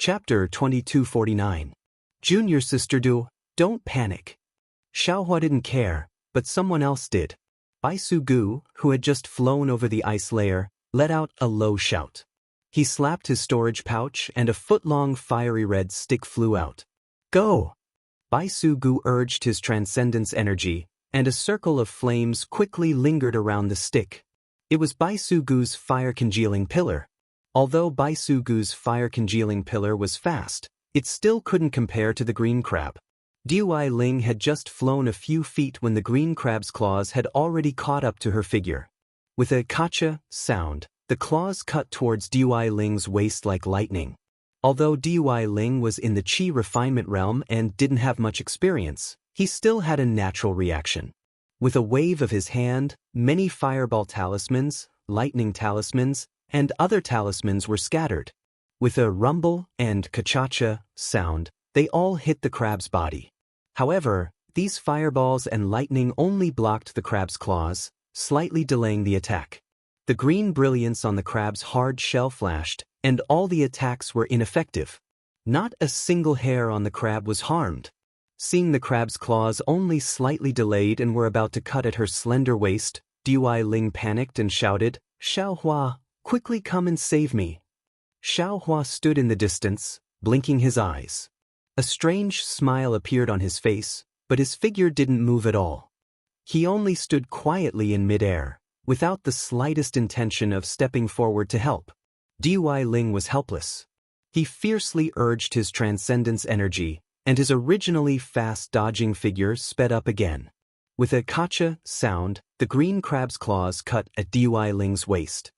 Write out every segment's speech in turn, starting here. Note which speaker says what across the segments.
Speaker 1: Chapter 2249. Junior Sister Du, don't panic. Xiaohua didn't care, but someone else did. Bai Su Gu, who had just flown over the ice layer, let out a low shout. He slapped his storage pouch and a foot-long fiery red stick flew out. Go! Bai Su Gu urged his transcendence energy, and a circle of flames quickly lingered around the stick. It was Bai Su Gu's fire-congealing pillar. Although Bai Su Gu's fire-congealing pillar was fast, it still couldn't compare to the green crab. Dui Ling had just flown a few feet when the green crab's claws had already caught up to her figure. With a kacha sound, the claws cut towards Dui Ling's waist like lightning. Although Dui Ling was in the Qi refinement realm and didn't have much experience, he still had a natural reaction. With a wave of his hand, many fireball talismans, lightning talismans, and other talismans were scattered. With a rumble and kachacha sound, they all hit the crab's body. However, these fireballs and lightning only blocked the crab's claws, slightly delaying the attack. The green brilliance on the crab's hard shell flashed, and all the attacks were ineffective. Not a single hair on the crab was harmed. Seeing the crab's claws only slightly delayed and were about to cut at her slender waist, Dui Ling panicked and shouted, Xiaohua, quickly come and save me. Xiaohua stood in the distance, blinking his eyes. A strange smile appeared on his face, but his figure didn't move at all. He only stood quietly in midair, without the slightest intention of stepping forward to help. Dui Ling was helpless. He fiercely urged his transcendence energy, and his originally fast-dodging figure sped up again. With a kacha sound, the green crab's claws cut at Dui Ling's waist.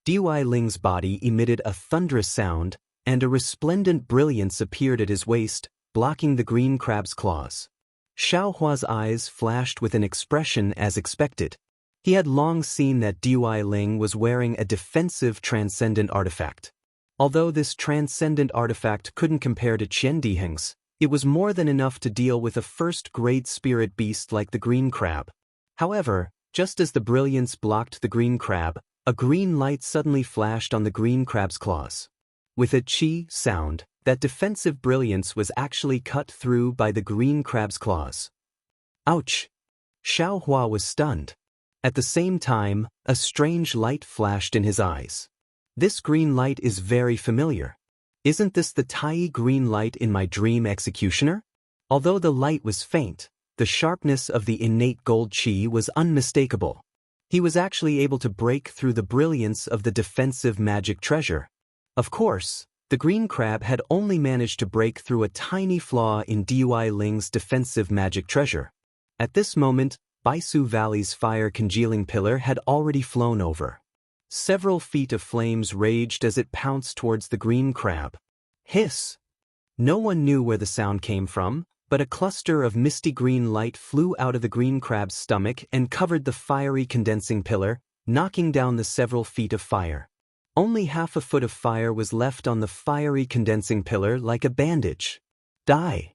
Speaker 1: Dui Ling's body emitted a thunderous sound, and a resplendent brilliance appeared at his waist, blocking the green crab's claws. Xiaohua's eyes flashed with an expression as expected. He had long seen that Dui Ling was wearing a defensive transcendent artifact. Although this transcendent artifact couldn't compare to Qian Diheng's, it was more than enough to deal with a first-grade spirit beast like the green crab. However, just as the brilliance blocked the green crab, a green light suddenly flashed on the green crab's claws. With a qi sound, that defensive brilliance was actually cut through by the green crab's claws. Ouch! Xiaohua was stunned. At the same time, a strange light flashed in his eyes. This green light is very familiar. Isn't this the tiny green light in my dream executioner? Although the light was faint, the sharpness of the innate gold qi was unmistakable. He was actually able to break through the brilliance of the defensive magic treasure. Of course, the green crab had only managed to break through a tiny flaw in Dui Ling's defensive magic treasure. At this moment, Baisu Valley's fire-congealing pillar had already flown over. Several feet of flames raged as it pounced towards the green crab. Hiss! No one knew where the sound came from, but a cluster of misty green light flew out of the green crab's stomach and covered the fiery condensing pillar, knocking down the several feet of fire. Only half a foot of fire was left on the fiery condensing pillar like a bandage. Die!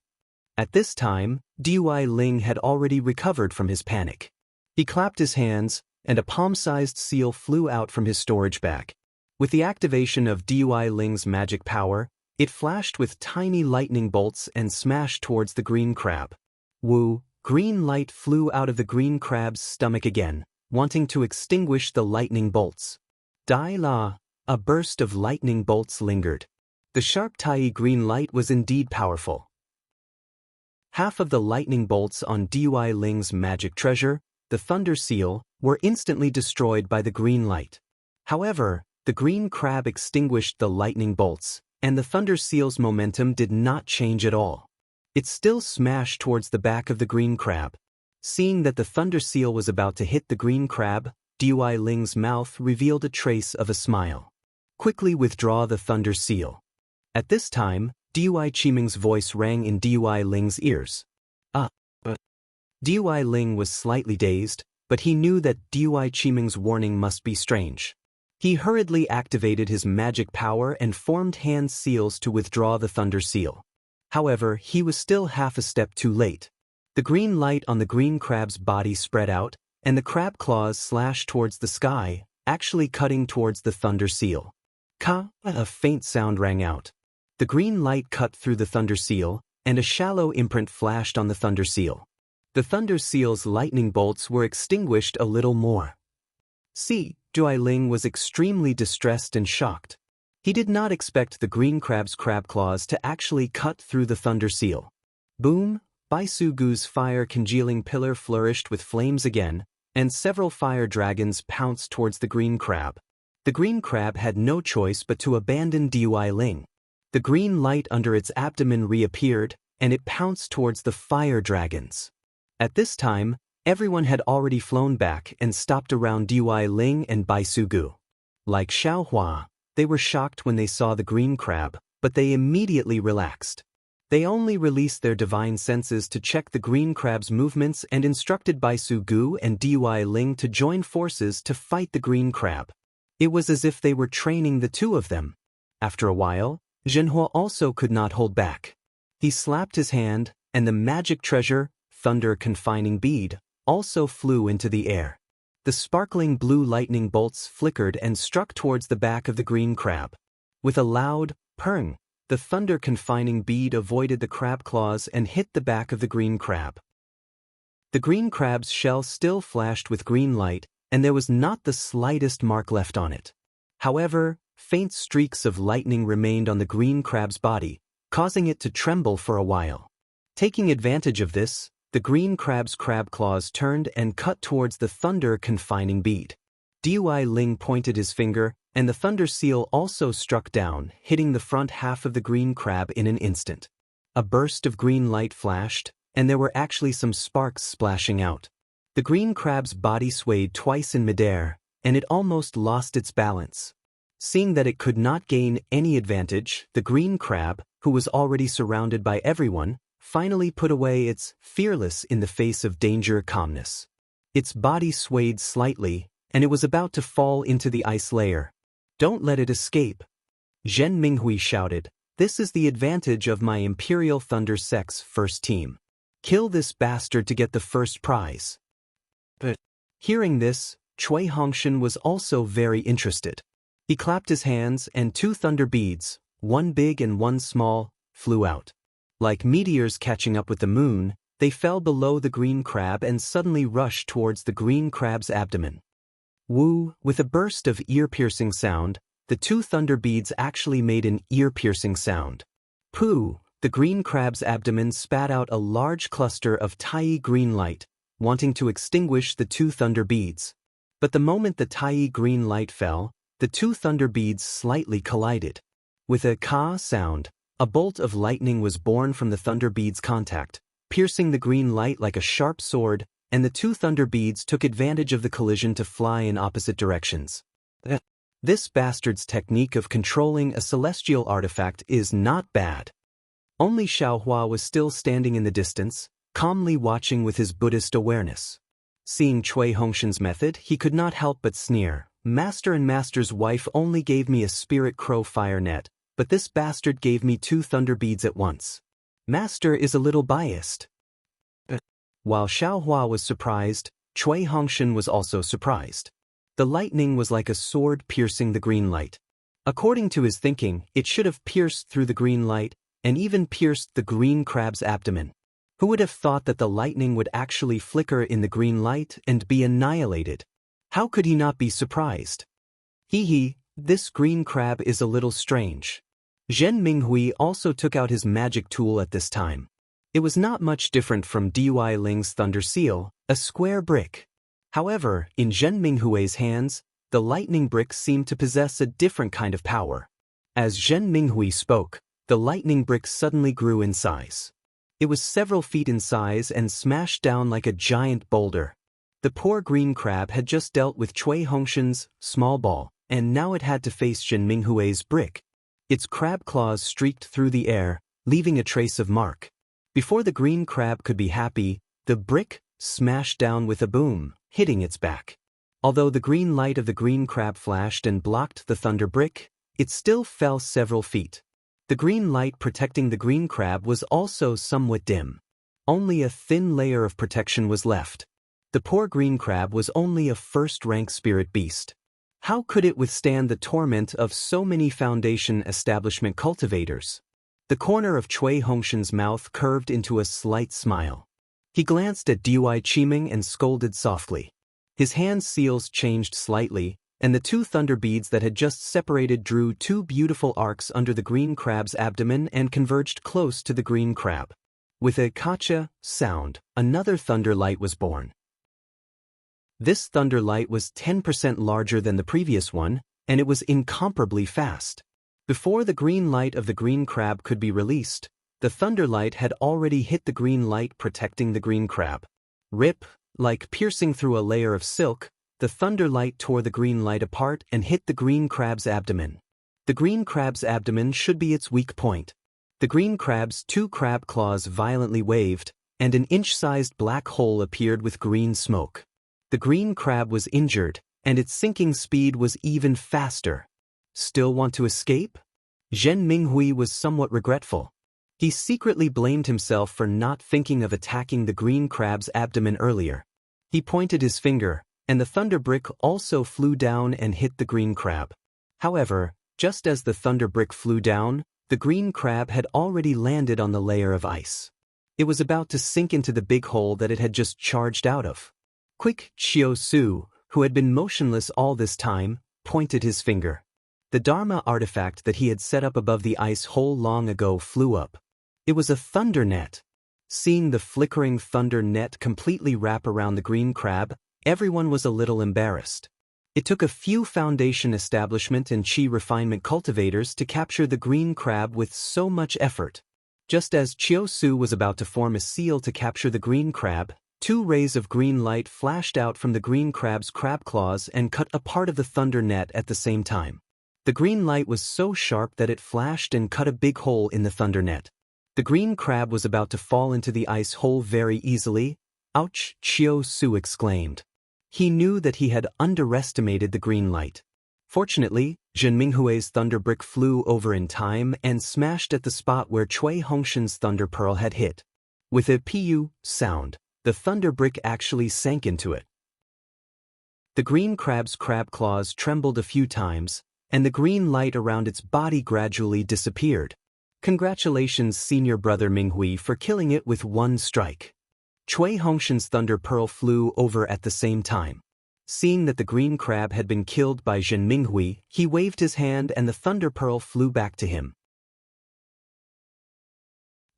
Speaker 1: At this time, Dui Ling had already recovered from his panic. He clapped his hands, and a palm-sized seal flew out from his storage bag. With the activation of Dui Ling's magic power, it flashed with tiny lightning bolts and smashed towards the green crab. Woo! Green light flew out of the green crab's stomach again, wanting to extinguish the lightning bolts. Dai La! A burst of lightning bolts lingered. The sharp tai green light was indeed powerful. Half of the lightning bolts on Dui Ling's magic treasure, the thunder seal, were instantly destroyed by the green light. However, the green crab extinguished the lightning bolts, and the thunder seal's momentum did not change at all. It still smashed towards the back of the green crab. Seeing that the thunder seal was about to hit the green crab, Dui Ling's mouth revealed a trace of a smile. Quickly withdraw the thunder seal. At this time, Dui Qiming's voice rang in Dui Ling's ears. Dui Ling was slightly dazed, but he knew that Dui Qiming's warning must be strange. He hurriedly activated his magic power and formed hand seals to withdraw the thunder seal. However, he was still half a step too late. The green light on the green crab's body spread out, and the crab claws slashed towards the sky, actually cutting towards the thunder seal. Ka! A faint sound rang out. The green light cut through the thunder seal, and a shallow imprint flashed on the thunder seal. The thunder seal's lightning bolts were extinguished a little more. Duai Ling was extremely distressed and shocked. He did not expect the green crab's crab claws to actually cut through the thunder seal. Boom! Bai Su Gu's fire-congealing pillar flourished with flames again, and several fire dragons pounced towards the green crab. The green crab had no choice but to abandon Duai Ling. The green light under its abdomen reappeared, and it pounced towards the fire dragons. At this time, everyone had already flown back and stopped around Duai Ling and Bai Su Gu. Like Xiaohua, they were shocked when they saw the green crab, but they immediately relaxed. They only released their divine senses to check the green crab's movements and instructed Bai Su Gu and Duai Ling to join forces to fight the green crab. It was as if they were training the two of them. After a while, Zhenhua also could not hold back. He slapped his hand, and the magic treasure, thunder confining bead, also flew into the air. The sparkling blue lightning bolts flickered and struck towards the back of the green crab. With a loud purring, the thunder confining bead avoided the crab claws and hit the back of the green crab. The green crab's shell still flashed with green light, and there was not the slightest mark left on it. However, faint streaks of lightning remained on the green crab's body, causing it to tremble for a while. Taking advantage of this, the green crab's crab claws turned and cut towards the thunder confining bead. Duai Ling pointed his finger, and the thunder seal also struck down, hitting the front half of the green crab in an instant. A burst of green light flashed, and there were actually some sparks splashing out. The green crab's body swayed twice in midair, and it almost lost its balance. Seeing that it could not gain any advantage, the green crab, who was already surrounded by everyone, finally put away its fearless in the face of danger calmness. Its body swayed slightly, and it was about to fall into the ice layer. "Don't let it escape," Zhen Minghui shouted. "This is the advantage of my Imperial Thunder Sect's first team. Kill this bastard to get the first prize." But hearing this, Cui Hongshan was also very interested. He clapped his hands, and two thunder beads, one big and one small, flew out. Like meteors catching up with the moon, they fell below the green crab and suddenly rushed towards the green crab's abdomen. Woo! With a burst of ear-piercing sound, the two thunder beads actually made an ear-piercing sound. Pooh! The green crab's abdomen spat out a large cluster of tiny green light, wanting to extinguish the two thunder beads. But the moment the tiny green light fell, the two thunder beads slightly collided. With a ka sound, a bolt of lightning was born from the thunder bead's contact, piercing the green light like a sharp sword, and the two thunder beads took advantage of the collision to fly in opposite directions. This bastard's technique of controlling a celestial artifact is not bad. Only Xiaohua was still standing in the distance, calmly watching with his Buddhist awareness. Seeing Cui Hongshan's method, he could not help but sneer. "Master and Master's wife only gave me a spirit crow fire net, but this bastard gave me two thunder beads at once. Master is a little biased." While Xiaohua was surprised, Cui Hongshan was also surprised. The lightning was like a sword piercing the green light. According to his thinking, it should have pierced through the green light, and even pierced the green crab's abdomen. Who would have thought that the lightning would actually flicker in the green light and be annihilated? How could he not be surprised? Hee, this green crab is a little strange. Zhen Minghui also took out his magic tool at this time. It was not much different from Duai Ling's thunder seal, a square brick. However, in Zhen Minghui's hands, the lightning brick seemed to possess a different kind of power. As Zhen Minghui spoke, the lightning brick suddenly grew in size. It was several feet in size and smashed down like a giant boulder. The poor green crab had just dealt with Cui Hongshan's small ball, and now it had to face Zhen Minghui's brick. Its crab claws streaked through the air, leaving a trace of mark. Before the green crab could be happy, the brick smashed down with a boom, hitting its back. Although the green light of the green crab flashed and blocked the thunder brick, it still fell several feet. The green light protecting the green crab was also somewhat dim. Only a thin layer of protection was left. The poor green crab was only a first-rank spirit beast. How could it withstand the torment of so many Foundation establishment cultivators? The corner of Cui Hongshan's mouth curved into a slight smile. He glanced at Dui Qiming and scolded softly. His hand's seals changed slightly, and the two thunder beads that had just separated drew two beautiful arcs under the green crab's abdomen and converged close to the green crab. With a kacha sound, another thunder light was born. This thunder light was 10% larger than the previous one, and it was incomparably fast. Before the green light of the green crab could be released, the thunder light had already hit the green light protecting the green crab. Rip, like piercing through a layer of silk, the thunder light tore the green light apart and hit the green crab's abdomen. The green crab's abdomen should be its weak point. The green crab's two crab claws violently waved, and an inch-sized black hole appeared with green smoke. The green crab was injured, and its sinking speed was even faster. Still want to escape? Zhen Minghui was somewhat regretful. He secretly blamed himself for not thinking of attacking the green crab's abdomen earlier. He pointed his finger, and the thunder brick also flew down and hit the green crab. However, just as the thunder brick flew down, the green crab had already landed on the layer of ice. It was about to sink into the big hole that it had just charged out of. Quick Xiao Su, who had been motionless all this time, pointed his finger. The Dharma artifact that he had set up above the ice hole long ago flew up. It was a thunder net. Seeing the flickering thunder net completely wrap around the green crab, everyone was a little embarrassed. It took a few foundation establishment and chi refinement cultivators to capture the green crab with so much effort. Just as Qiu Su was about to form a seal to capture the green crab, two rays of green light flashed out from the green crab's crab claws and cut a part of the thunder net at the same time. The green light was so sharp that it flashed and cut a big hole in the thunder net. The green crab was about to fall into the ice hole very easily. Ouch! Qiu Su exclaimed. He knew that he had underestimated the green light. Fortunately, Zhen Minghui's thunder brick flew over in time and smashed at the spot where Cui Hongshan's thunder pearl had hit. With a pu sound, the thunder brick actually sank into it. The green crab's crab claws trembled a few times, and the green light around its body gradually disappeared. Congratulations, senior brother Minghui, for killing it with one strike. Cui Hongshan's thunder pearl flew over at the same time. Seeing that the green crab had been killed by Zhen Minghui, he waved his hand and the thunder pearl flew back to him.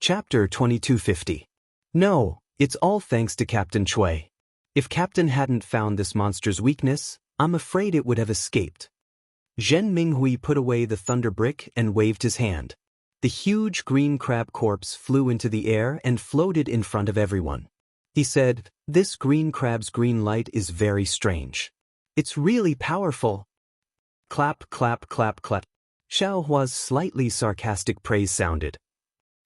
Speaker 1: Chapter 2250. No, it's all thanks to Captain Cui. If Captain hadn't found this monster's weakness, I'm afraid it would have escaped. Zhen Minghui put away the thunder brick and waved his hand. The huge green crab corpse flew into the air and floated in front of everyone. He said, "This green crab's green light is very strange. It's really powerful." Clap, clap, clap, clap. Xiao Hua's slightly sarcastic praise sounded.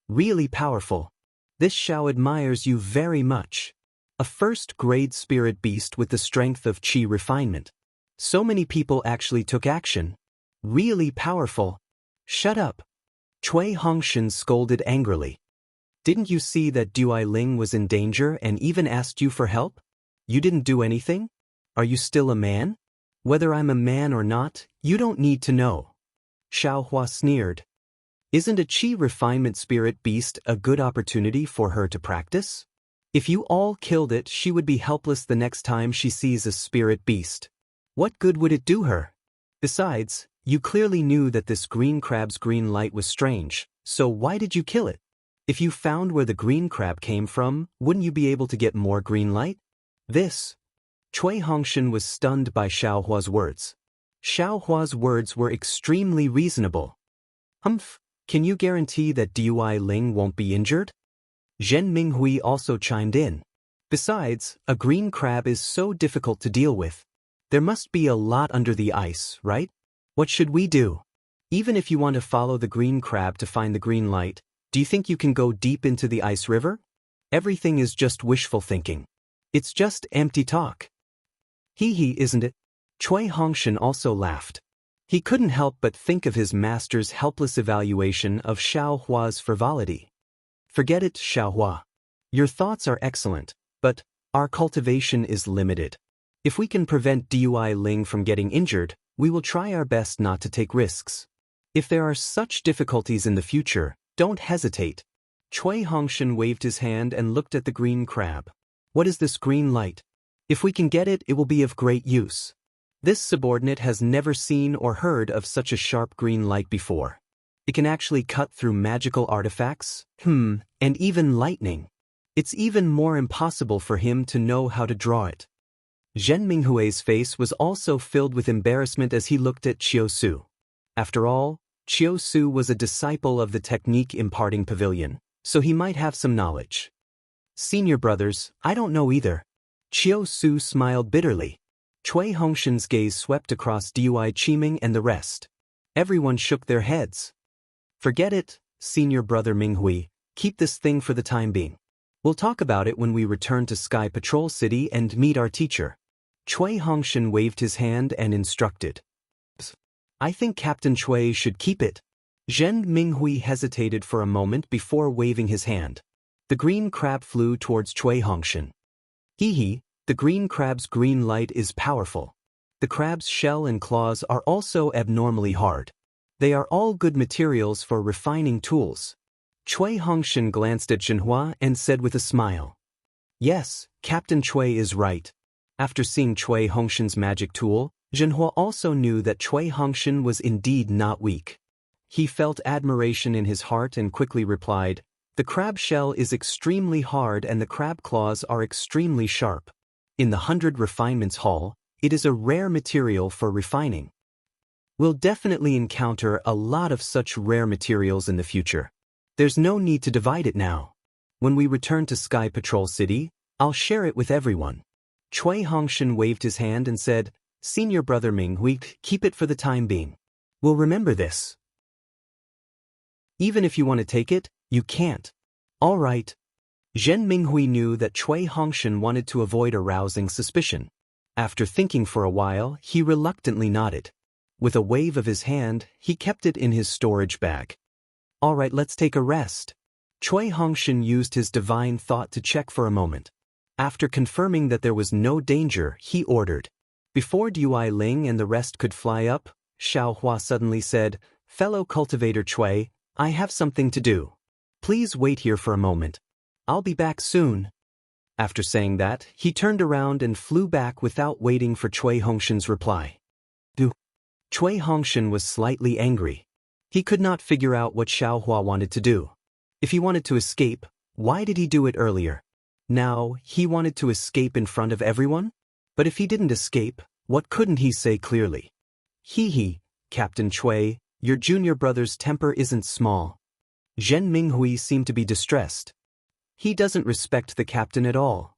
Speaker 1: Really powerful. This Xiao admires you very much. A first-grade spirit beast with the strength of chi refinement. So many people actually took action. Really powerful. Shut up. Cui Hongshan scolded angrily. Didn't you see that Dui Ling was in danger and even asked you for help? You didn't do anything? Are you still a man? Whether I'm a man or not, you don't need to know. Xiao Hua sneered. Isn't a chi refinement spirit beast a good opportunity for her to practice? If you all killed it, she would be helpless the next time she sees a spirit beast. What good would it do her? Besides, you clearly knew that this green crab's green light was strange, so why did you kill it? If you found where the green crab came from, wouldn't you be able to get more green light? Cui Hongshan was stunned by Xiao Hua's words. Xiao Hua's words were extremely reasonable. Humph, can you guarantee that Dui Ling won't be injured? Zhen Minghui also chimed in. Besides, a green crab is so difficult to deal with. There must be a lot under the ice, right? What should we do? Even if you want to follow the green crab to find the green light, do you think you can go deep into the ice river? Everything is just wishful thinking. It's just empty talk. Hee, isn't it? Cui Hongshan also laughed. He couldn't help but think of his master's helpless evaluation of Xiao Hua's frivolity. Forget it, Xiao Hua. Your thoughts are excellent, but our cultivation is limited. If we can prevent Dui Ling from getting injured, we will try our best not to take risks. If there are such difficulties in the future, Don't hesitate. Cui Hongshan waved his hand and looked at the green crab. What is this green light? If we can get it, it will be of great use. This subordinate has never seen or heard of such a sharp green light before. It can actually cut through magical artifacts, and even lightning. It's even more impossible for him to know how to draw it. Zhen Minghui's face was also filled with embarrassment as he looked at Qiu Su. After all, Qiu Su was a disciple of the technique imparting pavilion, so he might have some knowledge. Senior brothers, I don't know either. Qiu Su smiled bitterly. Cui Hongshan's gaze swept across Dui Qiming and the rest. Everyone shook their heads. Forget it, senior brother Minghui, keep this thing for the time being. We'll talk about it when we return to Sky Patrol City and meet our teacher. Cui Hongshan waved his hand and instructed. I think Captain Cui should keep it. Zhen Minghui hesitated for a moment before waving his hand. The green crab flew towards Cui Hongshan. Hee, the green crab's green light is powerful. The crab's shell and claws are also abnormally hard. They are all good materials for refining tools. Cui Hongshan glanced at Zhenhua and said with a smile. Yes, Captain Cui is right. After seeing Cui Hongshan's magic tool, Zhenhua also knew that Cui Hongshan was indeed not weak. He felt admiration in his heart and quickly replied, the crab shell is extremely hard and the crab claws are extremely sharp. In the 100 Refinements Hall, it is a rare material for refining. We'll definitely encounter a lot of such rare materials in the future. There's no need to divide it now. When we return to Sky Patrol City, I'll share it with everyone. Cui Hongshan waved his hand and said, Senior brother Minghui, keep it for the time being. We'll remember this. Even if you want to take it, you can't. All right. Zhen Minghui knew that Cui Hongshan wanted to avoid arousing suspicion. After thinking for a while, he reluctantly nodded. With a wave of his hand, he kept it in his storage bag. All right, let's take a rest. Cui Hongshan used his divine thought to check for a moment. After confirming that there was no danger, he ordered. Before Dui Ling and the rest could fly up, Xiao Hua suddenly said, Fellow cultivator Cui, I have something to do. Please wait here for a moment. I'll be back soon. After saying that, he turned around and flew back without waiting for Cui Hongshan's reply. Cui Hongshan was slightly angry. He could not figure out what Xiao Hua wanted to do. If he wanted to escape, why did he do it earlier? Now, he wanted to escape in front of everyone? But if he didn't escape, what couldn't he say clearly? Captain Cui, your junior brother's temper isn't small. Zhen Minghui seemed to be distressed. He doesn't respect the captain at all.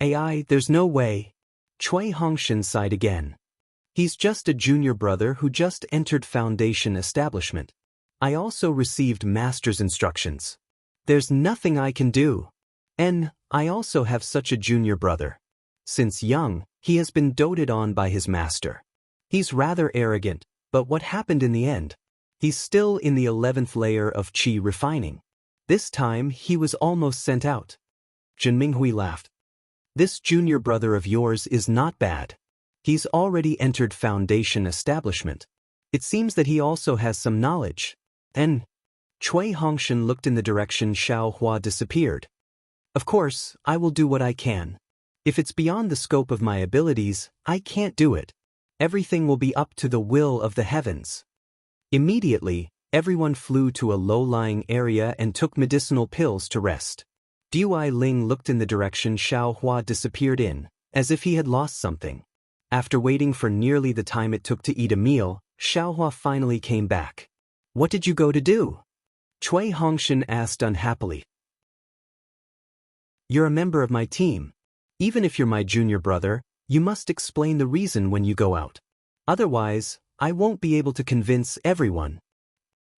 Speaker 1: AI, there's no way. Cui Hongshan sighed again. He's just a junior brother who just entered Foundation establishment. I also received master's instructions. There's nothing I can do. And I also have such a junior brother. Since young, he has been doted on by his master. He's rather arrogant, but what happened in the end? He's still in the 11th layer of qi refining. This time, he was almost sent out. Zhen Minghui laughed. This junior brother of yours is not bad. He's already entered Foundation establishment. It seems that he also has some knowledge. Then, Cui Hongshan looked in the direction Xiao Hua disappeared. Of course, I will do what I can. If it's beyond the scope of my abilities, I can't do it. Everything will be up to the will of the heavens. Immediately, everyone flew to a low-lying area and took medicinal pills to rest. Dui Ling looked in the direction Xiao Hua disappeared in, as if he had lost something. After waiting for nearly the time it took to eat a meal, Xiao Hua finally came back. What did you go to do? Cui Hongshan asked unhappily. You're a member of my team. Even if you're my junior brother, you must explain the reason when you go out. Otherwise, I won't be able to convince everyone.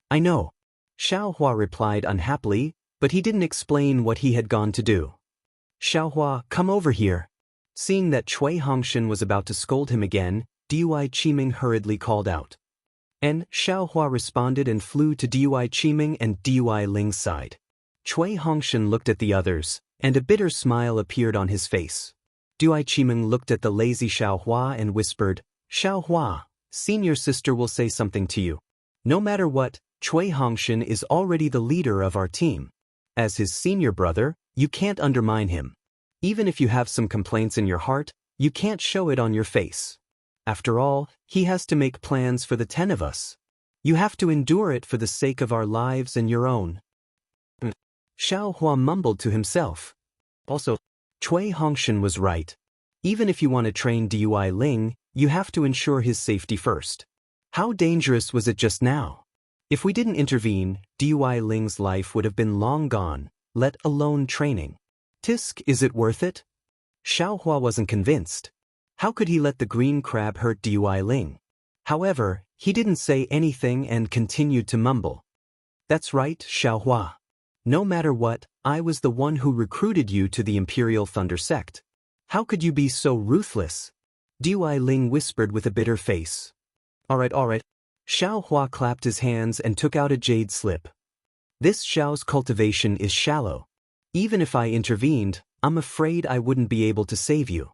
Speaker 1: I know. Xiao Hua replied unhappily, but he didn't explain what he had gone to do. Xiao Hua, come over here. Seeing that Cui Hongshan was about to scold him again, Dui Qiming hurriedly called out. And Xiao Hua responded and flew to Dui Qiming and Dui Ling's side. Cui Hongshan looked at the others, and a bitter smile appeared on his face. Dui Qiming looked at the lazy Xiao Hua and whispered, Xiao Hua, senior sister will say something to you. No matter what, Cui Hongshan is already the leader of our team. As his senior brother, you can't undermine him. Even if you have some complaints in your heart, you can't show it on your face. After all, he has to make plans for the 10 of us. You have to endure it for the sake of our lives and your own. Xiao Hua mumbled to himself. Also, Cui Hongshan was right. Even if you want to train Dui Ling, you have to ensure his safety first. How dangerous was it just now? If we didn't intervene, Dui Ling's life would have been long gone, let alone training. Tisk, is it worth it? Xiao Hua wasn't convinced. How could he let the green crab hurt Dui Ling? However, he didn't say anything and continued to mumble. That's right, Xiao Hua. No matter what, I was the one who recruited you to the Imperial Thunder Sect. How could you be so ruthless? Dui Ling whispered with a bitter face. All right. Xiao Hua clapped his hands and took out a jade slip. This Xiao's cultivation is shallow. Even if I intervened, I'm afraid I wouldn't be able to save you.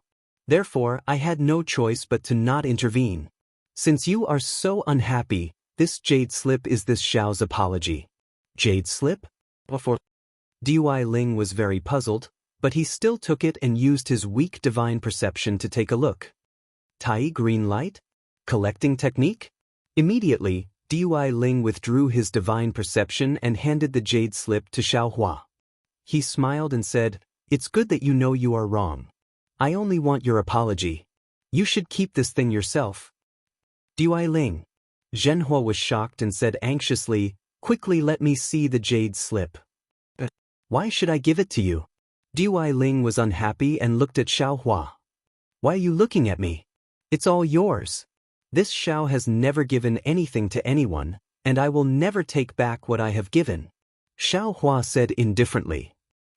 Speaker 1: Therefore, I had no choice but to not intervene. Since you are so unhappy, this jade slip is this Xiao's apology. Jade slip? Before Dui Ling was very puzzled, but he still took it and used his weak divine perception to take a look. Tai green light? Collecting technique? Immediately, Dui Ling withdrew his divine perception and handed the jade slip to Xiao Hua. He smiled and said, "It's good that you know you are wrong. I only want your apology. You should keep this thing yourself." Dui Ling. Zhenhua was shocked and said anxiously, "Quickly let me see the jade slip." Why should I give it to you? Dui Ling was unhappy and looked at Xiao Hua. Why are you looking at me? It's all yours. This Xiao has never given anything to anyone, and I will never take back what I have given. Xiao Hua said indifferently.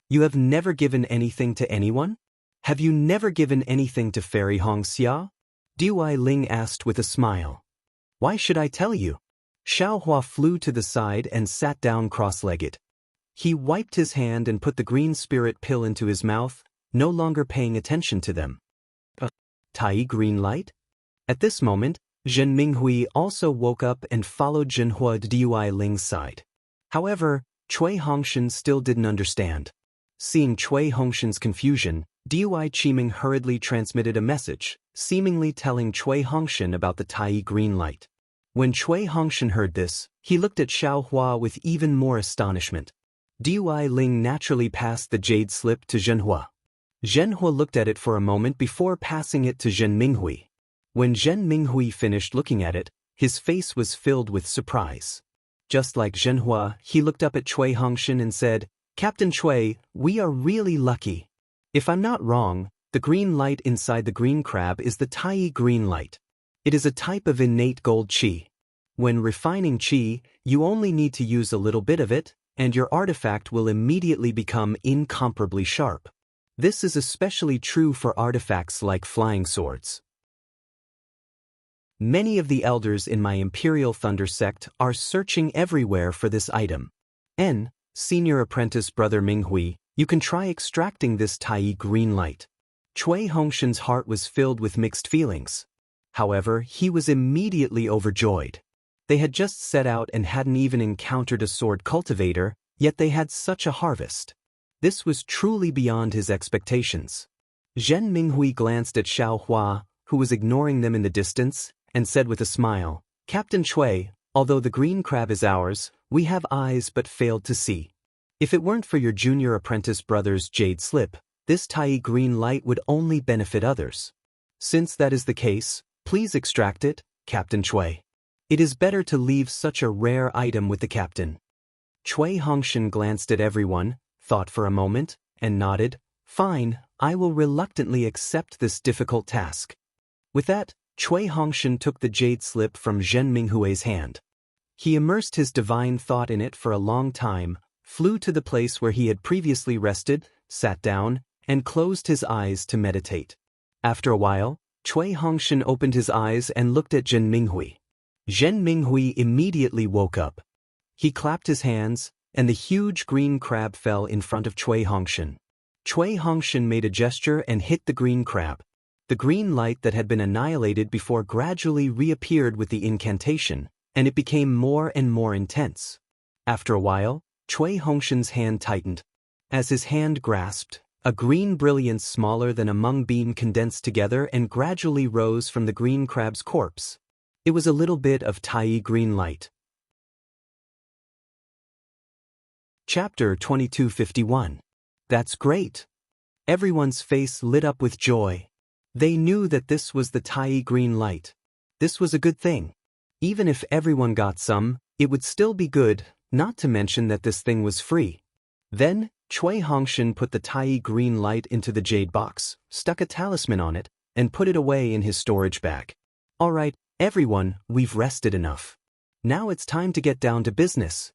Speaker 1: You have never given anything to anyone? Have you never given anything to Fairy Hongxia? Dui Ling asked with a smile. Why should I tell you? Xiao Hua flew to the side and sat down cross-legged. He wiped his hand and put the green spirit pill into his mouth, no longer paying attention to them. Tai green light? At this moment, Zhen Minghui also woke up and followed Zhenhua to Dui Ling's side. However, Cui Hongshan still didn't understand. Seeing Cui Hongshan's confusion, Dui Qiming hurriedly transmitted a message, seemingly telling Cui Hongshan about the Tai green light. When Cui Hongshan heard this, he looked at Xiao Hua with even more astonishment. Dui Ling naturally passed the jade slip to Zhenhua. Zhenhua looked at it for a moment before passing it to Zhen Minghui. When Zhen Minghui finished looking at it, his face was filled with surprise. Just like Zhenhua, he looked up at Cui Hongshan and said, Captain Cui, we are really lucky. If I'm not wrong, the green light inside the green crab is the Tai green light. It is a type of innate gold qi. When refining qi, you only need to use a little bit of it, and your artifact will immediately become incomparably sharp. This is especially true for artifacts like flying swords. Many of the elders in my Imperial Thunder sect are searching everywhere for this item. Senior apprentice brother Minghui, you can try extracting this Tai green light. Cui Hongshan's heart was filled with mixed feelings. However, he was immediately overjoyed. They had just set out and hadn't even encountered a sword cultivator, yet they had such a harvest. This was truly beyond his expectations. Zhen Minghui glanced at Xiao Hua, who was ignoring them in the distance, and said with a smile, Captain Cui, although the green crab is ours, we have eyes but failed to see. If it weren't for your junior apprentice brother's jade slip, this Tai green light would only benefit others. Since that is the case, please extract it, Captain Cui. It is better to leave such a rare item with the captain. Cui Hongshan glanced at everyone, thought for a moment, and nodded. Fine, I will reluctantly accept this difficult task. With that, Cui Hongshan took the jade slip from Zhen Minghui's hand. He immersed his divine thought in it for a long time, flew to the place where he had previously rested, sat down, and closed his eyes to meditate. After a while, Cui Hongshan opened his eyes and looked at Zhen Minghui. Zhen Minghui immediately woke up. He clapped his hands, and the huge green crab fell in front of Cui Hongshan. Cui Hongshan made a gesture and hit the green crab. The green light that had been annihilated before gradually reappeared with the incantation, and it became more and more intense. After a while, Cui Hongshan's hand tightened. As his hand grasped, a green brilliance smaller than a mung bean condensed together and gradually rose from the green crab's corpse. It was a little bit of Tai green light. Chapter 2251. That's great. Everyone's face lit up with joy. They knew that this was the Tai green light. This was a good thing. Even if everyone got some, it would still be good, not to mention that this thing was free. Then, Cui Hongshan put the Tai green light into the jade box, stuck a talisman on it, and put it away in his storage bag. All right, everyone, we've rested enough. Now it's time to get down to business.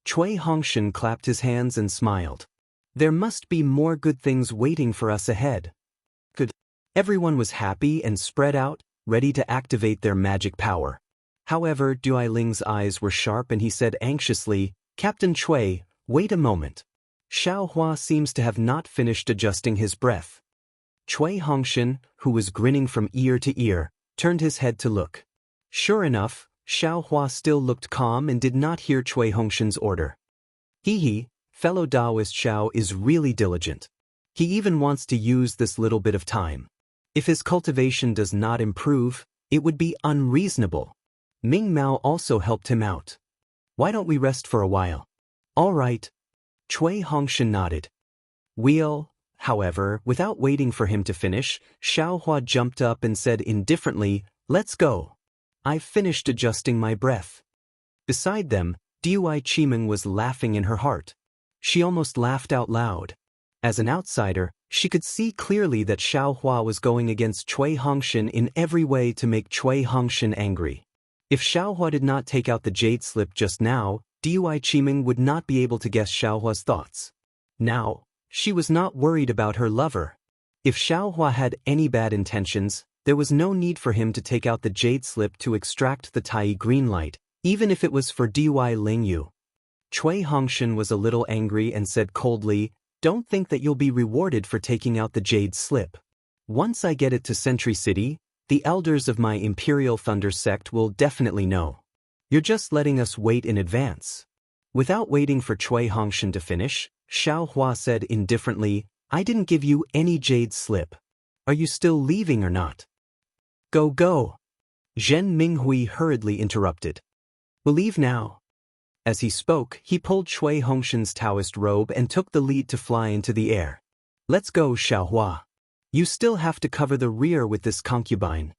Speaker 1: Cui Hongshan clapped his hands and smiled. There must be more good things waiting for us ahead. Good. Everyone was happy and spread out, ready to activate their magic power. However, Dui Ling's eyes were sharp and he said anxiously, Captain Cui, wait a moment. Xiao Hua seems to have not finished adjusting his breath. Cui Hongshan, who was grinning from ear to ear, turned his head to look. Sure enough, Xiao Hua still looked calm and did not hear Cui Hongshan's order. He, fellow Daoist Xiao is really diligent. He even wants to use this little bit of time. If his cultivation does not improve, it would be unreasonable. Ming Mao also helped him out. Why don't we rest for a while? All right. Cui Hongshan nodded. However, without waiting for him to finish, Xiao Hua jumped up and said indifferently, let's go. I've finished adjusting my breath. Beside them, Dui Qimeng was laughing in her heart. She almost laughed out loud. As an outsider, she could see clearly that Xiao Hua was going against Cui Hongshan in every way to make Cui Hongshan angry. If Xiao Hua did not take out the jade slip just now, Dui Qimeng would not be able to guess Xiao Hua's thoughts. Now, she was not worried about her lover. If Xiao Hua had any bad intentions, there was no need for him to take out the jade slip to extract the Tai green light, even if it was for Dui Lingyu. Cui Hongshan was a little angry and said coldly, don't think that you'll be rewarded for taking out the jade slip. Once I get it to Sentry City, the elders of my Imperial Thunder sect will definitely know. You're just letting us wait in advance. Without waiting for Cui Hongshan to finish, Xiao Hua said indifferently, I didn't give you any jade slip. Are you still leaving or not? Go. Zhen Minghui hurriedly interrupted. We'll leave now. As he spoke, he pulled Cui Hongshan's Taoist robe and took the lead to fly into the air. Let's go, Xiao Hua. You still have to cover the rear with this concubine.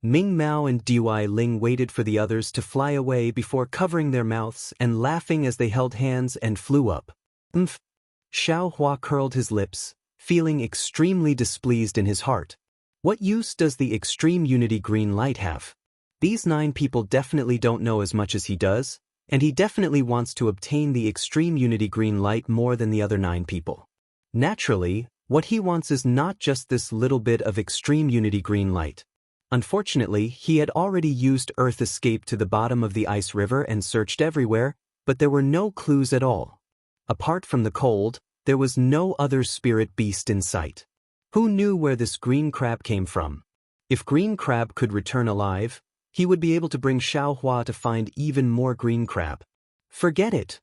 Speaker 1: Ming Mao and Dui Ling waited for the others to fly away before covering their mouths and laughing as they held hands and flew up. Xiao Hua curled his lips, feeling extremely displeased in his heart. What use does the extreme unity green light have? These 9 people definitely don't know as much as he does, and he definitely wants to obtain the extreme unity green light more than the other 9 people. Naturally, what he wants is not just this little bit of extreme unity green light. Unfortunately, he had already used Earth Escape to the bottom of the ice river and searched everywhere, but there were no clues at all. Apart from the cold, there was no other spirit beast in sight. Who knew where this green crab came from? If green crab could return alive, he would be able to bring Xiao Hua to find even more green crab. Forget it.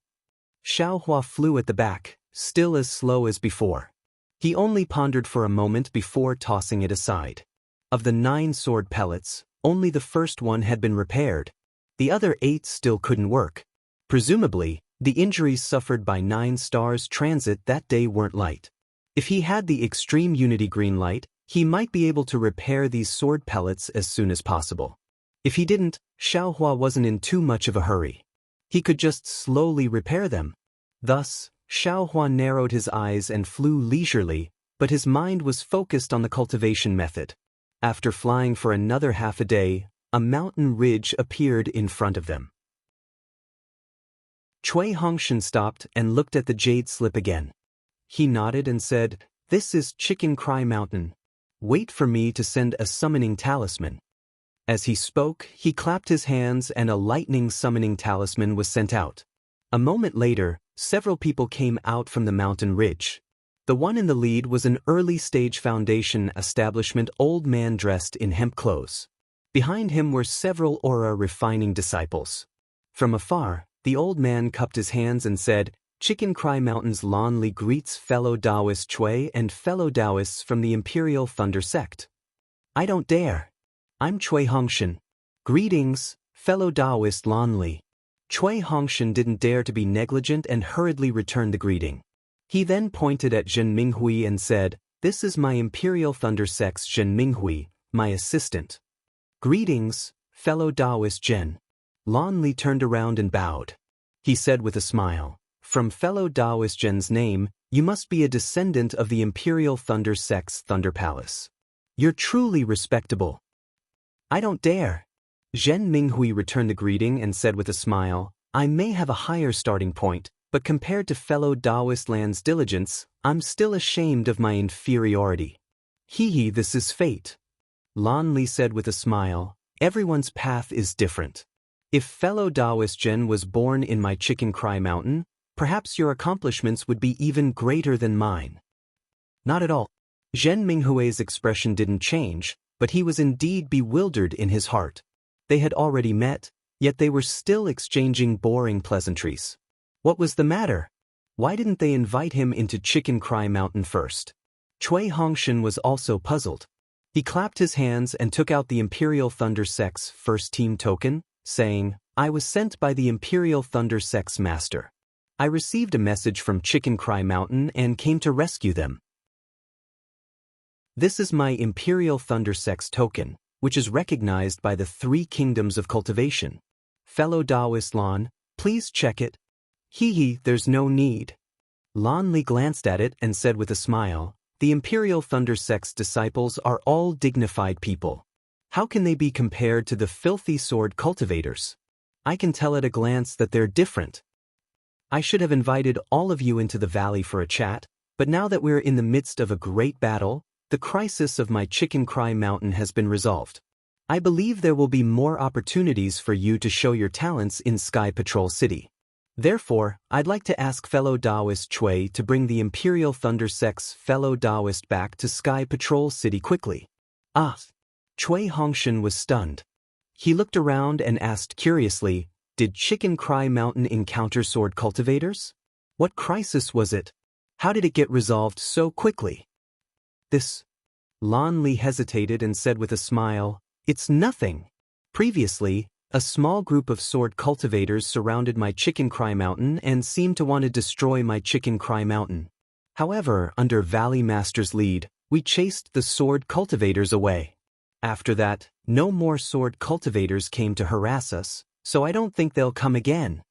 Speaker 1: Xiao Hua flew at the back, still as slow as before. He only pondered for a moment before tossing it aside. Of the 9 sword pellets, only the first one had been repaired. The other 8 still couldn't work. Presumably, the injuries suffered by 9 stars transit that day weren't light. If he had the extreme unity green light, he might be able to repair these sword pellets as soon as possible. If he didn't, Xiao Hua wasn't in too much of a hurry. He could just slowly repair them. Thus, Xiao Hua narrowed his eyes and flew leisurely, but his mind was focused on the cultivation method. After flying for another half a day, a mountain ridge appeared in front of them. Cui Hongshan stopped and looked at the jade slip again. He nodded and said, This is Chicken Cry Mountain. Wait for me to send a summoning talisman. As he spoke, he clapped his hands and a lightning summoning talisman was sent out. A moment later, several people came out from the mountain ridge. The one in the lead was an early-stage Foundation establishment old man dressed in hemp clothes. Behind him were several aura-refining disciples. From afar, the old man cupped his hands and said, Chicken Cry Mountain's Lan Li greets fellow Daoist Chui and fellow Daoists from the Imperial Thunder Sect. I don't dare. I'm Chui Hongshan. Greetings, fellow Daoist Lan Li. Chui Hongshan didn't dare to be negligent and hurriedly returned the greeting. He then pointed at Zhen Minghui and said, This is my Imperial Thunder Sect's Zhen Minghui, my assistant. Greetings, fellow Daoist Zhen. Lan Li turned around and bowed. He said with a smile, From fellow Daoist Zhen's name, you must be a descendant of the Imperial Thunder Sect's Thunder Palace. You're truly respectable. I don't dare. Zhen Minghui returned the greeting and said with a smile, I may have a higher starting point, but compared to fellow Daoist land's diligence, I'm still ashamed of my inferiority. Hee, this is fate. Lan Li said with a smile, Everyone's path is different. If fellow Daoist Zhen was born in my Chicken Cry Mountain, perhaps your accomplishments would be even greater than mine. Not at all. Zhen Minghui's expression didn't change, but he was indeed bewildered in his heart. They had already met, yet they were still exchanging boring pleasantries. What was the matter? Why didn't they invite him into Chicken Cry Mountain first? Chui Hongshan was also puzzled. He clapped his hands and took out the Imperial Thunder Sect's first team token, saying, I was sent by the Imperial Thunder Sect's master. I received a message from Chicken Cry Mountain and came to rescue them. This is my Imperial Thunder Sect's token, which is recognized by the 3 kingdoms of cultivation. Fellow Daoist Lan, please check it. Hee, there's no need. Lan Li glanced at it and said with a smile, The Imperial Thunder Sect's disciples are all dignified people. How can they be compared to the filthy sword cultivators? I can tell at a glance that they're different. I should have invited all of you into the valley for a chat, but now that we're in the midst of a great battle, the crisis of my Chicken Cry Mountain has been resolved. I believe there will be more opportunities for you to show your talents in Sky Patrol City. Therefore, I'd like to ask fellow Daoist Chui to bring the Imperial Thunder Sect's fellow Daoist back to Sky Patrol City quickly. Ah! Chui Hongshan was stunned. He looked around and asked curiously, Did Chicken Cry Mountain encounter sword cultivators? What crisis was it? How did it get resolved so quickly? This. Lan Li hesitated and said with a smile, It's nothing. Previously, a small group of sword cultivators surrounded my Chicken Cry Mountain and seemed to want to destroy my Chicken Cry Mountain. However, under Valley Master's lead, we chased the sword cultivators away. After that, no more sword cultivators came to harass us, so I don't think they'll come again.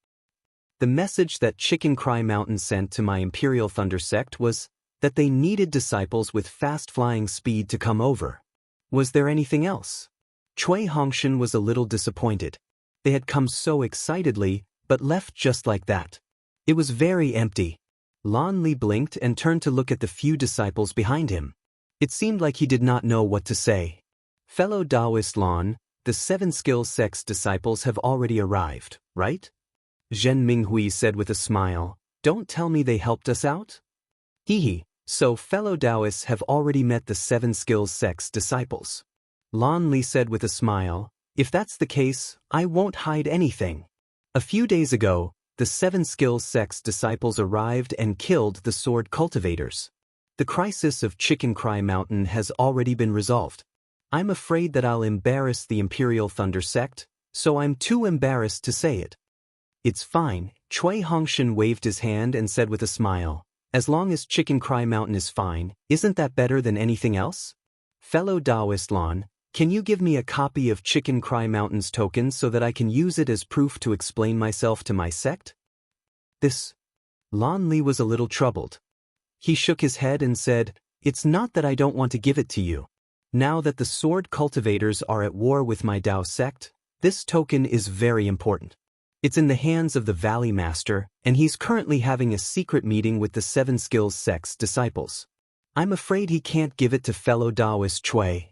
Speaker 1: The message that Chicken Cry Mountain sent to my Imperial Thunder Sect was that they needed disciples with fast-flying speed to come over. Was there anything else? Chui Hongshan was a little disappointed. They had come so excitedly, but left just like that. It was very empty. Lan Li blinked and turned to look at the few disciples behind him. It seemed like he did not know what to say. Fellow Daoist Lan, the 7 Skill Sect's disciples have already arrived, right? Zhen Minghui said with a smile, Don't tell me they helped us out? Hee, so fellow Daoists have already met the 7 Skill Sect's disciples. Lan Li said with a smile, If that's the case, I won't hide anything. A few days ago, the 7 Skill Sect's disciples arrived and killed the sword cultivators. The crisis of Chicken Cry Mountain has already been resolved. I'm afraid that I'll embarrass the Imperial Thunder Sect, so I'm too embarrassed to say it. It's fine, Chui Hongshan waved his hand and said with a smile, As long as Chicken Cry Mountain is fine, isn't that better than anything else? Fellow Daoist Lan, can you give me a copy of Chicken Cry Mountain's token so that I can use it as proof to explain myself to my sect? This. Lan Li was a little troubled. He shook his head and said, It's not that I don't want to give it to you. Now that the sword cultivators are at war with my Dao sect, this token is very important. It's in the hands of the Valley Master, and he's currently having a secret meeting with the 7 Skills Sect's disciples. I'm afraid he can't give it to fellow Daoist Chui.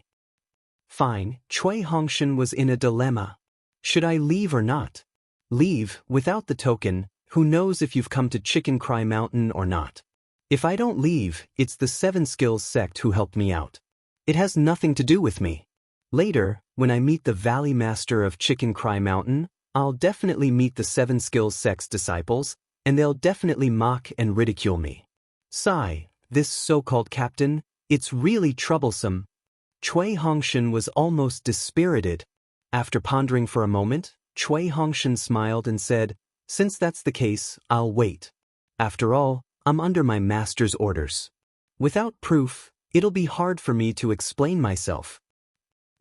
Speaker 1: Fine, Chui Hongshan was in a dilemma. Should I leave or not? Leave, without the token, who knows if you've come to Chicken Cry Mountain or not. If I don't leave, it's the 7 Skills Sect who helped me out. It has nothing to do with me. Later, when I meet the Valley Master of Chicken Cry Mountain, I'll definitely meet the 7 Skills Sect's disciples, and they'll definitely mock and ridicule me. Sigh, this so-called captain, it's really troublesome. Cui Hongshan was almost dispirited. After pondering for a moment, Cui Hongshan smiled and said, "Since that's the case, I'll wait. After all, I'm under my master's orders. Without proof, it'll be hard for me to explain myself."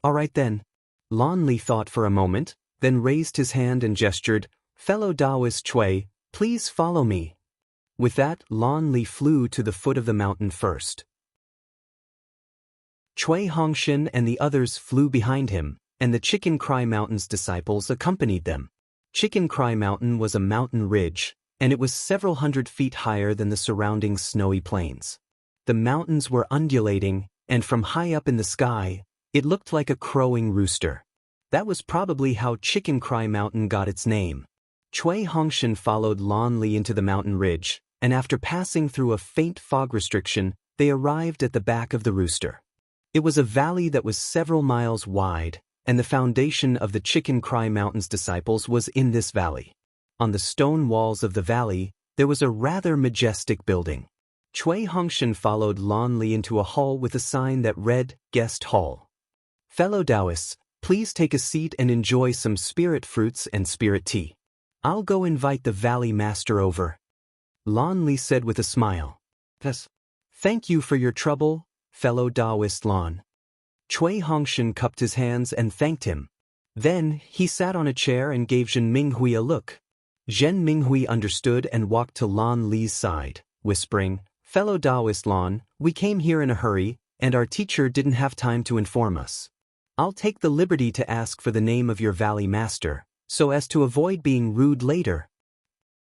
Speaker 1: "All right then." Lon Li thought for a moment, then raised his hand and gestured, "Fellow Daoist Cui, please follow me." With that, Lon Li flew to the foot of the mountain first. Cui Hongshan and the others flew behind him, and the Chicken Cry Mountain's disciples accompanied them. Chicken Cry Mountain was a mountain ridge, and it was several hundred feet higher than the surrounding snowy plains. The mountains were undulating, and from high up in the sky, it looked like a crowing rooster. That was probably how Chicken Cry Mountain got its name. Cui Hongshan followed Lon Li into the mountain ridge, and after passing through a faint fog restriction, they arrived at the back of the rooster. It was a valley that was several miles wide, and the foundation of the Chicken Cry Mountain's disciples was in this valley. On the stone walls of the valley, there was a rather majestic building. Cui Hongshan followed Lon Li into a hall with a sign that read, "Guest Hall." "Fellow Daoists, please take a seat and enjoy some spirit fruits and spirit tea. I'll go invite the Valley Master over," Lon Li said with a smile. "Yes. Thank you for your trouble, fellow Daoist Lon." Cui Hongshan cupped his hands and thanked him. Then, he sat on a chair and gave Zhen Minghui a look. Zhen Minghui understood and walked to Lon Li's side, whispering, "Fellow Daoist Lon, we came here in a hurry, and our teacher didn't have time to inform us. I'll take the liberty to ask for the name of your Valley Master, so as to avoid being rude later."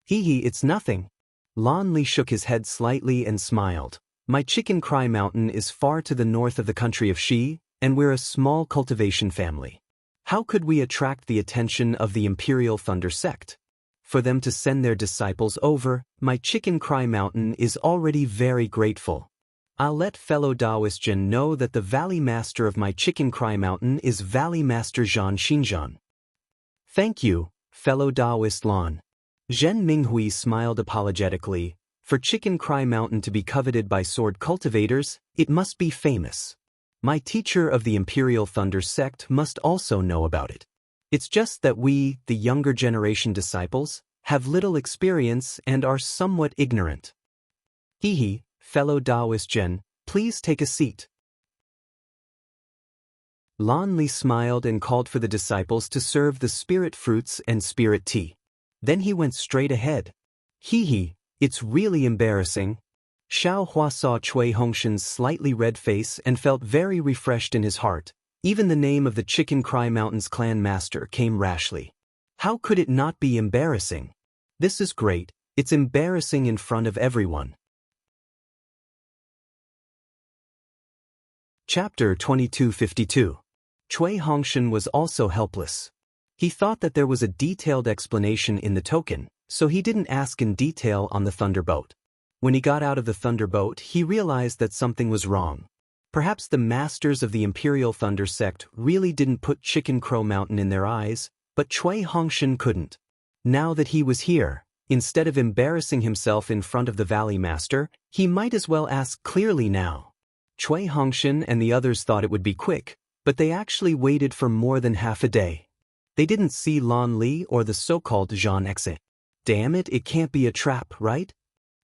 Speaker 1: It's nothing." Lon Li shook his head slightly and smiled. "My Chicken Cry Mountain is far to the north of the country of Xi, and we're a small cultivation family. How could we attract the attention of the Imperial Thunder Sect? For them to send their disciples over, my Chicken Cry Mountain is already very grateful. I'll let fellow Daoist Jin know that the Valley Master of my Chicken Cry Mountain is Valley Master Zhan Xinjian." "Thank you, fellow Daoist Lon." Zhen Minghui smiled apologetically. For Chicken Cry Mountain to be coveted by sword cultivators, it must be famous. My teacher of the Imperial Thunder Sect must also know about it. It's just that we, the younger generation disciples, have little experience and are somewhat ignorant. Fellow Daoist Jen, please take a seat." Lon Li smiled and called for the disciples to serve the spirit fruits and spirit tea. Then he went straight ahead. It's really embarrassing." Xiao Hua saw Cui Hongshan's slightly red face and felt very refreshed in his heart. Even the name of the Chicken Cry Mountain's clan master came rashly. How could it not be embarrassing? This is great, it's embarrassing in front of everyone. Chapter 2252. Cui Hongshan was also helpless. He thought that there was a detailed explanation in the token, so he didn't ask in detail on the thunderboat. When he got out of the thunderboat, he realized that something was wrong. Perhaps the masters of the Imperial Thunder Sect really didn't put Chicken Crow Mountain in their eyes, but Cui Hongshan couldn't. Now that he was here, instead of embarrassing himself in front of the Valley Master, he might as well ask clearly now. Cui Hongshan and the others thought it would be quick, but they actually waited for more than half a day. They didn't see Lon Li or the so-called Zhan Xe. Damn it, it can't be a trap, right?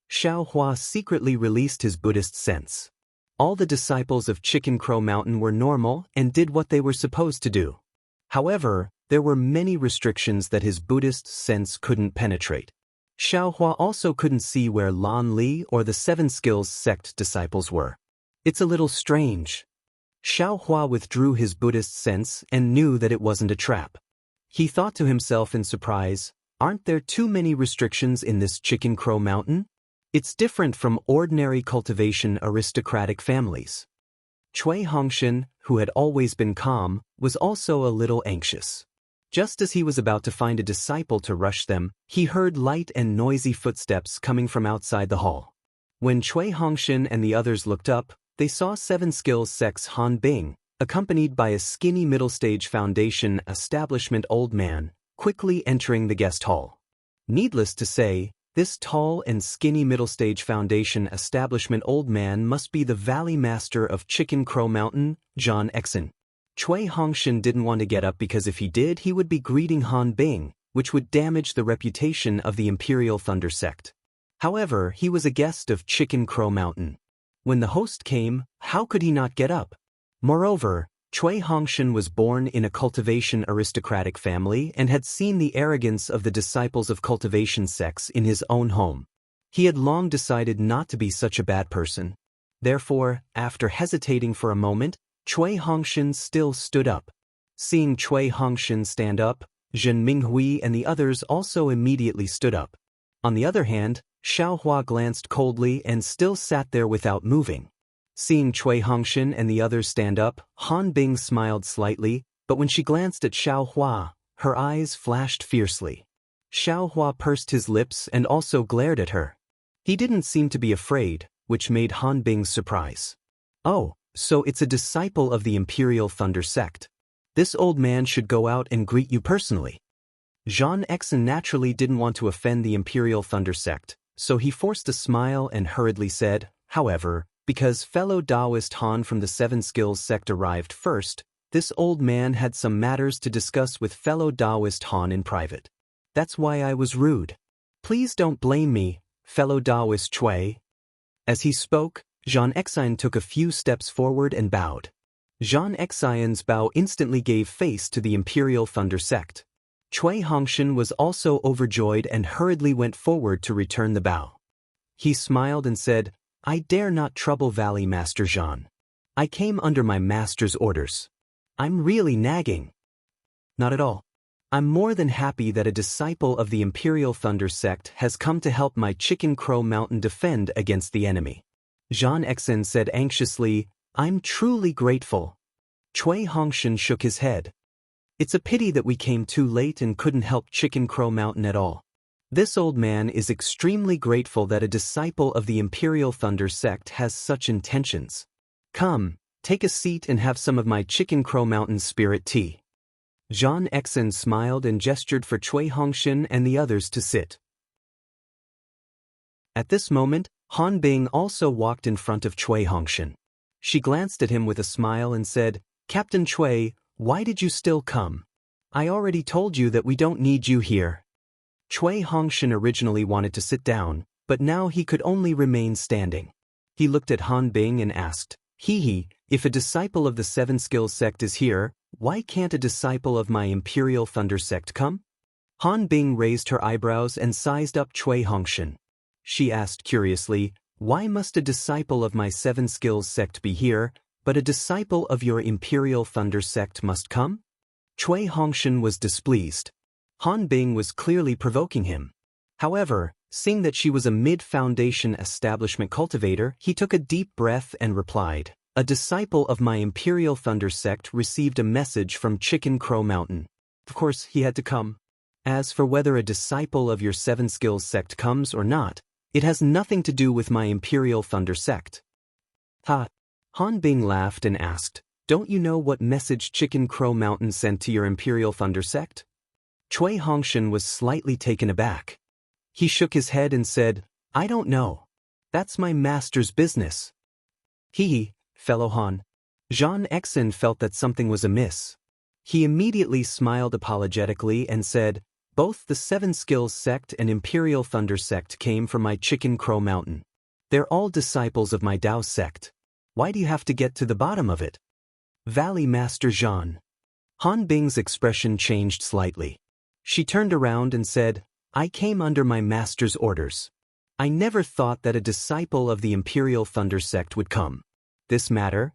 Speaker 1: Xiao Hua secretly released his Buddhist sense. All the disciples of Chicken Crow Mountain were normal and did what they were supposed to do. However, there were many restrictions that his Buddhist sense couldn't penetrate. Xiao Hua also couldn't see where Lon Li or the 7 Skills Sect disciples were. It's a little strange. Xiao Hua withdrew his Buddhist sense and knew that it wasn't a trap. He thought to himself in surprise, aren't there too many restrictions in this Chicken Crow Mountain? It's different from ordinary cultivation aristocratic families. Cui Hongshan, who had always been calm, was also a little anxious. Just as he was about to find a disciple to rush them, he heard light and noisy footsteps coming from outside the hall. When Cui Hongshan and the others looked up, they saw 7 Skills Sect's Han Bing, accompanied by a skinny middle-stage foundation establishment old man, quickly entering the guest hall. Needless to say, this tall and skinny middle-stage foundation establishment old man must be the Valley Master of Chicken Crow Mountain, John Exon. Cui Hongshan didn't want to get up because if he did, he would be greeting Han Bing, which would damage the reputation of the Imperial Thunder Sect. However, he was a guest of Chicken Crow Mountain. When the host came, how could he not get up? Moreover, Cui Hongshan was born in a cultivation aristocratic family and had seen the arrogance of the disciples of cultivation sects in his own home. He had long decided not to be such a bad person. Therefore, after hesitating for a moment, Cui Hongshan still stood up. Seeing Cui Hongshan stand up, Zhen Minghui and the others also immediately stood up. On the other hand, Xiao Hua glanced coldly and still sat there without moving. Seeing Cui Hongshan and the others stand up, Han Bing smiled slightly, but when she glanced at Xiao Hua, her eyes flashed fiercely. Xiao Hua pursed his lips and also glared at her. He didn't seem to be afraid, which made Han Bing surprise. Oh, so it's a disciple of the Imperial Thunder Sect. This old man should go out and greet you personally. Jean Exon naturally didn't want to offend the Imperial Thunder Sect, so he forced a smile and hurriedly said, however, because fellow Daoist Han from the Seven Skills sect arrived first, this old man had some matters to discuss with fellow Daoist Han in private. That's why I was rude. Please don't blame me, fellow Daoist Cui. As he spoke, Jean Exine took a few steps forward and bowed. Jean Exine's bow instantly gave face to the Imperial Thunder Sect. Cui Hongshan was also overjoyed and hurriedly went forward to return the bow. He smiled and said, I dare not trouble Valley Master Jean. I came under my master's orders. I'm really nagging. Not at all. I'm more than happy that a disciple of the Imperial Thunder Sect has come to help my Chicken Crow Mountain defend against the enemy. Jean Exin said anxiously, I'm truly grateful. Cui Hongshan shook his head. It's a pity that we came too late and couldn't help Chicken Crow Mountain at all. This old man is extremely grateful that a disciple of the Imperial Thunder Sect has such intentions. Come, take a seat and have some of my Chicken Crow Mountain spirit tea. Jean Exin smiled and gestured for Cui Hongshan and the others to sit. At this moment, Han Bing also walked in front of Cui Hongshan. She glanced at him with a smile and said, Captain Cui, why did you still come? I already told you that we don't need you here. Cui Hongshan originally wanted to sit down, but now he could only remain standing. He looked at Han Bing and asked, if a disciple of the Seven Skills sect is here, why can't a disciple of my Imperial Thunder Sect come? Han Bing raised her eyebrows and sized up Cui Hongshan. She asked curiously, why must a disciple of my Seven Skills sect be here, but a disciple of your Imperial Thunder Sect must come? Cui Hongshan was displeased. Han Bing was clearly provoking him. However, seeing that she was a mid-foundation establishment cultivator, he took a deep breath and replied, a disciple of my Imperial Thunder Sect received a message from Chicken Crow Mountain. Of course, he had to come. As for whether a disciple of your Seven Skills sect comes or not, it has nothing to do with my Imperial Thunder Sect. Ha! Han Bing laughed and asked, don't you know what message Chicken Crow Mountain sent to your Imperial Thunder Sect? Cui Hongshan was slightly taken aback. He shook his head and said, I don't know. That's my master's business. Fellow Han. Jean Exin felt that something was amiss. He immediately smiled apologetically and said, both the Seven Skills sect and Imperial Thunder Sect came from my Chicken Crow Mountain. They're all disciples of my Dao sect. Why do you have to get to the bottom of it? Valley Master Jean. Han Bing's expression changed slightly. She turned around and said, I came under my master's orders. I never thought that a disciple of the Imperial Thunder Sect would come. This matter?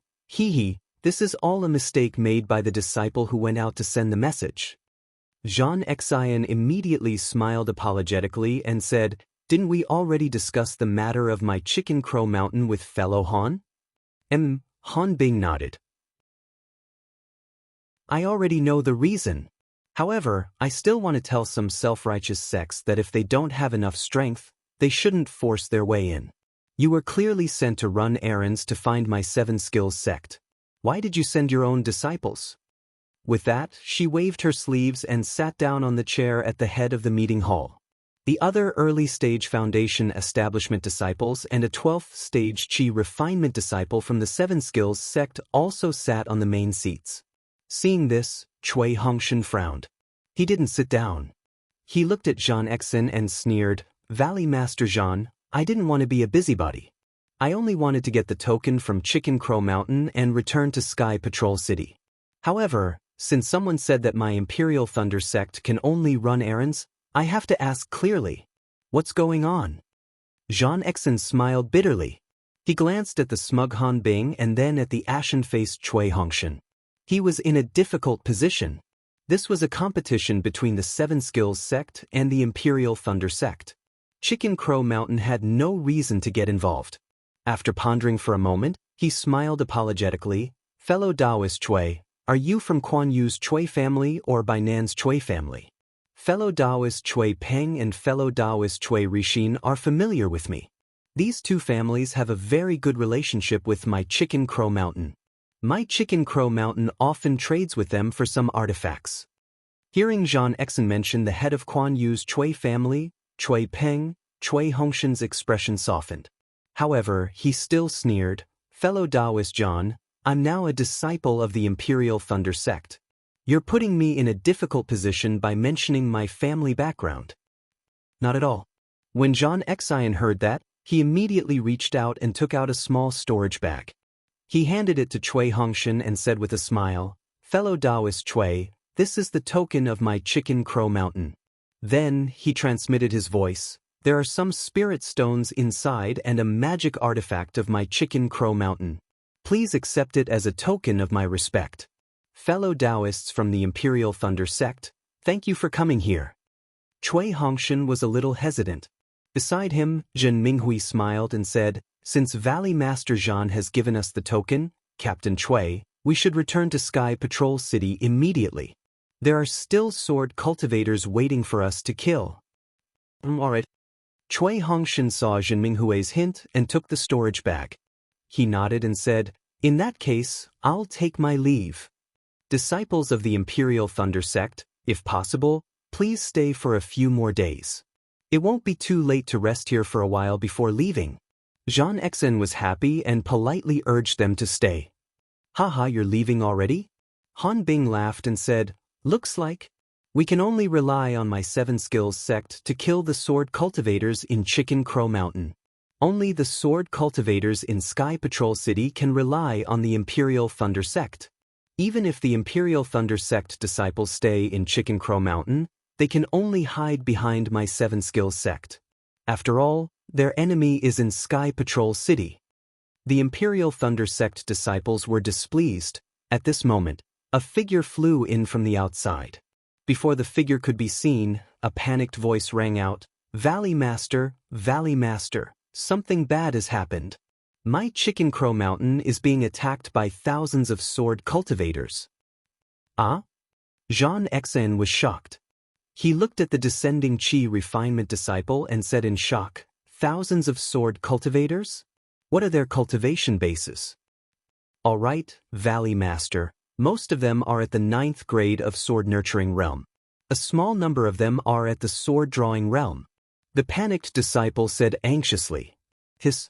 Speaker 1: This is all a mistake made by the disciple who went out to send the message. Jean Exian immediately smiled apologetically and said, didn't we already discuss the matter of my Chicken Crow Mountain with fellow Han? Han Bing nodded. I already know the reason. However, I still want to tell some self-righteous sects that if they don't have enough strength, they shouldn't force their way in. You were clearly sent to run errands to find my Seven Skills sect. Why did you send your own disciples? With that, she waved her sleeves and sat down on the chair at the head of the meeting hall. The other early-stage Foundation Establishment disciples and a 12th-stage Qi Refinement disciple from the Seven Skills sect also sat on the main seats. Seeing this, Cui Hongshan frowned. He didn't sit down. He looked at Zhan Exin and sneered, "Valley Master Zhan, I didn't want to be a busybody. I only wanted to get the token from Chicken Crow Mountain and return to Sky Patrol City. However, since someone said that my Imperial Thunder sect can only run errands, I have to ask clearly. What's going on?" Zhan Exin smiled bitterly. He glanced at the smug Han Bing and then at the ashen-faced Cui Hongshan. He was in a difficult position. This was a competition between the Seven Skills sect and the Imperial Thunder sect. Chicken Crow Mountain had no reason to get involved. After pondering for a moment, he smiled apologetically. "Fellow Daoist Cui, are you from Quan Yu's Cui family or Bainan's Cui family? Fellow Daoist Cui Peng and fellow Daoist Cui Rixin are familiar with me. These two families have a very good relationship with my Chicken Crow Mountain. My Chicken Crow Mountain often trades with them for some artifacts." Hearing Zhan Exin mention the head of Quan Yu's Cui family, Cui Peng, Cui Hongshan's expression softened. However, he still sneered, "Fellow Daoist Zhan, I'm now a disciple of the Imperial Thunder sect. You're putting me in a difficult position by mentioning my family background." "Not at all." When Zhan Exin heard that, he immediately reached out and took out a small storage bag. He handed it to Cui Hongshan and said with a smile, "Fellow Daoist Cui, this is the token of my Chicken Crow Mountain." Then, he transmitted his voice, "There are some spirit stones inside and a magic artifact of my Chicken Crow Mountain. Please accept it as a token of my respect. Fellow Daoists from the Imperial Thunder sect, thank you for coming here." Cui Hongshan was a little hesitant. Beside him, Zhen Minghui smiled and said, "Since Valley Master Zhan has given us the token, Captain Cui, we should return to Sky Patrol City immediately. There are still sword cultivators waiting for us to kill." "All right." Cui Hongshan saw Zhen Minghui's hint and took the storage bag. He nodded and said, "In that case, I'll take my leave. Disciples of the Imperial Thunder sect, if possible, please stay for a few more days. It won't be too late to rest here for a while before leaving." Zhan Exin was happy and politely urged them to stay. "Haha, you're leaving already?" Han Bing laughed and said, "Looks like. We can only rely on my Seven Skills sect to kill the sword cultivators in Chicken Crow Mountain. Only the sword cultivators in Sky Patrol City can rely on the Imperial Thunder sect. Even if the Imperial Thunder sect disciples stay in Chicken Crow Mountain, they can only hide behind my Seven Skills sect. After all, their enemy is in Sky Patrol City." The Imperial Thunder sect disciples were displeased. At this moment, a figure flew in from the outside. Before the figure could be seen, a panicked voice rang out, Valley Master, something bad has happened. My Chicken Crow Mountain is being attacked by thousands of sword cultivators." "Ah?" Zhan Exin was shocked. He looked at the descending Qi Refinement disciple and said in shock, "Thousands of sword cultivators? What are their cultivation bases?" "All right, Valley Master, most of them are at the 9th grade of Sword Nurturing Realm. A small number of them are at the Sword Drawing Realm," the panicked disciple said anxiously. "Hiss."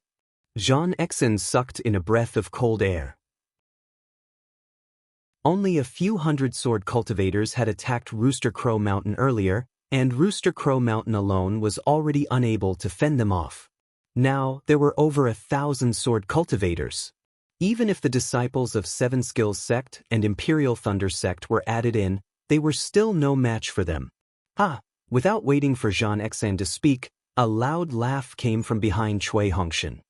Speaker 1: Zhan Exin sucked in a breath of cold air. Only a few hundred sword cultivators had attacked Rooster Crow Mountain earlier, and Rooster Crow Mountain alone was already unable to fend them off. Now, there were over 1,000 sword cultivators. Even if the disciples of Seven Skills sect and Imperial Thunder sect were added in, they were still no match for them. "Ah!" Without waiting for Zhan Exin to speak, a loud laugh came from behind Cui Hongshan.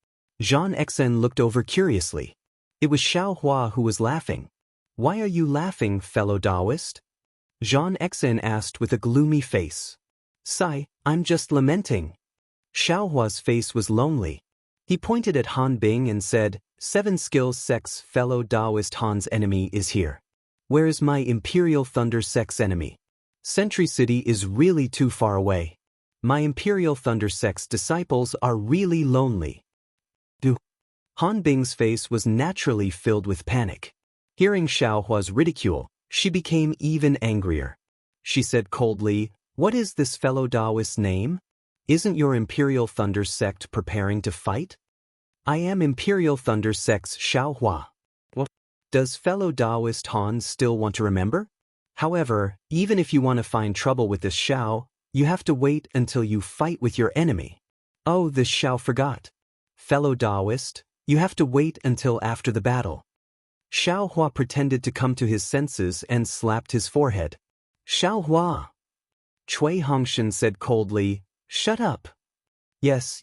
Speaker 1: Zhan Exin looked over curiously. It was Xiao Hua who was laughing. "Why are you laughing, fellow Daoist?" Zhan Exin asked with a gloomy face. "Sigh, I'm just lamenting." Xiao Hua's face was lonely. He pointed at Han Bing and said, "Seven Skills sect's fellow Daoist Han's enemy is here. Where is my Imperial Thunder sect's enemy? Sentry City is really too far away. My Imperial Thunder sect's disciples are really lonely." Han Bing's face was naturally filled with panic. Hearing Xiaohua's ridicule, she became even angrier. She said coldly, "What is this fellow Daoist name? Isn't your Imperial Thunder sect preparing to fight?" "I am Imperial Thunder sect's Xiaohua." "Well, does fellow Daoist Han still want to remember? However, even if you want to find trouble with this Xiao, you have to wait until you fight with your enemy." "Oh, this Xiao forgot. Fellow Daoist, you have to wait until after the battle." Xiaohua pretended to come to his senses and slapped his forehead. "Xiaohua!" Cui Hongshan said coldly, "Shut up." Yes,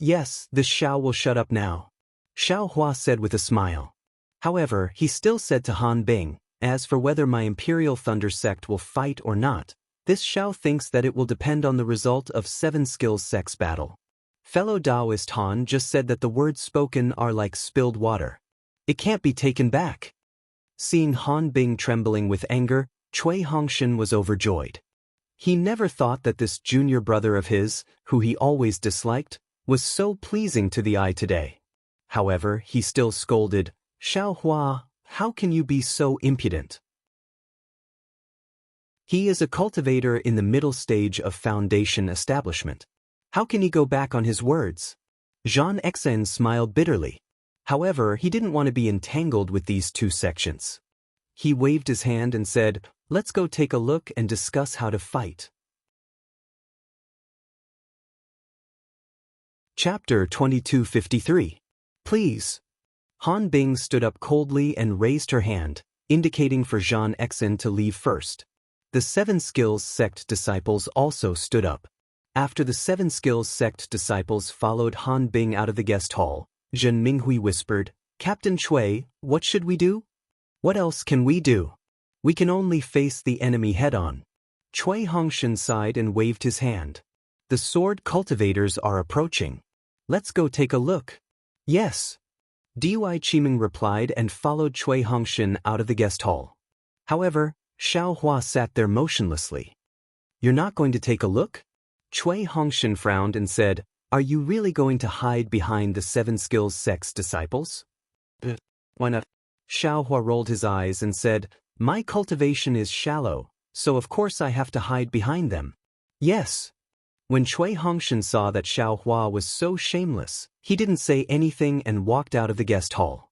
Speaker 1: this Xiao will shut up now," Xiaohua said with a smile. However, he still said to Han Bing, "As for whether my Imperial Thunder sect will fight or not, this Xiao thinks that it will depend on the result of 7 skills sects battle." Fellow Daoist Han just said that the words spoken are like spilled water. It can't be taken back. Seeing Han Bing trembling with anger, Cui Hongshan was overjoyed. He never thought that this junior brother of his, who he always disliked, was so pleasing to the eye today. However, he still scolded, "Xiaohua, how can you be so impudent? He is a cultivator in the middle stage of foundation establishment. How can he go back on his words?" Xianxia smiled bitterly. However, he didn't want to be entangled with these two sections. He waved his hand and said, "Let's go take a look and discuss how to fight." Chapter 2253. Please. Han Bing stood up coldly and raised her hand, indicating for Xianxia to leave first. The 7 skills sect disciples also stood up. After the 7 skills sect disciples followed Han Bing out of the guest hall, Zhen Minghui whispered, "Captain Cui, what should we do?" "What else can we do? We can only face the enemy head-on." Cui Hongshan sighed and waved his hand. "The sword cultivators are approaching. Let's go take a look." "Yes." Dui Qiming replied and followed Cui Hongshan out of the guest hall. However, Xiaohua sat there motionlessly. "You're not going to take a look?" Cui Hongshan frowned and said, "Are you really going to hide behind the 7 skills sect's disciples?" "Why not?" Xiaohua rolled his eyes and said, "My cultivation is shallow, so of course I have to hide behind them." "Yes." When Cui Hongshan saw that Xiaohua was so shameless, he didn't say anything and walked out of the guest hall.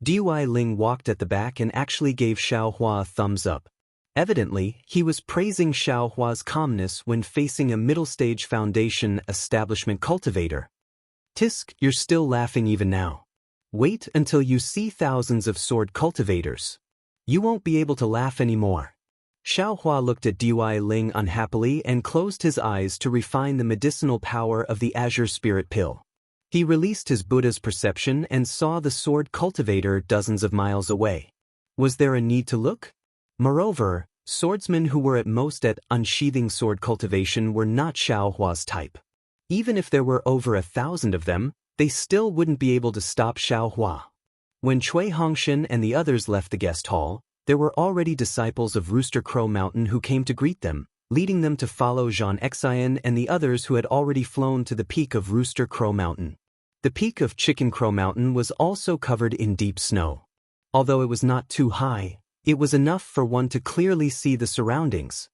Speaker 1: Dui Ling walked at the back and actually gave Xiaohua a thumbs up. Evidently, he was praising Xiaohua's calmness when facing a middle-stage foundation establishment cultivator. "Tisk, you're still laughing even now. Wait until you see thousands of sword cultivators. You won't be able to laugh anymore." Xiaohua looked at Dui Ling unhappily and closed his eyes to refine the medicinal power of the Azure Spirit Pill. He released his Buddha's perception and saw the sword cultivator dozens of miles away. Was there a need to look? Moreover, swordsmen who were at most at unsheathing sword cultivation were not Xiaohua's type. Even if there were over 1,000 of them, they still wouldn't be able to stop Xiaohua. When Cui Hongshan and the others left the guest hall, there were already disciples of Rooster Crow Mountain who came to greet them, leading them to follow Xianxia and the others who had already flown to the peak of Rooster Crow Mountain. The peak of Chicken Crow Mountain was also covered in deep snow. Although it was not too high, it was enough for one to clearly see the surroundings.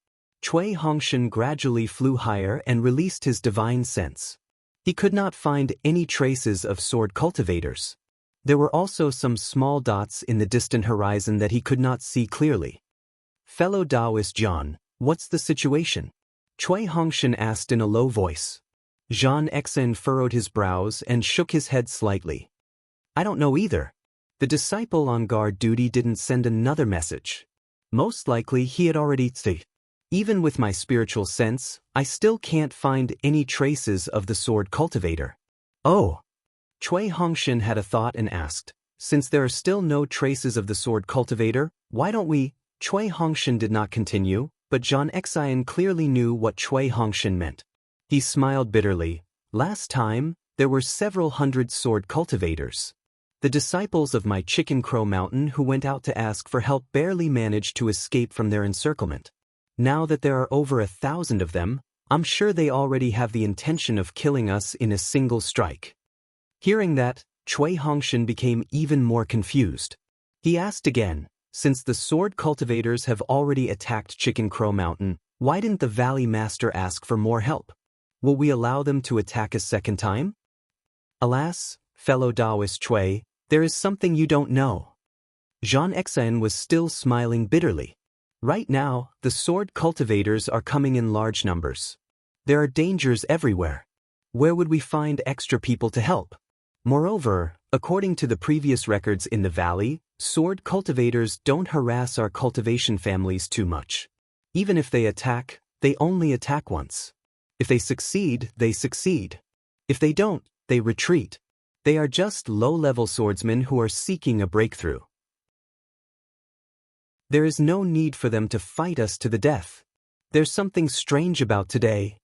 Speaker 1: Cui Hongshan gradually flew higher and released his divine sense. He could not find any traces of sword cultivators. There were also some small dots in the distant horizon that he could not see clearly. "Fellow Daoist John, what's the situation?" Cui Hongshan asked in a low voice. Xianxia furrowed his brows and shook his head slightly. "I don't know either. The disciple on guard duty didn't send another message. Most likely he had already said. Even with my spiritual sense, I still can't find any traces of the sword cultivator." "Oh." Cui Hongshan had a thought and asked, "Since there are still no traces of the sword cultivator, why don't we?" Cui Hongshan did not continue, but Xianxia clearly knew what Cui Hongshan meant. He smiled bitterly. "Last time, there were several hundred sword cultivators. The disciples of my Chicken Crow Mountain who went out to ask for help barely managed to escape from their encirclement. Now that there are over 1,000 of them, I'm sure they already have the intention of killing us in a single strike." Hearing that, Cui Hongshan became even more confused. He asked again, Since the sword cultivators have already attacked Chicken Crow Mountain, why didn't the Valley Master ask for more help? Will we allow them to attack a second time? Alas, fellow Daoist Chui, there is something you don't know. Xianxia was still smiling bitterly. Right now, the sword cultivators are coming in large numbers. There are dangers everywhere. Where would we find extra people to help? Moreover, according to the previous records in the valley, sword cultivators don't harass our cultivation families too much. Even if they attack, they only attack once. If they succeed, they succeed. If they don't, they retreat. They are just low-level swordsmen who are seeking a breakthrough. There is no need for them to fight us to the death. There's something strange about today.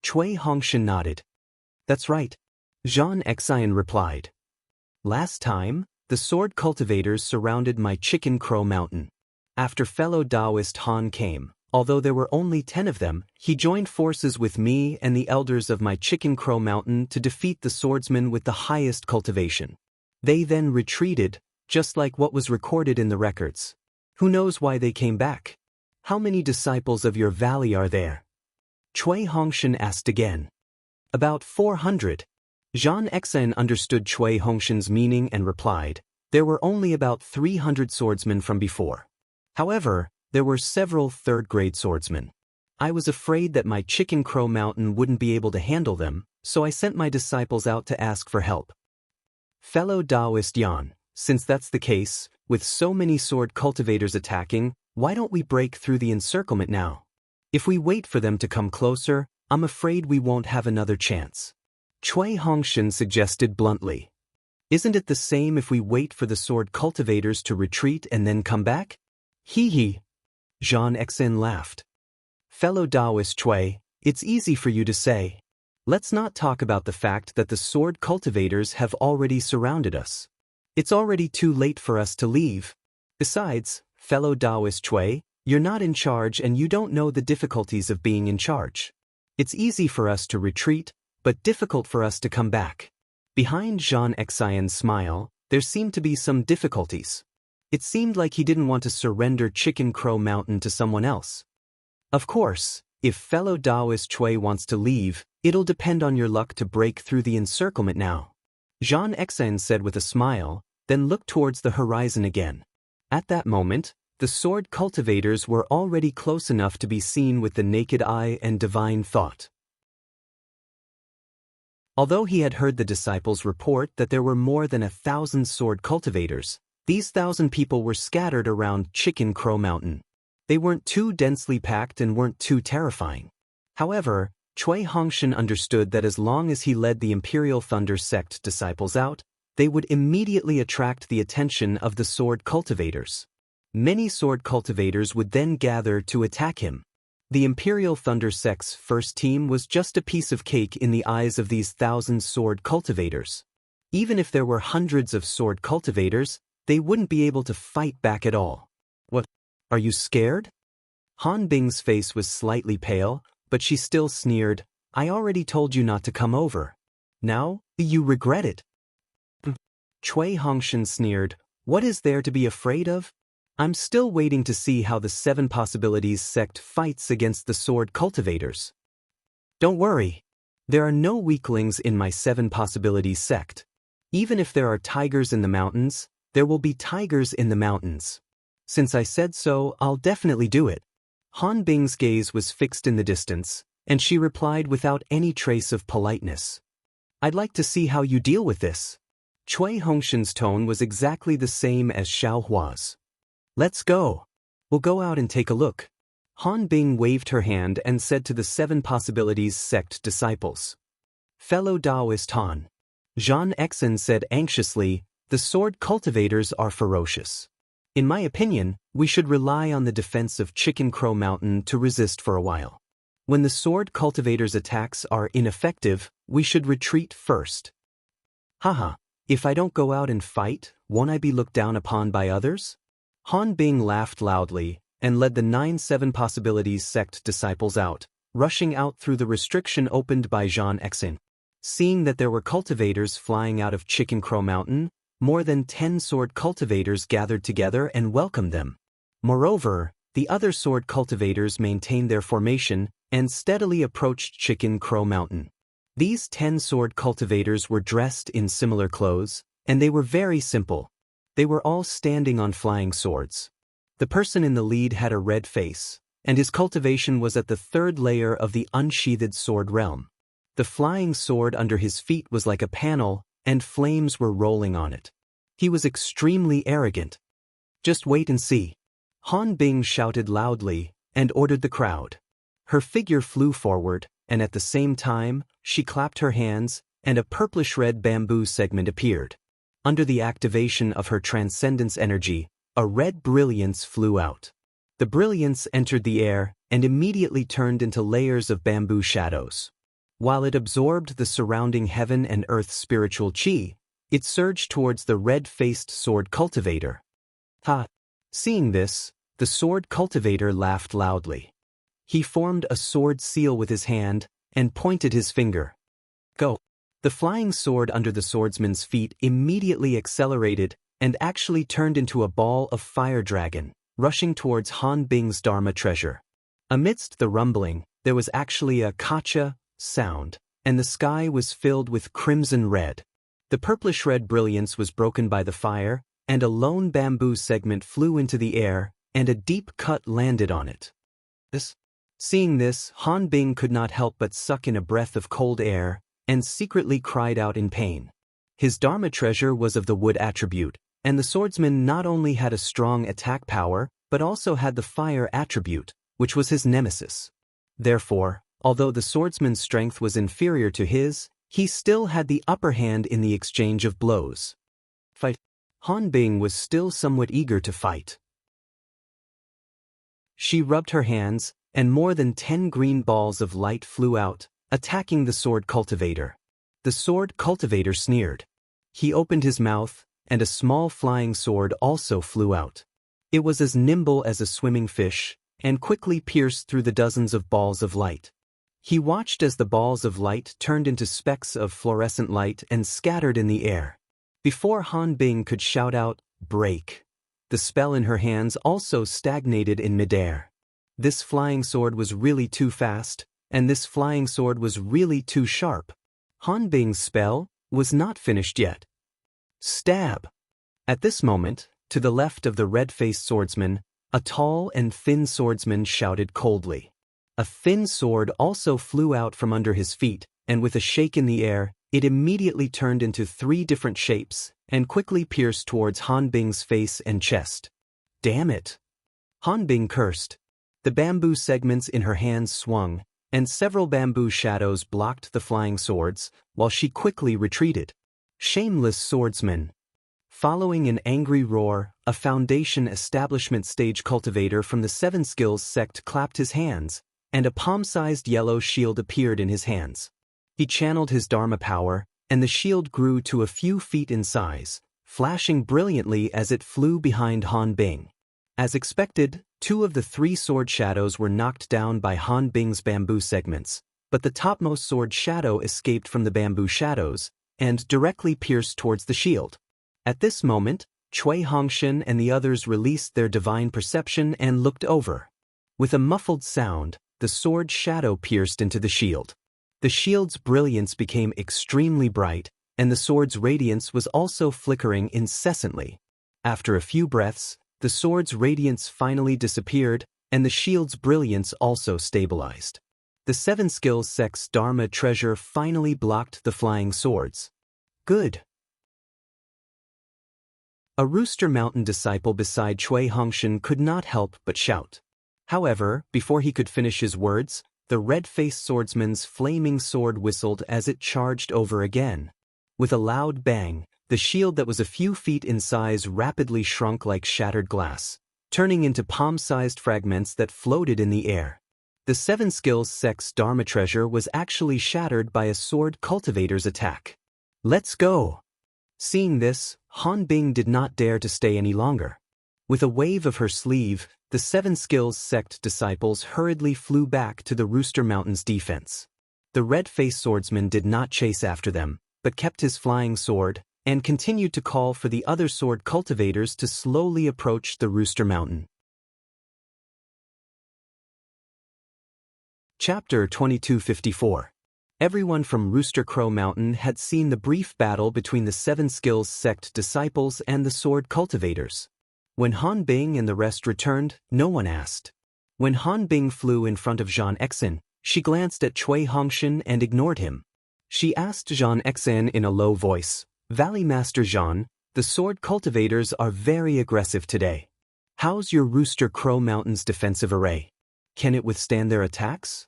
Speaker 1: Cui Hongshan nodded. That's right. Xianxia replied. Last time, the sword cultivators surrounded my Chicken Crow Mountain. After fellow Daoist Han came, although there were only 10 of them, he joined forces with me and the elders of my Chicken Crow Mountain to defeat the swordsmen with the highest cultivation. They then retreated, just like what was recorded in the records. Who knows why they came back? How many disciples of your valley are there? Cui Hongshan asked again. About 400. Xianxia understood Cui Hongshan's meaning and replied, there were only about 300 swordsmen from before. However, there were several third-grade swordsmen. I was afraid that my Chicken Crow Mountain wouldn't be able to handle them, so I sent my disciples out to ask for help. Fellow Daoist Yan, since that's the case, with so many sword cultivators attacking, why don't we break through the encirclement now? If we wait for them to come closer, I'm afraid we won't have another chance. Cui Hongshan suggested bluntly. Isn't it the same if we wait for the sword cultivators to retreat and then come back? Hee hee. Xianxia laughed. Fellow Daoist Chui, it's easy for you to say. Let's not talk about the fact that the sword cultivators have already surrounded us. It's already too late for us to leave. Besides, fellow Daoist Chui, you're not in charge and you don't know the difficulties of being in charge. It's easy for us to retreat, but difficult for us to come back. Behind Xianxia's smile, there seemed to be some difficulties. It seemed like he didn't want to surrender Chicken Crow Mountain to someone else. Of course, if fellow Daoist Chui wants to leave, it'll depend on your luck to break through the encirclement now. Xianxia said with a smile, then looked towards the horizon again. At that moment, the sword cultivators were already close enough to be seen with the naked eye and divine thought. Although he had heard the disciples report that there were more than 1,000 sword cultivators, these 1,000 people were scattered around Chicken Crow Mountain. They weren't too densely packed and weren't too terrifying. However, Cui Hongshan understood that as long as he led the Imperial Thunder Sect disciples out, they would immediately attract the attention of the sword cultivators. Many sword cultivators would then gather to attack him. The Imperial Thunder Sect's first team was just a piece of cake in the eyes of these 1,000 sword cultivators. Even if there were hundreds of sword cultivators, they wouldn't be able to fight back at all. What? Are you scared? Han Bing's face was slightly pale, but she still sneered, I already told you not to come over. Now, you regret it. Cui Hongshan sneered, what is there to be afraid of? I'm still waiting to see how the 7 Possibilities sect fights against the sword cultivators. Don't worry. There are no weaklings in my 7 Possibilities sect. Even if there are tigers in the mountains, there will be tigers in the mountains. Since I said so, I'll definitely do it. Han Bing's gaze was fixed in the distance, and she replied without any trace of politeness. I'd like to see how you deal with this. Cui Hongshan's tone was exactly the same as Xiao Hua's. Let's go. We'll go out and take a look. Han Bing waved her hand and said to the 7 Possibilities sect disciples. Fellow Daoist Han. Xianxia said anxiously, the sword cultivators are ferocious. In my opinion, we should rely on the defense of Chicken Crow Mountain to resist for a while. When the sword cultivators' attacks are ineffective, we should retreat first. Haha, if I don't go out and fight, won't I be looked down upon by others? Han Bing laughed loudly and led the 9 7 Possibilities sect disciples out, rushing out through the restriction opened by Xianxia. Seeing that there were cultivators flying out of Chicken Crow Mountain, More than 10 sword cultivators gathered together and welcomed them. Moreover, the other sword cultivators maintained their formation and steadily approached Chicken Crow Mountain. These 10 sword cultivators were dressed in similar clothes, and they were very simple. They were all standing on flying swords. The person in the lead had a red face, and his cultivation was at the 3rd layer of the unsheathed sword realm. The flying sword under his feet was like a panel, and flames were rolling on it. He was extremely arrogant. "Just wait and see," Han Bing shouted loudly and ordered the crowd. Her figure flew forward, and at the same time, she clapped her hands, and a purplish-red bamboo segment appeared. Under the activation of her transcendence energy, a red brilliance flew out. The brilliance entered the air and immediately turned into layers of bamboo shadows. While it absorbed the surrounding heaven and earth spiritual chi, it surged towards the red-faced sword cultivator. Ha! Seeing this, the sword cultivator laughed loudly. He formed a sword seal with his hand and pointed his finger. "Go!" The flying sword under the swordsman's feet immediately accelerated and actually turned into a ball of fire dragon, rushing towards Han Bing's Dharma treasure. Amidst the rumbling, there was actually a kacha sound, and the sky was filled with crimson red. The purplish-red brilliance was broken by the fire, and a lone bamboo segment flew into the air, and a deep cut landed on it. Seeing this, Han Bing could not help but suck in a breath of cold air, and secretly cried out in pain. His Dharma treasure was of the wood attribute, and the swordsman not only had a strong attack power, but also had the fire attribute, which was his nemesis. Therefore, although the swordsman's strength was inferior to his, he still had the upper hand in the exchange of blows. Han Bing was still somewhat eager to fight. She rubbed her hands, and more than 10 green balls of light flew out, attacking the sword cultivator. The sword cultivator sneered. He opened his mouth, and a small flying sword also flew out. It was as nimble as a swimming fish, and quickly pierced through the dozens of balls of light. He watched as the balls of light turned into specks of fluorescent light and scattered in the air. Before Han Bing could shout out, "Break!" the spell in her hands also stagnated in midair. This flying sword was really too fast, and this flying sword was really too sharp. Han Bing's spell was not finished yet. Stab! At this moment, to the left of the red-faced swordsman, a tall and thin swordsman shouted coldly. A thin sword also flew out from under his feet, and with a shake in the air, it immediately turned into 3 different shapes, and quickly pierced towards Han Bing's face and chest. "Damn it!" Han Bing cursed. The bamboo segments in her hands swung, and several bamboo shadows blocked the flying swords, while she quickly retreated. Shameless swordsman! Following an angry roar, a foundation establishment stage cultivator from the 7 Skills sect clapped his hands, and a palm-sized yellow shield appeared in his hands. He channeled his Dharma power, and the shield grew to a few feet in size, flashing brilliantly as it flew behind Han Bing. As expected, 2 of the 3 sword shadows were knocked down by Han Bing's bamboo segments, but the topmost sword shadow escaped from the bamboo shadows, and directly pierced towards the shield. At this moment, Cui Hongshan and the others released their divine perception and looked over. With a muffled sound, the sword shadow pierced into the shield. The shield's brilliance became extremely bright, and the sword's radiance was also flickering incessantly. After a few breaths, the sword's radiance finally disappeared, and the shield's brilliance also stabilized. The 7 Skills sect's Dharma treasure finally blocked the flying swords. Good. A Rooster Mountain disciple beside Cui Hongshan could not help but shout. However, before he could finish his words, the red-faced swordsman's flaming sword whistled as it charged over again. With a loud bang, the shield that was a few feet in size rapidly shrunk like shattered glass, turning into palm-sized fragments that floated in the air. The 7 Skills sect's Dharma treasure was actually shattered by a sword cultivator's attack. "Let's go!" Seeing this, Han Bing did not dare to stay any longer. With a wave of her sleeve, the 7 Skills sect disciples hurriedly flew back to the Rooster Mountain's defense. The red-faced swordsman did not chase after them, but kept his flying sword, and continued to call for the other sword cultivators to slowly approach the Rooster Mountain. Chapter 2254. Everyone from Rooster Crow Mountain had seen the brief battle between the Seven Skills sect disciples and the sword cultivators. When Han Bing and the rest returned, no one asked. When Han Bing flew in front of Zhang Exin, she glanced at Cui Hongshan and ignored him. She asked Zhang Exin in a low voice, "Valley Master Zhang, the sword cultivators are very aggressive today. How's your Rooster Crow Mountain's defensive array? Can it withstand their attacks?"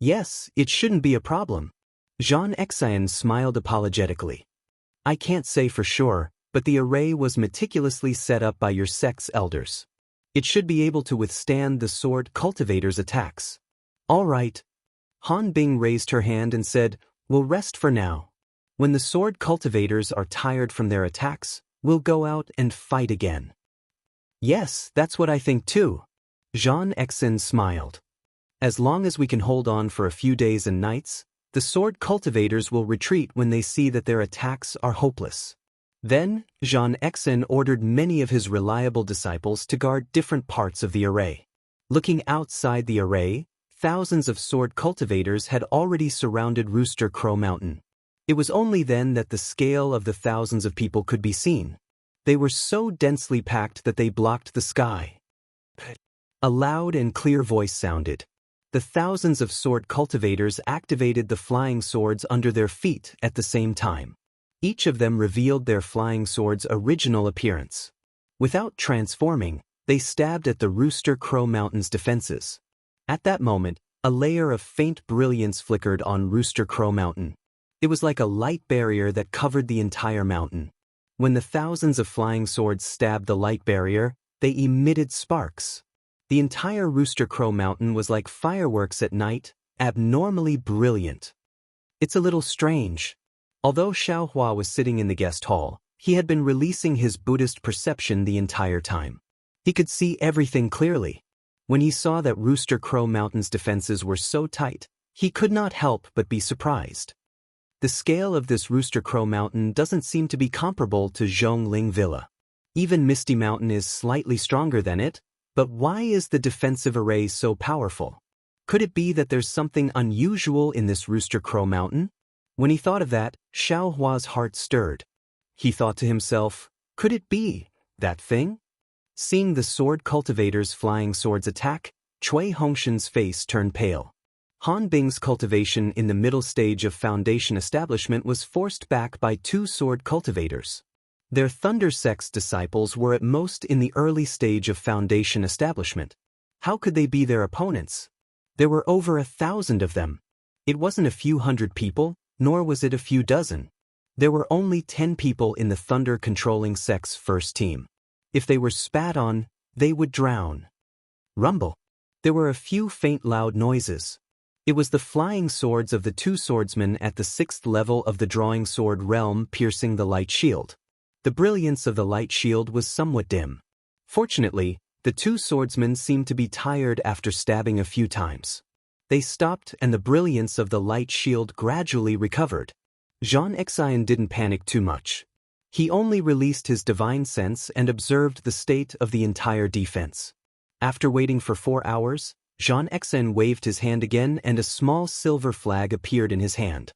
Speaker 1: "Yes, it shouldn't be a problem." Zhang Exin smiled apologetically. "I can't say for sure, but the array was meticulously set up by your sect's elders. It should be able to withstand the sword cultivators' attacks." "All right." Han Bing raised her hand and said, "We'll rest for now. When the sword cultivators are tired from their attacks, we'll go out and fight again." "Yes, that's what I think too." Zhang Exin smiled. "As long as we can hold on for a few days and nights, the sword cultivators will retreat when they see that their attacks are hopeless." Then, Zhang Exin ordered many of his reliable disciples to guard different parts of the array. Looking outside the array, thousands of sword cultivators had already surrounded Rooster Crow Mountain. It was only then that the scale of the thousands of people could be seen. They were so densely packed that they blocked the sky. A loud and clear voice sounded. The thousands of sword cultivators activated the flying swords under their feet at the same time. Each of them revealed their flying sword's original appearance. Without transforming, they stabbed at the Rooster Crow Mountain's defenses. At that moment, a layer of faint brilliance flickered on Rooster Crow Mountain. It was like a light barrier that covered the entire mountain. When the thousands of flying swords stabbed the light barrier, they emitted sparks. The entire Rooster Crow Mountain was like fireworks at night, abnormally brilliant. It's a little strange. Although Xiaohua was sitting in the guest hall, he had been releasing his Buddhist perception the entire time. He could see everything clearly. When he saw that Rooster Crow Mountain's defenses were so tight, he could not help but be surprised. The scale of this Rooster Crow Mountain doesn't seem to be comparable to Zhongling Villa. Even Misty Mountain is slightly stronger than it, but why is the defensive array so powerful? Could it be that there's something unusual in this Rooster Crow Mountain? When he thought of that, Xiaohua's heart stirred. He thought to himself, could it be that thing? Seeing the sword cultivators' flying swords attack, Cui Hongshan's face turned pale. Han Bing's cultivation in the middle stage of foundation establishment was forced back by two sword cultivators. Their Thunder Sect's disciples were at most in the early stage of foundation establishment. How could they be their opponents? There were over 1,000 of them. It wasn't a few hundred people, nor was it a few dozen. There were only 10 people in the Thunder Controlling Sect's first team. If they were spat on, they would drown. Rumble. There were a few faint loud noises. It was the flying swords of the two swordsmen at the 6th level of the drawing sword realm piercing the light shield. The brilliance of the light shield was somewhat dim. Fortunately, the two swordsmen seemed to be tired after stabbing a few times. They stopped and the brilliance of the light shield gradually recovered. Zhang Exin didn't panic too much. He only released his divine sense and observed the state of the entire defense. After waiting for 4 hours, Zhang Exin waved his hand again and a small silver flag appeared in his hand.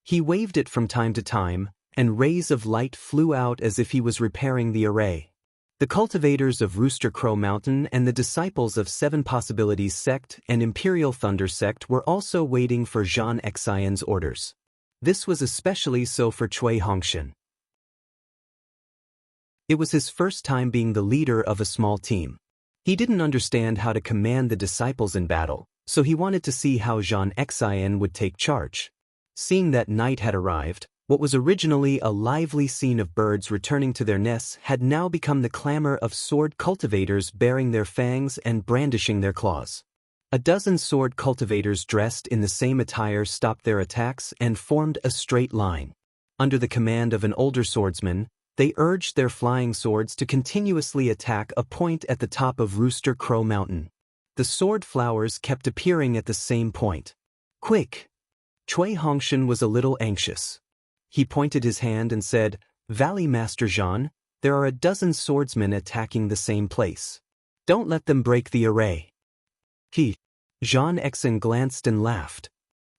Speaker 1: He waved it from time to time, and rays of light flew out as if he was repairing the array. The cultivators of Rooster Crow Mountain and the disciples of Seven Possibilities Sect and Imperial Thunder Sect were also waiting for Zhang Exin's orders. This was especially so for Cui Hongshan. It was his first time being the leader of a small team. He didn't understand how to command the disciples in battle, so he wanted to see how Zhang Exin would take charge. Seeing that night had arrived, what was originally a lively scene of birds returning to their nests had now become the clamor of sword cultivators baring their fangs and brandishing their claws. A dozen sword cultivators dressed in the same attire stopped their attacks and formed a straight line. Under the command of an older swordsman, they urged their flying swords to continuously attack a point at the top of Rooster Crow Mountain. The sword flowers kept appearing at the same point. Quick! Cui Hongshan was a little anxious. He pointed his hand and said, Valley Master Jean, there are a dozen swordsmen attacking the same place. Don't let them break the array. Jean Exen glanced and laughed.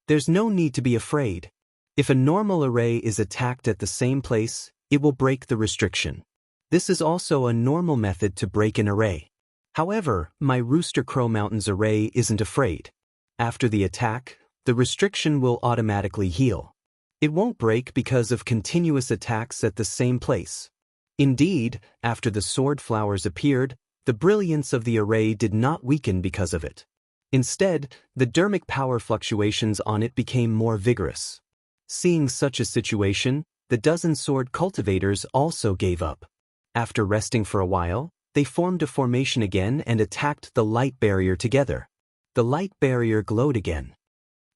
Speaker 1: There's no need to be afraid. If a normal array is attacked at the same place, it will break the restriction. This is also a normal method to break an array. However, my Rooster Crow Mountains array isn't afraid. After the attack, the restriction will automatically heal. It won't break because of continuous attacks at the same place. Indeed, after the sword flowers appeared, the brilliance of the array did not weaken because of it. Instead, the dermic power fluctuations on it became more vigorous. Seeing such a situation, the dozen sword cultivators also gave up. After resting for a while, they formed a formation again and attacked the light barrier together. The light barrier glowed again.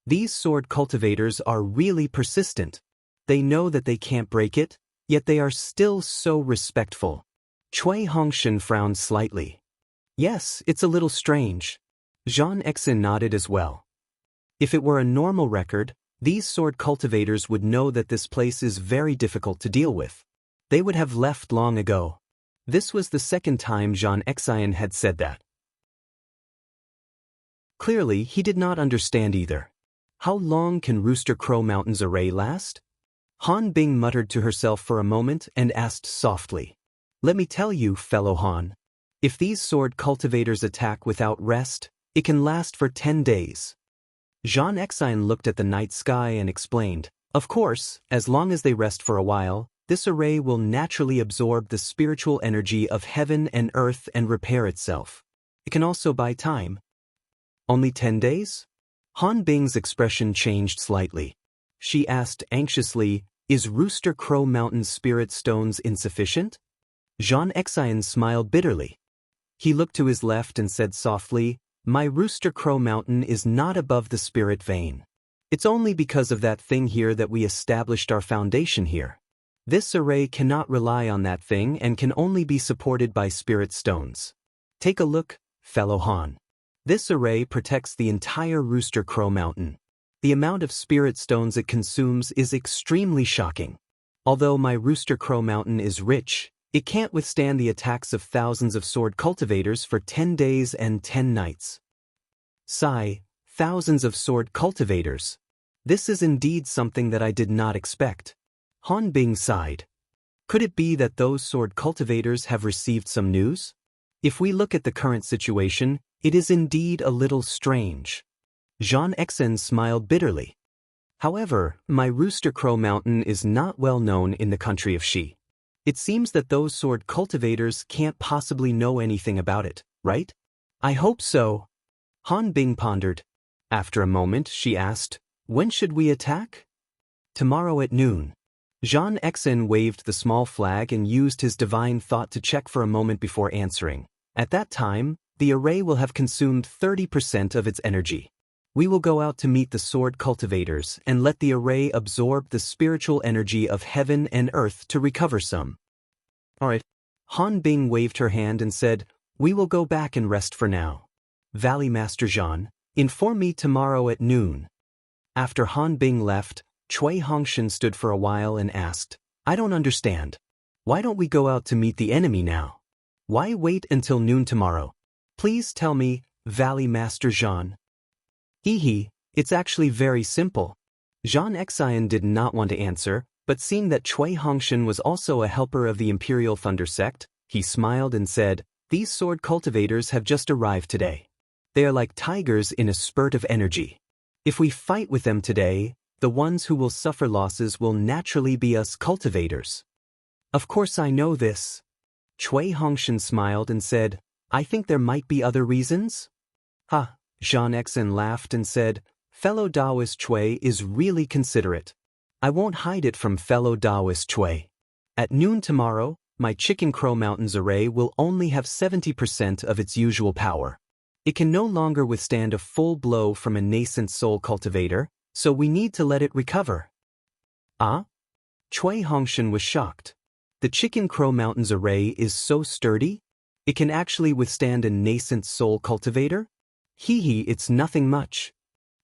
Speaker 1: These sword cultivators are really persistent. They know that they can't break it, yet they are still so respectful. Cui Hongshan frowned slightly. Yes, it's a little strange. Jean Exin nodded as well. If it were a normal record, these sword cultivators would know that this place is very difficult to deal with. They would have left long ago. This was the second time Jean Exin had said that. Clearly, he did not understand either. How long can Rooster Crow Mountain's array last? Han Bing muttered to herself for a moment and asked softly. Let me tell you, fellow Han. If these sword cultivators attack without rest, it can last for 10 days. Jean Exin looked at the night sky and explained, of course, as long as they rest for a while, this array will naturally absorb the spiritual energy of heaven and earth and repair itself. It can also buy time. Only 10 days? Han Bing's expression changed slightly. She asked anxiously, is Rooster Crow Mountain's spirit stones insufficient? Jean Exin smiled bitterly. He looked to his left and said softly, my Rooster Crow Mountain is not above the spirit vein. It's only because of that thing here that we established our foundation here. This array cannot rely on that thing and can only be supported by spirit stones. Take a look, fellow Han. This array protects the entire Rooster Crow Mountain. The amount of spirit stones it consumes is extremely shocking. Although my Rooster Crow Mountain is rich, it can't withstand the attacks of thousands of sword cultivators for 10 days and 10 nights. Sigh, thousands of sword cultivators. This is indeed something that I did not expect. Han Bing sighed. Could it be that those sword cultivators have received some news? If we look at the current situation, it is indeed a little strange. Jean Exin smiled bitterly. However, my Rooster Crow Mountain is not well known in the country of Xi. It seems that those sword cultivators can't possibly know anything about it, right? I hope so. Han Bing pondered. After a moment, she asked, when should we attack? Tomorrow at noon. Jean Exin waved the small flag and used his divine thought to check for a moment before answering. At that time, the array will have consumed 30% of its energy. We will go out to meet the sword cultivators and let the array absorb the spiritual energy of heaven and earth to recover some. All right. Han Bing waved her hand and said, we will go back and rest for now. Valley Master Jean, inform me tomorrow at noon. After Han Bing left, Cui Hongshan stood for a while and asked, I don't understand. Why don't we go out to meet the enemy now? Why wait until noon tomorrow? Please tell me, Valley Master Jean. It's actually very simple. Jean Exin did not want to answer, but seeing that Cui Hongshan was also a helper of the Imperial Thunder Sect, he smiled and said, these sword cultivators have just arrived today. They are like tigers in a spurt of energy. If we fight with them today, the ones who will suffer losses will naturally be us cultivators. Of course I know this. Cui Hongshan smiled and said, I think there might be other reasons? Ha, Jean Exin laughed and said, fellow Daoist Cui is really considerate. I won't hide it from fellow Daoist Cui. At noon tomorrow, my Chicken Crow Mountains array will only have 70% of its usual power. It can no longer withstand a full blow from a nascent soul cultivator, so we need to let it recover. Ah? Cui Hongshan was shocked. The Chicken Crow Mountains array is so sturdy? It can actually withstand a nascent soul cultivator? It's nothing much.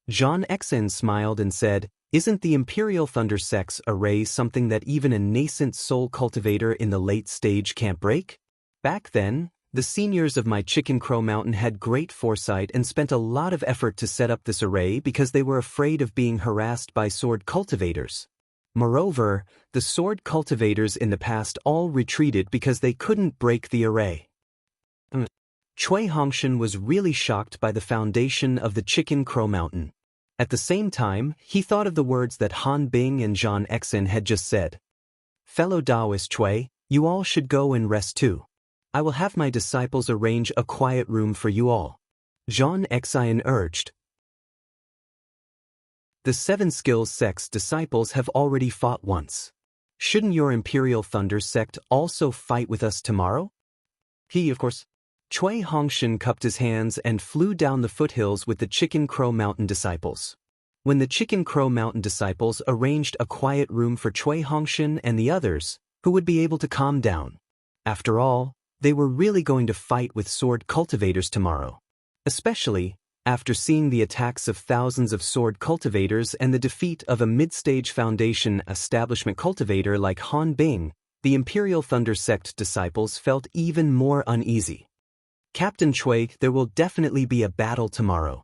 Speaker 1: Jean Exin smiled and said, Isn't the Imperial Thunder Sect's array something that even a nascent soul cultivator in the late stage can't break? Back then, the seniors of my Chicken Crow Mountain had great foresight and spent a lot of effort to set up this array because they were afraid of being harassed by sword cultivators. Moreover, the sword cultivators in the past all retreated because they couldn't break the array. Cui Hongshan was really shocked by the foundation of the Chicken Crow Mountain. At the same time, he thought of the words that Han Bing and Zhang Exin had just said. Fellow Daoist Cui, you all should go and rest too. I will have my disciples arrange a quiet room for you all. Zhang Exin urged. The Seven Skills Sect's disciples have already fought once. Shouldn't your Imperial Thunder Sect also fight with us tomorrow? He, of course. Cui Hongshan cupped his hands and flew down the foothills with the Chicken Crow Mountain disciples. When the Chicken Crow Mountain disciples arranged a quiet room for Cui Hongshan and the others, who would be able to calm down. After all, they were really going to fight with sword cultivators tomorrow. Especially after seeing the attacks of thousands of sword cultivators and the defeat of a mid-stage Foundation establishment cultivator like Han Bing, the Imperial Thunder Sect disciples felt even more uneasy. Captain Cui, there will definitely be a battle tomorrow.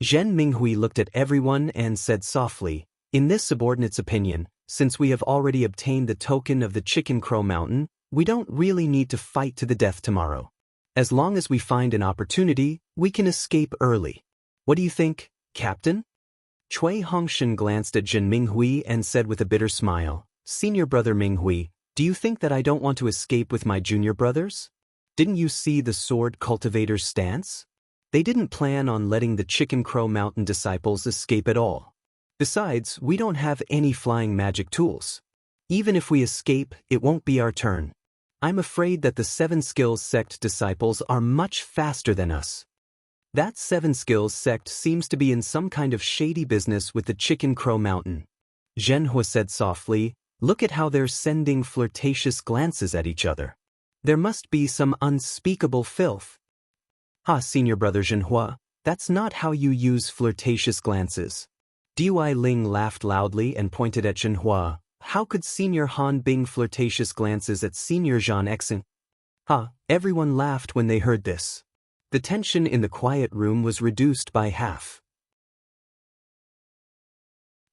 Speaker 1: Zhen Minghui looked at everyone and said softly, in this subordinate's opinion, since we have already obtained the token of the Chicken Crow Mountain, we don't really need to fight to the death tomorrow. As long as we find an opportunity, we can escape early. What do you think, Captain? Cui Hongshan glanced at Zhen Minghui and said with a bitter smile, Senior brother Minghui, do you think that I don't want to escape with my junior brothers? Didn't you see the sword cultivators' stance? They didn't plan on letting the Chicken Crow Mountain disciples escape at all. Besides, we don't have any flying magic tools. Even if we escape, it won't be our turn. I'm afraid that the Seven Skills Sect disciples are much faster than us. That Seven Skills Sect seems to be in some kind of shady business with the Chicken Crow Mountain. Zhenhua said softly, look at how they're sending flirtatious glances at each other. There must be some unspeakable filth. Senior brother Zhenhua, that's not how you use flirtatious glances. Dui Ling laughed loudly and pointed at Zhenhua. How could Senior Han Bing flirtatious glances at Senior Zhang Exin? Everyone laughed when they heard this. The tension in the quiet room was reduced by half.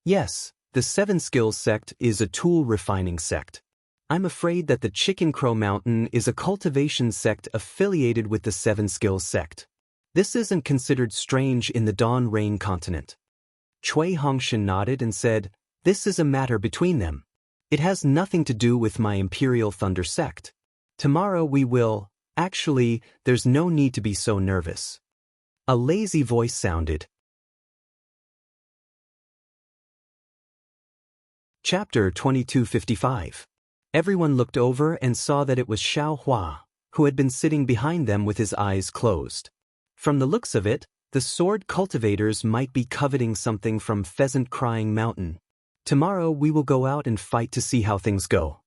Speaker 1: Yes, the Seven Skills Sect is a tool refining sect. I'm afraid that the Chicken Crow Mountain is a cultivation sect affiliated with the Seven Skills Sect. This isn't considered strange in the Dawn Rain continent. Cui Hongshan nodded and said, this is a matter between them. It has nothing to do with my Imperial Thunder Sect. Tomorrow we will, actually, there's no need to be so nervous. A lazy voice sounded. Chapter 2255. Everyone looked over and saw that it was Xiao Hua, who had been sitting behind them with his eyes closed. From the looks of it, the sword cultivators might be coveting something from Pheasant Crying Mountain. Tomorrow we will go out and fight to see how things go.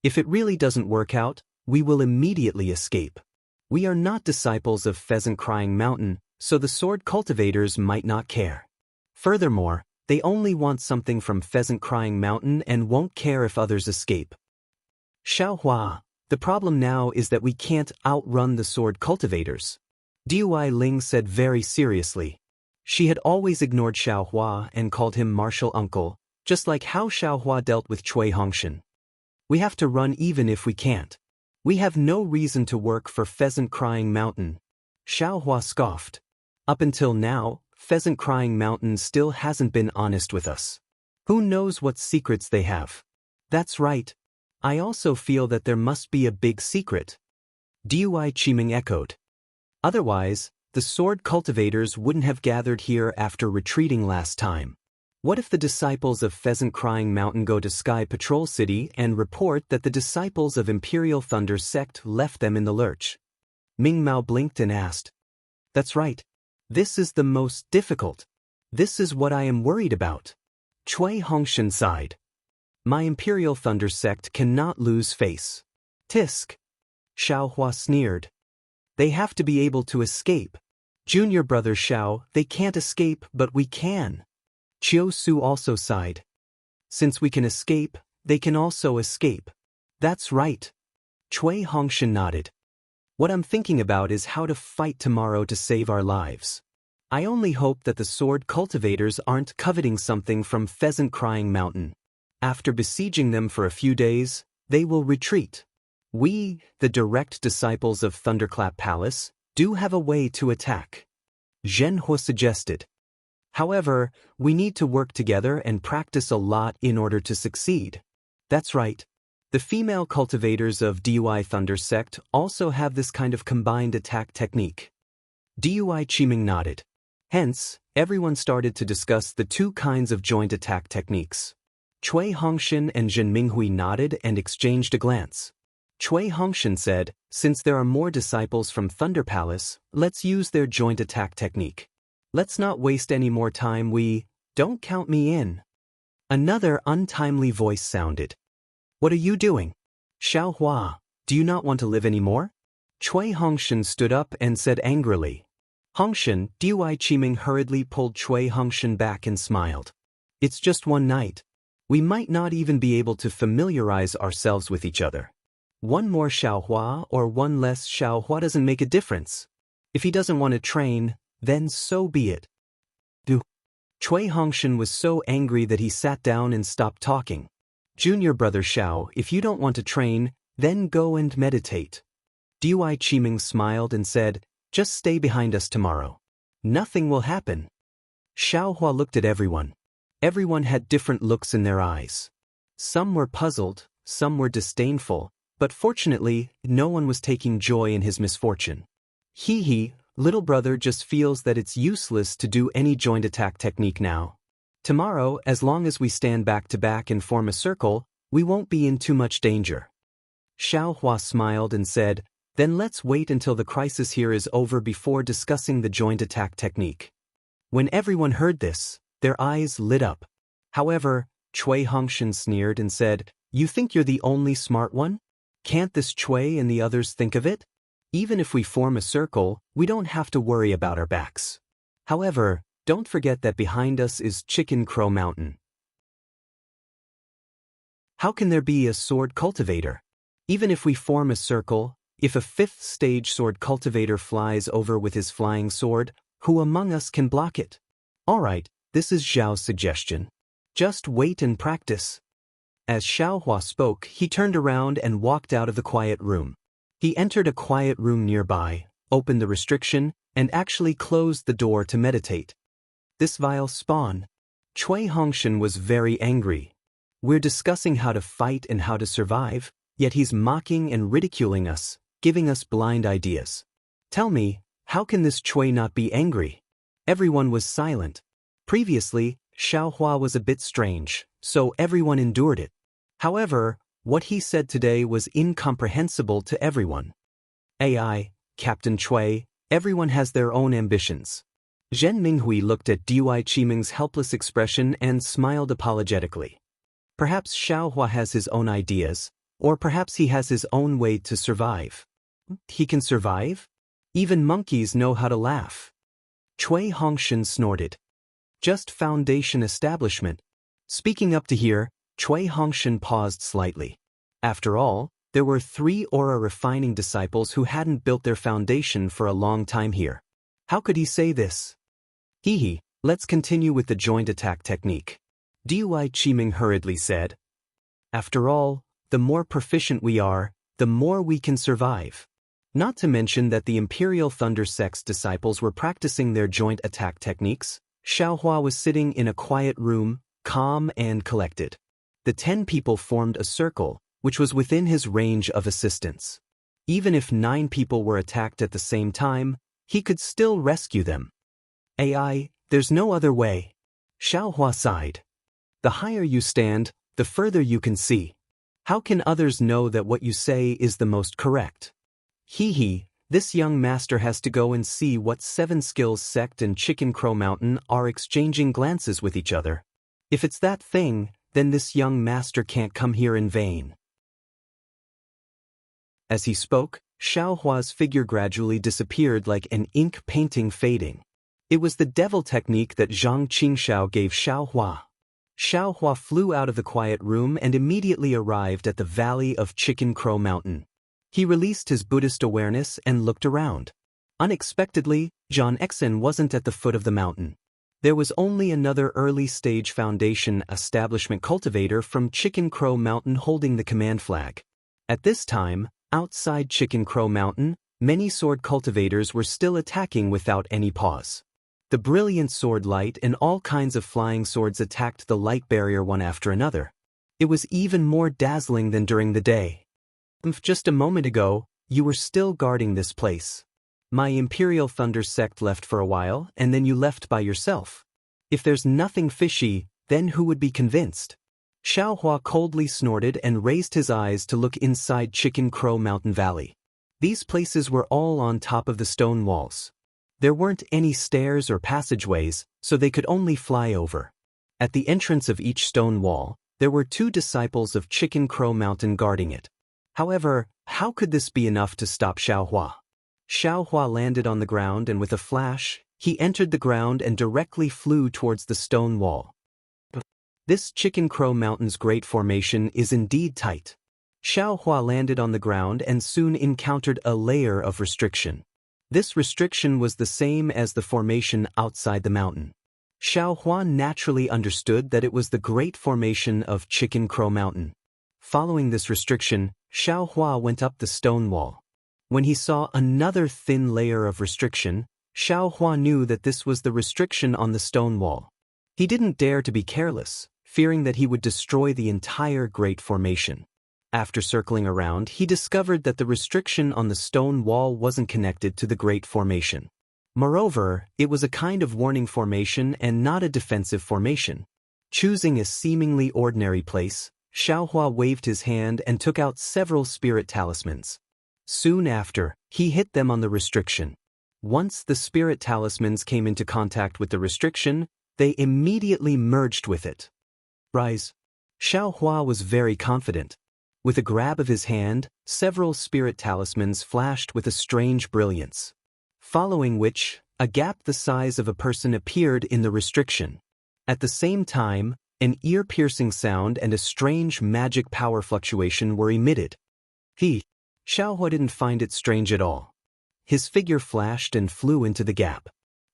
Speaker 1: If it really doesn't work out, we will immediately escape. We are not disciples of Pheasant Crying Mountain, so the sword cultivators might not care. Furthermore, they only want something from Pheasant Crying Mountain and won't care if others escape. Xiao Hua, the problem now is that we can't outrun the sword cultivators. Dui Ling said very seriously. She had always ignored Xiao Hua and called him martial uncle, just like how Xiao Hua dealt with Cui Hongshan. We have to run even if we can't. We have no reason to work for Pheasant Crying Mountain. Xiao Hua scoffed. Up until now, Pheasant Crying Mountain still hasn't been honest with us. Who knows what secrets they have? That's right. I also feel that there must be a big secret. Dui Qiming echoed. Otherwise, the sword cultivators wouldn't have gathered here after retreating last time. What if the disciples of Pheasant Crying Mountain go to Sky Patrol City and report that the disciples of Imperial Thunder Sect left them in the lurch? Ming Mao blinked and asked. That's right. This is the most difficult. This is what I am worried about. Cui Hongshan sighed. My Imperial Thunder Sect cannot lose face. Tisk. Xiao Hua sneered. They have to be able to escape. Junior brother Xiao, they can't escape, but we can. Chiu Su also sighed. Since we can escape, they can also escape. That's right. Cui Hongshan nodded. What I'm thinking about is how to fight tomorrow to save our lives. I only hope that the sword cultivators aren't coveting something from Pheasant Crying Mountain. After besieging them for a few days, they will retreat. We, the direct disciples of Thunderclap Palace, do have a way to attack. Zhen He suggested. However, we need to work together and practice a lot in order to succeed. That's right. The female cultivators of Dui Thunder Sect also have this kind of combined attack technique. Dui Qiming nodded. Hence, everyone started to discuss the two kinds of joint attack techniques. Cui Hongshan and Zhen Minghui nodded and exchanged a glance. Cui Hongshan said, since there are more disciples from Thunder Palace, let's use their joint attack technique. Let's not waste any more time. Don't count me in. Another untimely voice sounded. What are you doing? Xiaohua, do you not want to live anymore? Cui Hongshan stood up and said angrily. Hongshan, Dui Qiming hurriedly pulled Cui Hongshan back and smiled. It's just one night. We might not even be able to familiarize ourselves with each other. One more Xiaohua or one less Xiaohua doesn't make a difference. If he doesn't want to train, then so be it. Cui Hongshan was so angry that he sat down and stopped talking. Junior brother Xiao, if you don't want to train, then go and meditate. Dui Qiming smiled and said, just stay behind us tomorrow. Nothing will happen. Xiaohua looked at everyone. Everyone had different looks in their eyes. Some were puzzled, some were disdainful, but fortunately, no one was taking joy in his misfortune. Little brother just feels that it's useless to do any joint attack technique now. Tomorrow, as long as we stand back to back and form a circle, we won't be in too much danger. Xiaohua smiled and said, then let's wait until the crisis here is over before discussing the joint attack technique. When everyone heard this, their eyes lit up. However, Cui Hongshan sneered and said, you think you're the only smart one? Can't this Cui and the others think of it? Even if we form a circle, we don't have to worry about our backs. However, don't forget that behind us is Chicken Crow Mountain. How can there be a sword cultivator? Even if we form a circle, if a fifth stage sword cultivator flies over with his flying sword, who among us can block it? Alright, this is Zhao's suggestion. Just wait and practice. As Xiaohua spoke, he turned around and walked out of the quiet room. He entered a quiet room nearby, opened the restriction, and actually closed the door to meditate. This vile spawn. Cui Hongshan was very angry. We're discussing how to fight and how to survive, yet he's mocking and ridiculing us, giving us blind ideas. Tell me, how can this Cui not be angry? Everyone was silent. Previously, Xiaohua was a bit strange, so everyone endured it. However, what he said today was incomprehensible to everyone. AI, Captain Cui, everyone has their own ambitions. Zhen Minghui looked at Dui Qiming's helpless expression and smiled apologetically. Perhaps Xiaohua has his own ideas, or perhaps he has his own way to survive. He can survive? Even monkeys know how to laugh. Cui Hongshan snorted. Just foundation establishment. Speaking up to here, Cui Hongshan paused slightly. After all, there were 3 aura refining disciples who hadn't built their foundation for a long time here. How could he say this? Let's continue with the joint attack technique. Dui Qiming hurriedly said. After all, the more proficient we are, the more we can survive. Not to mention that the Imperial Thunder Sect's disciples were practicing their joint attack techniques. Xiaohua was sitting in a quiet room, calm and collected. The 10 people formed a circle, which was within his range of assistance. Even if 9 people were attacked at the same time, he could still rescue them. AI, there's no other way. Xiaohua sighed. The higher you stand, the further you can see. How can others know that what you say is the most correct? This young master has to go and see what 7 Skills Sect and Chicken Crow Mountain are exchanging glances with each other. If it's that thing, then this young master can't come here in vain. As he spoke, Xiaohua's figure gradually disappeared like an ink painting fading. It was the devil technique that Zhang Qingxiao gave Xiaohua. Xiaohua flew out of the quiet room and immediately arrived at the valley of Chicken Crow Mountain. He released his Buddhist awareness and looked around. Unexpectedly, Xianxia wasn't at the foot of the mountain. There was only another early-stage Foundation establishment cultivator from Chicken Crow Mountain holding the command flag. At this time, outside Chicken Crow Mountain, many sword cultivators were still attacking without any pause. The brilliant sword light and all kinds of flying swords attacked the light barrier one after another. It was even more dazzling than during the day. Just a moment ago, you were still guarding this place. My Imperial Thunder sect left for a while, and then you left by yourself. If there's nothing fishy, then who would be convinced? Xiaohua coldly snorted and raised his eyes to look inside Chicken Crow Mountain Valley. These places were all on top of the stone walls. There weren't any stairs or passageways, so they could only fly over. At the entrance of each stone wall, there were 2 disciples of Chicken Crow Mountain guarding it. However, how could this be enough to stop Xiaohua? Xiaohua landed on the ground and with a flash, he entered the ground and directly flew towards the stone wall. This Chicken Crow Mountain's great formation is indeed tight. Xiaohua landed on the ground and soon encountered a layer of restriction. This restriction was the same as the formation outside the mountain. Xiaohua naturally understood that it was the great formation of Chicken Crow Mountain. Following this restriction, Xiaohua went up the stone wall. When he saw another thin layer of restriction, Xiaohua knew that this was the restriction on the stone wall. He didn't dare to be careless, fearing that he would destroy the entire great formation. After circling around, he discovered that the restriction on the stone wall wasn't connected to the great formation. Moreover, it was a kind of warning formation and not a defensive formation. Choosing a seemingly ordinary place, Xiaohua waved his hand and took out several spirit talismans. Soon after, he hit them on the restriction. Once the spirit talismans came into contact with the restriction, they immediately merged with it. Rise. Xiaohua was very confident. With a grab of his hand, several spirit talismans flashed with a strange brilliance. Following which, a gap the size of a person appeared in the restriction. At the same time, an ear-piercing sound and a strange magic power fluctuation were emitted. Xiaohua didn't find it strange at all. His figure flashed and flew into the gap.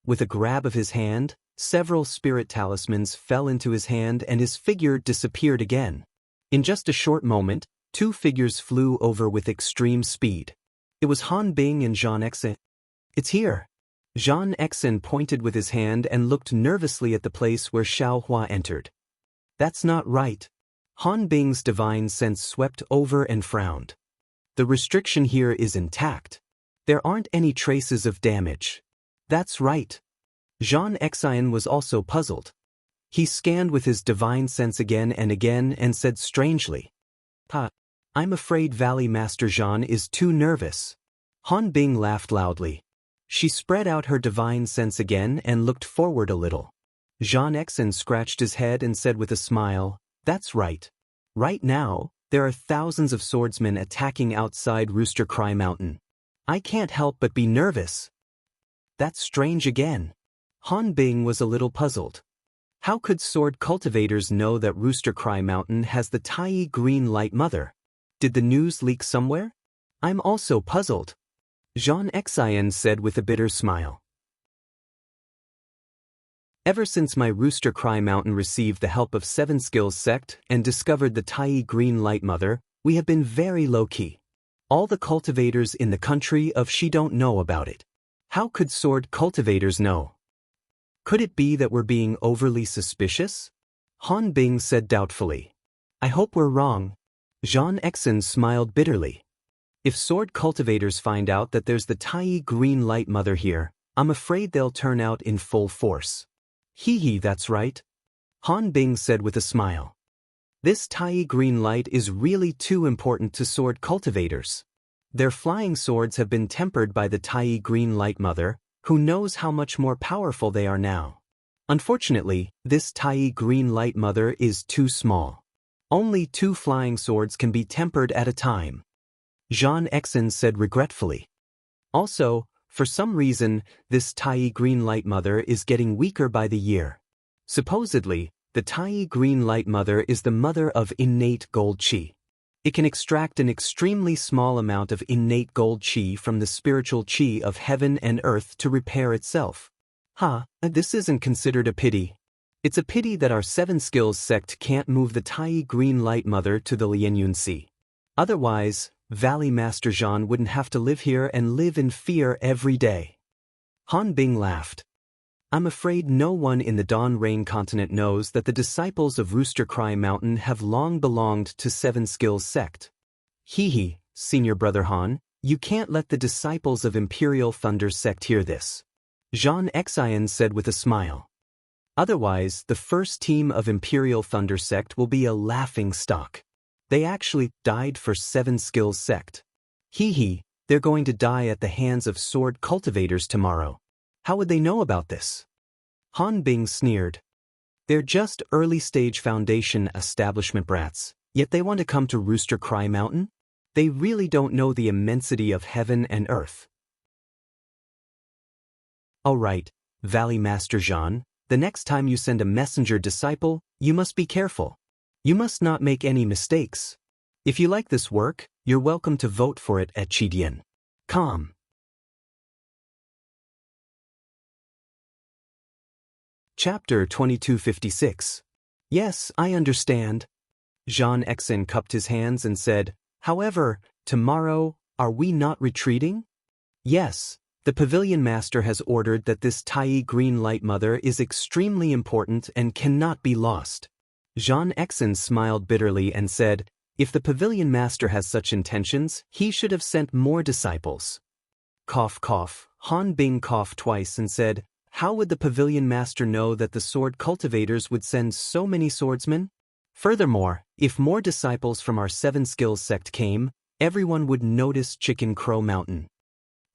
Speaker 1: With a grab of his hand, several spirit talismans fell into his hand and his figure disappeared again. In just a short moment, 2 figures flew over with extreme speed. It was Han Bing and Xianxia. It's here. Xianxia pointed with his hand and looked nervously at the place where Xiaohua entered. That's not right. Han Bing's divine sense swept over and frowned. The restriction here is intact. There aren't any traces of damage. That's right. Xianxia was also puzzled. He scanned with his divine sense again and said strangely, I'm afraid Valley Master Zhan is too nervous. Han Bing laughed loudly. She spread out her divine sense again and looked forward a little. Xianxia scratched his head and said with a smile, That's right. Right now, there are thousands of swordsmen attacking outside Rooster Cry Mountain. I can't help but be nervous. That's strange again. Han Bing was a little puzzled. How could sword cultivators know that Rooster Cry Mountain has the Tai Green Light Mother? Did the news leak somewhere? I'm also puzzled. Xianxia said with a bitter smile. Ever since my Rooster Cry Mountain received the help of 7 Skills sect and discovered the Tai Green Light Mother, we have been very low-key. All the cultivators in the country of Shi don't know about it. How could sword cultivators know? Could it be that we're being overly suspicious? Han Bing said doubtfully. I hope we're wrong. Xianxia smiled bitterly. If sword cultivators find out that there's the Tai Green Light Mother here, I'm afraid they'll turn out in full force. That's right. Han Bing said with a smile. This Tai Green Light is really too important to sword cultivators. Their flying swords have been tempered by the Tai Green Light Mother, who knows how much more powerful they are now. Unfortunately, this Tai Green Light Mother is too small. Only 2 flying swords can be tempered at a time. Xianxia said regretfully. Also, for some reason, this Tai Green Light Mother is getting weaker by the year. Supposedly, The Tai Green Light Mother is the mother of innate gold qi. It can extract an extremely small amount of innate gold qi from the spiritual qi of heaven and earth to repair itself. This isn't considered a pity. It's a pity that our Seven Skills sect can't move the Tai Green Light Mother to the Lianyun Sea. Otherwise, Valley Master Zhan wouldn't have to live here and live in fear every day. Han Bing laughed. I'm afraid no one in the Dawn Rain continent knows that the disciples of Rooster Cry Mountain have long belonged to Seven Skills sect. Hee, Senior Brother Han, you can't let the disciples of Imperial Thunder sect hear this. Zhan Xian said with a smile. Otherwise, the first team of Imperial Thunder sect will be a laughing stock. They actually died for Seven Skills sect. Hee, they're going to die at the hands of sword cultivators tomorrow. How would they know about this? Han Bing sneered. They're just early-stage foundation establishment brats, yet they want to come to Rooster Cry Mountain? They really don't know the immensity of heaven and earth. All right, Valley Master Zhan, the next time you send a messenger disciple, you must be careful. You must not make any mistakes. If you like this work, you're welcome to vote for it at Qidian. Com. Chapter 2256. Yes, I understand. Zhan Xian cupped his hands and said, however, tomorrow, are we not retreating? Yes, the Pavilion Master has ordered that this Tai Green Light Mother is extremely important and cannot be lost. Zhan Xian smiled bitterly and said, if the Pavilion Master has such intentions, he should have sent more disciples. Cough, cough. Han Bing coughed twice and said, how would the Pavilion Master know that the sword cultivators would send so many swordsmen? Furthermore, if more disciples from our Seven Skills sect came, everyone would notice Chicken Crow Mountain.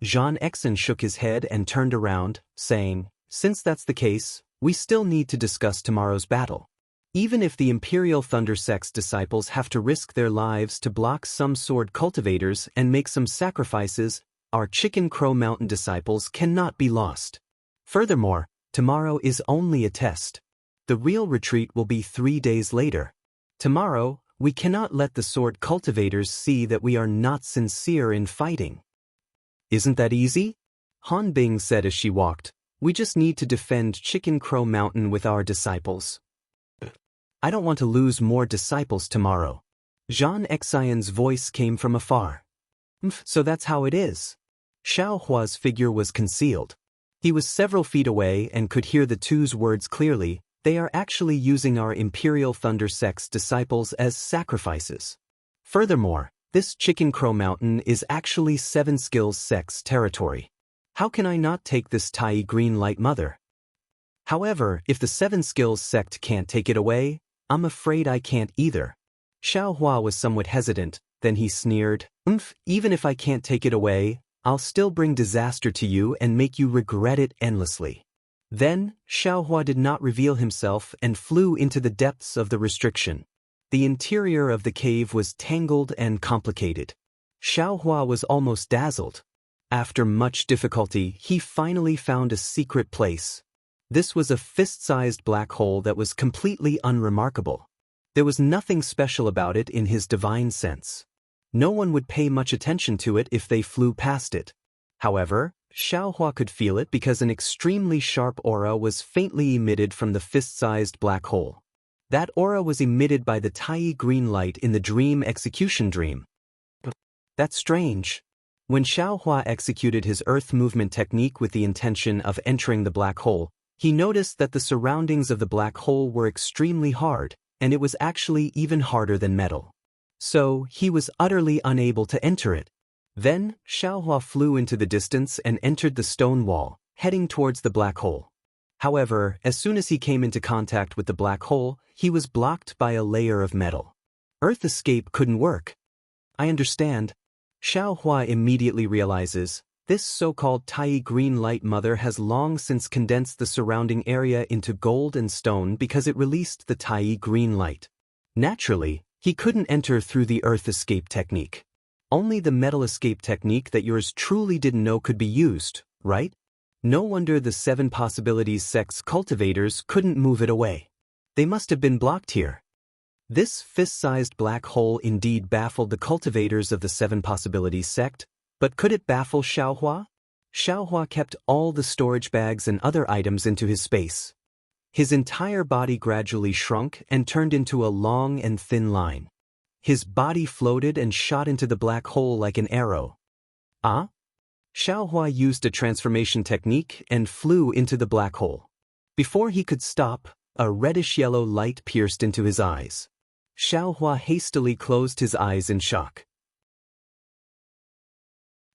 Speaker 1: Zhan Xian shook his head and turned around, saying, since that's the case, we still need to discuss tomorrow's battle. Even if the Imperial Thunder sect's disciples have to risk their lives to block some sword cultivators and make some sacrifices, our Chicken Crow Mountain disciples cannot be lost. Furthermore, tomorrow is only a test. The real retreat will be 3 days later. Tomorrow, we cannot let the sword cultivators see that we are not sincere in fighting. Isn't that easy? Han Bing said as she walked. We just need to defend Chicken Crow Mountain with our disciples. I don't want to lose more disciples tomorrow. Zhan Xian's voice came from afar. So that's how it is. Xiao Hua's figure was concealed. He was several feet away and could hear the two's words clearly. They are actually using our Imperial Thunder sect's disciples as sacrifices. Furthermore, this Chicken Crow Mountain is actually Seven Skills sect's territory. How can I not take this Tai Green Light Mother? However, if the Seven Skills sect can't take it away, I'm afraid I can't either. Xiao Hua was somewhat hesitant, then he sneered, even if I can't take it away, I'll still bring disaster to you and make you regret it endlessly. Then, Xiao Hua did not reveal himself and flew into the depths of the restriction. The interior of the cave was tangled and complicated. Xiao Hua was almost dazzled. After much difficulty, he finally found a secret place. This was a fist-sized black hole that was completely unremarkable. There was nothing special about it in his divine sense. No one would pay much attention to it if they flew past it. However, Xiao Hua could feel it because an extremely sharp aura was faintly emitted from the fist-sized black hole. That aura was emitted by the Tai Green Light in the dream execution dream. That's strange. When Xiao Hua executed his earth movement technique with the intention of entering the black hole, he noticed that the surroundings of the black hole were extremely hard, and it was actually even harder than metal. So, he was utterly unable to enter it. Then, Xiao Hua flew into the distance and entered the stone wall, heading towards the black hole. However, as soon as he came into contact with the black hole, he was blocked by a layer of metal. Earth escape couldn't work. I understand. Xiao Hua immediately realizes, this so-called Tai Green Light Mother has long since condensed the surrounding area into gold and stone because it released the Tai Green Light. Naturally, he couldn't enter through the earth escape technique. Only the metal escape technique that yours truly didn't know could be used, right? No wonder the Seven Possibilities sect's cultivators couldn't move it away. They must have been blocked here. This fist-sized black hole indeed baffled the cultivators of the Seven Possibilities sect, but could it baffle Xiaohua? Xiaohua kept all the storage bags and other items into his space. His entire body gradually shrunk and turned into a long and thin line. His body floated and shot into the black hole like an arrow. Ah? Xiaohua used a transformation technique and flew into the black hole. Before he could stop, a reddish-yellow light pierced into his eyes. Xiaohua hastily closed his eyes in shock.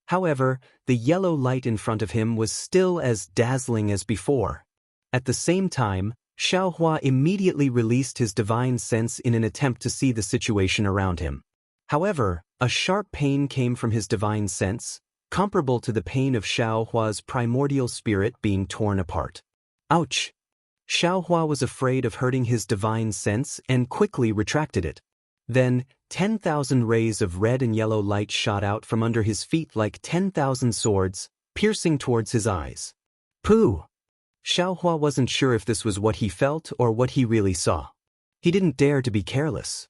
Speaker 1: However, the yellow light in front of him was still as dazzling as before. At the same time, Xiaohua immediately released his divine sense in an attempt to see the situation around him. However, a sharp pain came from his divine sense, comparable to the pain of Xiaohua's primordial spirit being torn apart. Ouch! Xiaohua was afraid of hurting his divine sense and quickly retracted it. Then, 10,000 rays of red and yellow light shot out from under his feet like 10,000 swords, piercing towards his eyes. Pooh! Xiaohua wasn't sure if this was what he felt or what he really saw. He didn't dare to be careless.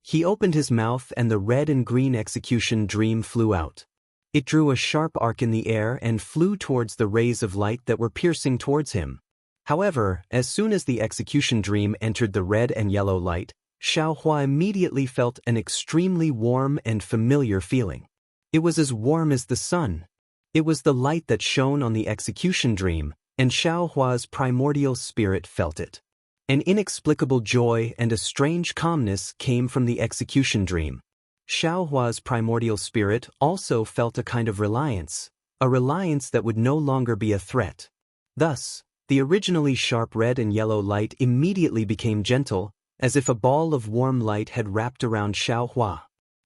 Speaker 1: He opened his mouth and the red and green execution dream flew out. It drew a sharp arc in the air and flew towards the rays of light that were piercing towards him. However, as soon as the execution dream entered the red and yellow light, Xiaohua immediately felt an extremely warm and familiar feeling. It was as warm as the sun. It was the light that shone on the execution dream, and Xiaohua's primordial spirit felt it. An inexplicable joy and a strange calmness came from the execution dream. Xiaohua's primordial spirit also felt a kind of reliance, a reliance that would no longer be a threat. Thus, the originally sharp red and yellow light immediately became gentle, as if a ball of warm light had wrapped around Xiaohua.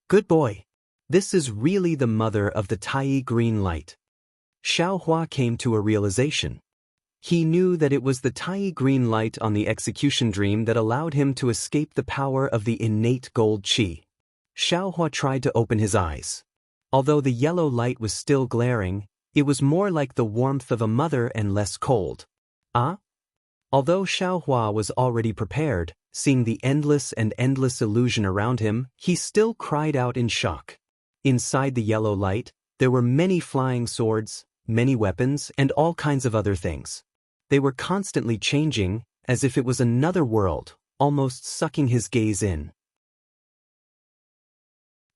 Speaker 1: Good boy! This is really the mother of the Tai green light. Xiaohua came to a realization. He knew that it was the Tai green light on the execution dream that allowed him to escape the power of the innate gold qi. Xiaohua tried to open his eyes. Although the yellow light was still glaring, it was more like the warmth of a mother and less cold. Ah? Although Xiaohua was already prepared, seeing the endless illusion around him, he still cried out in shock. Inside the yellow light, there were many flying swords, many weapons, and all kinds of other things. They were constantly changing, as if it was another world, almost sucking his gaze in.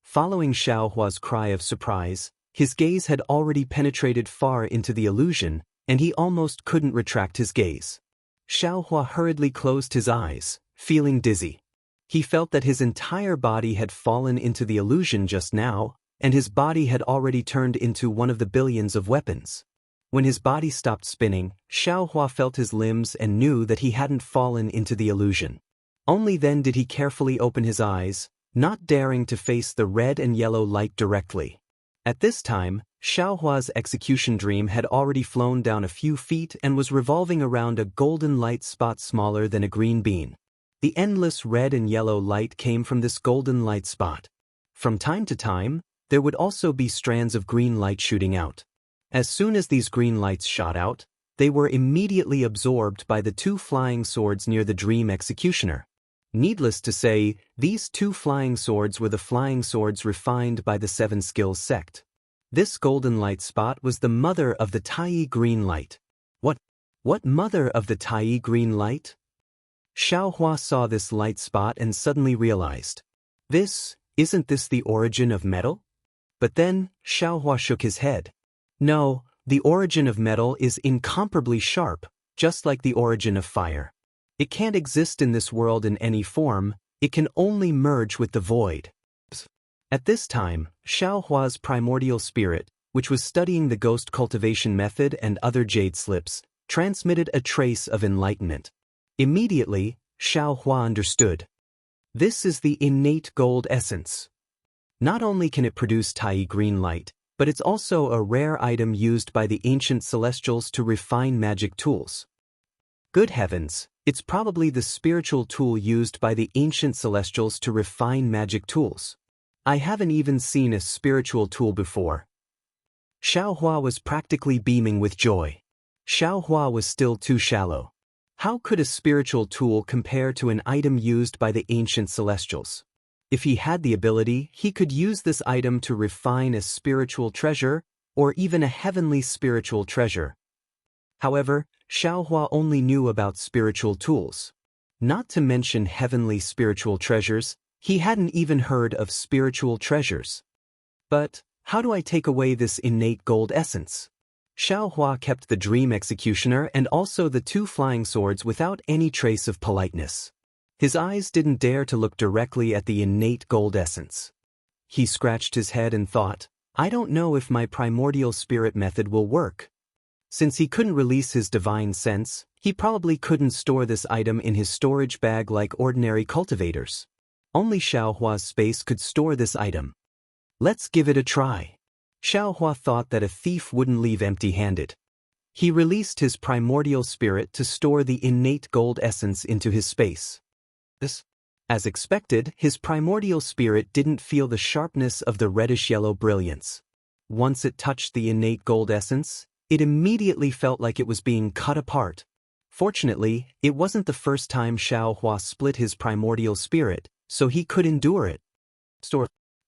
Speaker 1: Following Xiaohua's cry of surprise, his gaze had already penetrated far into the illusion, and he almost couldn't retract his gaze. Xiaohua hurriedly closed his eyes, feeling dizzy. He felt that his entire body had fallen into the illusion just now, and his body had already turned into one of the billions of weapons. When his body stopped spinning, Xiaohua felt his limbs and knew that he hadn't fallen into the illusion. Only then did he carefully open his eyes, not daring to face the red and yellow light directly. At this time, Xiaohua's execution dream had already flown down a few feet and was revolving around a golden light spot smaller than a green bean. The endless red and yellow light came from this golden light spot. From time to time, there would also be strands of green light shooting out. As soon as these green lights shot out, they were immediately absorbed by the two flying swords near the dream executioner. Needless to say, these two flying swords were the flying swords refined by the Seven Skills sect. This golden light spot was the mother of the Tai green light. What mother of the Tai green light? Xiaohua saw this light spot and suddenly realized. Isn't this the origin of metal? But then, Xiaohua shook his head. No, the origin of metal is incomparably sharp, just like the origin of fire. It can't exist in this world in any form, it can only merge with the void. At this time, Xiaohua's primordial spirit, which was studying the ghost cultivation method and other jade slips, transmitted a trace of enlightenment. Immediately, Xiaohua understood. This is the innate gold essence. Not only can it produce Tai green light, but it's also a rare item used by the ancient celestials to refine magic tools. Good heavens, it's probably the spiritual tool used by the ancient celestials to refine magic tools. I haven't even seen a spiritual tool before. Xiaohua was practically beaming with joy. Xiaohua was still too shallow. How could a spiritual tool compare to an item used by the ancient celestials? If he had the ability, he could use this item to refine a spiritual treasure, or even a heavenly spiritual treasure. However, Xiaohua only knew about spiritual tools. Not to mention heavenly spiritual treasures, he hadn't even heard of spiritual treasures. But, how do I take away this innate gold essence? Xiaohua kept the dream executioner and also the 2 flying swords without any trace of politeness. His eyes didn't dare to look directly at the innate gold essence. He scratched his head and thought, I don't know if my primordial spirit method will work. Since he couldn't release his divine sense, he probably couldn't store this item in his storage bag like ordinary cultivators. Only Xiaohua's space could store this item. Let's give it a try. Xiaohua thought that a thief wouldn't leave empty-handed. He released his primordial spirit to store the innate gold essence into his space. As expected, his primordial spirit didn't feel the sharpness of the reddish-yellow brilliance. Once it touched the innate gold essence, it immediately felt like it was being cut apart. Fortunately, it wasn't the first time Xiaohua split his primordial spirit, so he could endure it.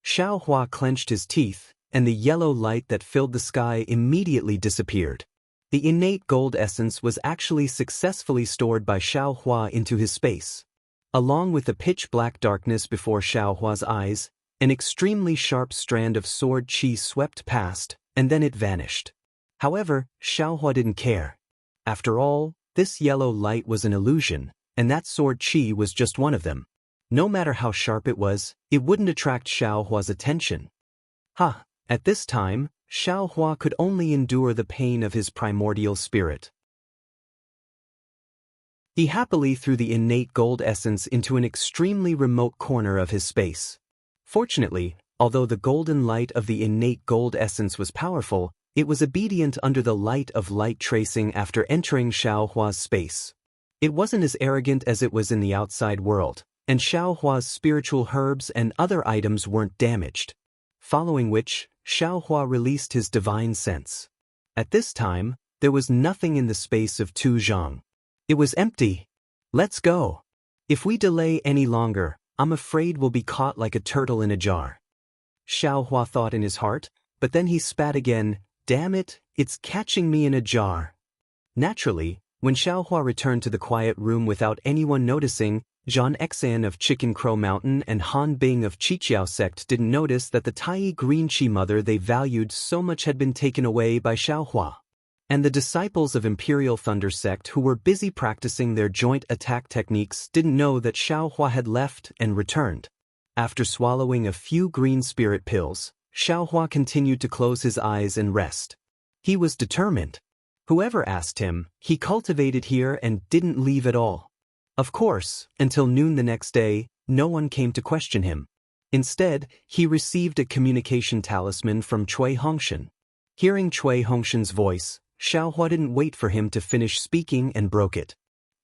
Speaker 1: Xiaohua clenched his teeth, and the yellow light that filled the sky immediately disappeared. The innate gold essence was actually successfully stored by Xiaohua into his space. Along with the pitch-black darkness before Xiaohua's eyes, an extremely sharp strand of sword qi swept past, and then it vanished. However, Xiaohua didn't care. After all, this yellow light was an illusion, and that sword qi was just one of them. No matter how sharp it wouldn't attract Xiaohua's attention. At this time, Xiaohua could only endure the pain of his primordial spirit. He happily threw the innate gold essence into an extremely remote corner of his space. Fortunately, although the golden light of the innate gold essence was powerful, it was obedient under the light of light tracing after entering Xiaohua's space. It wasn't as arrogant as it was in the outside world, and Xiaohua's spiritual herbs and other items weren't damaged. Following which, Xiaohua released his divine sense. At this time, there was nothing in the space of Tu Zhang. It was empty. Let's go. If we delay any longer, I'm afraid we'll be caught like a turtle in a jar. Xiaohua thought in his heart, but then he spat again. Damn it, it's catching me in a jar. Naturally, when Xiaohua returned to the quiet room without anyone noticing, Zhan Exan of Chicken Crow Mountain and Han Bing of Qiqiao sect didn't notice that the Tai Green Qi mother they valued so much had been taken away by Xiaohua. And the disciples of Imperial Thunder sect who were busy practicing their joint attack techniques didn't know that Xiaohua had left and returned. After swallowing a few green spirit pills, Xiaohua continued to close his eyes and rest. He was determined. Whoever asked him, he cultivated here and didn't leave at all. Of course, until noon the next day, no one came to question him. Instead, he received a communication talisman from Cui Hongshan. Hearing Cui Hongshan's voice, Xiaohua didn't wait for him to finish speaking and broke it.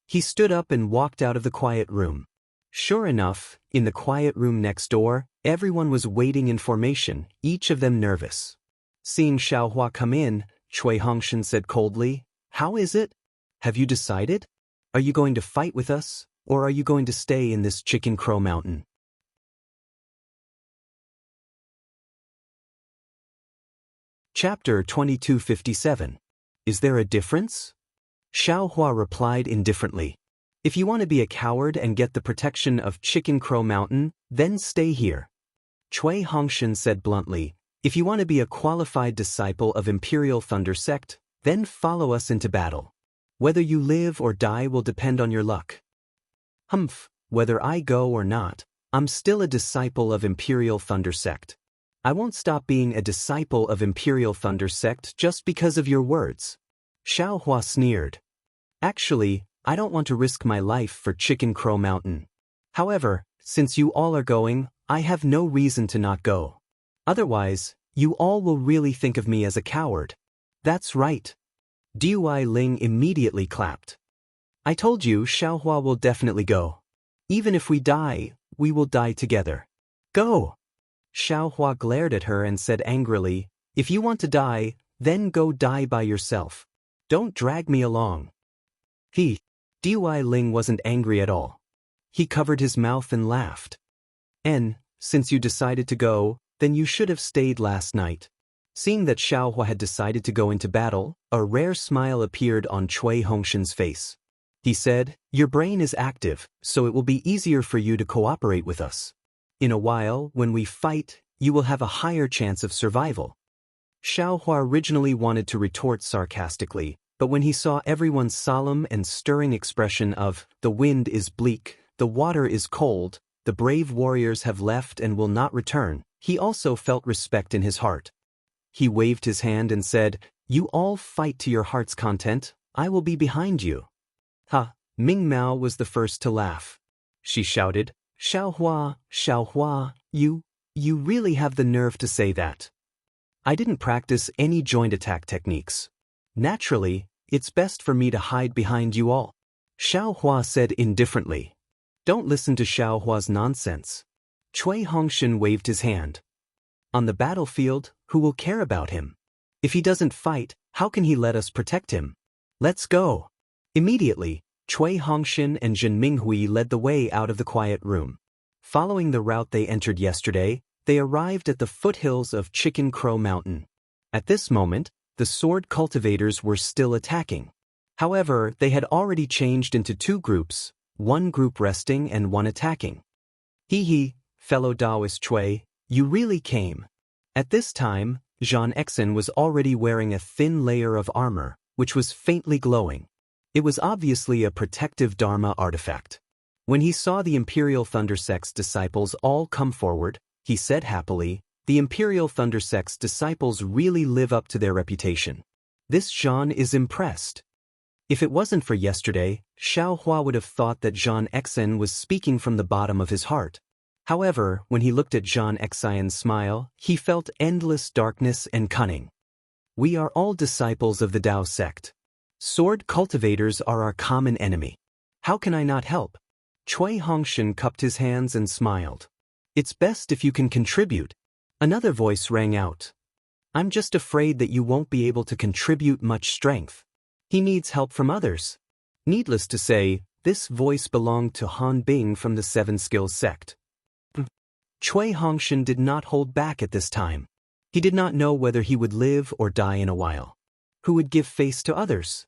Speaker 1: He stood up and walked out of the quiet room. Sure enough, in the quiet room next door, everyone was waiting in formation, each of them nervous. Seeing Xiaohua come in, Cui Hongshan said coldly, "How is it? Have you decided? Are you going to fight with us, or are you going to stay in this Chicken Crow Mountain?" Chapter 2257. Is there a difference? Xiaohua replied indifferently. If you want to be a coward and get the protection of Chicken Crow Mountain, then stay here. Cui Hongshan said bluntly, if you want to be a qualified disciple of Imperial Thunder sect, then follow us into battle. Whether you live or die will depend on your luck. Whether I go or not, I'm still a disciple of Imperial Thunder sect. I won't stop being a disciple of Imperial Thunder sect just because of your words. Xiaohua sneered. Actually, I don't want to risk my life for Chicken Crow Mountain. However, since you all are going, I have no reason to not go. Otherwise, you all will really think of me as a coward. That's right. Dui Ling immediately clapped. I told you Xiaohua will definitely go. Even if we die, we will die together. Go! Xiaohua glared at her and said angrily, if you want to die, then go die by yourself. Don't drag me along. Dui Ling wasn't angry at all. He covered his mouth and laughed. Since you decided to go, then you should have stayed last night. Seeing that Xiaohua had decided to go into battle, a rare smile appeared on Cui Hongshan's face. He said, "Your brain is active, so it will be easier for you to cooperate with us. In a while, when we fight, you will have a higher chance of survival." Xiaohua originally wanted to retort sarcastically, but when he saw everyone's solemn and stirring expression of, "The wind is bleak, the water is cold, the brave warriors have left and will not return," he also felt respect in his heart. He waved his hand and said, "You all fight to your heart's content, I will be behind you." Ha! Ming Mao was the first to laugh. She shouted, "Xiaohua, Xiaohua, you really have the nerve to say that. I didn't practice any joint attack techniques. Naturally, it's best for me to hide behind you all," Xiaohua said indifferently. "Don't listen to Xiaohua's nonsense." Cui Hongshan waved his hand. "On the battlefield, who will care about him? If he doesn't fight, how can he let us protect him? Let's go." Immediately, Cui Hongshan and Zhen Minghui led the way out of the quiet room. Following the route they entered yesterday, they arrived at the foothills of Chicken Crow Mountain. At this moment, the sword cultivators were still attacking. However, they had already changed into two groups, one group resting and one attacking. "Hee, fellow Daoist Cui, you really came." At this time, Zhan Exen was already wearing a thin layer of armor, which was faintly glowing. It was obviously a protective Dharma artifact. When he saw the Imperial Thunder Sect's disciples all come forward, he said happily, "The Imperial Thunder Sect's disciples really live up to their reputation. This Zhan is impressed." If it wasn't for yesterday, Xiaohua would have thought that Zhan Exen was speaking from the bottom of his heart. However, when he looked at Zhan Exen's smile, he felt endless darkness and cunning. "We are all disciples of the Dao sect. Sword cultivators are our common enemy. How can I not help?" Cui Hongshan cupped his hands and smiled. "It's best if you can contribute." Another voice rang out. "I'm just afraid that you won't be able to contribute much strength. He needs help from others." Needless to say, this voice belonged to Han Bing from the Seven Skills sect. Cui Hongshan did not hold back at this time. He did not know whether he would live or die in a while. Who would give face to others?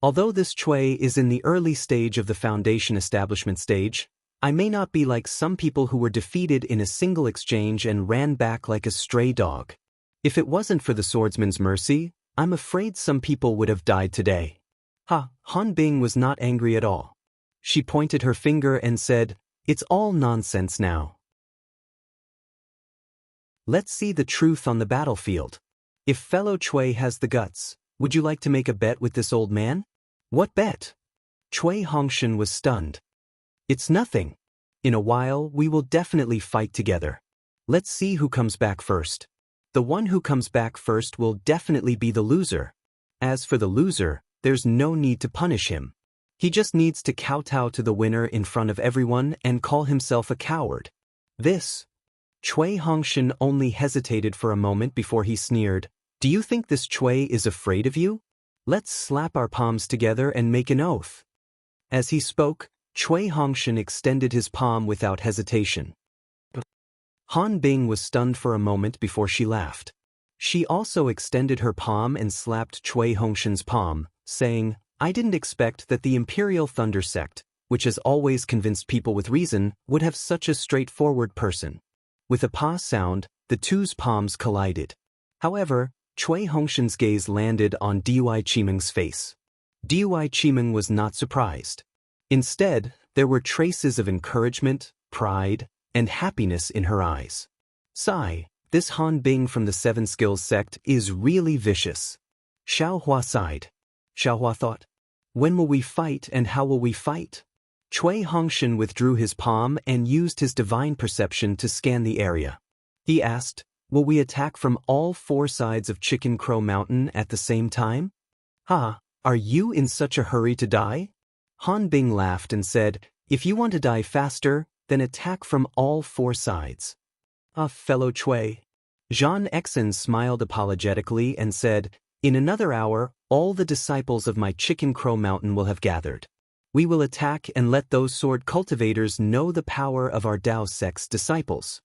Speaker 1: Although this Cui is in the early stage of the foundation establishment stage, I may not be like some people who were defeated in a single exchange and ran back like a stray dog. If it wasn't for the swordsman's mercy, I'm afraid some people would have died today. Han Bing was not angry at all. She pointed her finger and said, "It's all nonsense now. Let's see the truth on the battlefield. If fellow Cui has the guts, would you like to make a bet with this old man?" "What bet?" Cui Hongshan was stunned. "It's nothing. In a while, we will definitely fight together. Let's see who comes back first. The one who comes back first will definitely be the loser. As for the loser, there's no need to punish him. He just needs to kowtow to the winner in front of everyone and call himself a coward." Cui Hongshan only hesitated for a moment before he sneered, "Do you think this Cui is afraid of you? Let's slap our palms together and make an oath." As he spoke, Cui Hongshan extended his palm without hesitation. Han Bing was stunned for a moment before she laughed. She also extended her palm and slapped Cui Hongshan's palm, saying, "I didn't expect that the Imperial Thunder Sect, which has always convinced people with reason, would have such a straightforward person." With a pa sound, the two's palms collided. However, Cui Hongshan's gaze landed on Dui Qimeng's face. Dui Qimeng was not surprised. Instead, there were traces of encouragement, pride, and happiness in her eyes. Sigh, this Han Bing from the Seven Skills sect is really vicious. Xiaohua sighed. Xiaohua thought, "When will we fight and how will we fight?" Cui Hongshan withdrew his palm and used his divine perception to scan the area. He asked, "Will we attack from all four sides of Chicken Crow Mountain at the same time?" Are you in such a hurry to die?" Han Bing laughed and said, "If you want to die faster, then attack from all four sides." Fellow Cui. Zhan Exen smiled apologetically and said, "In another hour, all the disciples of my Chicken Crow Mountain will have gathered. We will attack and let those sword cultivators know the power of our Dao sect's disciples."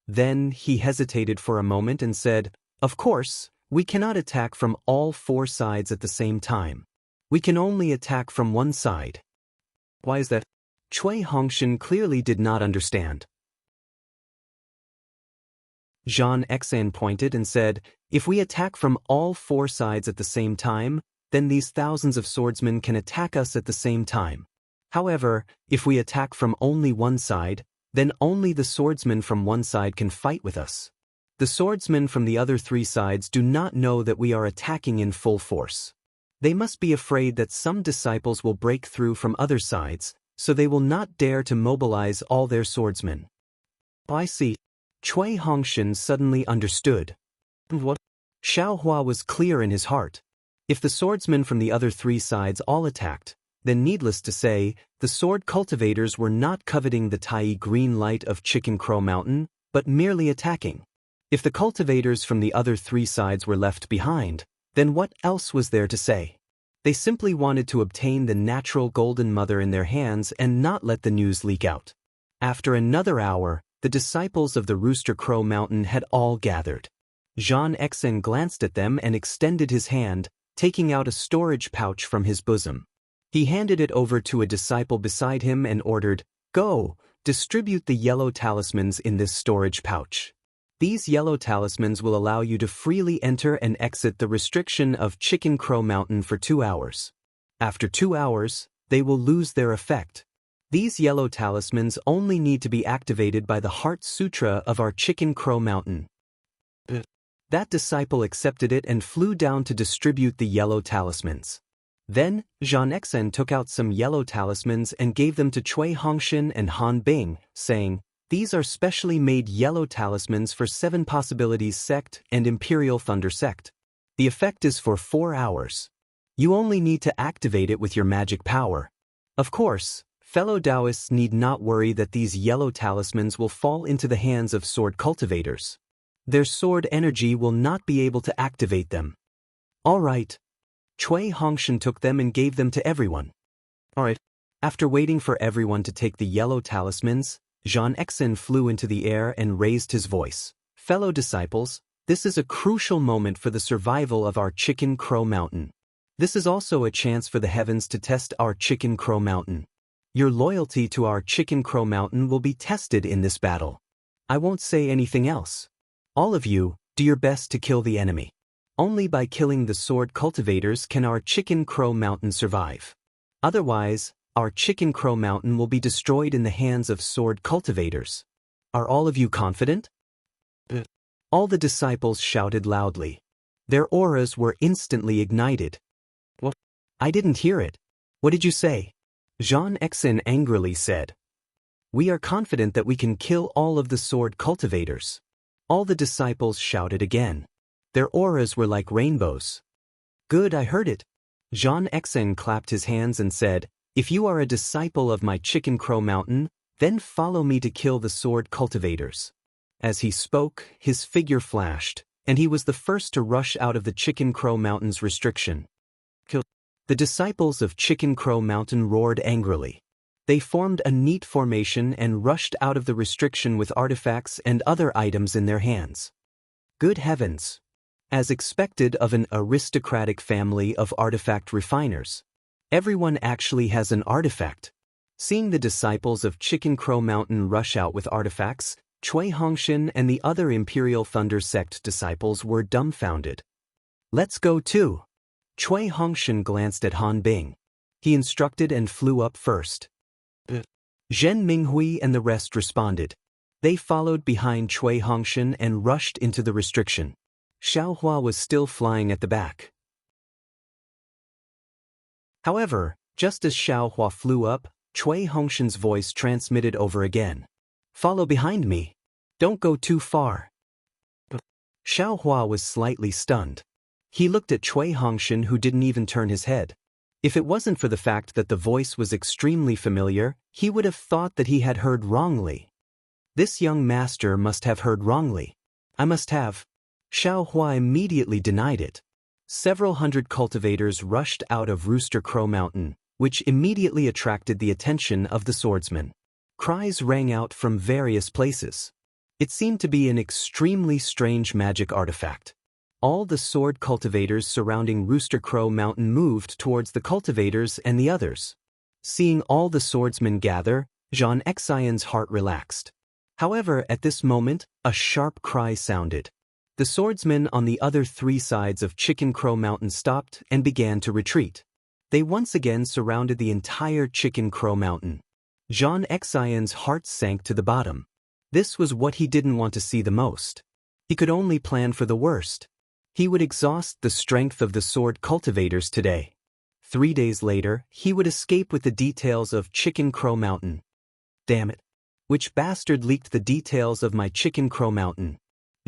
Speaker 1: Then he hesitated for a moment and said, "Of course, we cannot attack from all four sides at the same time. We can only attack from one side." "Why is that?" Cui Hongshan clearly did not understand. Xianxia pointed and said, "If we attack from all four sides at the same time, then these thousands of swordsmen can attack us at the same time. However, if we attack from only one side, then only the swordsmen from one side can fight with us. The swordsmen from the other three sides do not know that we are attacking in full force. They must be afraid that some disciples will break through from other sides, so they will not dare to mobilize all their swordsmen." "I see." Cui Hongshan suddenly understood. What? Xiaohua was clear in his heart. If the swordsmen from the other three sides all attacked, then needless to say, the sword cultivators were not coveting the Tai green light of Chicken Crow Mountain, but merely attacking. If the cultivators from the other three sides were left behind, then what else was there to say? They simply wanted to obtain the natural Golden Mother in their hands and not let the news leak out. After another hour, the disciples of the Rooster Crow Mountain had all gathered. Xianxia glanced at them and extended his hand, taking out a storage pouch from his bosom. He handed it over to a disciple beside him and ordered, "Go, distribute the yellow talismans in this storage pouch. These yellow talismans will allow you to freely enter and exit the restriction of Chicken Crow Mountain for 2 hours. After 2 hours, they will lose their effect. These yellow talismans only need to be activated by the Heart Sutra of our Chicken Crow Mountain." That disciple accepted it and flew down to distribute the yellow talismans. Then, Xianxia took out some yellow talismans and gave them to Cui Hongshan and Han Bing, saying, "These are specially made yellow talismans for 7 Possibilities Sect and Imperial Thunder Sect. The effect is for 4 hours. You only need to activate it with your magic power. Of course, fellow Daoists need not worry that these yellow talismans will fall into the hands of sword cultivators. Their sword energy will not be able to activate them." "All right." Cui Hongshan took them and gave them to everyone. "All right." After waiting for everyone to take the yellow talismans, Xianxia flew into the air and raised his voice. "Fellow disciples, this is a crucial moment for the survival of our Chicken Crow Mountain. This is also a chance for the heavens to test our Chicken Crow Mountain. Your loyalty to our Chicken Crow Mountain will be tested in this battle. I won't say anything else. All of you, do your best to kill the enemy. Only by killing the sword cultivators can our Chicken Crow Mountain survive. Otherwise, our Chicken Crow Mountain will be destroyed in the hands of sword cultivators. Are all of you confident?" All the disciples shouted loudly. Their auras were instantly ignited. "What? I didn't hear it. What did you say?" Xianxia angrily said. "We are confident that we can kill all of the sword cultivators." All the disciples shouted again. Their auras were like rainbows. "Good, I heard it." Xianxia clapped his hands and said, "If you are a disciple of my Chicken Crow Mountain, then follow me to kill the sword cultivators." As he spoke, his figure flashed, and he was the first to rush out of the Chicken Crow Mountain's restriction. The disciples of Chicken Crow Mountain roared angrily. They formed a neat formation and rushed out of the restriction with artifacts and other items in their hands. Good heavens! As expected of an aristocratic family of artifact refiners, everyone actually has an artifact. Seeing the disciples of Chicken Crow Mountain rush out with artifacts, Cui Hongshan and the other Imperial Thunder Sect disciples were dumbfounded. "Let's go too." Cui Hongshan glanced at Han Bing. He instructed and flew up first. Zhen Minghui and the rest responded. They followed behind Cui Hongshan and rushed into the restriction. Xiaohua was still flying at the back. However, just as Xiaohua flew up, Cui Hongshan's voice transmitted over again. "Follow behind me. Don't go too far." Xiaohua was slightly stunned. He looked at Cui Hongshan, who didn't even turn his head. If it wasn't for the fact that the voice was extremely familiar, he would have thought that he had heard wrongly. This young master must have heard wrongly. I must have. Xiaohua immediately denied it. Several hundred cultivators rushed out of Rooster Crow Mountain, which immediately attracted the attention of the swordsman. Cries rang out from various places. It seemed to be an extremely strange magic artifact. All the sword cultivators surrounding Rooster Crow Mountain moved towards the cultivators and the others. Seeing all the swordsmen gather, Xianxia's heart relaxed. However, at this moment, a sharp cry sounded. The swordsmen on the other 3 sides of Chicken Crow Mountain stopped and began to retreat. They once again surrounded the entire Chicken Crow Mountain. Xianxia's heart sank to the bottom. This was what he didn't want to see the most. He could only plan for the worst. He would exhaust the strength of the sword cultivators today. 3 days later, he would escape with the details of Chicken Crow Mountain. Damn it. Which bastard leaked the details of my Chicken Crow Mountain?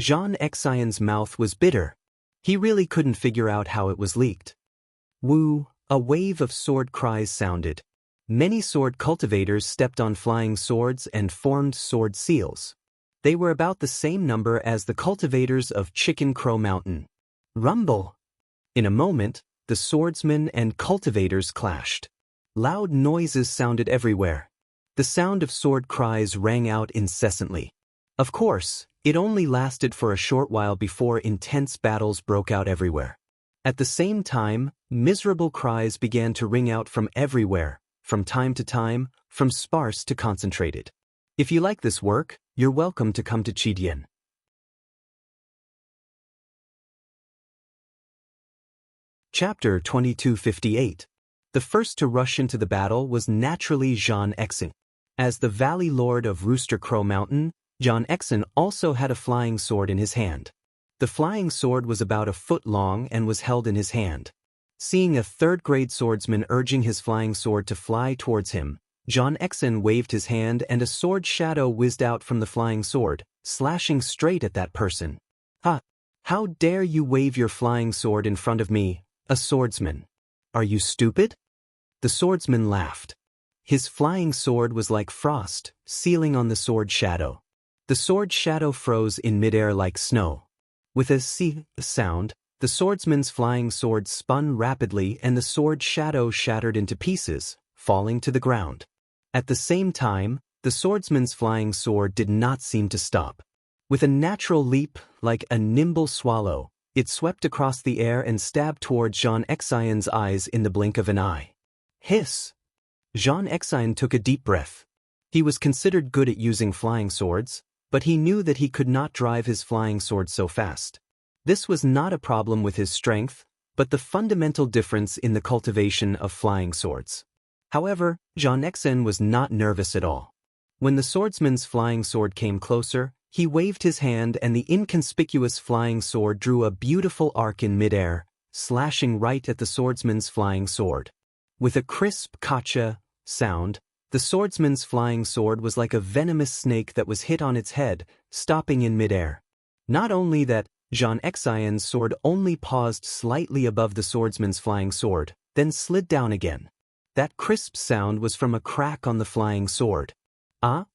Speaker 1: Xianxia's mouth was bitter. He really couldn't figure out how it was leaked. Woo! A wave of sword cries sounded. Many sword cultivators stepped on flying swords and formed sword seals. They were about the same number as the cultivators of Chicken Crow Mountain. Rumble! In a moment, the swordsmen and cultivators clashed. Loud noises sounded everywhere. The sound of sword cries rang out incessantly. Of course, it only lasted for a short while before intense battles broke out everywhere. At the same time, miserable cries began to ring out from everywhere, from time to time, from sparse to concentrated. If you like this work, you're welcome to come to Qidian. Chapter 2258. The first to rush into the battle was naturally Xianxia. As the Valley Lord of Rooster Crow Mountain, Xianxia also had a flying sword in his hand. The flying sword was about a foot long and was held in his hand. Seeing a third-grade swordsman urging his flying sword to fly towards him, Xianxia waved his hand and a sword shadow whizzed out from the flying sword, slashing straight at that person. Ha! How dare you wave your flying sword in front of me, a swordsman? Are you stupid? The swordsman laughed. His flying sword was like frost, sealing on the sword shadow. The sword shadow froze in midair like snow. With a "see" sound, the swordsman's flying sword spun rapidly and the sword shadow shattered into pieces, falling to the ground. At the same time, the swordsman's flying sword did not seem to stop. With a natural leap, like a nimble swallow, it swept across the air and stabbed towards Xianxia's eyes in the blink of an eye. Hiss! Xianxia took a deep breath. He was considered good at using flying swords, but he knew that he could not drive his flying sword so fast. This was not a problem with his strength, but the fundamental difference in the cultivation of flying swords. However, Xianxia was not nervous at all. When the swordsman's flying sword came closer, he waved his hand and the inconspicuous flying sword drew a beautiful arc in midair, slashing right at the swordsman's flying sword. With a crisp "kacha" sound, the swordsman's flying sword was like a venomous snake that was hit on its head, stopping in midair. Not only that, Xianxia's sword only paused slightly above the swordsman's flying sword, then slid down again. That crisp sound was from a crack on the flying sword. Ah?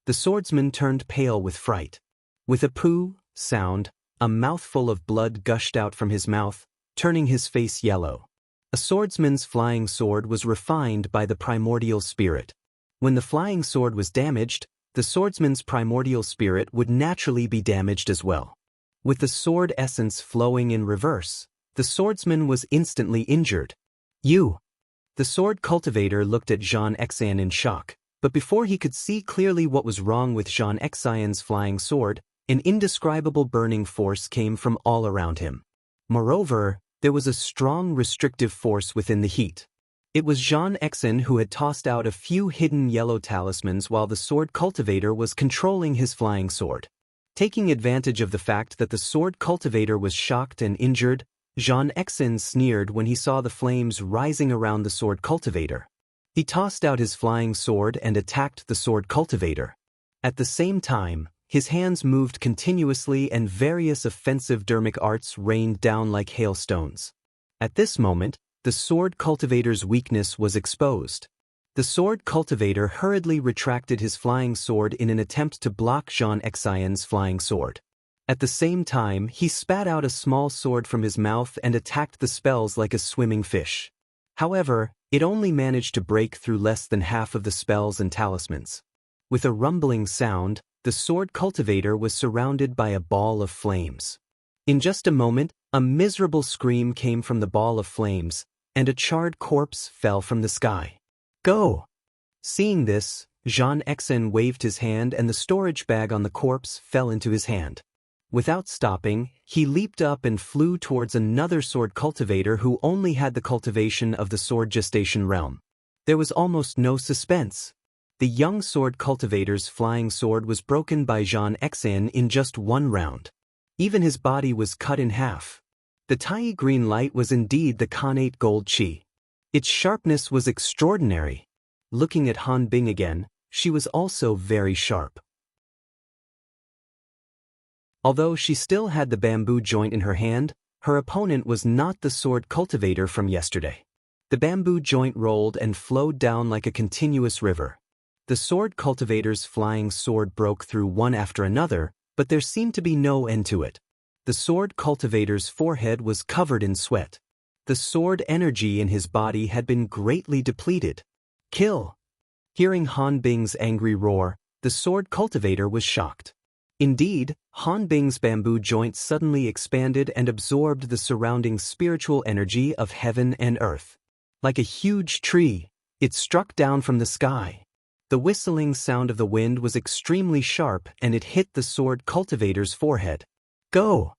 Speaker 1: The swordsman turned pale with fright. With a "poo" sound, a mouthful of blood gushed out from his mouth, turning his face yellow. A swordsman's flying sword was refined by the primordial spirit. When the flying sword was damaged, the swordsman's primordial spirit would naturally be damaged as well. With the sword essence flowing in reverse, the swordsman was instantly injured. You! The sword cultivator looked at Xianxia in shock, but before he could see clearly what was wrong with Xianxia's flying sword, an indescribable burning force came from all around him. Moreover, there was a strong restrictive force within the heat. It was Xianxia who had tossed out a few hidden yellow talismans while the sword cultivator was controlling his flying sword. Taking advantage of the fact that the sword cultivator was shocked and injured, Xianxia sneered when he saw the flames rising around the sword cultivator. He tossed out his flying sword and attacked the sword cultivator. At the same time, his hands moved continuously and various offensive dermic arts rained down like hailstones. At this moment, the sword cultivator's weakness was exposed. The sword cultivator hurriedly retracted his flying sword in an attempt to block Xianxia's flying sword. At the same time, he spat out a small sword from his mouth and attacked the spells like a swimming fish. However, It only managed to break through less than half of the spells and talismans. With a rumbling sound, the sword cultivator was surrounded by a ball of flames. In just a moment, a miserable scream came from the ball of flames, and a charred corpse fell from the sky. Go! Seeing this, Xianxia waved his hand and the storage bag on the corpse fell into his hand. Without stopping, he leaped up and flew towards another sword cultivator who only had the cultivation of the sword gestation realm. There was almost no suspense. The young sword cultivator's flying sword was broken by Xianxia in just one round. Even his body was cut in half. The tiny green light was indeed the Khanate gold chi. Its sharpness was extraordinary. Looking at Han Bing again, she was also very sharp. Although she still had the bamboo joint in her hand, her opponent was not the sword cultivator from yesterday. The bamboo joint rolled and flowed down like a continuous river. The sword cultivator's flying sword broke through one after another, but there seemed to be no end to it. The sword cultivator's forehead was covered in sweat. The sword energy in his body had been greatly depleted. Kill! Hearing Han Bing's angry roar, the sword cultivator was shocked. Indeed, Han Bing's bamboo joint suddenly expanded and absorbed the surrounding spiritual energy of heaven and earth. Like a huge tree, it struck down from the sky. The whistling sound of the wind was extremely sharp and it hit the sword cultivator's forehead. Go!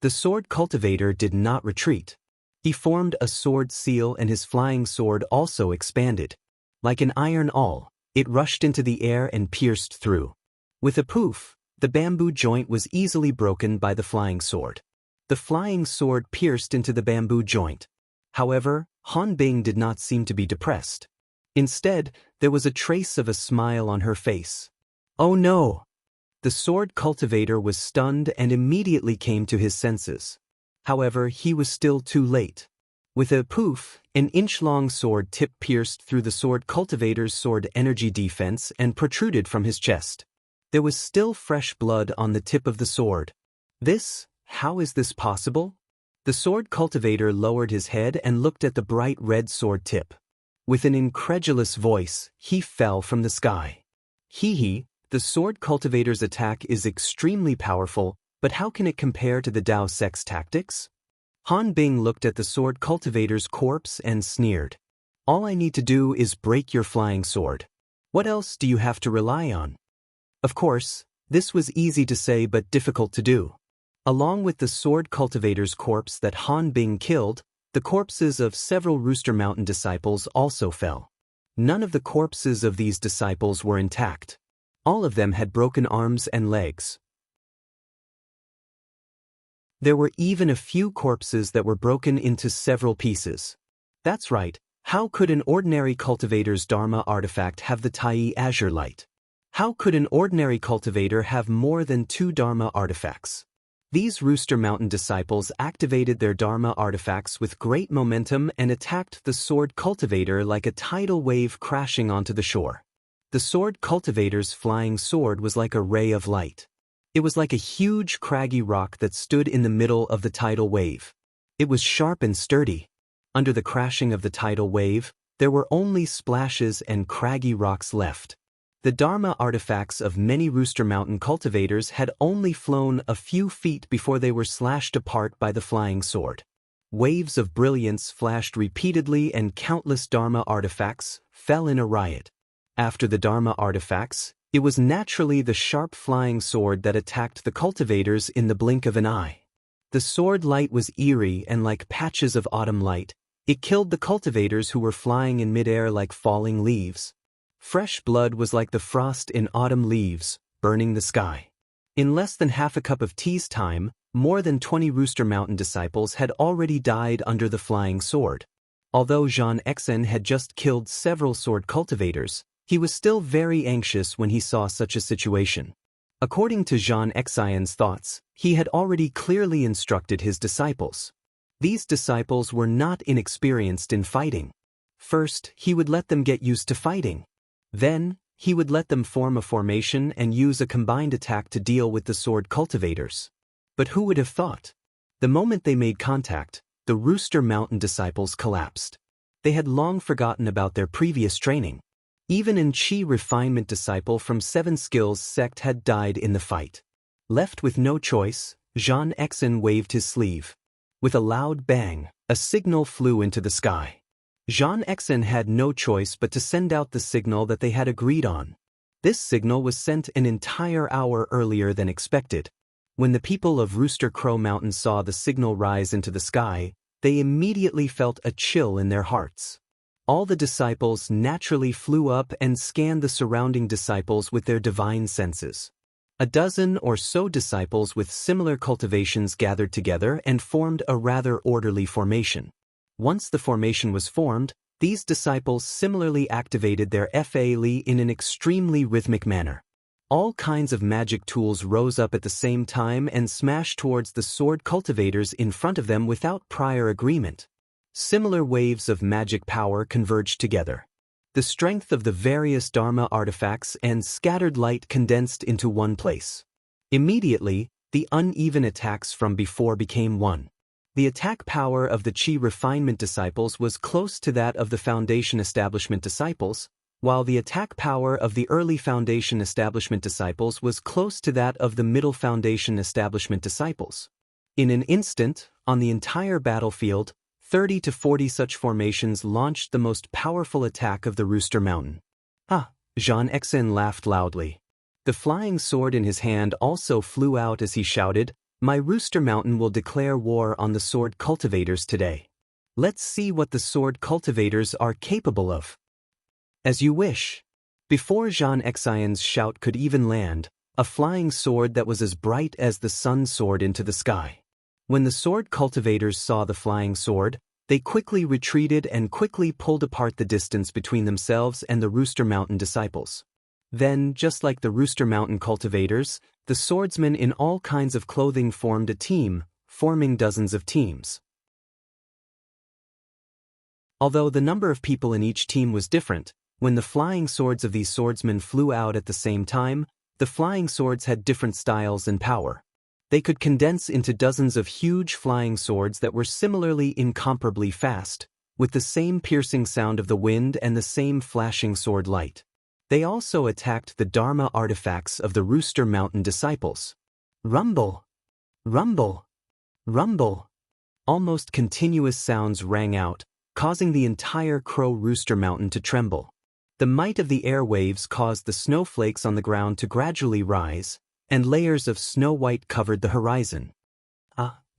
Speaker 1: The sword cultivator did not retreat. He formed a sword seal and his flying sword also expanded. Like an iron awl, it rushed into the air and pierced through. With a poof, the bamboo joint was easily broken by the flying sword. The flying sword pierced into the bamboo joint. However, Han Bing did not seem to be depressed. Instead, there was a trace of a smile on her face. Oh no! The sword cultivator was stunned and immediately came to his senses. However, he was still too late. With a poof, an inch-long sword tip pierced through the sword cultivator's sword energy defense and protruded from his chest. There was still fresh blood on the tip of the sword. How is this possible? The sword cultivator lowered his head and looked at the bright red sword tip. With an incredulous voice, he fell from the sky. The sword cultivator's attack is extremely powerful, but how can it compare to the Daoist tactics? Han Bing looked at the sword cultivator's corpse and sneered. All I need to do is break your flying sword. What else do you have to rely on? Of course, this was easy to say but difficult to do. Along with the sword cultivator's corpse that Han Bing killed, the corpses of several Rooster Mountain disciples also fell. None of the corpses of these disciples were intact. All of them had broken arms and legs. There were even a few corpses that were broken into several pieces. That's right, how could an ordinary cultivator's Dharma artifact have the Tai Azure Light? How could an ordinary cultivator have more than 2 Dharma artifacts? These Rooster Mountain disciples activated their Dharma artifacts with great momentum and attacked the sword cultivator like a tidal wave crashing onto the shore. The sword cultivator's flying sword was like a ray of light. It was like a huge craggy rock that stood in the middle of the tidal wave. It was sharp and sturdy. Under the crashing of the tidal wave, there were only splashes and craggy rocks left. The Dharma artifacts of many Rooster Mountain cultivators had only flown a few feet before they were slashed apart by the flying sword. Waves of brilliance flashed repeatedly and countless Dharma artifacts fell in a riot. After the Dharma artifacts, it was naturally the sharp flying sword that attacked the cultivators in the blink of an eye. The sword light was eerie and like patches of autumn light. It killed the cultivators who were flying in midair like falling leaves. Fresh blood was like the frost in autumn leaves, burning the sky. In less than half a cup of tea's time, more than 20 Rooster Mountain disciples had already died under the flying sword. Although Xianxia had just killed several sword cultivators, he was still very anxious when he saw such a situation. According to Xianxia's thoughts, he had already clearly instructed his disciples. These disciples were not inexperienced in fighting. First, he would let them get used to fighting. Then, he would let them form a formation and use a combined attack to deal with the sword cultivators. But who would have thought? The moment they made contact, the Rooster Mountain disciples collapsed. They had long forgotten about their previous training. Even an Qi refinement disciple from Seven Skills sect had died in the fight. Left with no choice, Zhan Exin waved his sleeve. With a loud bang, a signal flew into the sky. Zhan Exin had no choice but to send out the signal that they had agreed on. This signal was sent an entire hour earlier than expected. When the people of Rooster Crow Mountain saw the signal rise into the sky, they immediately felt a chill in their hearts. All the disciples naturally flew up and scanned the surrounding disciples with their divine senses. A dozen or so disciples with similar cultivations gathered together and formed a rather orderly formation. Once the formation was formed, these disciples similarly activated their Fa Li in an extremely rhythmic manner. All kinds of magic tools rose up at the same time and smashed towards the sword cultivators in front of them without prior agreement. Similar waves of magic power converged together. The strength of the various Dharma artifacts and scattered light condensed into one place. Immediately, the uneven attacks from before became one. The attack power of the Qi refinement disciples was close to that of the Foundation Establishment disciples, while the attack power of the early Foundation Establishment disciples was close to that of the middle Foundation Establishment disciples. In an instant, on the entire battlefield, 30 to 40 such formations launched the most powerful attack of the Rooster Mountain. Ah! Zhan Exin laughed loudly. The flying sword in his hand also flew out as he shouted, "My Rooster Mountain will declare war on the sword cultivators today. Let's see what the sword cultivators are capable of." As you wish. Before Zhan Exin's shout could even land, a flying sword that was as bright as the sun soared into the sky. When the sword cultivators saw the flying sword, they quickly retreated and quickly pulled apart the distance between themselves and the Rooster Mountain disciples. Then, just like the Rooster Mountain cultivators, the swordsmen in all kinds of clothing formed a team, forming dozens of teams. Although the number of people in each team was different, when the flying swords of these swordsmen flew out at the same time, the flying swords had different styles and power. They could condense into dozens of huge flying swords that were similarly incomparably fast, with the same piercing sound of the wind and the same flashing sword light. They also attacked the Dharma artifacts of the Rooster Mountain disciples. Rumble! Rumble! Rumble! Almost continuous sounds rang out, causing the entire Crow Rooster Mountain to tremble. The might of the airwaves caused the snowflakes on the ground to gradually rise, and layers of snow white covered the horizon.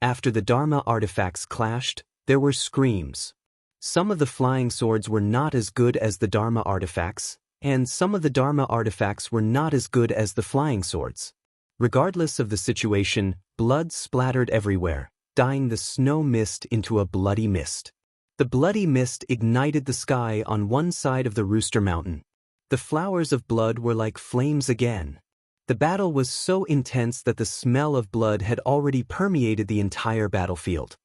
Speaker 1: After the Dharma artifacts clashed, there were screams. Some of the flying swords were not as good as the Dharma artifacts, and some of the Dharma artifacts were not as good as the flying swords. Regardless of the situation, blood splattered everywhere, dyeing the snow mist into a bloody mist. The bloody mist ignited the sky on one side of the Rooster Mountain. The flowers of blood were like flames again. The battle was so intense that the smell of blood had already permeated the entire battlefield.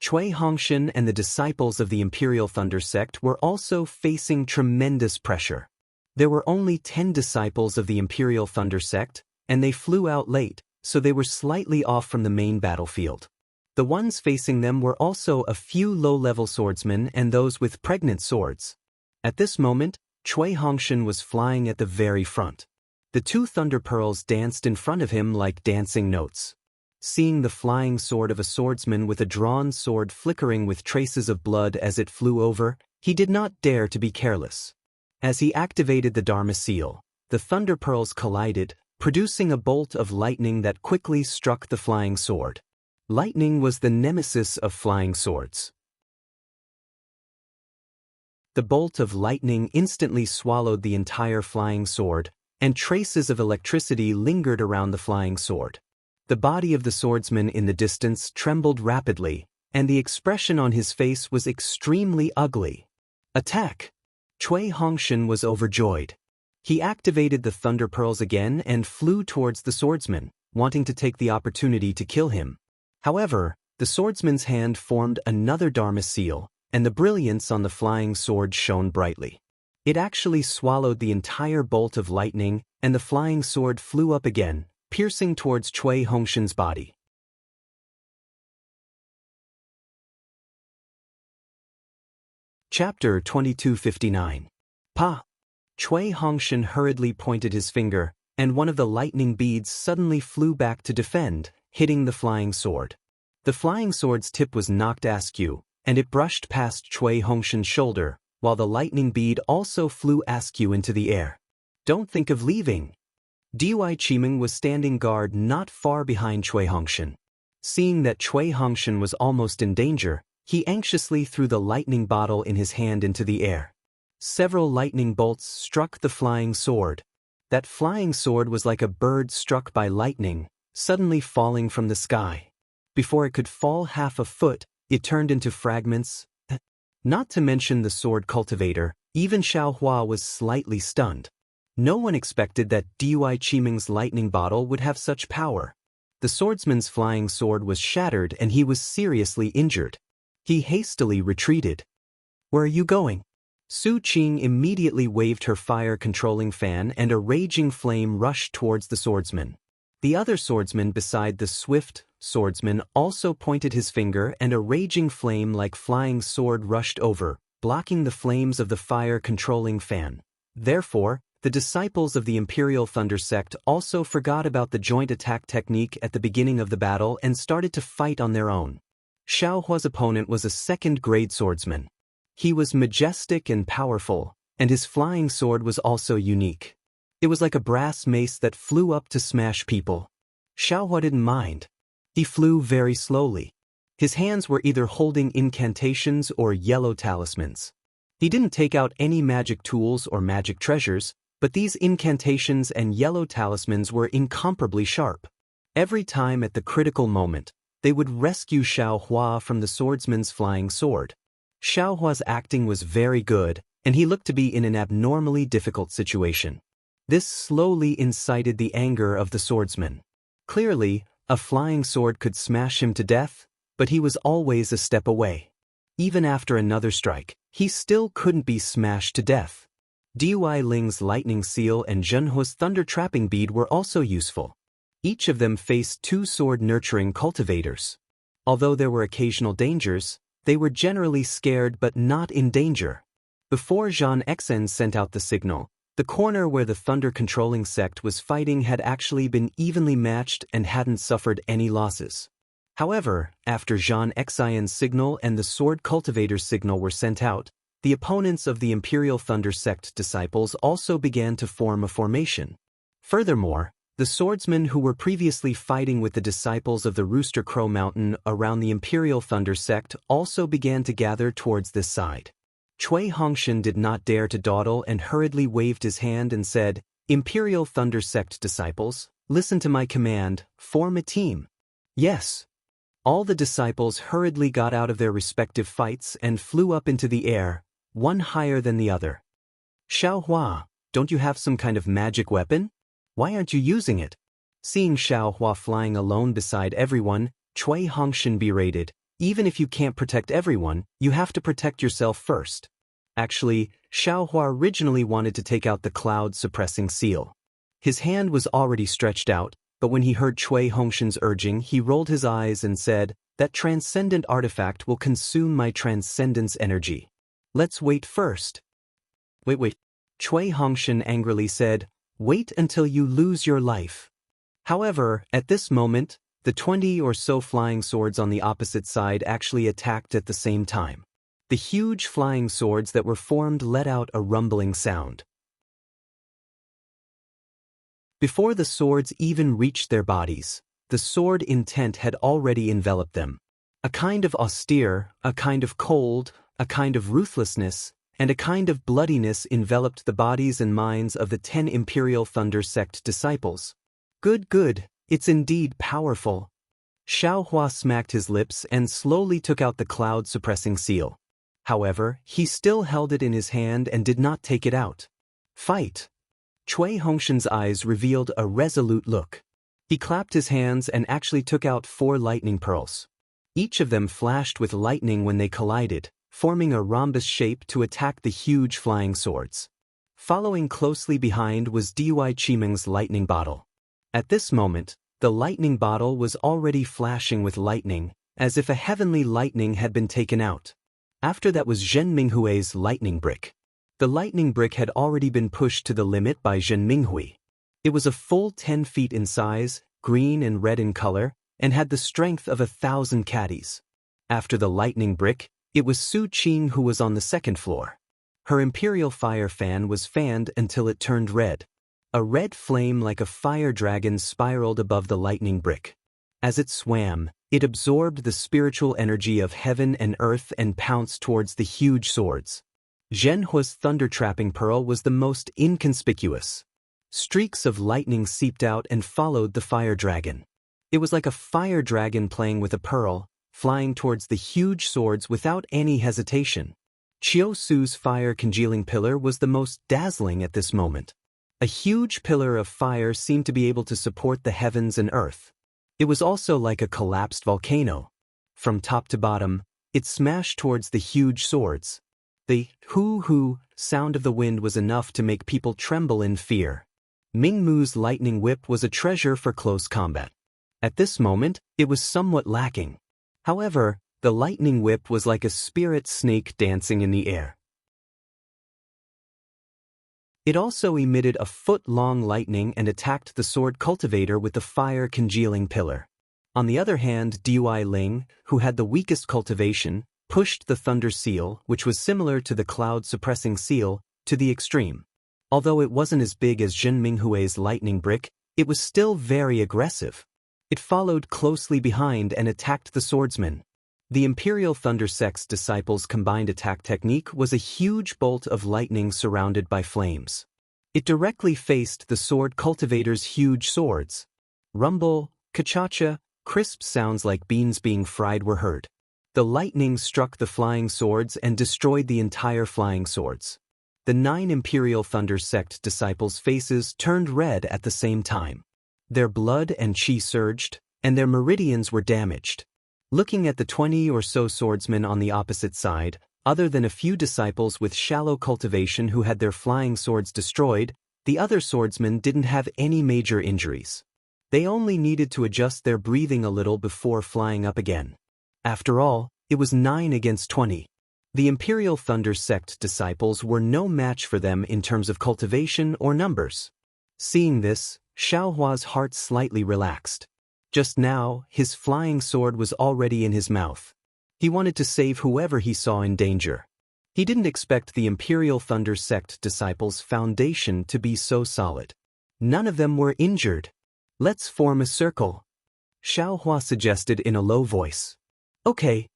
Speaker 1: Cui Hongshan and the disciples of the Imperial Thunder sect were also facing tremendous pressure. There were only 10 disciples of the Imperial Thunder sect, and they flew out late, so they were slightly off from the main battlefield. The ones facing them were also a few low-level swordsmen and those with pregnant swords. At this moment, Cui Hongshan was flying at the very front. The two thunder pearls danced in front of him like dancing notes. Seeing the flying sword of a swordsman with a drawn sword flickering with traces of blood as it flew over, he did not dare to be careless. As he activated the Dharma seal, the thunder pearls collided, producing a bolt of lightning that quickly struck the flying sword. Lightning was the nemesis of flying swords. The bolt of lightning instantly swallowed the entire flying sword, and traces of electricity lingered around the flying sword. The body of the swordsman in the distance trembled rapidly, and the expression on his face was extremely ugly. Attack! Cui Hongshan was overjoyed. He activated the thunder pearls again and flew towards the swordsman, wanting to take the opportunity to kill him. However, the swordsman's hand formed another Dharma seal, and the brilliance on the flying sword shone brightly. It actually swallowed the entire bolt of lightning, and the flying sword flew up again, piercing towards Cui Hongshan's body. Chapter 2259. Pa! Cui Hongshan hurriedly pointed his finger, and one of the lightning beads suddenly flew back to defend, hitting the flying sword. The flying sword's tip was knocked askew, and it brushed past Cui Hongshan's shoulder, while the lightning bead also flew askew into the air. Don't think of leaving. Dui Qimeng was standing guard not far behind Cui Hongshan. Seeing that Cui Hongshan was almost in danger, he anxiously threw the lightning bottle in his hand into the air. Several lightning bolts struck the flying sword. That flying sword was like a bird struck by lightning, suddenly falling from the sky. Before it could fall half a foot, it turned into fragments. Not to mention the sword cultivator, even Xiao Hua was slightly stunned. No one expected that Dui Qimeng's lightning bottle would have such power. The swordsman's flying sword was shattered and he was seriously injured. He hastily retreated. Where are you going? Su Qing immediately waved her fire-controlling fan and a raging flame rushed towards the swordsman. The other swordsman beside the swift swordsman also pointed his finger and a raging flame like flying sword rushed over, blocking the flames of the fire-controlling fan. Therefore, the disciples of the Imperial Thunder Sect also forgot about the joint attack technique at the beginning of the battle and started to fight on their own. Xiao Hua's opponent was a second-grade swordsman. He was majestic and powerful, and his flying sword was also unique. It was like a brass mace that flew up to smash people. Xiao Hua didn't mind. He flew very slowly. His hands were either holding incantations or yellow talismans. He didn't take out any magic tools or magic treasures, but these incantations and yellow talismans were incomparably sharp. Every time at the critical moment, they would rescue Xiao Hua from the swordsman's flying sword. Xiao Hua's acting was very good, and he looked to be in an abnormally difficult situation. This slowly incited the anger of the swordsman. Clearly, a flying sword could smash him to death, but he was always a step away. Even after another strike, he still couldn't be smashed to death. Dui Ling's lightning seal and Zhenhu's thunder trapping bead were also useful. Each of them faced two sword-nurturing cultivators. Although there were occasional dangers, they were generally scared but not in danger. Before Zhan Exen sent out the signal, the corner where the thunder-controlling sect was fighting had actually been evenly matched and hadn't suffered any losses. However, after Zhan Exen's signal and the sword cultivator's signal were sent out, the opponents of the Imperial Thunder Sect disciples also began to form a formation. Furthermore, the swordsmen who were previously fighting with the disciples of the Rooster Crow Mountain around the Imperial Thunder Sect also began to gather towards this side. Cui Hongshan did not dare to dawdle and hurriedly waved his hand and said, "Imperial Thunder Sect disciples, listen to my command, form a team." Yes. All the disciples hurriedly got out of their respective fights and flew up into the air, one higher than the other. Xiao Hua, don't you have some kind of magic weapon? Why aren't you using it? Seeing Xiao Hua flying alone beside everyone, Cui Hongshan berated, even if you can't protect everyone, you have to protect yourself first. Actually, Xiao Hua originally wanted to take out the cloud-suppressing seal. His hand was already stretched out, but when he heard Cui Hongshan's urging, he rolled his eyes and said, "That transcendent artifact will consume my transcendence energy. Let's wait first." Wait. Cui Hongshan angrily said, "Wait until you lose your life." However, at this moment, the 20 or so flying swords on the opposite side actually attacked at the same time. The huge flying swords that were formed let out a rumbling sound. Before the swords even reached their bodies, the sword intent had already enveloped them. A kind of austere, a kind of cold, a kind of ruthlessness, and a kind of bloodiness enveloped the bodies and minds of the 10 Imperial Thunder Sect disciples. Good, it's indeed powerful. Xiao Hua smacked his lips and slowly took out the cloud-suppressing seal. However, he still held it in his hand and did not take it out. Fight! Cui Hongshan's eyes revealed a resolute look. He clapped his hands and actually took out 4 lightning pearls. Each of them flashed with lightning when they collided, forming a rhombus shape to attack the huge flying swords. Following closely behind was Dui Qimeng's lightning bottle. At this moment, the lightning bottle was already flashing with lightning, as if a heavenly lightning had been taken out. After that was Zhen Minghui's lightning brick. The lightning brick had already been pushed to the limit by Zhen Minghui. It was a full 10 feet in size, green and red in color, and had the strength of 1,000 caddies. After the lightning brick, it was Su Qing who was on the second floor. Her imperial fire fan was fanned until it turned red. A red flame like a fire dragon spiraled above the lightning brick. As it swam, it absorbed the spiritual energy of heaven and earth and pounced towards the huge swords. Zhenhua's thunder-trapping pearl was the most inconspicuous. Streaks of lightning seeped out and followed the fire dragon. It was like a fire dragon playing with a pearl, flying towards the huge swords without any hesitation. Qiu Su's fire-congealing pillar was the most dazzling at this moment. A huge pillar of fire seemed to be able to support the heavens and earth. It was also like a collapsed volcano. From top to bottom, it smashed towards the huge swords. The hoo-hoo sound of the wind was enough to make people tremble in fear. Ming Mu's lightning whip was a treasure for close combat. At this moment, it was somewhat lacking. However, the lightning whip was like a spirit snake dancing in the air. It also emitted a foot-long lightning and attacked the sword cultivator with the fire-congealing pillar. On the other hand, Dui Ling, who had the weakest cultivation, pushed the thunder seal, which was similar to the cloud-suppressing seal, to the extreme. Although it wasn't as big as Zhen Minghui's lightning brick, it was still very aggressive. It followed closely behind and attacked the swordsman. The Imperial Thunder Sect's disciples' combined attack technique was a huge bolt of lightning surrounded by flames. It directly faced the sword cultivator's huge swords. Rumble, ka-cha-cha, crisp sounds like beans being fried were heard. The lightning struck the flying swords and destroyed the entire flying swords. The 9 Imperial Thunder Sect disciples' faces turned red at the same time. Their blood and qi surged, and their meridians were damaged. Looking at the 20 or so swordsmen on the opposite side, other than a few disciples with shallow cultivation who had their flying swords destroyed, the other swordsmen didn't have any major injuries. They only needed to adjust their breathing a little before flying up again. After all, it was 9 against 20. The Imperial Thunder Sect disciples were no match for them in terms of cultivation or numbers. Seeing this, Xiaohua's heart slightly relaxed. Just now, his flying sword was already in his mouth. He wanted to save whoever he saw in danger. He didn't expect the Imperial Thunder Sect disciples' foundation to be so solid. None of them were injured. Let's form a circle, Xiaohua suggested in a low voice. Okay.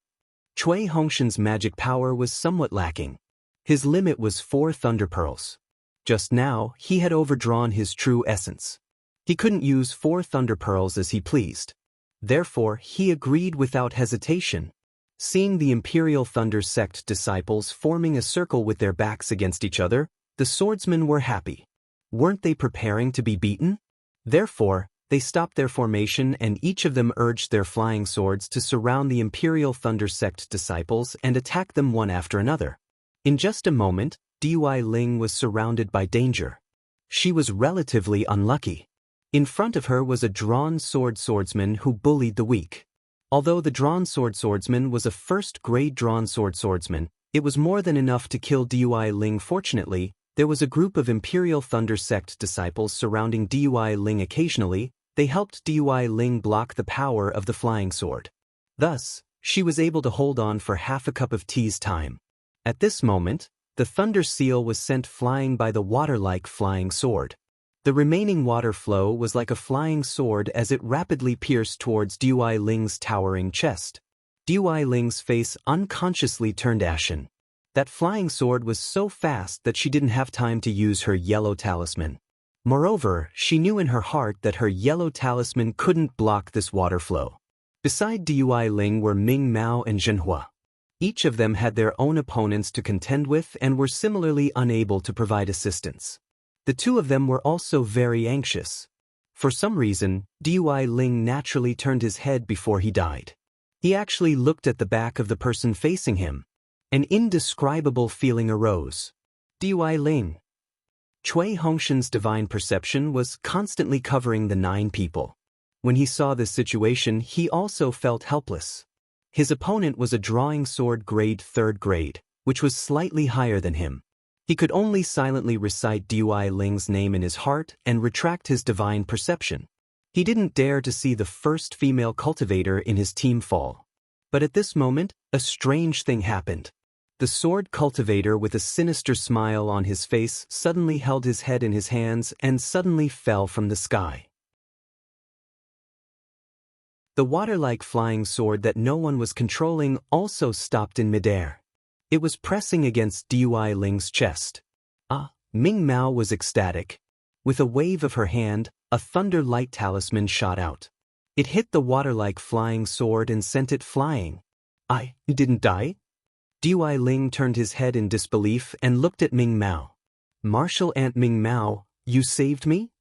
Speaker 1: Cui Hongshan's magic power was somewhat lacking. His limit was 4 thunder pearls. Just now, he had overdrawn his true essence. He couldn't use 4 thunder pearls as he pleased. Therefore, he agreed without hesitation. Seeing the Imperial Thunder Sect disciples forming a circle with their backs against each other, the swordsmen were happy. Weren't they preparing to be beaten? Therefore, they stopped their formation and each of them urged their flying swords to surround the Imperial Thunder Sect disciples and attack them one after another. In just a moment, Dui Ling was surrounded by danger. She was relatively unlucky. In front of her was a drawn sword swordsman who bullied the weak. Although the drawn sword swordsman was a first-grade drawn sword swordsman, it was more than enough to kill Dui Ling. Fortunately, there was a group of Imperial Thunder Sect disciples surrounding Dui Ling occasionally. They helped Dui Ling block the power of the flying sword. Thus, she was able to hold on for half a cup of tea's time. At this moment, the thunder seal was sent flying by the water-like flying sword. The remaining water flow was like a flying sword as it rapidly pierced towards Dui Ling's towering chest. Dui Ling's face unconsciously turned ashen. That flying sword was so fast that she didn't have time to use her yellow talisman. Moreover, she knew in her heart that her yellow talisman couldn't block this water flow. Beside Dui Ling were Ming Mao and Zhenhua. Each of them had their own opponents to contend with and were similarly unable to provide assistance. The two of them were also very anxious. For some reason, Dui Ling naturally turned his head before he died. He actually looked at the back of the person facing him. An indescribable feeling arose. Dui Ling. Cui Hongshan's divine perception was constantly covering the 9 people. When he saw this situation, he also felt helpless. His opponent was a drawing sword grade 3rd grade, which was slightly higher than him. He could only silently recite Dui Ling's name in his heart and retract his divine perception. He didn't dare to see the first female cultivator in his team fall. But at this moment, a strange thing happened. The sword cultivator, with a sinister smile on his face, suddenly held his head in his hands and suddenly fell from the sky. The water-like flying sword that no one was controlling also stopped in midair. It was pressing against Dui Ling's chest. Ming Mao was ecstatic. With a wave of her hand, a thunder light talisman shot out. It hit the water-like flying sword and sent it flying. I didn't die? Dui Ling turned his head in disbelief and looked at Ming Mao. Martial Ant Ming Mao, you saved me?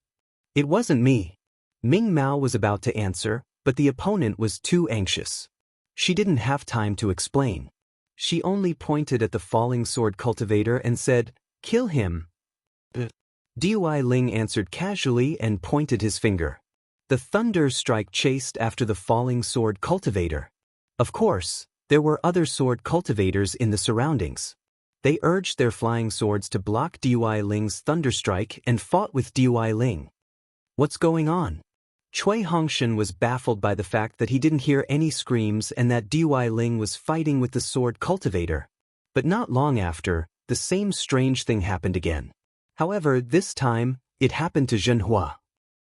Speaker 1: It wasn't me. Ming Mao was about to answer, but the opponent was too anxious. She didn't have time to explain. She only pointed at the falling sword cultivator and said, "Kill him." Dui Ling answered casually and pointed his finger. The thunder strike chased after the falling sword cultivator. Of course, there were other sword cultivators in the surroundings. They urged their flying swords to block Dui Ling's thunderstrike and fought with Dui Ling. What's going on? Cui Hongshan was baffled by the fact that he didn't hear any screams and that Dui Ling was fighting with the sword cultivator. But not long after, the same strange thing happened again. However, this time, it happened to Zhenhua.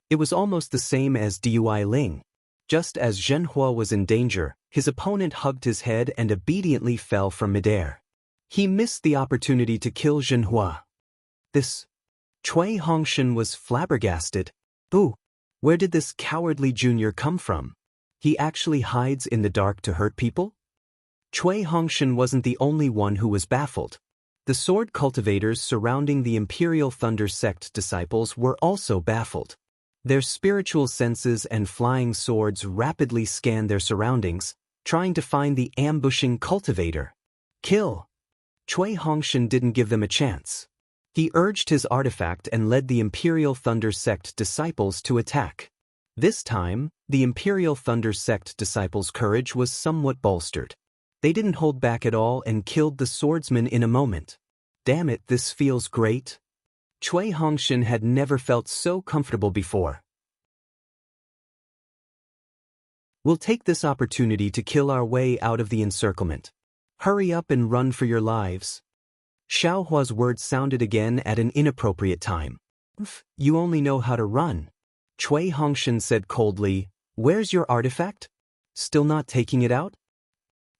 Speaker 1: It was almost the same as Dui Ling. Just as Zhenhua was in danger, his opponent hugged his head and obediently fell from midair. He missed the opportunity to kill Zhenhua. Cui Hongshan was flabbergasted. Where did this cowardly junior come from? He actually hides in the dark to hurt people? Cui Hongshan wasn't the only one who was baffled. The sword cultivators surrounding the Imperial Thunder Sect disciples were also baffled. Their spiritual senses and flying swords rapidly scanned their surroundings, trying to find the ambushing cultivator. Kill! Cui Hongshan didn't give them a chance. He urged his artifact and led the Imperial Thunder Sect disciples to attack. This time, the Imperial Thunder Sect disciples' courage was somewhat bolstered. They didn't hold back at all and killed the swordsman in a moment. Damn it, this feels great. Cui Hongshan had never felt so comfortable before. We'll take this opportunity to kill our way out of the encirclement. Hurry up and run for your lives. Xiaohua's words sounded again at an inappropriate time. You only know how to run. Cui Hongshan said coldly, "Where's your artifact? Still not taking it out?"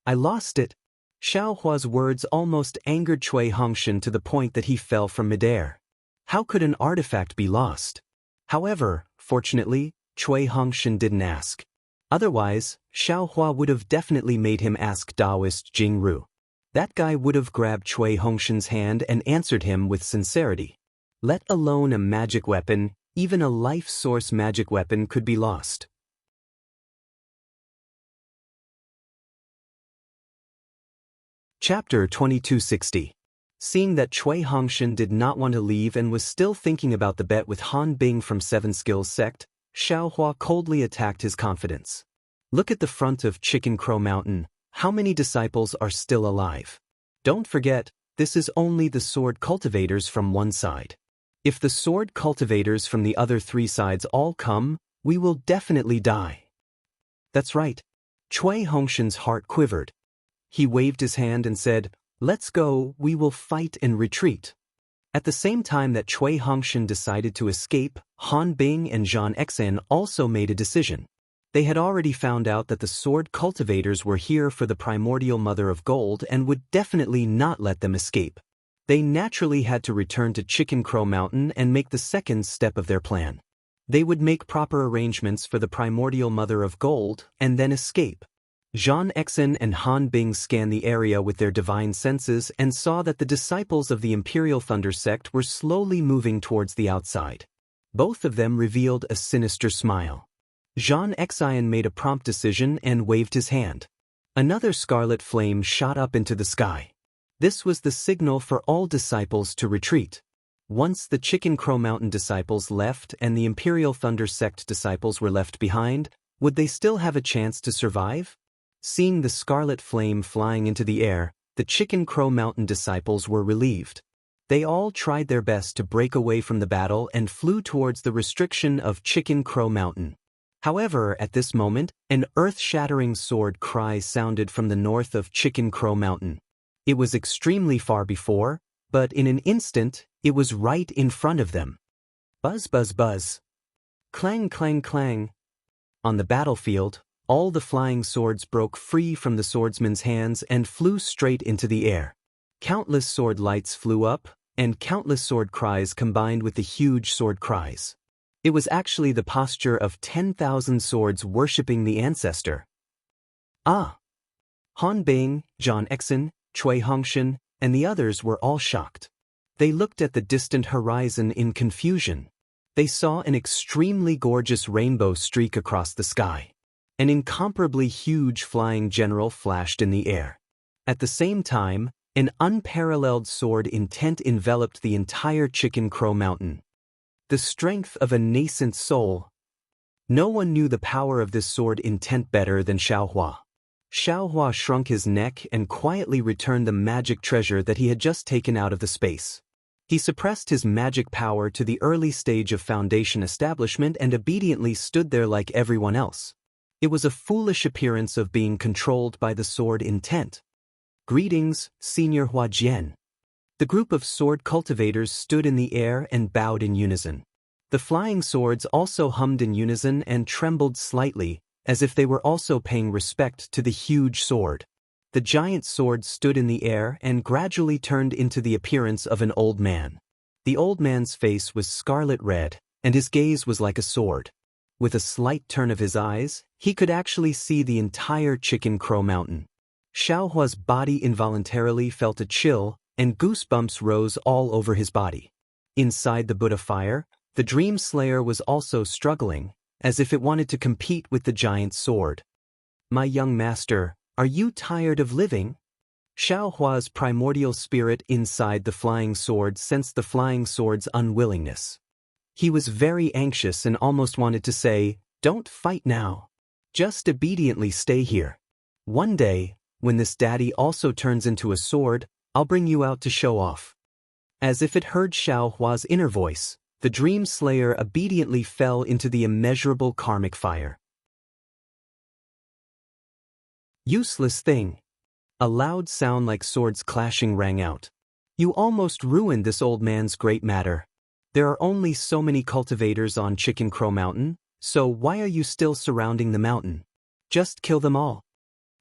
Speaker 1: "I lost it." Xiaohua's words almost angered Cui Hongshan to the point that he fell from midair. How could an artifact be lost? However, fortunately, Cui Hongshan didn't ask. Otherwise, Xiaohua would have definitely made him ask Daoist Jingru. That guy would have grabbed Cui Hongshan's hand and answered him with sincerity. Let alone a magic weapon, even a life source magic weapon could be lost. Chapter 2260. Seeing that Cui Hongshan did not want to leave and was still thinking about the bet with Han Bing from Seven Skills Sect, Xiaohua coldly attacked his confidence. Look at the front of Chicken Crow Mountain. How many disciples are still alive? Don't forget, this is only the sword cultivators from one side. If the sword cultivators from the other three sides all come, we will definitely die. That's right. Cui Hongshan's heart quivered. He waved his hand and said, "Let's go, we will fight and retreat." At the same time that Cui Hongshan decided to escape, Han Bing and Zhan Exan also made a decision. They had already found out that the sword cultivators were here for the primordial mother of gold and would definitely not let them escape. They naturally had to return to Chicken Crow Mountain and make the second step of their plan. They would make proper arrangements for the primordial mother of gold and then escape. Zhan Exan and Han Bing scanned the area with their divine senses and saw that the disciples of the Imperial Thunder Sect were slowly moving towards the outside. Both of them revealed a sinister smile. Zhan Exan made a prompt decision and waved his hand. Another scarlet flame shot up into the sky. This was the signal for all disciples to retreat. Once the Chicken Crow Mountain disciples left and the Imperial Thunder Sect disciples were left behind, would they still have a chance to survive? Seeing the scarlet flame flying into the air, the Chicken Crow Mountain disciples were relieved. They all tried their best to break away from the battle and flew towards the restriction of Chicken Crow Mountain. However, at this moment, an earth-shattering sword cry sounded from the north of Chicken Crow Mountain. It was extremely far before, but in an instant, it was right in front of them. Buzz, buzz, buzz. Clang, clang, clang. On the battlefield, all the flying swords broke free from the swordsman's hands and flew straight into the air. Countless sword lights flew up, and countless sword cries combined with the huge sword cries. It was actually the posture of 10,000 swords worshipping the ancestor. Ah! Han Bing, John Exon, Cui Hongshan, and the others were all shocked. They looked at the distant horizon in confusion. They saw an extremely gorgeous rainbow streak across the sky. An incomparably huge flying general flashed in the air. At the same time, an unparalleled sword intent enveloped the entire Chicken Crow Mountain. The strength of a nascent soul. No one knew the power of this sword intent better than Xiaohua. Xiaohua shrunk his neck and quietly returned the magic treasure that he had just taken out of the space. He suppressed his magic power to the early stage of foundation establishment and obediently stood there like everyone else. It was a foolish appearance of being controlled by the sword intent. Greetings, Senior Huajian. The group of sword cultivators stood in the air and bowed in unison. The flying swords also hummed in unison and trembled slightly, as if they were also paying respect to the huge sword. The giant sword stood in the air and gradually turned into the appearance of an old man. The old man's face was scarlet red, and his gaze was like a sword. With a slight turn of his eyes, he could actually see the entire Chicken Crow Mountain. Xiaohua's body involuntarily felt a chill, and goosebumps rose all over his body. Inside the Buddha fire, the Dream Slayer was also struggling, as if it wanted to compete with the giant sword. My young master, are you tired of living? Xiaohua's primordial spirit inside the flying sword sensed the flying sword's unwillingness. He was very anxious and almost wanted to say, "Don't fight now. Just obediently stay here. One day, when this daddy also turns into a sword, I'll bring you out to show off." As if it heard Xiaohua's inner voice, the Dream Slayer obediently fell into the immeasurable karmic fire. Useless thing. A loud sound like swords clashing rang out. You almost ruined this old man's great matter. There are only so many cultivators on Chicken Crow Mountain, so why are you still surrounding the mountain? Just kill them all.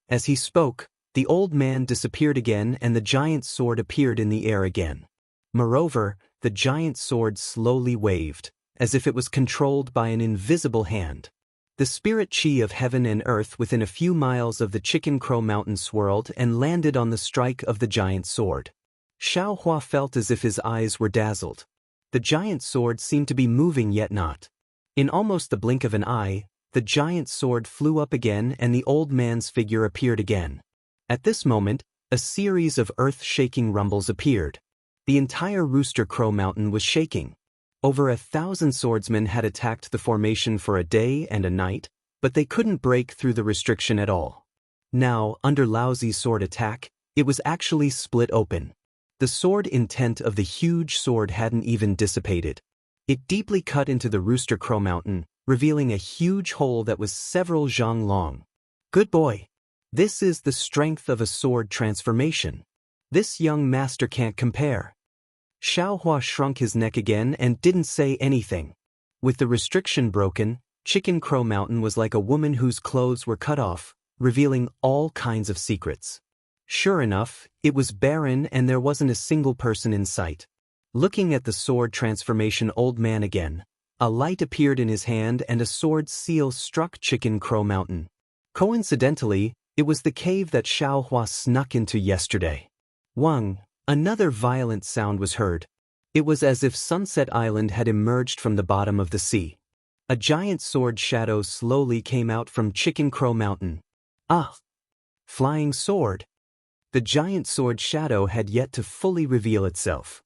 Speaker 1: As he spoke, the old man disappeared again and the giant sword appeared in the air again. Moreover, the giant sword slowly waved, as if it was controlled by an invisible hand. The spirit chi of heaven and earth within a few miles of the Chicken Crow Mountain swirled and landed on the strike of the giant sword. Xiaohua felt as if his eyes were dazzled. The giant sword seemed to be moving yet not. In almost the blink of an eye, the giant sword flew up again and the old man's figure appeared again. At this moment, a series of earth-shaking rumbles appeared. The entire Rooster Crow Mountain was shaking. Over 1,000 swordsmen had attacked the formation for a day and a night, but they couldn't break through the restriction at all. Now, under Laozi's sword attack, it was actually split open. The sword intent of the huge sword hadn't even dissipated. It deeply cut into the Rooster Crow Mountain, revealing a huge hole that was several zhang long. Good boy. This is the strength of a sword transformation. This young master can't compare. Xiaohua shrunk his neck again and didn't say anything. With the restriction broken, Chicken Crow Mountain was like a woman whose clothes were cut off, revealing all kinds of secrets. Sure enough, it was barren and there wasn't a single person in sight. Looking at the sword transformation old man again, a light appeared in his hand and a sword seal struck Chicken Crow Mountain. Coincidentally, it was the cave that Xiaohua snuck into yesterday. Wang, another violent sound was heard. It was as if Sunset Island had emerged from the bottom of the sea. A giant sword shadow slowly came out from Chicken Crow Mountain. Ah! Flying sword! The giant sword shadow had yet to fully reveal itself.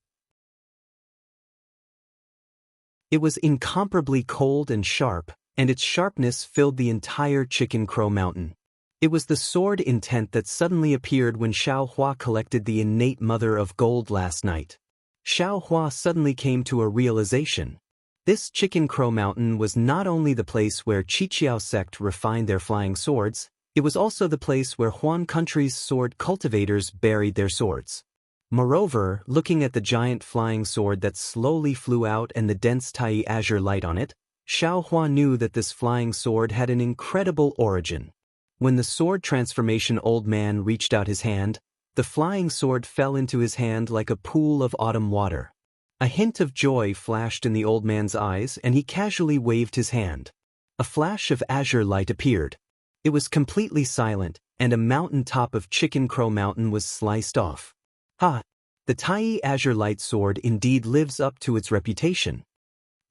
Speaker 1: It was incomparably cold and sharp, and its sharpness filled the entire Chicken Crow Mountain. It was the sword intent that suddenly appeared when Xiao Hua collected the innate mother of gold last night. Xiao Hua suddenly came to a realization. This Chicken Crow Mountain was not only the place where Qiqiao sect refined their flying swords, it was also the place where Huan country's sword cultivators buried their swords. Moreover, looking at the giant flying sword that slowly flew out and the dense Tai azure light on it, Xiao Hua knew that this flying sword had an incredible origin. When the sword transformation old man reached out his hand, the flying sword fell into his hand like a pool of autumn water. A hint of joy flashed in the old man's eyes and he casually waved his hand. A flash of azure light appeared. It was completely silent, and a mountain top of Chicken Crow Mountain was sliced off. Ha! The Tai azure light sword indeed lives up to its reputation.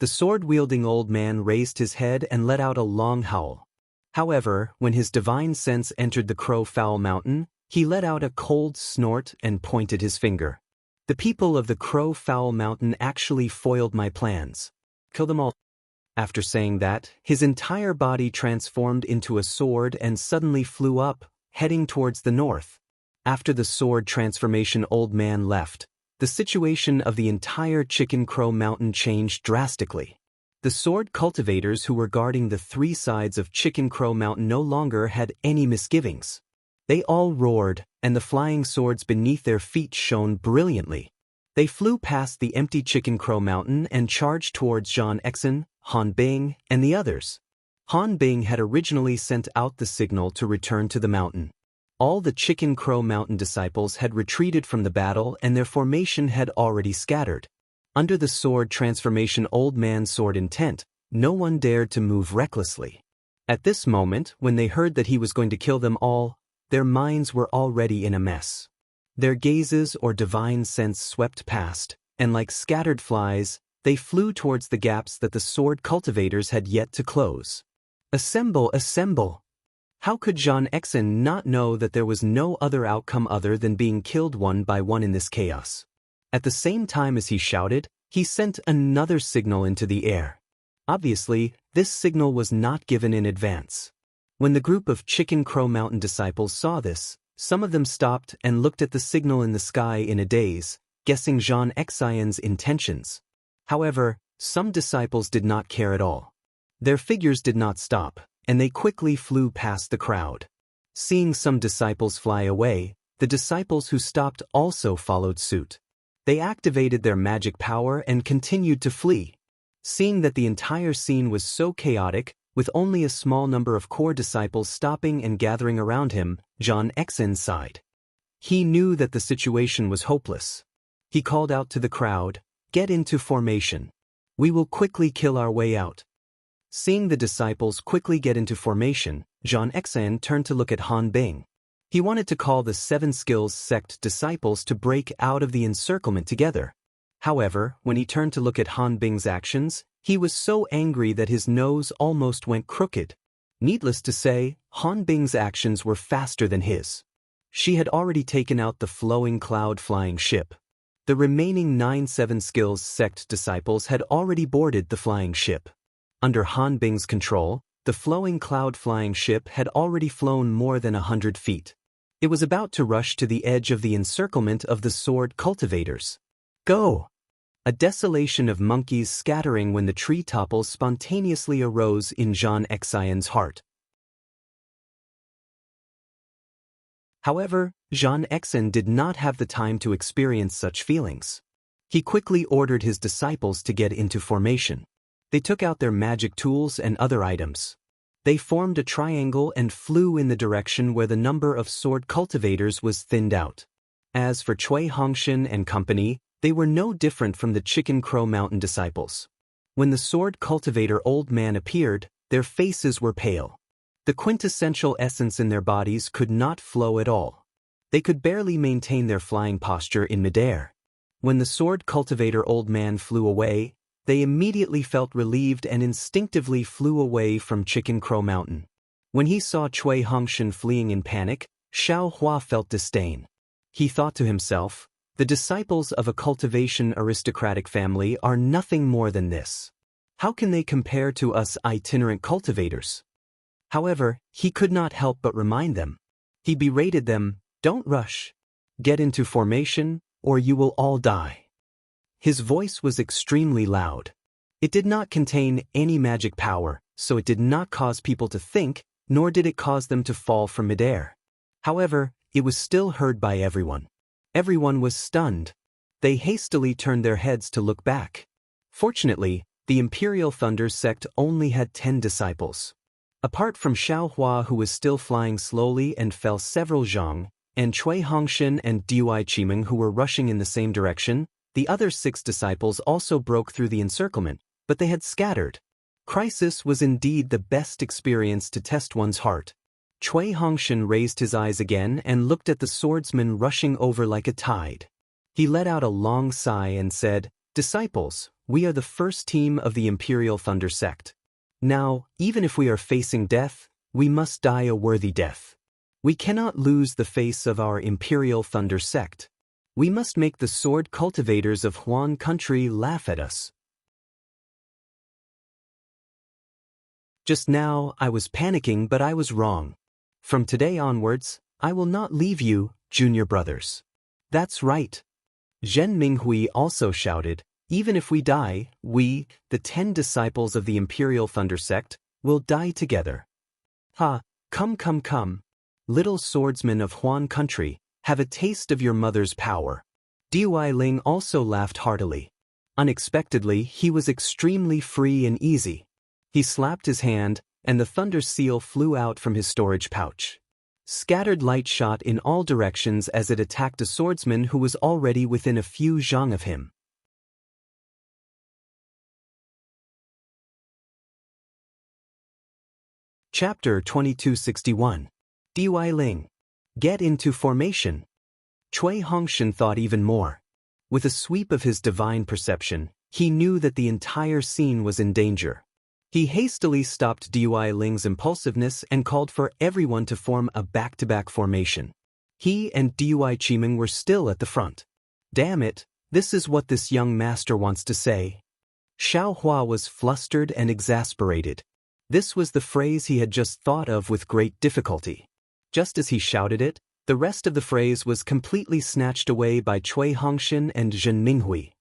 Speaker 1: The sword-wielding old man raised his head and let out a long howl. However, when his divine sense entered the Crow Fowl Mountain, he let out a cold snort and pointed his finger. The people of the Crow Fowl Mountain actually foiled my plans. Kill them all. After saying that, his entire body transformed into a sword and suddenly flew up, heading towards the north. After the sword transformation old man left, the situation of the entire Chicken Crow Mountain changed drastically. The sword cultivators who were guarding the three sides of Chicken Crow Mountain no longer had any misgivings. They all roared, and the flying swords beneath their feet shone brilliantly. They flew past the empty Chicken Crow Mountain and charged towards Zhang Exin, Han Bing, and the others. Han Bing had originally sent out the signal to return to the mountain. All the Chicken Crow Mountain disciples had retreated from the battle and their formation had already scattered. Under the sword transformation old man's sword intent, no one dared to move recklessly. At this moment, when they heard that he was going to kill them all, their minds were already in a mess. Their gazes or divine sense swept past, and like scattered flies, they flew towards the gaps that the sword cultivators had yet to close. Assemble, assemble! How could Zhang Exin not know that there was no other outcome other than being killed one by one in this chaos? At the same time as he shouted, he sent another signal into the air. Obviously, this signal was not given in advance. When the group of Chicken Crow Mountain disciples saw this, some of them stopped and looked at the signal in the sky in a daze, guessing Zhang Exin's intentions. However, some disciples did not care at all. Their figures did not stop, and they quickly flew past the crowd. Seeing some disciples fly away, the disciples who stopped also followed suit. They activated their magic power and continued to flee. Seeing that the entire scene was so chaotic, with only a small number of core disciples stopping and gathering around him, Zhang Exin sighed. He knew that the situation was hopeless. He called out to the crowd, "Get into formation. We will quickly kill our way out." Seeing the disciples quickly get into formation, Zhang Exin turned to look at Han Bing. He wanted to call the Seven Skills sect disciples to break out of the encirclement together. However, when he turned to look at Han Bing's actions, he was so angry that his nose almost went crooked. Needless to say, Han Bing's actions were faster than his. She had already taken out the flowing cloud flying ship. The remaining 9 Seven Skills sect disciples had already boarded the flying ship. Under Han Bing's control, the flowing cloud flying ship had already flown more than 100 feet. It was about to rush to the edge of the encirclement of the sword cultivators. Go! A desolation of monkeys scattering when the tree topples spontaneously arose in Zhang Exin's heart. However, Zhang Exin did not have the time to experience such feelings. He quickly ordered his disciples to get into formation. They took out their magic tools and other items. They formed a triangle and flew in the direction where the number of sword cultivators was thinned out. As for Cui Hongshan and company, they were no different from the Chicken Crow Mountain disciples. When the sword cultivator old man appeared, their faces were pale. The quintessential essence in their bodies could not flow at all. They could barely maintain their flying posture in midair. When the sword cultivator old man flew away, they immediately felt relieved and instinctively flew away from Chicken Crow Mountain. When he saw Cui Hongshan fleeing in panic, Xiao Hua felt disdain. He thought to himself, the disciples of a cultivation aristocratic family are nothing more than this. How can they compare to us itinerant cultivators? However, he could not help but remind them. He berated them, "Don't rush. Get into formation, or you will all die." His voice was extremely loud. It did not contain any magic power, so it did not cause people to think, nor did it cause them to fall from midair. However, it was still heard by everyone. Everyone was stunned. They hastily turned their heads to look back. Fortunately, the Imperial Thunder sect only had 10 disciples. Apart from Xiaohua, who was still flying slowly and fell several zhang, and Cui Hongshan and Dui Qimeng, who were rushing in the same direction, the other 6 disciples also broke through the encirclement, but they had scattered. Crisis was indeed the best experience to test one's heart. Cui Hongshan raised his eyes again and looked at the swordsman rushing over like a tide. He let out a long sigh and said, "Disciples, we are the first team of the Imperial Thunder sect. Now, even if we are facing death, we must die a worthy death. We cannot lose the face of our Imperial Thunder sect. We must make the sword cultivators of Huan country laugh at us." Just now, I was panicking, but I was wrong. From today onwards, I will not leave you, junior brothers. That's right. Zhen Minghui also shouted, "Even if we die, we, the 10 disciples of the Imperial Thunder sect, will die together." "Ha, come. Little swordsmen of Huan country, have a taste of your mother's power." Dui Ling also laughed heartily. Unexpectedly, he was extremely free and easy. He slapped his hand, and the thunder seal flew out from his storage pouch. Scattered light shot in all directions as it attacked a swordsman who was already within a few zhang of him. Chapter 2261. Dui Ling. Get into formation. Cui Hongshan thought even more. With a sweep of his divine perception, he knew that the entire scene was in danger. He hastily stopped Dui Ling's impulsiveness and called for everyone to form a back-to-back formation. He and Dui Qimeng were still at the front. "Damn it, this is what this young master wants to say." Xiaohua was flustered and exasperated. This was the phrase he had just thought of with great difficulty. Just as he shouted it, the rest of the phrase was completely snatched away by Cui Hongshan and Zhen Minghui.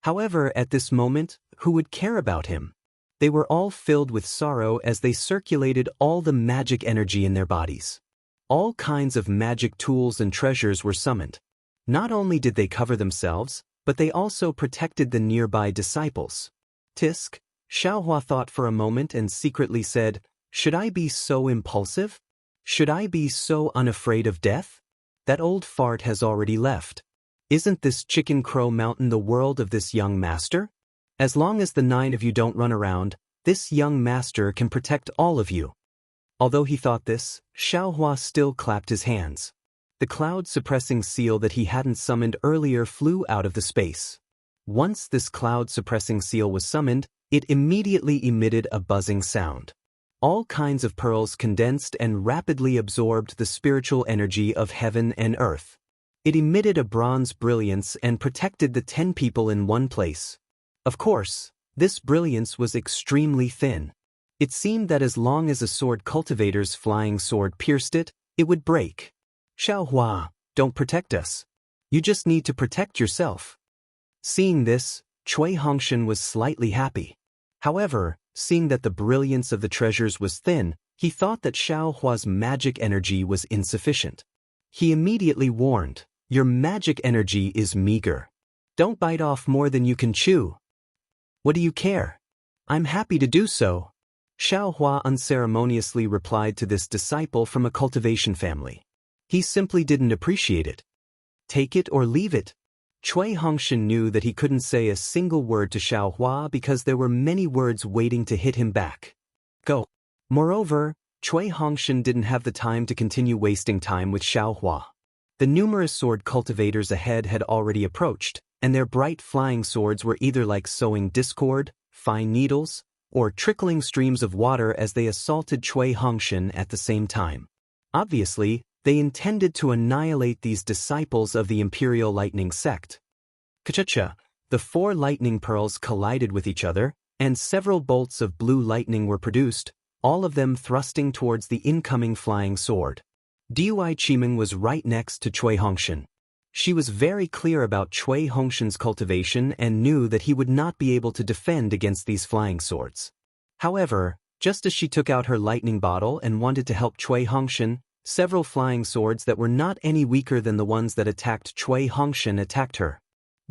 Speaker 1: However, at this moment, who would care about him? They were all filled with sorrow as they circulated all the magic energy in their bodies. All kinds of magic tools and treasures were summoned. Not only did they cover themselves, but they also protected the nearby disciples. "Tisk," Xiaohua thought for a moment and secretly said, "Should I be so impulsive? Should I be so unafraid of death? That old fart has already left. Isn't this Chicken Crow Mountain the world of this young master? As long as the 9 of you don't run around, this young master can protect all of you." Although he thought this, Xiaohua still clapped his hands. The cloud-suppressing seal that he hadn't summoned earlier flew out of the space. Once this cloud-suppressing seal was summoned, it immediately emitted a buzzing sound. All kinds of pearls condensed and rapidly absorbed the spiritual energy of heaven and earth. It emitted a bronze brilliance and protected the 10 people in one place. Of course, this brilliance was extremely thin. It seemed that as long as a sword cultivator's flying sword pierced it, it would break. "Xiaohua, don't protect us. You just need to protect yourself." Seeing this, Cui Hongshan was slightly happy. However, seeing that the brilliance of the treasures was thin, he thought that Xiaohua's magic energy was insufficient. He immediately warned, "Your magic energy is meager. Don't bite off more than you can chew." "What do you care? I'm happy to do so." Xiaohua unceremoniously replied to this disciple from a cultivation family. He simply didn't appreciate it. "Take it or leave it." Cui Hongshan knew that he couldn't say a single word to Xiaohua because there were many words waiting to hit him back. Go. Moreover, Cui Hongshan didn't have the time to continue wasting time with Xiaohua. The numerous sword cultivators ahead had already approached, and their bright flying swords were either like sowing discord, fine needles, or trickling streams of water as they assaulted Cui Hongshan at the same time. Obviously, they intended to annihilate these disciples of the Imperial Lightning sect. Ka-cha-cha, the 4 lightning pearls collided with each other, and several bolts of blue lightning were produced, all of them thrusting towards the incoming flying sword. Dui Qimeng was right next to Cui Hongshan. She was very clear about Cui Hongshan's cultivation and knew that he would not be able to defend against these flying swords. However, just as she took out her lightning bottle and wanted to help Cui Hongshan, several flying swords that were not any weaker than the ones that attacked Cui Hongshan attacked her.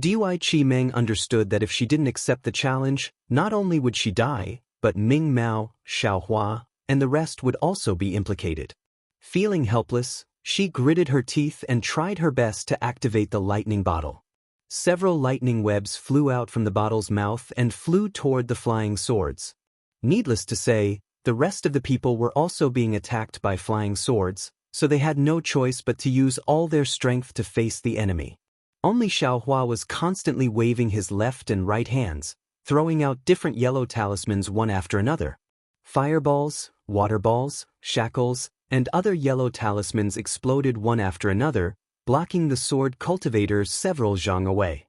Speaker 1: Dui Qimeng understood that if she didn't accept the challenge, not only would she die, but Ming Mao, Xiaohua, and the rest would also be implicated. Feeling helpless, she gritted her teeth and tried her best to activate the lightning bottle. Several lightning webs flew out from the bottle's mouth and flew toward the flying swords. Needless to say, the rest of the people were also being attacked by flying swords, so they had no choice but to use all their strength to face the enemy. Only Xiaohua was constantly waving his left and right hands, throwing out different yellow talismans one after another. Fireballs, water balls, shackles, and other yellow talismans exploded one after another, blocking the sword cultivator several zhang away.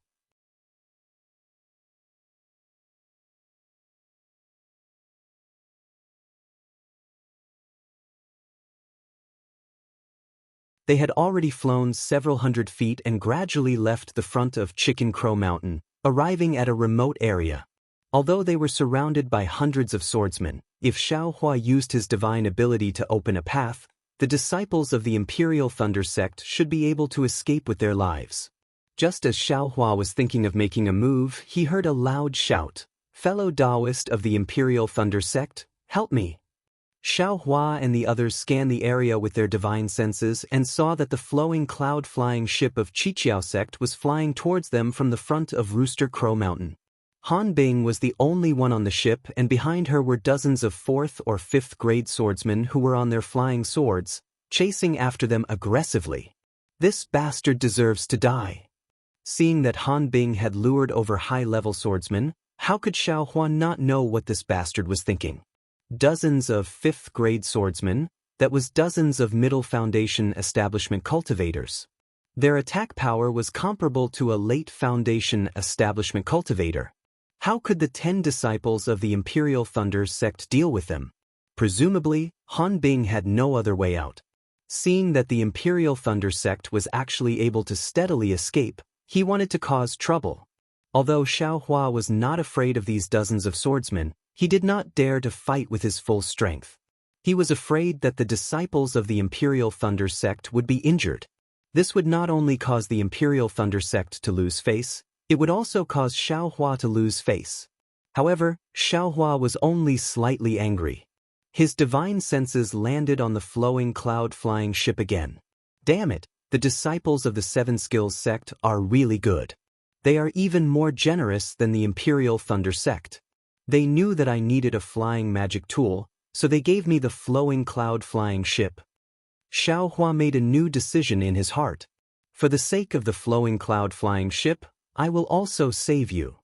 Speaker 1: They had already flown several hundred feet and gradually left the front of Chicken Crow Mountain, arriving at a remote area. Although they were surrounded by hundreds of swordsmen, if Xiaohua used his divine ability to open a path, the disciples of the Imperial Thunder Sect should be able to escape with their lives. Just as Xiaohua was thinking of making a move, he heard a loud shout. "Fellow Daoist of the Imperial Thunder Sect, help me!" Xiaohua and the others scanned the area with their divine senses and saw that the flowing cloud-flying ship of Qiqiao sect was flying towards them from the front of Rooster Crow Mountain. Han Bing was the only one on the ship, and behind her were dozens of 4th or 5th grade swordsmen who were on their flying swords, chasing after them aggressively. This bastard deserves to die. Seeing that Han Bing had lured over high-level swordsmen, how could Xiaohua not know what this bastard was thinking? Dozens of 5th grade swordsmen, that was dozens of middle foundation establishment cultivators. Their attack power was comparable to a late foundation establishment cultivator. How could the 10 disciples of the Imperial Thunder Sect deal with them? Presumably, Han Bing had no other way out. Seeing that the Imperial Thunder Sect was actually able to steadily escape, he wanted to cause trouble. Although Xiaohua was not afraid of these dozens of swordsmen, he did not dare to fight with his full strength. He was afraid that the disciples of the Imperial Thunder Sect would be injured. This would not only cause the Imperial Thunder Sect to lose face, it would also cause Xiaohua to lose face. However, Xiaohua was only slightly angry. His divine senses landed on the flowing cloud-flying ship again. Damn it, the disciples of the Seven Skills Sect are really good. They are even more generous than the Imperial Thunder Sect. They knew that I needed a flying magic tool, so they gave me the flowing cloud-flying ship. Xiaohua made a new decision in his heart. For the sake of the flowing cloud-flying ship, I will also save you.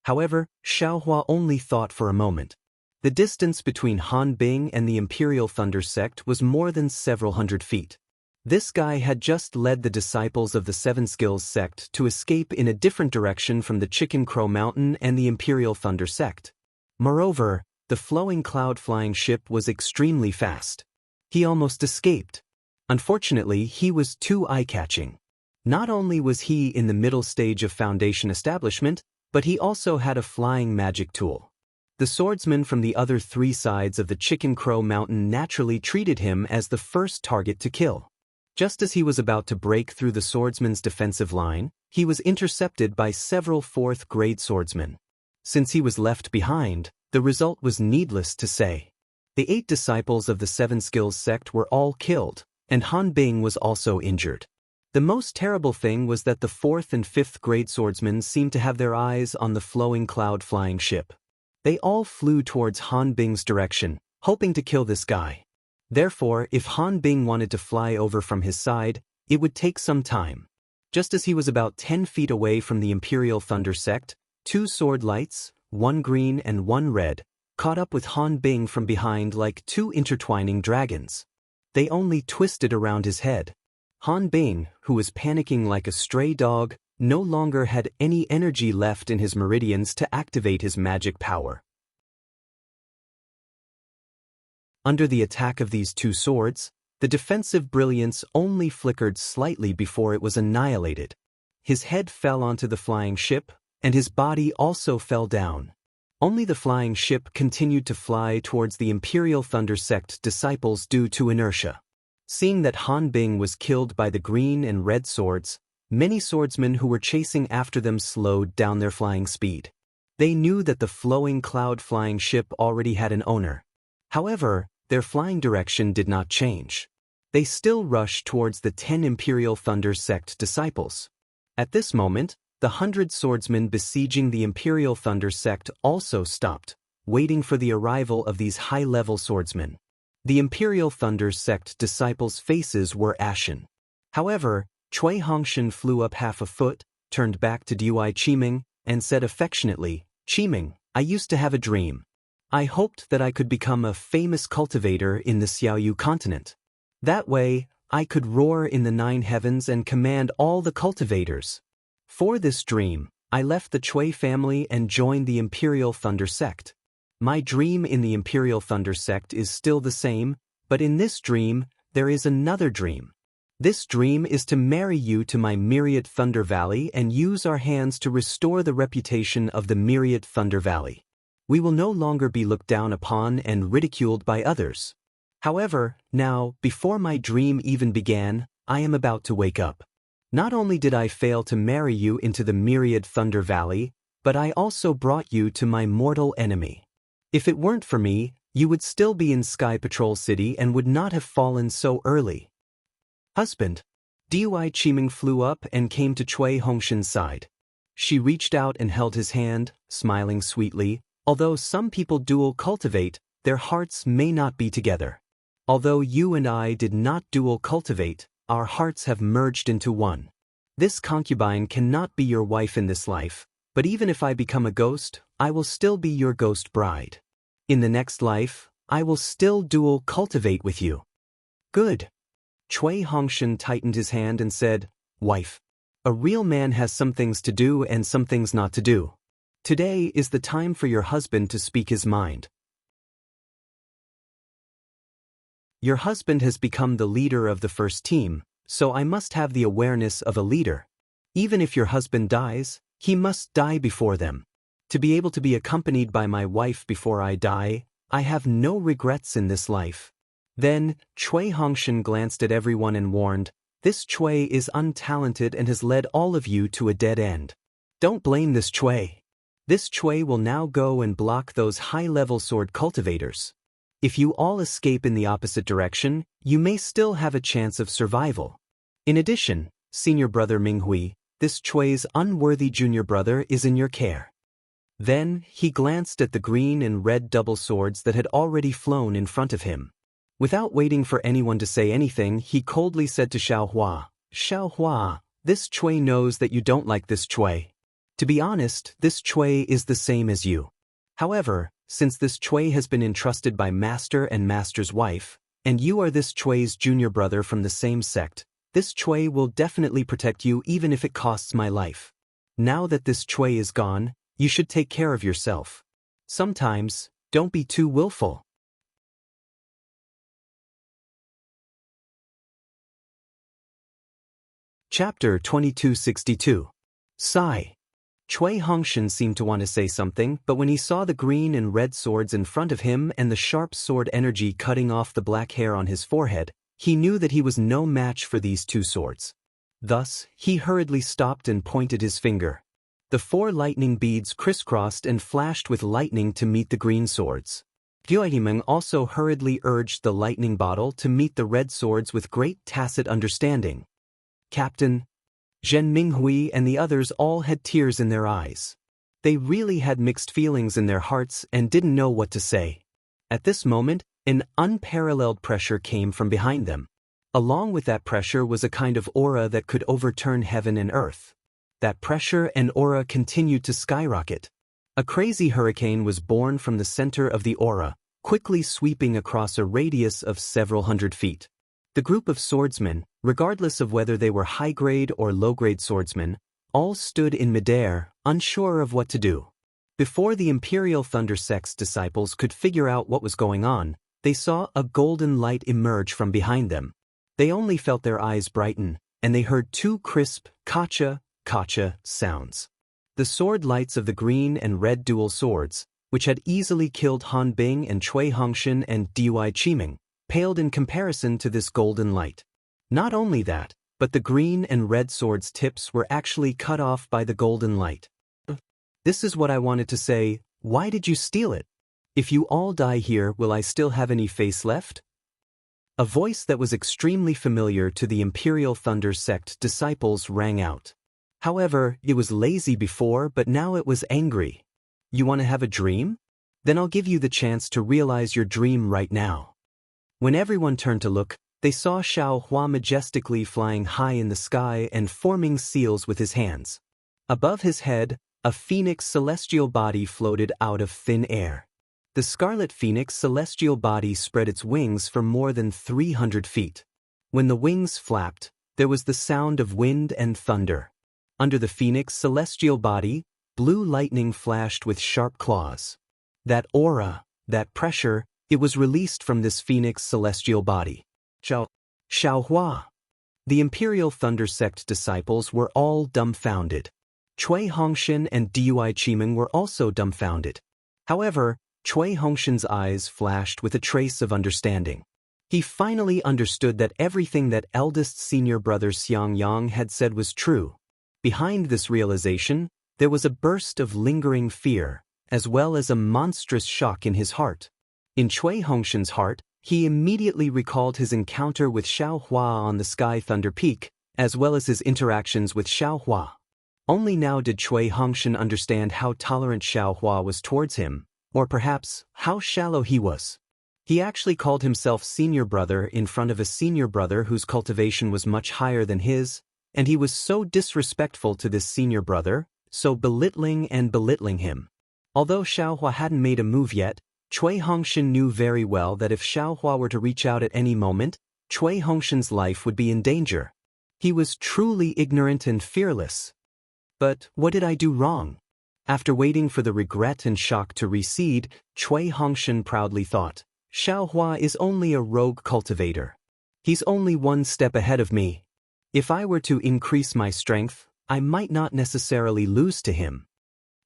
Speaker 1: However, Xiaohua only thought for a moment. The distance between Han Bing and the Imperial Thunder Sect was more than several hundred feet. This guy had just led the disciples of the Seven Skills Sect to escape in a different direction from the Chicken Crow Mountain and the Imperial Thunder Sect. Moreover, the flowing cloud-flying ship was extremely fast. He almost escaped. Unfortunately, he was too eye-catching. Not only was he in the middle stage of foundation establishment, but he also had a flying magic tool. The swordsmen from the other 3 sides of the Chicken Crow Mountain naturally treated him as the first target to kill. Just as he was about to break through the swordsman's defensive line, he was intercepted by several 4th grade swordsmen. Since he was left behind, the result was needless to say. The 8 disciples of the Seven Skills Sect were all killed, and Han Bing was also injured. The most terrible thing was that the 4th and 5th grade swordsmen seemed to have their eyes on the flowing cloud-flying ship. They all flew towards Han Bing's direction, hoping to kill this guy. Therefore, if Han Bing wanted to fly over from his side, it would take some time. Just as he was about 10 feet away from the Imperial Thunder Sect, 2 sword lights, 1 green and 1 red, caught up with Han Bing from behind like 2 intertwining dragons. They only twisted around his head. Han Bing, who was panicking like a stray dog, no longer had any energy left in his meridians to activate his magic power. Under the attack of these two swords, the defensive brilliance only flickered slightly before it was annihilated. His head fell onto the flying ship, and his body also fell down. Only the flying ship continued to fly towards the Imperial Thunder Sect disciples due to inertia. Seeing that Han Bing was killed by the green and red swords, many swordsmen who were chasing after them slowed down their flying speed. They knew that the flowing cloud flying ship already had an owner. However, their flying direction did not change. They still rushed towards the 10 Imperial Thunder Sect disciples. At this moment, the 100 swordsmen besieging the Imperial Thunder Sect also stopped, waiting for the arrival of these high-level swordsmen. The Imperial Thunder Sect disciples' faces were ashen. However, Cui Hongshan flew up half a foot, turned back to Dui Qiming, and said affectionately, "Qiming, I used to have a dream. I hoped that I could become a famous cultivator in the Xiaoyu continent. That way, I could roar in the 9 heavens and command all the cultivators. For this dream, I left the Cui family and joined the Imperial Thunder Sect. My dream in the Imperial Thunder Sect is still the same, but in this dream, there is another dream. This dream is to marry you to my Myriad Thunder Valley and use our hands to restore the reputation of the Myriad Thunder Valley. We will no longer be looked down upon and ridiculed by others. However, now, before my dream even began, I am about to wake up. Not only did I fail to marry you into the Myriad Thunder Valley, but I also brought you to my mortal enemy. If it weren't for me, you would still be in Sky Patrol City and would not have fallen so early." "Husband." Dui Qiming flew up and came to Cui Hongshan's side. She reached out and held his hand, smiling sweetly. Although some people dual cultivate, their hearts may not be together. Although you and I did not dual cultivate, our hearts have merged into one. This concubine cannot be your wife in this life, but even if I become a ghost, I will still be your ghost bride. In the next life, I will still dual cultivate with you." "Good." Cui Hongshan tightened his hand and said, "Wife, a real man has some things to do and some things not to do. Today is the time for your husband to speak his mind. Your husband has become the leader of the first team, so I must have the awareness of a leader. Even if your husband dies, he must die before them. To be able to be accompanied by my wife before I die, I have no regrets in this life." Then, Cui Hongshan glanced at everyone and warned, "This Cui is untalented and has led all of you to a dead end. Don't blame this Cui. This Cui will now go and block those high-level sword cultivators. If you all escape in the opposite direction, you may still have a chance of survival. In addition, senior brother Minghui, this Cui's unworthy junior brother is in your care." Then, he glanced at the green and red double swords that had already flown in front of him. Without waiting for anyone to say anything, he coldly said to Xiaohua, "Xiaohua, this Cui knows that you don't like this Cui. To be honest, this Cui is the same as you. However, since this Cui has been entrusted by Master and Master's wife, and you are this Cui's junior brother from the same sect, this Cui will definitely protect you even if it costs my life. Now that this Cui is gone, you should take care of yourself. Sometimes, don't be too willful." Chapter 2262. Sigh. Cui Hongshan seemed to want to say something, but when he saw the green and red swords in front of him and the sharp sword energy cutting off the black hair on his forehead, he knew that he was no match for these two swords. Thus, he hurriedly stopped and pointed his finger. The 4 lightning beads crisscrossed and flashed with lightning to meet the green swords. Guoyimeng also hurriedly urged the lightning bottle to meet the red swords with great tacit understanding. Captain, Zhen Minghui and the others all had tears in their eyes. They really had mixed feelings in their hearts and didn't know what to say. At this moment, an unparalleled pressure came from behind them. Along with that pressure was a kind of aura that could overturn heaven and earth. That pressure and aura continued to skyrocket. A crazy hurricane was born from the center of the aura, quickly sweeping across a radius of several hundred feet. The group of swordsmen, regardless of whether they were high-grade or low-grade swordsmen, all stood in midair, unsure of what to do. Before the Imperial Thunder Sect's disciples could figure out what was going on, they saw a golden light emerge from behind them. They only felt their eyes brighten, and they heard two crisp, kacha, kacha sounds. The sword lights of the green and red dual swords, which had easily killed Han Bing and Cui Hongshan and Dui Qiming, paled in comparison to this golden light. Not only that, but the green and red swords' tips were actually cut off by the golden light. This is what I wanted to say. Why did you steal it? If you all die here, will I still have any face left? A voice that was extremely familiar to the Imperial Thunder sect disciples rang out. However, it was lazy before, but now it was angry. You want to have a dream? Then I'll give you the chance to realize your dream right now. When everyone turned to look, they saw Xiao Hua majestically flying high in the sky and forming seals with his hands. Above his head, a phoenix celestial body floated out of thin air. The scarlet phoenix celestial body spread its wings for more than 300 feet. When the wings flapped, there was the sound of wind and thunder. Under the phoenix celestial body, blue lightning flashed with sharp claws. That aura, that pressure, it was released from this phoenix celestial body. Xiao Hua. The Imperial Thunder sect disciples were all dumbfounded. Cui Hongshan and Dui Qiming were also dumbfounded. However, Cui Hongshan's eyes flashed with a trace of understanding. He finally understood that everything that eldest senior brother Xiangyang had said was true. Behind this realization, there was a burst of lingering fear, as well as a monstrous shock in his heart. In Cui Hongshan's heart, he immediately recalled his encounter with Xiao Hua on the Sky Thunder Peak, as well as his interactions with Xiao Hua. Only now did Cui Hongshan understand how tolerant Xiao Hua was towards him, or perhaps, how shallow he was. He actually called himself senior brother in front of a senior brother whose cultivation was much higher than his, and he was so disrespectful to this senior brother, so belittling him. Although Xiao Hua hadn't made a move yet, Cui Hongshan knew very well that if Xiao Hua were to reach out at any moment, Cui Hongshan's life would be in danger. He was truly ignorant and fearless. But what did I do wrong? After waiting for the regret and shock to recede, Cui Hongshan proudly thought, Xiao Hua is only a rogue cultivator. He's only one step ahead of me. If I were to increase my strength, I might not necessarily lose to him.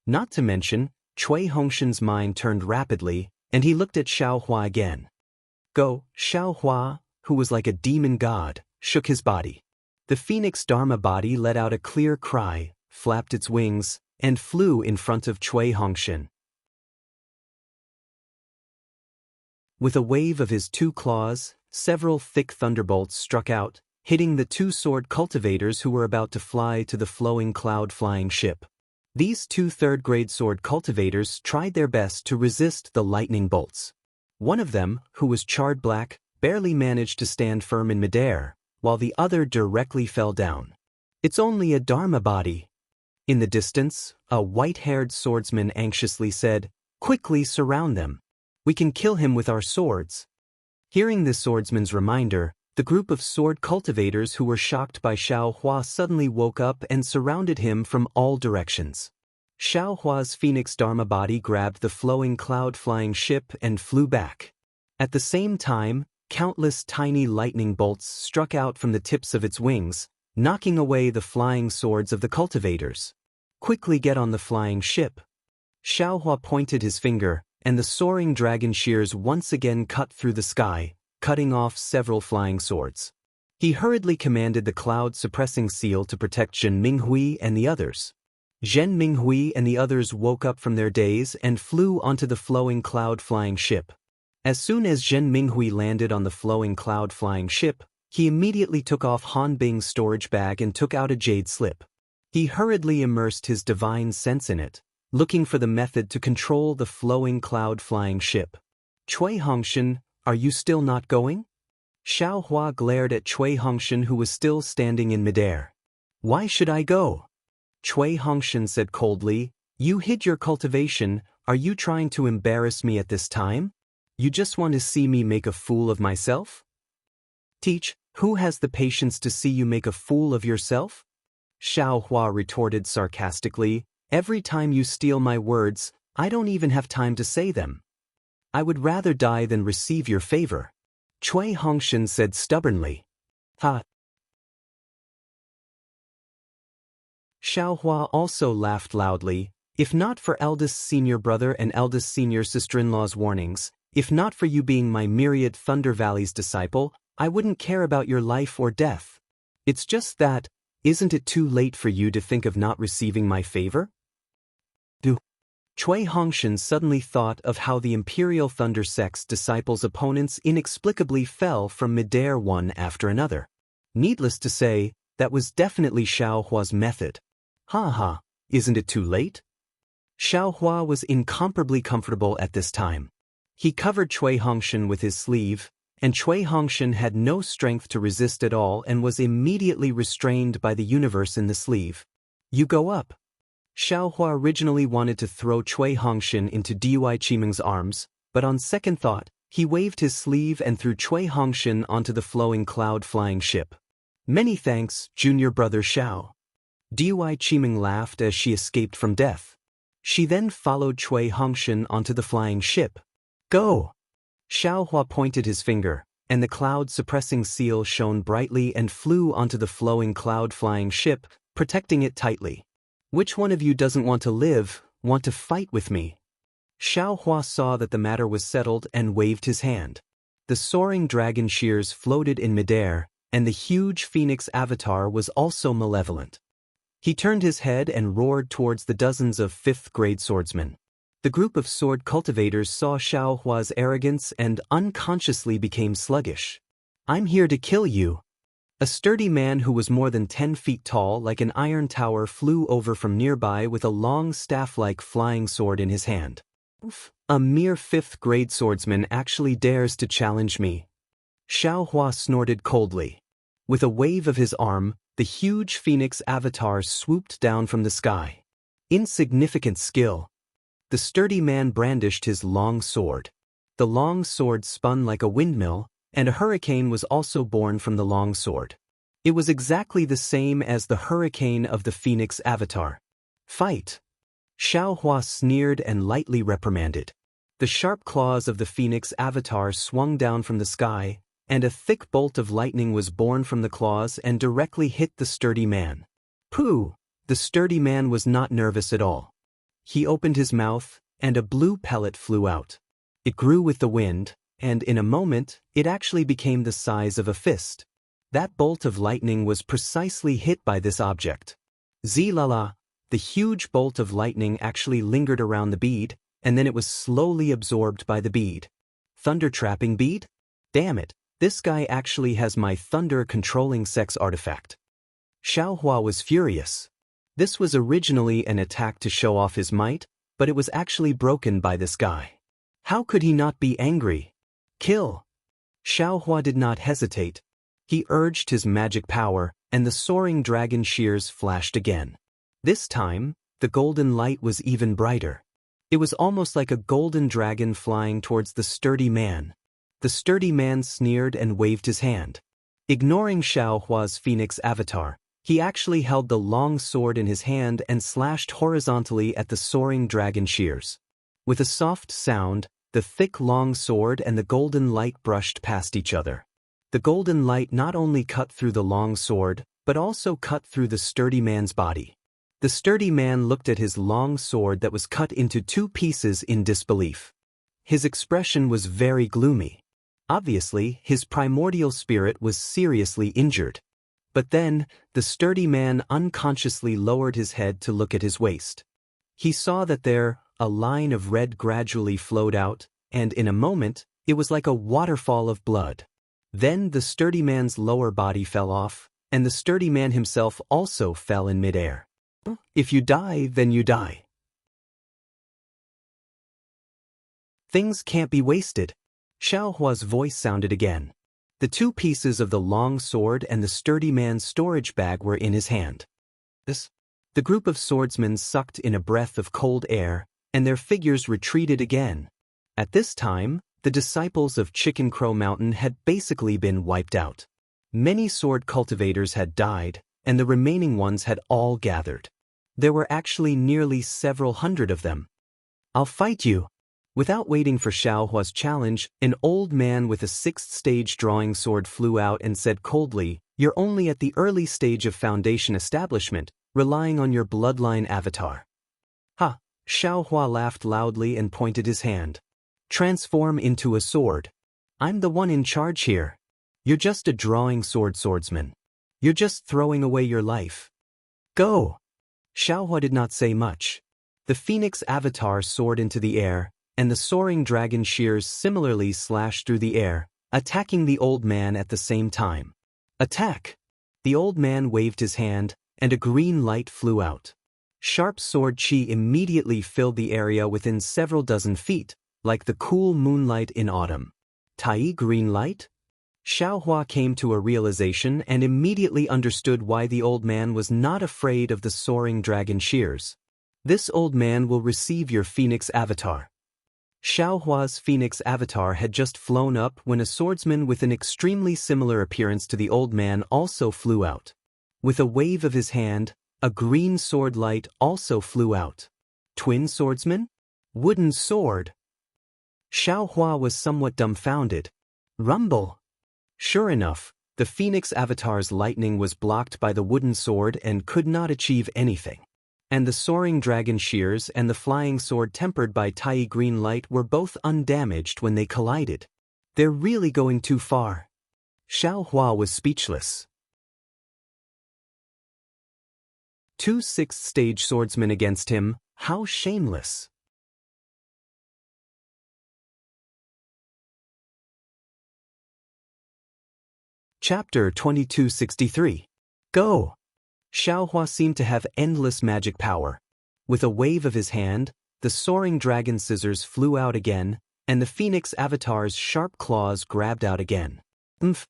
Speaker 1: Not to mention, Cui Hongshan's mind turned rapidly, and he looked at Xiao Hua again. Go, Xiao Hua, who was like a demon god, shook his body. The phoenix Dharma body let out a clear cry, flapped its wings, and flew in front of Cui Hongshan. With a wave of his two claws, several thick thunderbolts struck out, hitting the two sword cultivators who were about to fly to the flowing cloud-flying ship. These two third-grade sword cultivators tried their best to resist the lightning bolts. One of them, who was charred black, barely managed to stand firm in midair, while the other directly fell down. It's only a Dharma body. In the distance, a white-haired swordsman anxiously said, Quickly surround them. We can kill him with our swords. Hearing this swordsman's reminder, the group of sword cultivators who were shocked by Xiao Hua suddenly woke up and surrounded him from all directions. Xiao Hua's phoenix Dharma body grabbed the flowing cloud-flying ship and flew back. At the same time, countless tiny lightning bolts struck out from the tips of its wings, knocking away the flying swords of the cultivators. Quickly get on the flying ship. Xiao Hua pointed his finger, and the soaring dragon shears once again cut through the sky, cutting off several flying swords. He hurriedly commanded the cloud-suppressing seal to protect Zhen Minghui and the others. Zhen Minghui and the others woke up from their daze and flew onto the flowing cloud-flying ship. As soon as Zhen Minghui landed on the flowing cloud-flying ship, he immediately took off Han Bing's storage bag and took out a jade slip. He hurriedly immersed his divine sense in it, looking for the method to control the flowing cloud-flying ship. Cui Hongshan, are you still not going? Xiao Hua glared at Cui Hongshan, who was still standing in midair. Why should I go? Cui Hongshan said coldly, You hid your cultivation. Are you trying to embarrass me at this time? You just want to see me make a fool of myself? Teach, who has the patience to see you make a fool of yourself? Xiao Hua retorted sarcastically, Every time you steal my words, I don't even have time to say them. I would rather die than receive your favor. Cui Hongshan said stubbornly. Ha! Xiaohua also laughed loudly. If not for eldest senior brother and eldest senior sister-in-law's warnings, if not for you being my myriad Thunder Valley's disciple, I wouldn't care about your life or death. It's just that, isn't it too late for you to think of not receiving my favor? Cui Hongshan suddenly thought of how the Imperial Thunder Sect's disciples' opponents inexplicably fell from midair one after another. Needless to say, that was definitely Xiaohua's method. Ha, isn't it too late? Xiaohua was incomparably comfortable at this time. He covered Cui Hongshan with his sleeve, and Cui Hongshan had no strength to resist at all and was immediately restrained by the universe in the sleeve. You go up. Xiaohua originally wanted to throw Cui Hongshan into Dui Qimeng's arms, but on second thought, he waved his sleeve and threw Cui Hongshan onto the flowing cloud-flying ship. Many thanks, junior brother Xiao. Dui Qimeng laughed as she escaped from death. She then followed Cui Hongshan onto the flying ship. Go! Xiaohua pointed his finger, and the cloud-suppressing seal shone brightly and flew onto the flowing cloud-flying ship, protecting it tightly. Which one of you doesn't want to live, want to fight with me? Xiaohua saw that the matter was settled and waved his hand. The soaring dragon shears floated in midair, and the huge phoenix avatar was also malevolent. He turned his head and roared towards the dozens of fifth-grade swordsmen. The group of sword cultivators saw Xiaohua's arrogance and unconsciously became sluggish. I'm here to kill you. A sturdy man who was more than 10 feet tall like an iron tower flew over from nearby with a long staff-like flying sword in his hand. A mere fifth-grade swordsman actually dares to challenge me. Xiaohua snorted coldly. With a wave of his arm, the huge phoenix avatar swooped down from the sky. Insignificant skill. The sturdy man brandished his long sword. The long sword spun like a windmill, and a hurricane was also born from the long sword. It was exactly the same as the hurricane of the phoenix avatar. Fight! Xiaohua sneered and lightly reprimanded. The sharp claws of the phoenix avatar swung down from the sky, and a thick bolt of lightning was born from the claws and directly hit the sturdy man. Pooh! The sturdy man was not nervous at all. He opened his mouth, and a blue pellet flew out. It grew with the wind, and in a moment, it actually became the size of a fist. That bolt of lightning was precisely hit by this object. Zilala, the huge bolt of lightning actually lingered around the bead, and then it was slowly absorbed by the bead. Thunder-trapping bead? Damn it, this guy actually has my thunder-controlling sex artifact. Xiaohua was furious. This was originally an attack to show off his might, but it was actually broken by this guy. How could he not be angry? Kill! Xiaohua did not hesitate. He urged his magic power, and the soaring dragon shears flashed again. This time, the golden light was even brighter. It was almost like a golden dragon flying towards the sturdy man. The sturdy man sneered and waved his hand. Ignoring Xiaohua's phoenix avatar, he actually held the long sword in his hand and slashed horizontally at the soaring dragon shears. With a soft sound, the thick long sword and the golden light brushed past each other. The golden light not only cut through the long sword, but also cut through the sturdy man's body. The sturdy man looked at his long sword that was cut into 2 pieces in disbelief. His expression was very gloomy. Obviously, his primordial spirit was seriously injured. But then, the sturdy man unconsciously lowered his head to look at his waist. He saw that a line of red gradually flowed out, and in a moment, it was like a waterfall of blood. Then the sturdy man's lower body fell off, and the sturdy man himself also fell in midair. If you die, then you die. Things can't be wasted. Xiaohua's voice sounded again. The 2 pieces of the long sword and the sturdy man's storage bag were in his hand. The group of swordsmen sucked in a breath of cold air, and their figures retreated again. At this time, the disciples of Chicken Crow Mountain had basically been wiped out. Many sword cultivators had died, and the remaining ones had all gathered. There were actually nearly several hundred of them. I'll fight you. Without waiting for Xiao Hua's challenge, an old man with a sixth-stage drawing sword flew out and said coldly, "You're only at the early stage of foundation establishment, relying on your bloodline avatar." Ha! Xiao Hua laughed loudly and pointed his hand. "Transform into a sword. I'm the one in charge here. You're just a drawing sword swordsman. You're just throwing away your life. Go!" Xiao Hua did not say much. The phoenix avatar soared into the air, and the soaring dragon shears similarly slashed through the air, attacking the old man at the same time. "Attack!" The old man waved his hand, and a green light flew out. Sharp sword chi immediately filled the area within several dozen feet, like the cool moonlight in autumn. Tai green light? Xiao Hua came to a realization and immediately understood why the old man was not afraid of the soaring dragon shears. "This old man will receive your phoenix avatar." Xiao Hua's phoenix avatar had just flown up when a swordsman with an extremely similar appearance to the old man also flew out. With a wave of his hand, a green sword light also flew out. Twin swordsman? Wooden sword? Xiao Hua was somewhat dumbfounded. Rumble! Sure enough, the phoenix avatar's lightning was blocked by the wooden sword and could not achieve anything. And the soaring dragon shears and the flying sword tempered by Tai green light were both undamaged when they collided. They're really going too far. Xiao Hua was speechless. 2 sixth-stage swordsmen against him, how shameless. Chapter 2263. Go! Xiao Hua seemed to have endless magic power. With a wave of his hand, the soaring dragon scissors flew out again, and the phoenix avatar's sharp claws grabbed out again. Umph!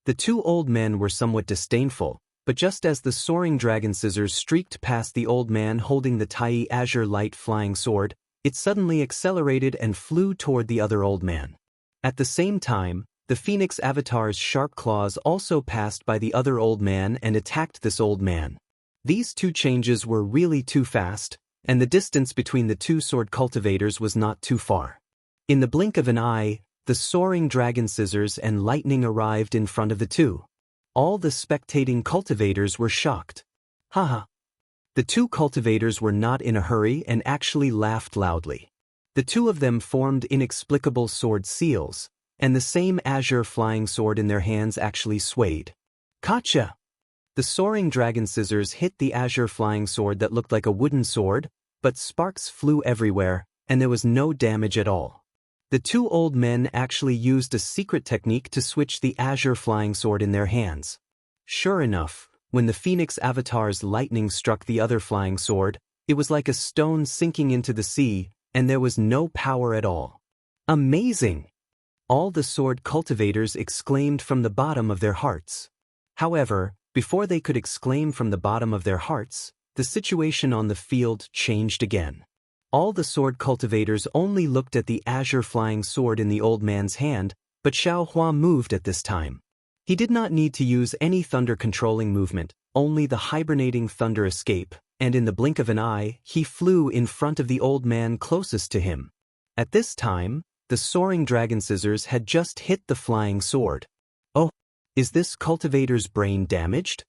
Speaker 1: The two old men were somewhat disdainful, but just as the soaring dragon scissors streaked past the old man holding the Tai azure light flying sword, it suddenly accelerated and flew toward the other old man. At the same time, the phoenix avatar's sharp claws also passed by the other old man and attacked this old man. These two changes were really too fast, and the distance between the two sword cultivators was not too far. In the blink of an eye, the soaring dragon scissors and lightning arrived in front of the two. All the spectating cultivators were shocked. Haha! The two cultivators were not in a hurry and actually laughed loudly. The two of them formed inexplicable sword seals, and the same azure flying sword in their hands actually swayed. Gotcha! The soaring dragon scissors hit the azure flying sword that looked like a wooden sword, but sparks flew everywhere, and there was no damage at all. The two old men actually used a secret technique to switch the azure flying sword in their hands. Sure enough, when the phoenix avatar's lightning struck the other flying sword, it was like a stone sinking into the sea, and there was no power at all. Amazing! All the sword cultivators exclaimed from the bottom of their hearts. However, before they could exclaim from the bottom of their hearts, the situation on the field changed again. All the sword cultivators only looked at the azure flying sword in the old man's hand, but Xiao Hua moved at this time. He did not need to use any thunder-controlling movement, only the hibernating thunder escape, and in the blink of an eye, he flew in front of the old man closest to him. At this time, the soaring dragon scissors had just hit the flying sword. Oh, is this cultivator's brain damaged?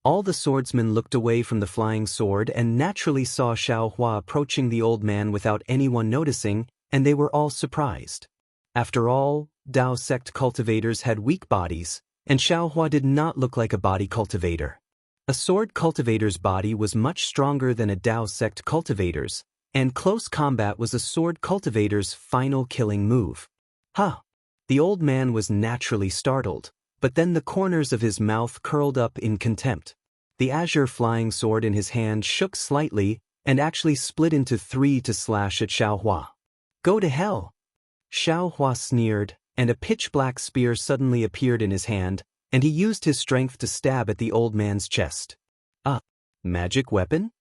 Speaker 1: All the swordsmen looked away from the flying sword and naturally saw Xiao Hua approaching the old man without anyone noticing, and they were all surprised. After all, Dao sect cultivators had weak bodies, and Xiao Hua did not look like a body cultivator. A sword cultivator's body was much stronger than a Dao sect cultivator's, and close combat was a sword cultivator's final killing move. Ha! The old man was naturally startled, but then the corners of his mouth curled up in contempt. The azure flying sword in his hand shook slightly and actually split into 3 to slash at Xiao Hua. Go to hell! Xiao Hua sneered, and a pitch-black spear suddenly appeared in his hand, and he used his strength to stab at the old man's chest. Ah, magic weapon?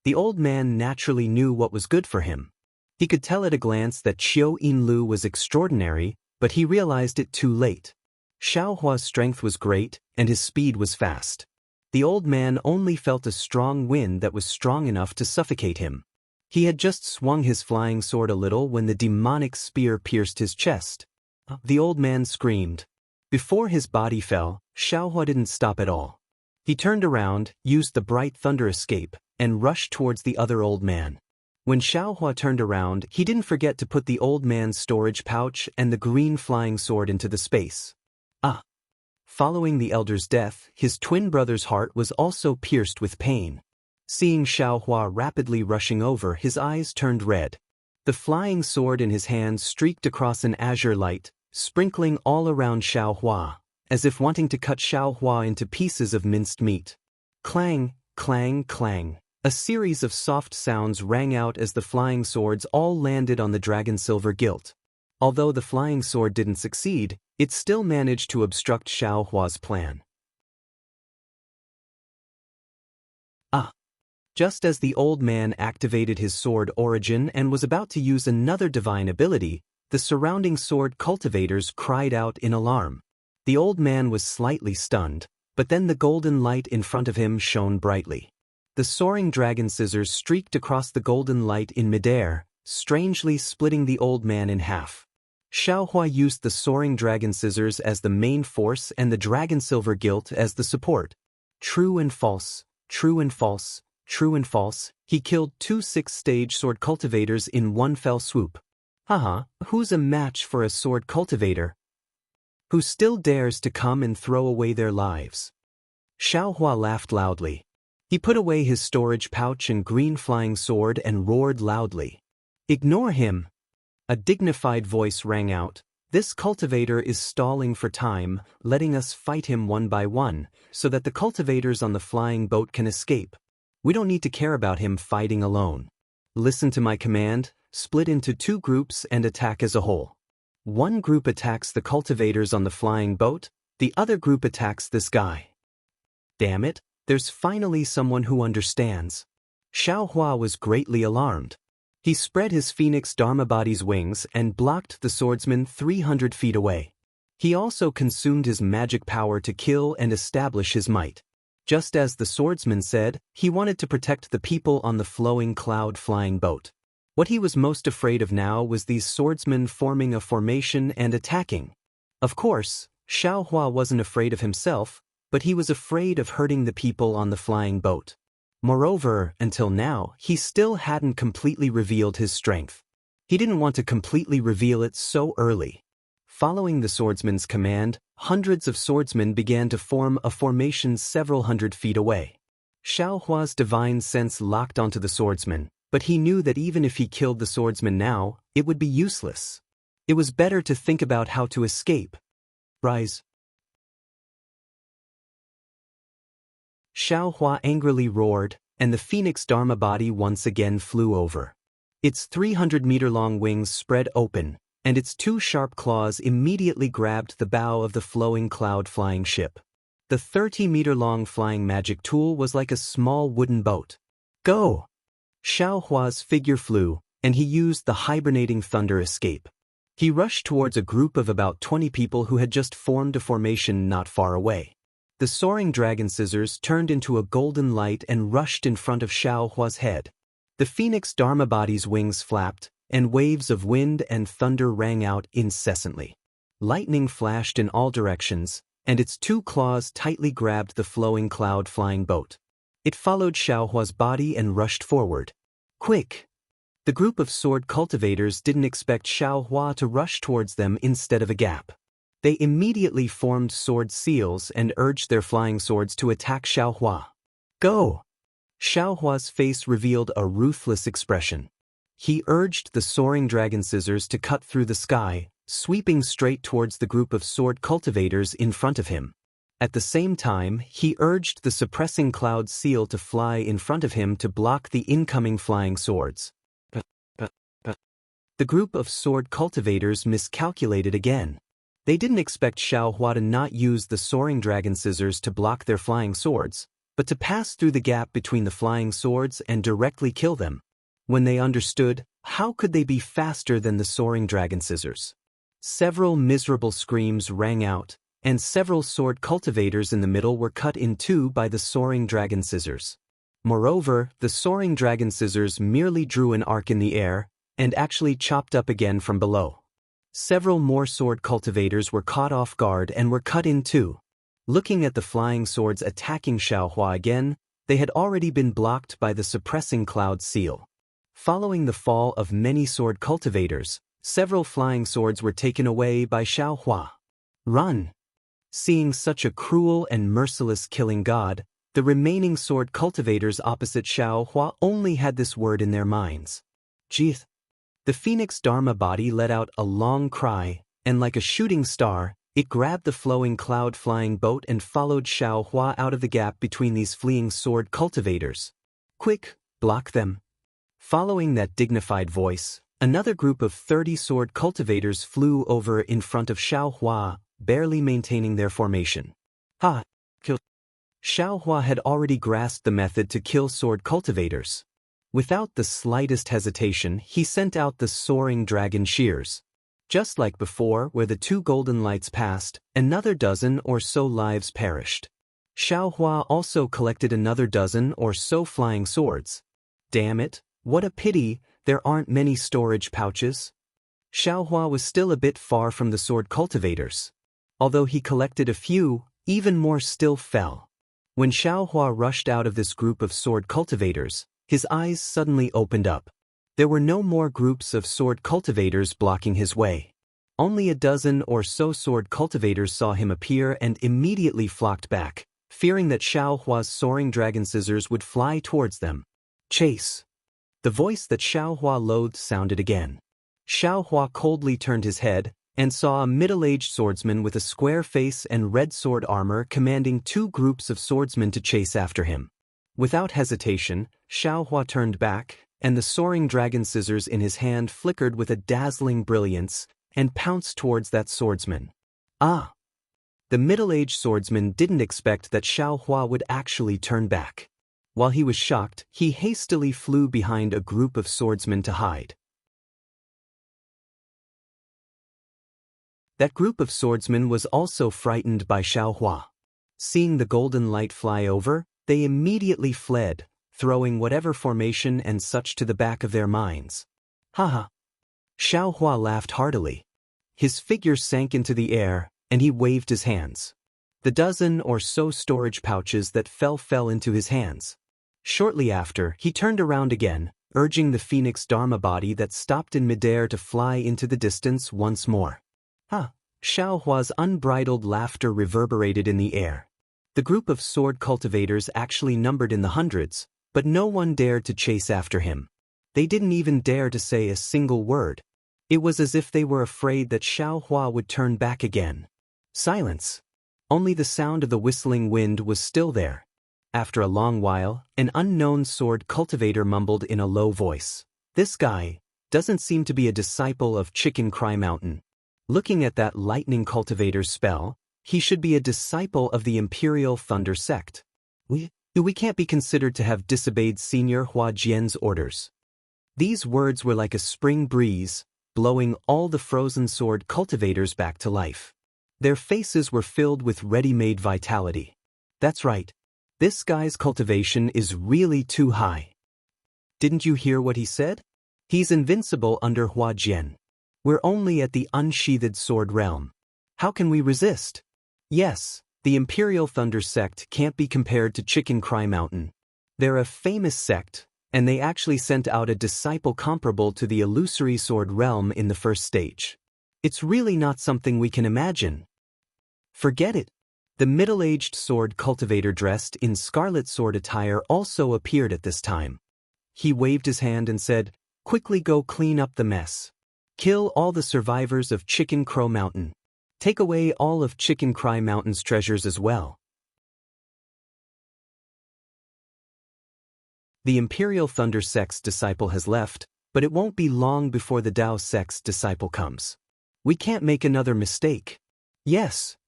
Speaker 1: The old man naturally knew what was good for him. He could tell at a glance that Qiu Yinlu was extraordinary, but he realized it too late. Xiao Hua's strength was great, and his speed was fast. The old man only felt a strong wind that was strong enough to suffocate him. He had just swung his flying sword a little when the demonic spear pierced his chest. The old man screamed. Before his body fell, Xiaohua didn't stop at all. He turned around, used the bright thunder escape, and rushed towards the other old man. When Xiaohua turned around, he didn't forget to put the old man's storage pouch and the green flying sword into the space. Following the elder's death, his twin brother's heart was also pierced with pain. Seeing Xiaohua rapidly rushing over, his eyes turned red. The flying sword in his hand streaked across an azure light, sprinkling all around Xiaohua, as if wanting to cut Xiaohua into pieces of minced meat. Clang, clang, clang. A series of soft sounds rang out as the flying swords all landed on the dragon silver gilt. Although the flying sword didn't succeed, it still managed to obstruct Xiaohua's plan. Just as the old man activated his sword origin and was about to use another divine ability, the surrounding sword cultivators cried out in alarm. The old man was slightly stunned, but then the golden light in front of him shone brightly. The soaring dragon scissors streaked across the golden light in midair, strangely splitting the old man in half. Xiaohua used the soaring dragon scissors as the main force and the dragon silver gilt as the support. True and false, true and false, true and false. He killed 2 6-stage sword cultivators in one fell swoop. Who's a match for a sword cultivator? Who still dares to come and throw away their lives? Xiaohua laughed loudly. He put away his storage pouch and green flying sword and roared loudly. Ignore him! A dignified voice rang out. This cultivator is stalling for time, letting us fight him one by one, so that the cultivators on the flying boat can escape. We don't need to care about him fighting alone. Listen to my command, split into 2 groups and attack as a whole. One group attacks the cultivators on the flying boat, the other group attacks this guy. Damn it, there's finally someone who understands. Xiaohua was greatly alarmed. He spread his phoenix dharma body's wings and blocked the swordsman 300 feet away. He also consumed his magic power to kill and establish his might. Just as the swordsman said, he wanted to protect the people on the flowing cloud-flying boat. What he was most afraid of now was these swordsmen forming a formation and attacking. Of course, Xiaohua wasn't afraid of himself, but he was afraid of hurting the people on the flying boat. Moreover, until now, he still hadn't completely revealed his strength. He didn't want to completely reveal it so early. Following the swordsman's command, hundreds of swordsmen began to form a formation several hundred feet away. Xiaohua's divine sense locked onto the swordsman, but he knew that even if he killed the swordsman now, it would be useless. It was better to think about how to escape. Rise. Xiaohua angrily roared, and the phoenix dharma body once again flew over. Its 300-meter-long wings spread open, and its 2 sharp claws immediately grabbed the bow of the flowing cloud-flying ship. The 30-meter-long flying magic tool was like a small wooden boat. Go! Xiaohua's figure flew, and he used the hibernating thunder escape. He rushed towards a group of about 20 people who had just formed a formation not far away. The soaring dragon scissors turned into a golden light and rushed in front of Xiaohua's head. The phoenix dharma body's wings flapped, and waves of wind and thunder rang out incessantly. Lightning flashed in all directions, and its 2 claws tightly grabbed the flowing cloud-flying boat. It followed Xiaohua's body and rushed forward. Quick! The group of sword cultivators didn't expect Xiaohua to rush towards them instead of a gap. They immediately formed sword seals and urged their flying swords to attack Xiaohua. Go! Xiaohua's face revealed a ruthless expression. He urged the soaring dragon scissors to cut through the sky, sweeping straight towards the group of sword cultivators in front of him. At the same time, he urged the suppressing cloud seal to fly in front of him to block the incoming flying swords. The group of sword cultivators miscalculated again. They didn't expect Xiaohua to not use the soaring dragon scissors to block their flying swords, but to pass through the gap between the flying swords and directly kill them. When they understood, how could they be faster than the soaring dragon scissors? Several miserable screams rang out, and several sword cultivators in the middle were cut in 2 by the soaring dragon scissors. Moreover, the soaring dragon scissors merely drew an arc in the air and actually chopped up again from below. Several more sword cultivators were caught off guard and were cut in two. Looking at the flying swords attacking Xiaohua again, they had already been blocked by the suppressing cloud seal. Following the fall of many sword cultivators, several flying swords were taken away by Xiaohua. Run! Seeing such a cruel and merciless killing god, the remaining sword cultivators opposite Xiaohua only had this word in their minds. Jeeth! The phoenix Dharma body let out a long cry, and like a shooting star, it grabbed the flowing cloud-flying boat and followed Xiaohua out of the gap between these fleeing sword cultivators. Quick, block them! Following that dignified voice, another group of 30 sword cultivators flew over in front of Xiaohua, barely maintaining their formation. Ha! Kill! Xiaohua had already grasped the method to kill sword cultivators. Without the slightest hesitation, he sent out the soaring dragon shears. Just like before, where the two golden lights passed, another dozen or so lives perished. Xiaohua also collected another dozen or so flying swords. Damn it, what a pity, there aren't many storage pouches. Xiaohua was still a bit far from the sword cultivators. Although he collected a few, even more still fell. When Xiaohua rushed out of this group of sword cultivators, his eyes suddenly opened up. There were no more groups of sword cultivators blocking his way. Only a dozen or so sword cultivators saw him appear and immediately flocked back, fearing that Xiaohua's soaring dragon scissors would fly towards them. Chase! The voice that Xiaohua loathed sounded again. Xiaohua coldly turned his head and saw a middle-aged swordsman with a square face and red sword armor commanding two groups of swordsmen to chase after him. Without hesitation, Xiaohua turned back, and the soaring dragon scissors in his hand flickered with a dazzling brilliance and pounced towards that swordsman. Ah! The middle-aged swordsman didn't expect that Xiaohua would actually turn back. While he was shocked, he hastily flew behind a group of swordsmen to hide. That group of swordsmen was also frightened by Xiaohua. Seeing the golden light fly over, they immediately fled, throwing whatever formation and such to the back of their minds. Haha! Xiaohua laughed heartily. His figure sank into the air, and he waved his hands. The dozen or so storage pouches that fell into his hands. Shortly after, he turned around again, urging the phoenix Dharma body that stopped in midair to fly into the distance once more. Ha! Xiaohua's unbridled laughter reverberated in the air. The group of sword cultivators actually numbered in the hundreds, but no one dared to chase after him. They didn't even dare to say a single word. It was as if they were afraid that Xiaohua would turn back again. Silence. Only the sound of the whistling wind was still there. After a long while, an unknown sword cultivator mumbled in a low voice. This guy doesn't seem to be a disciple of Chicken Cry Mountain. Looking at that lightning cultivator's spell, he should be a disciple of the Imperial Thunder sect. We can't be considered to have disobeyed Senior Hua Jian's orders. These words were like a spring breeze, blowing all the frozen sword cultivators back to life. Their faces were filled with ready-made vitality. That's right. This guy's cultivation is really too high. Didn't you hear what he said? He's invincible under Hua Jian. We're only at the unsheathed sword realm. How can we resist? Yes, the Imperial Thunder sect can't be compared to Chicken Cry Mountain. They're a famous sect, and they actually sent out a disciple comparable to the illusory sword realm in the first stage. It's really not something we can imagine. Forget it. The middle-aged sword cultivator dressed in scarlet sword attire also appeared at this time. He waved his hand and said, "Quickly go clean up the mess. Kill all the survivors of Chicken Crow Mountain. Take away all of Chicken Cry Mountain's treasures as well." The Imperial Thunder sect's disciple has left, but it won't be long before the Dao sect's disciple comes. We can't make another mistake. Yes.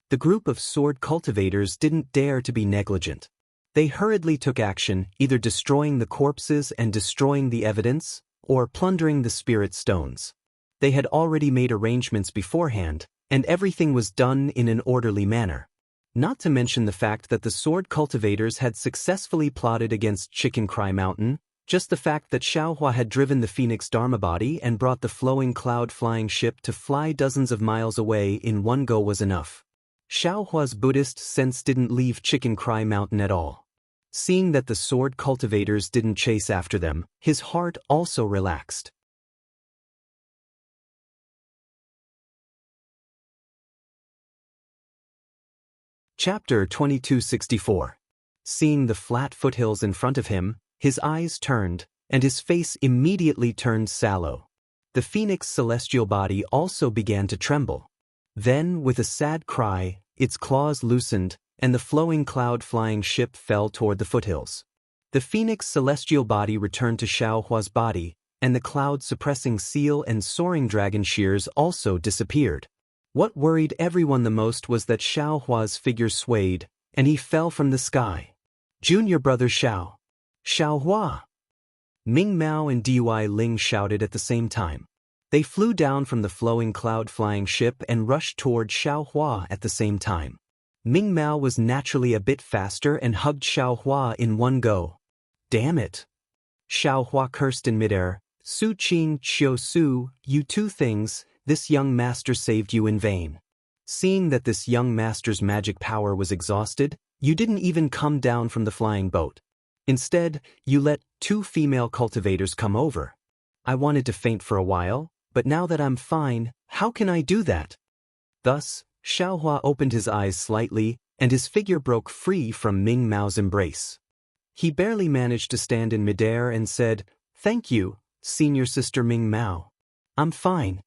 Speaker 1: The group of sword cultivators didn't dare to be negligent. They hurriedly took action, either destroying the corpses and destroying the evidence, or plundering the spirit stones. They had already made arrangements beforehand, and everything was done in an orderly manner. Not to mention the fact that the sword cultivators had successfully plotted against Chicken Cry Mountain. Just the fact that Xiaohua had driven the Phoenix Dharma body and brought the flowing cloud-flying ship to fly dozens of miles away in one go was enough. Xiaohua's Buddhist sense didn't leave Chicken Cry Mountain at all. Seeing that the sword cultivators didn't chase after them, his heart also relaxed. Chapter 2264. Seeing the flat foothills in front of him, his eyes turned, and his face immediately turned sallow. The Phoenix celestial body also began to tremble. Then, with a sad cry, its claws loosened, and the flowing cloud-flying ship fell toward the foothills. The Phoenix celestial body returned to Xiaohua's body, and the cloud-suppressing seal and soaring dragon shears also disappeared. What worried everyone the most was that Xiaohua's figure swayed, and he fell from the sky. Junior brother Xiao. Xiaohua! Ming Mao and Dui Ling shouted at the same time. They flew down from the flowing cloud-flying ship and rushed toward Xiaohua at the same time. Ming Mao was naturally a bit faster and hugged Xiaohua in one go. Damn it! Xiaohua cursed in midair. Su Qing Qiu Su, you two things, this young master saved you in vain. Seeing that this young master's magic power was exhausted, you didn't even come down from the flying boat. Instead, you let two female cultivators come over. I wanted to faint for a while, but now that I'm fine, how can I do that? Thus, Xiaohua opened his eyes slightly, and his figure broke free from Ming Mao's embrace. He barely managed to stand in midair and said, "Thank you, senior sister Ming Mao. I'm fine."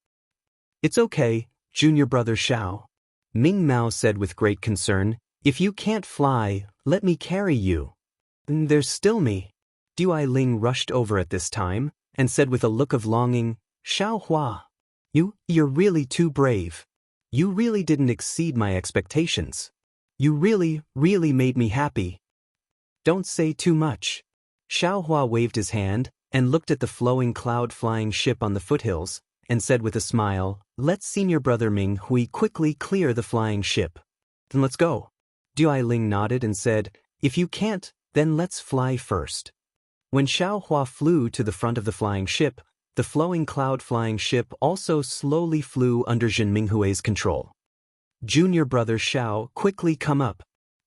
Speaker 1: "It's okay, junior brother Xiao," Ming Mao said with great concern. "If you can't fly, let me carry you." "There's still me." Dui Ling rushed over at this time, and said with a look of longing, "Xiaohua, you're really too brave. You really didn't exceed my expectations. You really made me happy." "Don't say too much." Xiaohua waved his hand, and looked at the flowing cloud-flying ship on the foothills, and said with a smile, "Let senior brother Ming Hui quickly clear the flying ship." "Then let's go." Dui Ling nodded and said, "If you can't, then let's fly first." When Xiaohua flew to the front of the flying ship, the flowing cloud-flying ship also slowly flew under Zhen Minghui's control. "Junior brother Xiao, quickly come up."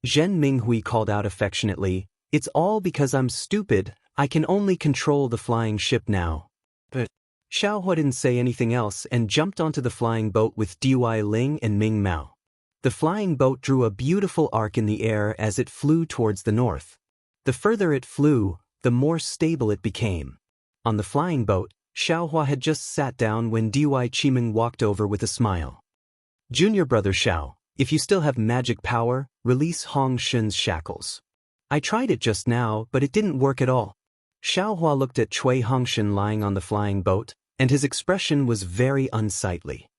Speaker 1: Zhen Minghui called out affectionately, "It's all because I'm stupid, I can only control the flying ship now." But Xiaohua didn't say anything else and jumped onto the flying boat with Dui Ling and Ming Mao. The flying boat drew a beautiful arc in the air as it flew towards the north. The further it flew, the more stable it became. On the flying boat, Xiaohua had just sat down when Dui Qiming walked over with a smile. "Junior brother Xiao, if you still have magic power, release Hong Shun's shackles." "I tried it just now, but it didn't work at all." Xiaohua looked at Cui Hongshan lying on the flying boat, and his expression was very unsightly.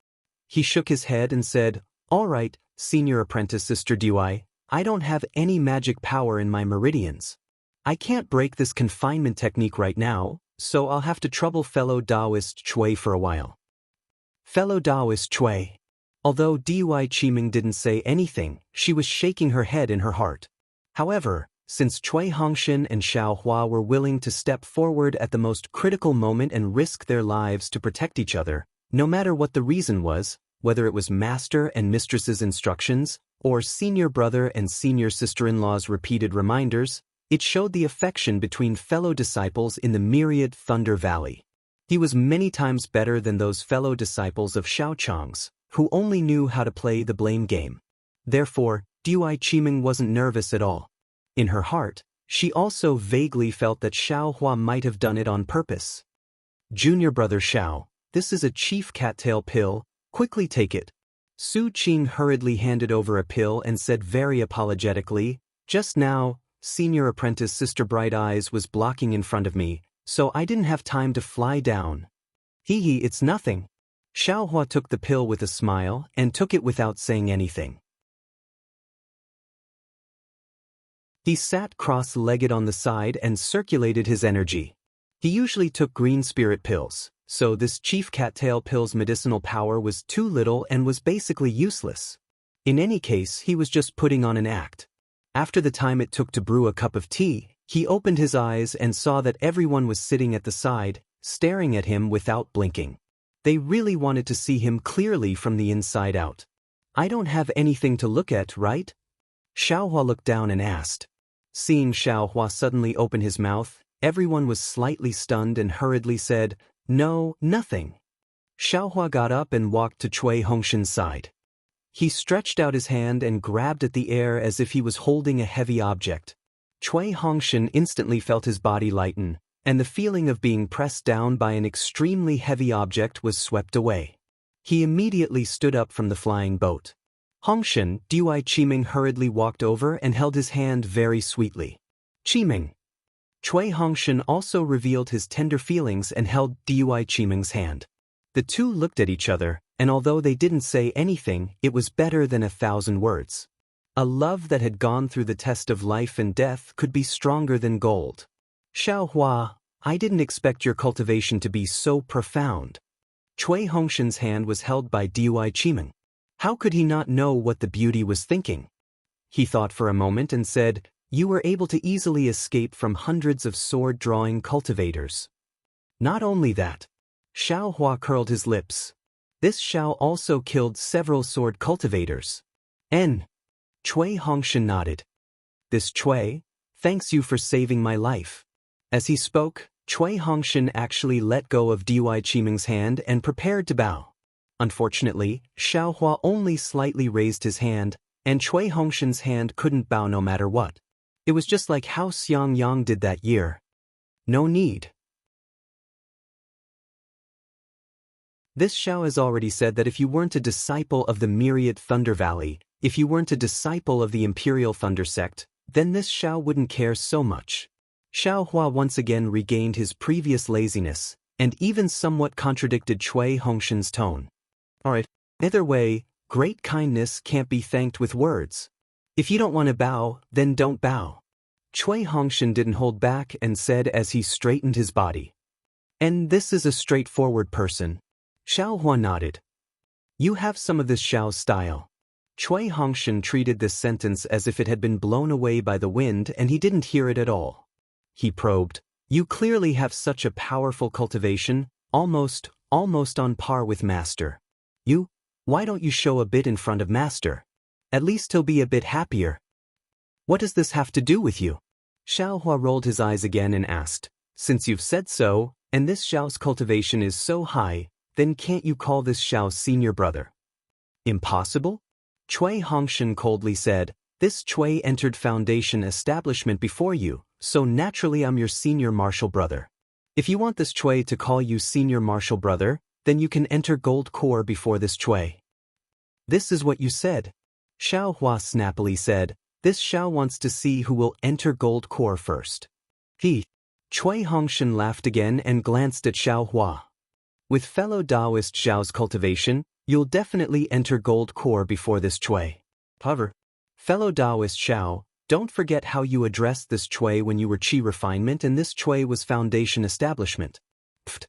Speaker 1: He shook his head and said, "All right, senior apprentice sister Dui, I don't have any magic power in my meridians. I can't break this confinement technique right now, so I'll have to trouble fellow Daoist Chui for a while." Fellow Daoist Chui. Although Dui Qiming didn't say anything, she was shaking her head in her heart. However, since Cui Hongshan and Xiaohua were willing to step forward at the most critical moment and risk their lives to protect each other, no matter what the reason was, whether it was master and mistress's instructions, or senior brother and senior sister-in-law's repeated reminders, it showed the affection between fellow disciples in the myriad Thunder Valley. He was many times better than those fellow disciples of Xiaochang's, who only knew how to play the blame game. Therefore, Dui Qiming wasn't nervous at all. In her heart, she also vaguely felt that Xiaohua might have done it on purpose. "Junior brother Xiao, this is a chief cattail pill, quickly take it." Su Qing hurriedly handed over a pill and said very apologetically, "Just now, senior apprentice Sister Bright Eyes was blocking in front of me, so I didn't have time to fly down." "Hee, it's nothing." Xiaohua took the pill with a smile and took it without saying anything. He sat cross-legged on the side and circulated his energy. He usually took green spirit pills, so this chief cattail pill's medicinal power was too little and was basically useless. In any case, he was just putting on an act. After the time it took to brew a cup of tea, he opened his eyes and saw that everyone was sitting at the side, staring at him without blinking. They really wanted to see him clearly from the inside out. "I don't have anything to look at, right?" Xiaohua looked down and asked. Seeing Xiaohua suddenly open his mouth, everyone was slightly stunned and hurriedly said, "No, nothing." Xiaohua got up and walked to Cui Hongshan's side. He stretched out his hand and grabbed at the air as if he was holding a heavy object. Cui Hongshan instantly felt his body lighten, and the feeling of being pressed down by an extremely heavy object was swept away. He immediately stood up from the flying boat. Hongshan, Dui Qiming hurriedly walked over and held his hand very sweetly. "Qiming." Cui Hongshan also revealed his tender feelings and held Dui Qiming's hand. The two looked at each other, and although they didn't say anything, it was better than 1,000 words. A love that had gone through the test of life and death could be stronger than gold. "Xiaohua, I didn't expect your cultivation to be so profound." Cui Hongshan's hand was held by Dui Qiming. How could he not know what the beauty was thinking? He thought for a moment and said, "You were able to easily escape from hundreds of sword-drawing cultivators." Not only that. Xiaohua curled his lips. This Xiao also killed several sword cultivators. Cui Hongshan nodded. "This Cui, thanks you for saving my life." As he spoke, Cui Hongshan actually let go of Dui Qiming's hand and prepared to bow. Unfortunately, Xiaohua only slightly raised his hand, and Cui Hongshan's hand couldn't bow no matter what. It was just like how Xiangyang did that year. No need. This Xiao has already said that if you weren't a disciple of the myriad Thunder Valley, if you weren't a disciple of the Imperial Thunder Sect, then this Xiao wouldn't care so much. Xiaohua once again regained his previous laziness, and even somewhat contradicted Cui Hongshan's tone. "Alright, either way, great kindness can't be thanked with words. If you don't want to bow, then don't bow." Cui Hongshan didn't hold back and said as he straightened his body. "And this is a straightforward person." Xiaohua nodded. "You have some of this Xiao's style." Cui Hongshan treated this sentence as if it had been blown away by the wind and he didn't hear it at all. He probed, "You clearly have such a powerful cultivation, almost on par with Master. Why don't you show a bit in front of Master? At least he'll be a bit happier." "What does this have to do with you?" Xiaohua rolled his eyes again and asked, "Since you've said so, and this Xiao's cultivation is so high, then can't you call this Xiao's senior brother?" "Impossible?" Cui Hongshan coldly said, "This Cui entered Foundation establishment before you, so naturally I'm your senior martial brother. If you want this Cui to call you senior martial brother, then you can enter Gold Core before this Cui." "This is what you said." Xiaohua snappily said, "This Xiao wants to see who will enter Gold Core first." Cui Hongshan laughed again and glanced at Xiaohua. "With fellow Daoist Xiao's cultivation, you'll definitely enter Gold Core before this Cui. However, fellow Daoist Xiao, don't forget how you addressed this Cui when you were Qi Refinement and this Cui was Foundation Establishment." Pfft.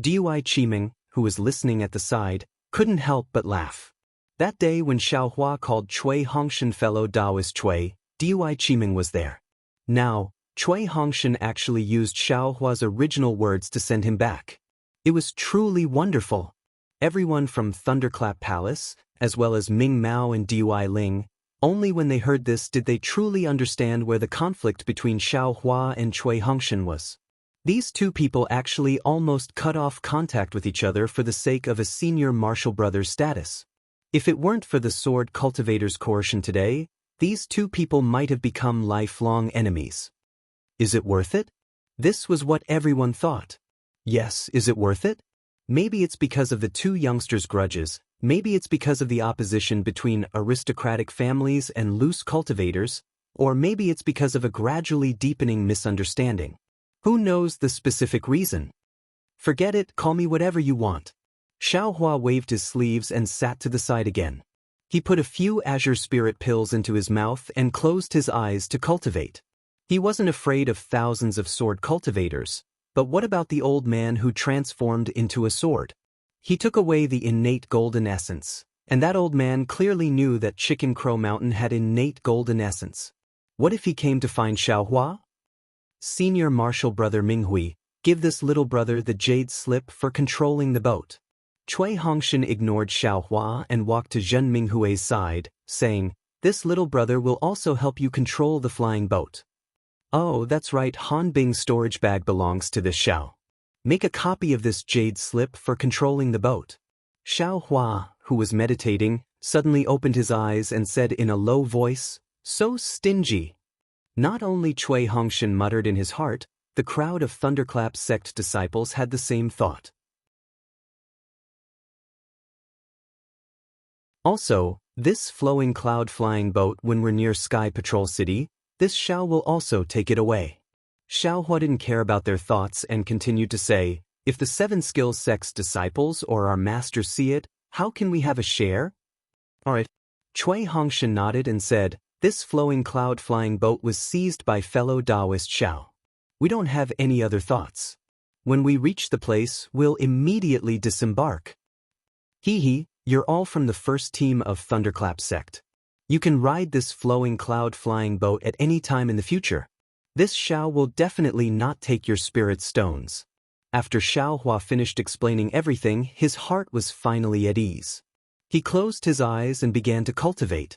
Speaker 1: Dui Qiming, who was listening at the side, couldn't help but laugh. That day when Xiaohua called Cui Hongshan fellow Daoist Cui, Dui Qiming was there. Now, Cui Hongshan actually used Xiaohua's original words to send him back. It was truly wonderful. Everyone from Thunderclap Palace, as well as Ming Mao and Dui Ling, only when they heard this did they truly understand where the conflict between Xiaohua and Cui Hongshan was. These two people actually almost cut off contact with each other for the sake of a senior martial brother's status. If it weren't for the sword cultivator's coercion today, these two people might have become lifelong enemies. Is it worth it? This was what everyone thought. Yes, is it worth it? Maybe it's because of the two youngsters' grudges, maybe it's because of the opposition between aristocratic families and loose cultivators, or maybe it's because of a gradually deepening misunderstanding. Who knows the specific reason? Forget it, call me whatever you want. Xiaohua waved his sleeves and sat to the side again. He put a few azure spirit pills into his mouth and closed his eyes to cultivate. He wasn't afraid of thousands of sword cultivators. But what about the old man who transformed into a sword? He took away the innate golden essence, And that old man clearly knew that Chicken Crow Mountain had innate golden essence. What if he came to find Xiaohua? Senior Marshal Brother Minghui, give this little brother the jade slip for controlling the boat. Cui Hongshan ignored Xiaohua and walked to Zhen Minghui's side, saying, this little brother will also help you control the flying boat. Oh, that's right, Han Bing's storage bag belongs to this Xiao. Make a copy of this jade slip for controlling the boat. Xiaohua, who was meditating, suddenly opened his eyes and said in a low voice, so stingy. Not only Cui Hongshan muttered in his heart, the crowd of Thunderclap sect disciples had the same thought. Also, this flowing cloud-flying boat when we're near Sky Patrol City, this Xiao will also take it away. Xiaohua didn't care about their thoughts and continued to say, if the 7 Skills Sect's disciples or our masters see it, how can we have a share? Alright. Cui Hongshan nodded and said, this flowing cloud-flying boat was seized by fellow Daoist Xiao. We don't have any other thoughts. When we reach the place, we'll immediately disembark. Hee, you're all from the first team of Thunderclap sect. You can ride this flowing cloud-flying boat at any time in the future. This Xiao will definitely not take your spirit stones. After Xiaohua finished explaining everything, his heart was finally at ease. He closed his eyes and began to cultivate.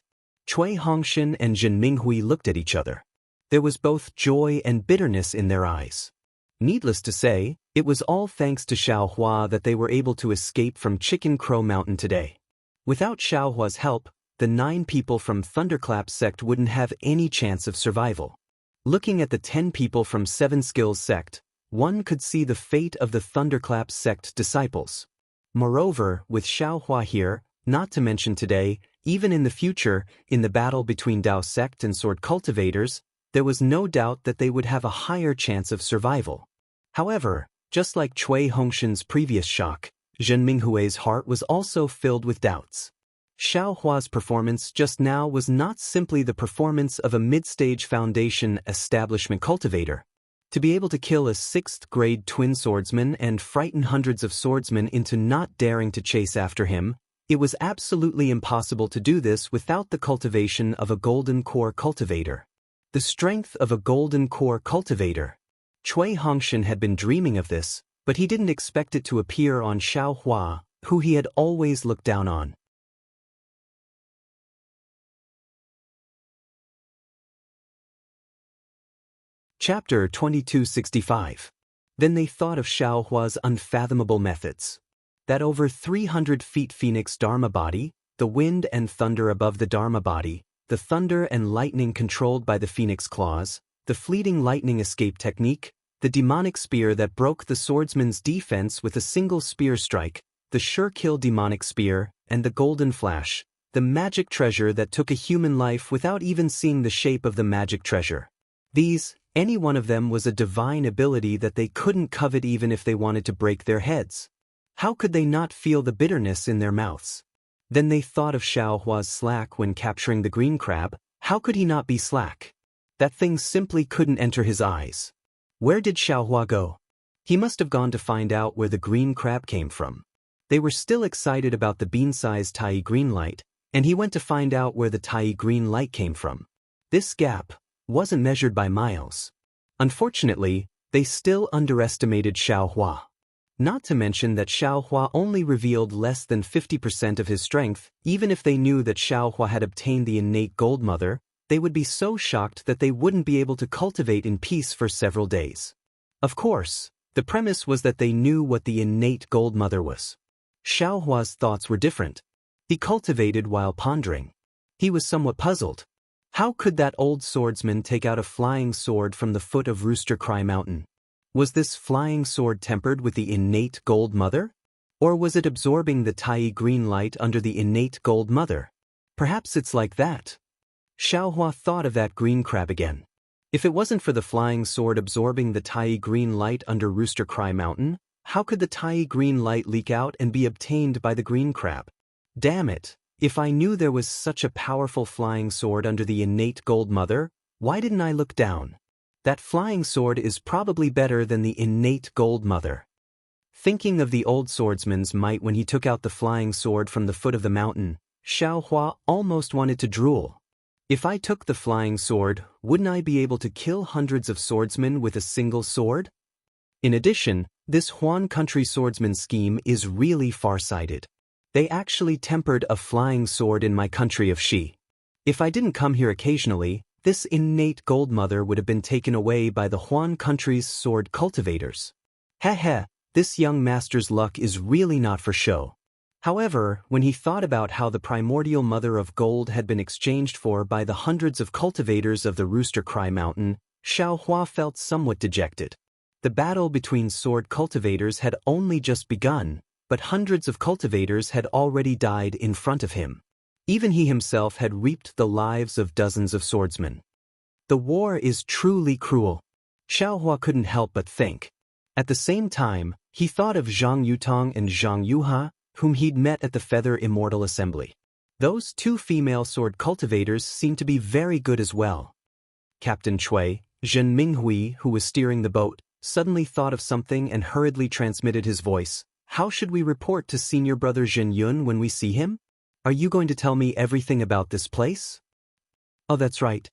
Speaker 1: Cui Hongshan and Zhen Minghui looked at each other. There was both joy and bitterness in their eyes. Needless to say, it was all thanks to Xiaohua that they were able to escape from Chicken Crow Mountain today. Without Xiaohua's help, the 9 people from Thunderclap sect wouldn't have any chance of survival. Looking at the 10 people from 7 Skills sect, one could see the fate of the Thunderclap sect disciples. Moreover, with Xiaohua here, not to mention today, even in the future, in the battle between Dao sect and sword cultivators, there was no doubt that they would have a higher chance of survival. However, just like Cui Hongshan's previous shock, Zhen Minghui's heart was also filled with doubts. Xiaohua's performance just now was not simply the performance of a mid-stage foundation establishment cultivator. To be able to kill a 6th-grade twin swordsman and frighten hundreds of swordsmen into not daring to chase after him, it was absolutely impossible to do this without the cultivation of a golden core cultivator. The strength of a golden core cultivator. Cui Hongshan had been dreaming of this, but he didn't expect it to appear on Xiaohua, who he had always looked down on. Chapter 2265. Then they thought of Xiaohua's unfathomable methods. That over 300 feet Phoenix Dharma body, the wind and thunder above the Dharma body, the thunder and lightning controlled by the Phoenix claws, the fleeting lightning escape technique, the demonic spear that broke the swordsman's defense with a single spear strike, the sure-kill demonic spear, and the golden flash, the magic treasure that took a human life without even seeing the shape of the magic treasure. These, any one of them was a divine ability that they couldn't covet even if they wanted to break their heads. How could they not feel the bitterness in their mouths? Then they thought of Xiaohua's slack when capturing the green crab. How could he not be slack? That thing simply couldn't enter his eyes. Where did Xiaohua go? He must have gone to find out where the green crab came from. They were still excited about the bean-sized Tai green light, and he went to find out where the Tai green light came from. This gap wasn't measured by miles. Unfortunately, they still underestimated Xiaohua. Not to mention that Xiaohua only revealed less than 50% of his strength. Even if they knew that Xiaohua had obtained the innate Gold Mother, they would be so shocked that they wouldn't be able to cultivate in peace for several days. Of course, the premise was that they knew what the innate Gold Mother was. Xiaohua's thoughts were different. He cultivated while pondering. He was somewhat puzzled. How could that old swordsman take out a flying sword from the foot of Rooster Cry Mountain? Was this flying sword tempered with the innate Gold Mother? Or was it absorbing the Tai green light under the innate Gold Mother? Perhaps it's like that. Xiaohua thought of that green crab again. If it wasn't for the flying sword absorbing the Tai green light under Rooster Cry Mountain, how could the Tai green light leak out and be obtained by the green crab? Damn it, if I knew there was such a powerful flying sword under the innate Gold Mother, why didn't I look down? That flying sword is probably better than the innate Gold Mother. Thinking of the old swordsman's might when he took out the flying sword from the foot of the mountain, Xiaohua almost wanted to drool. If I took the flying sword, wouldn't I be able to kill hundreds of swordsmen with a single sword? In addition, this Huan country swordsman scheme is really far-sighted. They actually tempered a flying sword in my country of Xi. If I didn't come here occasionally, this innate gold mother would have been taken away by the Huan country's sword cultivators. Heh, this young master's luck is really not for show. However, when he thought about how the primordial mother of gold had been exchanged for by the hundreds of cultivators of the Rooster Cry Mountain, Xiaohua felt somewhat dejected. The battle between sword cultivators had only just begun, but hundreds of cultivators had already died in front of him. Even he himself had reaped the lives of dozens of swordsmen. The war is truly cruel. Xiaohua couldn't help but think. At the same time, he thought of Zhang Yutong and Zhang Yuha, whom he'd met at the Feather Immortal Assembly. Those two female sword cultivators seemed to be very good as well. Captain Cui, Zhen Minghui, who was steering the boat, suddenly thought of something and hurriedly transmitted his voice. How should we report to senior brother Zhen Yun when we see him? Are you going to tell me everything about this place? Oh, that's right.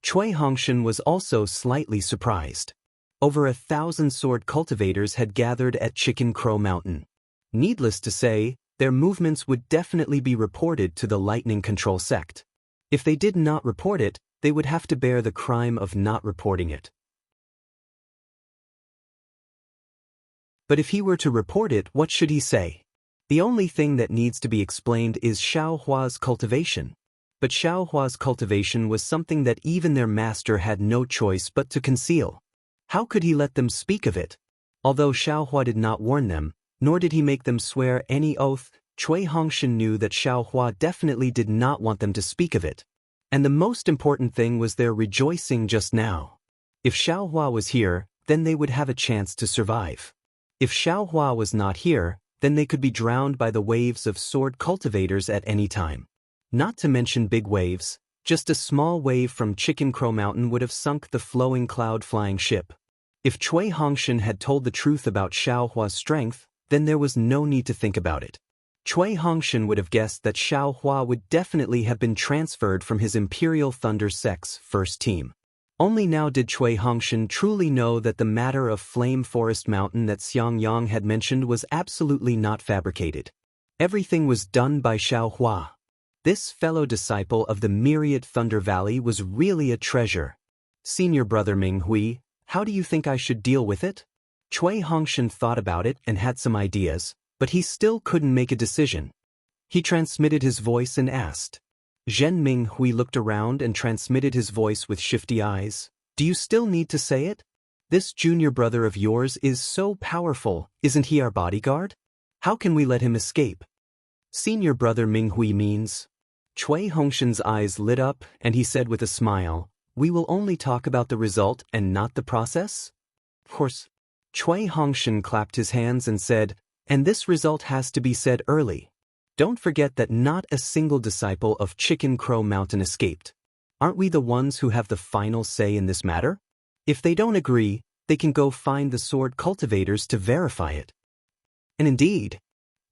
Speaker 1: Cui Hongshan was also slightly surprised. Over 1,000 sword cultivators had gathered at Chicken Crow Mountain. Needless to say, their movements would definitely be reported to the Lightning Control Sect. If they did not report it, they would have to bear the crime of not reporting it. But if he were to report it, what should he say? The only thing that needs to be explained is Xiaohua's cultivation. But Xiaohua's cultivation was something that even their master had no choice but to conceal. How could he let them speak of it? Although Xiaohua did not warn them, nor did he make them swear any oath, Cui Hongshan knew that Xiaohua definitely did not want them to speak of it. And the most important thing was their rejoicing just now. If Xiaohua was here, then they would have a chance to survive. If Xiaohua was not here, then they could be drowned by the waves of sword cultivators at any time. Not to mention big waves, just a small wave from Chicken Crow Mountain would have sunk the flowing cloud-flying ship. If Cui Hongshan had told the truth about Xiaohua's strength, then there was no need to think about it. Cui Hongshan would have guessed that Xiaohua would definitely have been transferred from his Imperial Thunder Sect's first team. Only now did Cui Hongshan truly know that the matter of Flame Forest Mountain that Xiangyang had mentioned was absolutely not fabricated. Everything was done by Xiaohua. This fellow disciple of the Myriad Thunder Valley was really a treasure. Senior brother Minghui, how do you think I should deal with it? Cui Hongshan thought about it and had some ideas, but he still couldn't make a decision. He transmitted his voice and asked. Zhen Minghui looked around and transmitted his voice with shifty eyes. Do you still need to say it? This junior brother of yours is so powerful, isn't he our bodyguard? How can we let him escape? Senior brother Minghui means. Cui Hongshan's eyes lit up and he said with a smile, we will only talk about the result and not the process? Of course. Cui Hongshan clapped his hands and said, and this result has to be said early. Don't forget that not a single disciple of Chicken Crow Mountain escaped. Aren't we the ones who have the final say in this matter? If they don't agree, they can go find the sword cultivators to verify it. And indeed,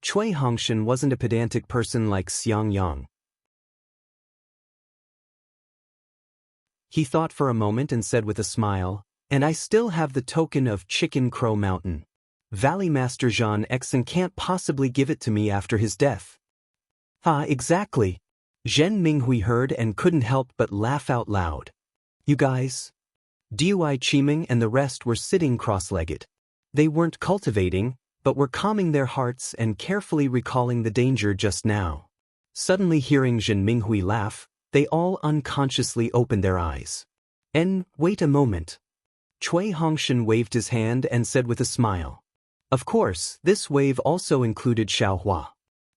Speaker 1: Cui Hongshan wasn't a pedantic person like Xiangyang. He thought for a moment and said with a smile, and I still have the token of Chicken Crow Mountain. Valley Master Zhan Exen can't possibly give it to me after his death. Ah, exactly. Zhen Minghui heard and couldn't help but laugh out loud. You guys? Dui Qiming and the rest were sitting cross-legged. They weren't cultivating, but were calming their hearts and carefully recalling the danger just now. Suddenly hearing Zhen Minghui laugh, they all unconsciously opened their eyes. And wait a moment. Cui Hongshan waved his hand and said with a smile. Of course, this wave also included Xiaohua.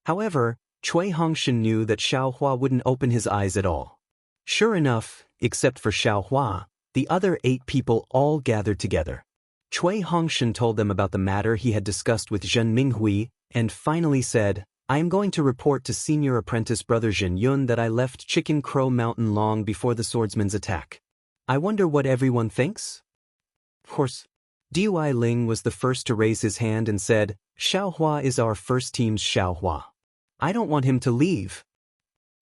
Speaker 1: However, Cui Hongshan knew that Xiaohua wouldn't open his eyes at all. Sure enough, except for Xiaohua, the other 8 people all gathered together. Cui Hongshan told them about the matter he had discussed with Zhen Minghui, and finally said, I am going to report to senior apprentice brother Zhen Yun that I left Chicken Crow Mountain long before the swordsman's attack. I wonder what everyone thinks? Of course, Dui Ling was the first to raise his hand and said, Xiaohua is our first team's Xiaohua. I don't want him to leave.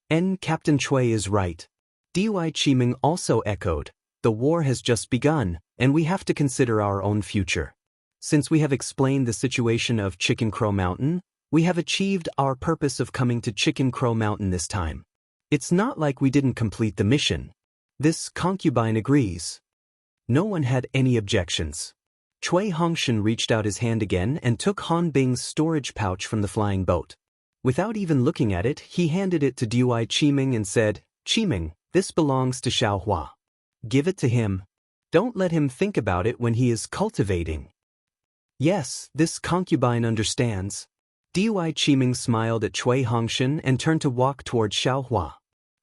Speaker 1: And Captain Chui is right. Dui Qiming also echoed, the war has just begun, and we have to consider our own future. Since we have explained the situation of Chicken Crow Mountain, we have achieved our purpose of coming to Chicken Crow Mountain this time. It's not like we didn't complete the mission. This concubine agrees. No one had any objections. Cui Hongshan reached out his hand again and took Han Bing's storage pouch from the flying boat. Without even looking at it, he handed it to Dui Qiming and said, Qiming, this belongs to Xiaohua. Give it to him. Don't let him think about it when he is cultivating. Yes, this concubine understands. Dui Qiming smiled at Cui Hongshan and turned to walk toward Xiaohua.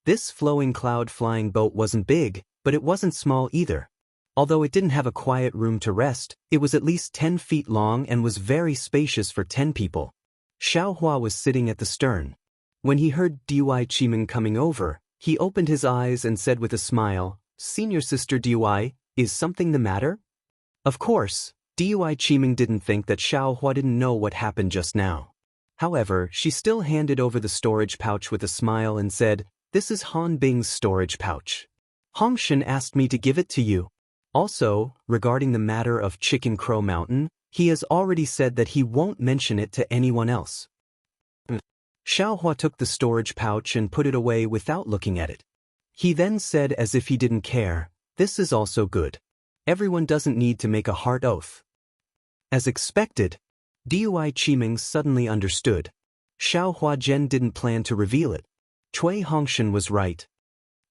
Speaker 1: This flowing cloud flying boat wasn't big, but it wasn't small either. Although it didn't have a quiet room to rest, it was at least 10 feet long and was very spacious for 10 people. Xiaohua was sitting at the stern. When he heard Dui Qiming coming over, he opened his eyes and said with a smile, Senior Sister Dui, is something the matter? Of course, Dui Qiming didn't think that Xiaohua didn't know what happened just now. However, she still handed over the storage pouch with a smile and said, This is Han Bing's storage pouch. Hongshan asked me to give it to you. Also, regarding the matter of Chicken Crow Mountain, he has already said that he won't mention it to anyone else. Xiaohua took the storage pouch and put it away without looking at it. He then said as if he didn't care, This is also good. Everyone doesn't need to make a hard oath. As expected, Dui Qiming suddenly understood. Xiaohua Zhen didn't plan to reveal it. Cui Hongshan was right.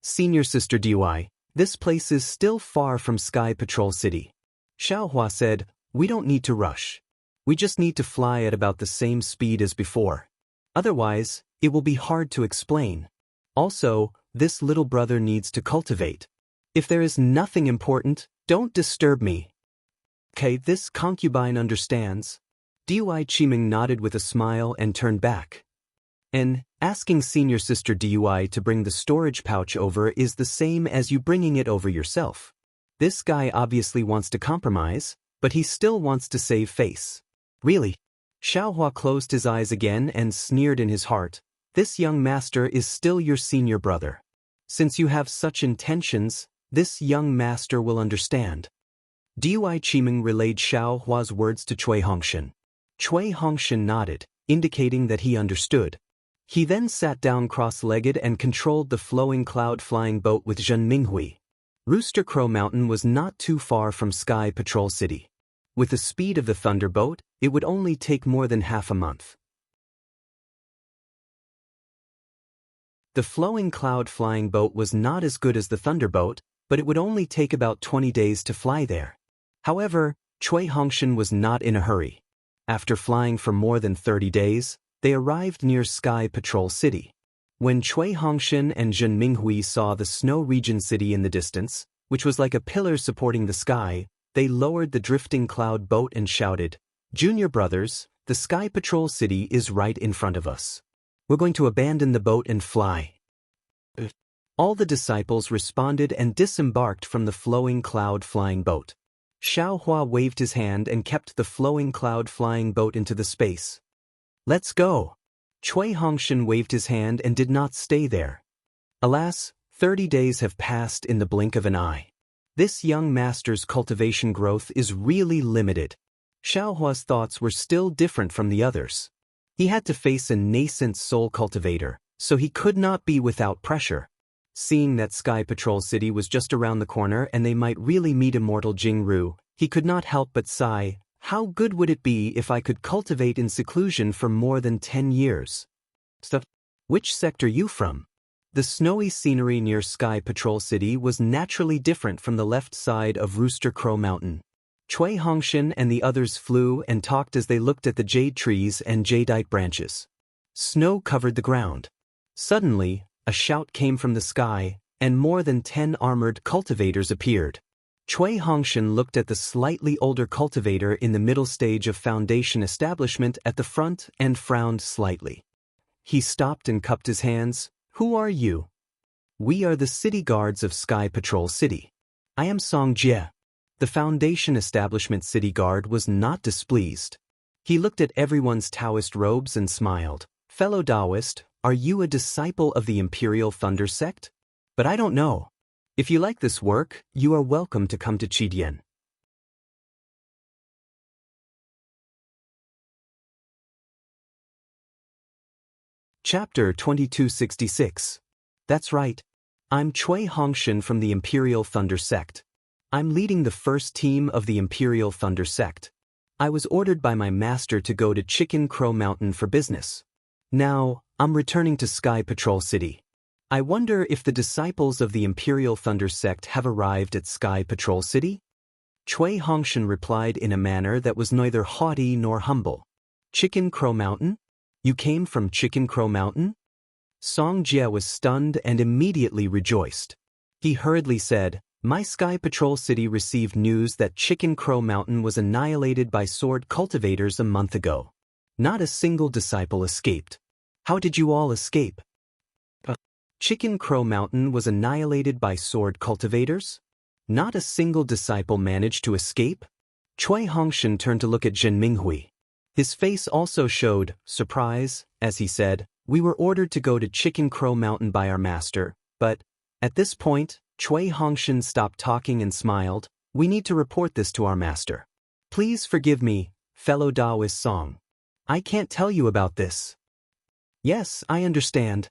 Speaker 1: Senior Sister Dui, this place is still far from Sky Patrol City. Xiaohua said, We don't need to rush. We just need to fly at about the same speed as before. Otherwise, it will be hard to explain. Also, this little brother needs to cultivate. If there is nothing important, don't disturb me. Okay, this concubine understands. Dui Qiming nodded with a smile and turned back. And asking Senior Sister Dui to bring the storage pouch over is the same as you bringing it over yourself. This guy obviously wants to compromise, but he still wants to save face. Really? Xiaohua closed his eyes again and sneered in his heart, This young master is still your senior brother. Since you have such intentions, this young master will understand. Dui Qiming relayed Xiaohua's words to Cui Hongshan. Cui Hongshan nodded, indicating that he understood. He then sat down cross-legged and controlled the flowing cloud-flying boat with Zhen Minghui. Rooster Crow Mountain was not too far from Sky Patrol City. With the speed of the Thunderboat, it would only take more than half a month. The flowing cloud-flying boat was not as good as the Thunderboat, but it would only take about 20 days to fly there. However, Cui Hongshan was not in a hurry. After flying for more than 30 days, they arrived near Sky Patrol City. When Cui Hongshan and Zhen Minghui saw the snow region city in the distance, which was like a pillar supporting the sky, they lowered the drifting cloud boat and shouted, Junior brothers, the Sky Patrol City is right in front of us. We're going to abandon the boat and fly. All the disciples responded and disembarked from the flowing cloud-flying boat. Xiaohua waved his hand and kept the flowing cloud-flying boat into the space. Let's go. Cui Hongshan waved his hand and did not stay there. Alas, 30 days have passed in the blink of an eye. This young master's cultivation growth is really limited. Xiaohua's thoughts were still different from the others. He had to face a nascent soul cultivator, so he could not be without pressure. Seeing that Sky Patrol City was just around the corner and they might really meet Immortal Jingru, he could not help but sigh, how good would it be if I could cultivate in seclusion for more than 10 years? Which sector you from? The snowy scenery near Sky Patrol City was naturally different from the left side of Rooster Crow Mountain. Cui Hongshan and the others flew and talked as they looked at the jade trees and jadeite branches. Snow covered the ground. Suddenly, a shout came from the sky, and more than 10 armored cultivators appeared. Cui Hongshan looked at the slightly older cultivator in the middle stage of foundation establishment at the front and frowned slightly. He stopped and cupped his hands. Who are you? We are the city guards of Sky Patrol City. I am Song Jie. The foundation establishment city guard was not displeased. He looked at everyone's Taoist robes and smiled. Fellow Daoist, are you a disciple of the Imperial Thunder sect? But I don't know. If you like this work, you are welcome to come to Qidian. Chapter 2266. That's right. I'm Cui Hongshan from the Imperial Thunder sect. I'm leading the first team of the Imperial Thunder sect. I was ordered by my master to go to Chicken Crow Mountain for business. Now, I'm returning to Sky Patrol City. I wonder if the disciples of the Imperial Thunder sect have arrived at Sky Patrol City? Cui Hongshan replied in a manner that was neither haughty nor humble. Chicken Crow Mountain? You came from Chicken Crow Mountain? Song Jie was stunned and immediately rejoiced. He hurriedly said, My Sky Patrol City received news that Chicken Crow Mountain was annihilated by sword cultivators a month ago. Not a single disciple escaped. How did you all escape? Chicken Crow Mountain was annihilated by sword cultivators? Not a single disciple managed to escape? Cui Hongshan turned to look at Jin Minghui. His face also showed surprise, as he said, We were ordered to go to Chicken Crow Mountain by our master, but, at this point, Cui Hongshan stopped talking and smiled, We need to report this to our master. Please forgive me, fellow Daoist Song. I can't tell you about this. Yes, I understand.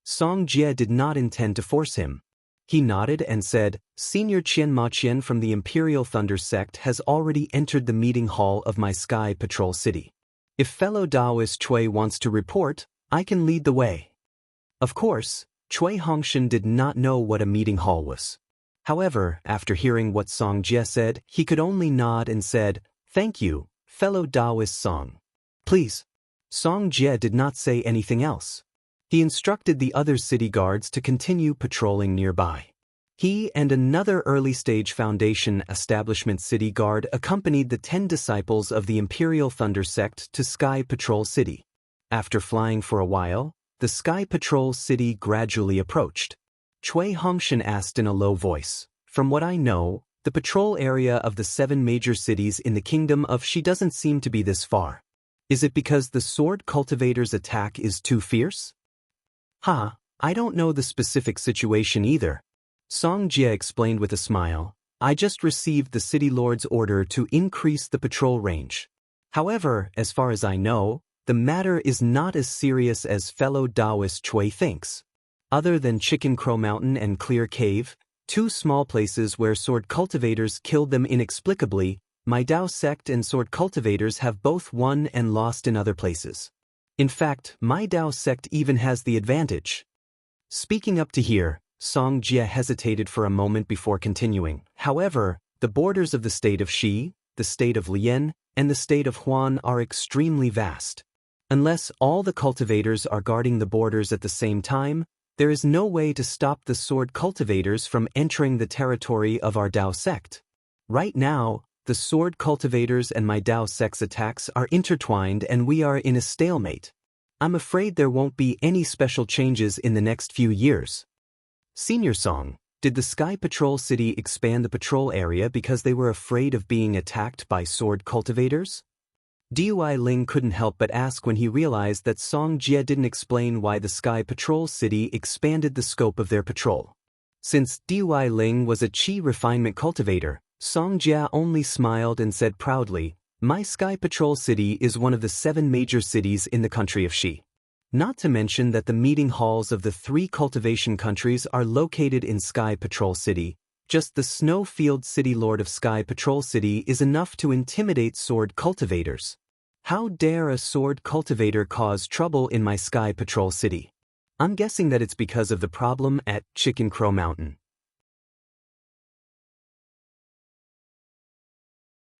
Speaker 1: Song Jie did not intend to force him. He nodded and said, Senior Qian Maqian from the Imperial Thunder sect has already entered the meeting hall of my Sky Patrol City. If fellow Daoist Cui wants to report, I can lead the way. Of course, Cui Hongshan did not know what a meeting hall was. However, after hearing what Song Jie said, he could only nod and said, Thank you, fellow Daoist Song. Please. Song Jie did not say anything else. He instructed the other city guards to continue patrolling nearby. He and another early-stage Foundation establishment city guard accompanied the 10 disciples of the Imperial Thunder sect to Sky Patrol City. After flying for a while, the Sky Patrol City gradually approached. Cui Hongshan asked in a low voice, From what I know, the patrol area of the 7 major cities in the kingdom of Shi doesn't seem to be this far. Is it because the sword cultivator's attack is too fierce? I don't know the specific situation either. Song Jie explained with a smile, I just received the city lord's order to increase the patrol range. However, as far as I know, the matter is not as serious as fellow Daoist Cui thinks. Other than Chicken Crow Mountain and Clear Cave, 2 small places where sword cultivators killed them inexplicably, my Dao sect and sword cultivators have both won and lost in other places. In fact, my Dao sect even has the advantage. Speaking up to here, Song Jie hesitated for a moment before continuing. However, the borders of the state of Shi, the state of Lian, and the state of Huan are extremely vast. Unless all the cultivators are guarding the borders at the same time, there is no way to stop the sword cultivators from entering the territory of our Dao sect. Right now, the sword cultivators and my Dao sect's attacks are intertwined and we are in a stalemate. I'm afraid there won't be any special changes in the next few years. Senior Song, did the Sky Patrol City expand the patrol area because they were afraid of being attacked by sword cultivators? Dui Ling couldn't help but ask when he realized that Song Jie didn't explain why the Sky Patrol City expanded the scope of their patrol. Since Dui Ling was a Qi refinement cultivator, Song Jie only smiled and said proudly, My Sky Patrol City is one of the 7 major cities in the country of Shi. Not to mention that the meeting halls of the 3 cultivation countries are located in Sky Patrol City. Just the Snowfield City Lord of Sky Patrol City is enough to intimidate sword cultivators. How dare a sword cultivator cause trouble in my Sky Patrol City? I'm guessing that it's because of the problem at Chicken Crow Mountain.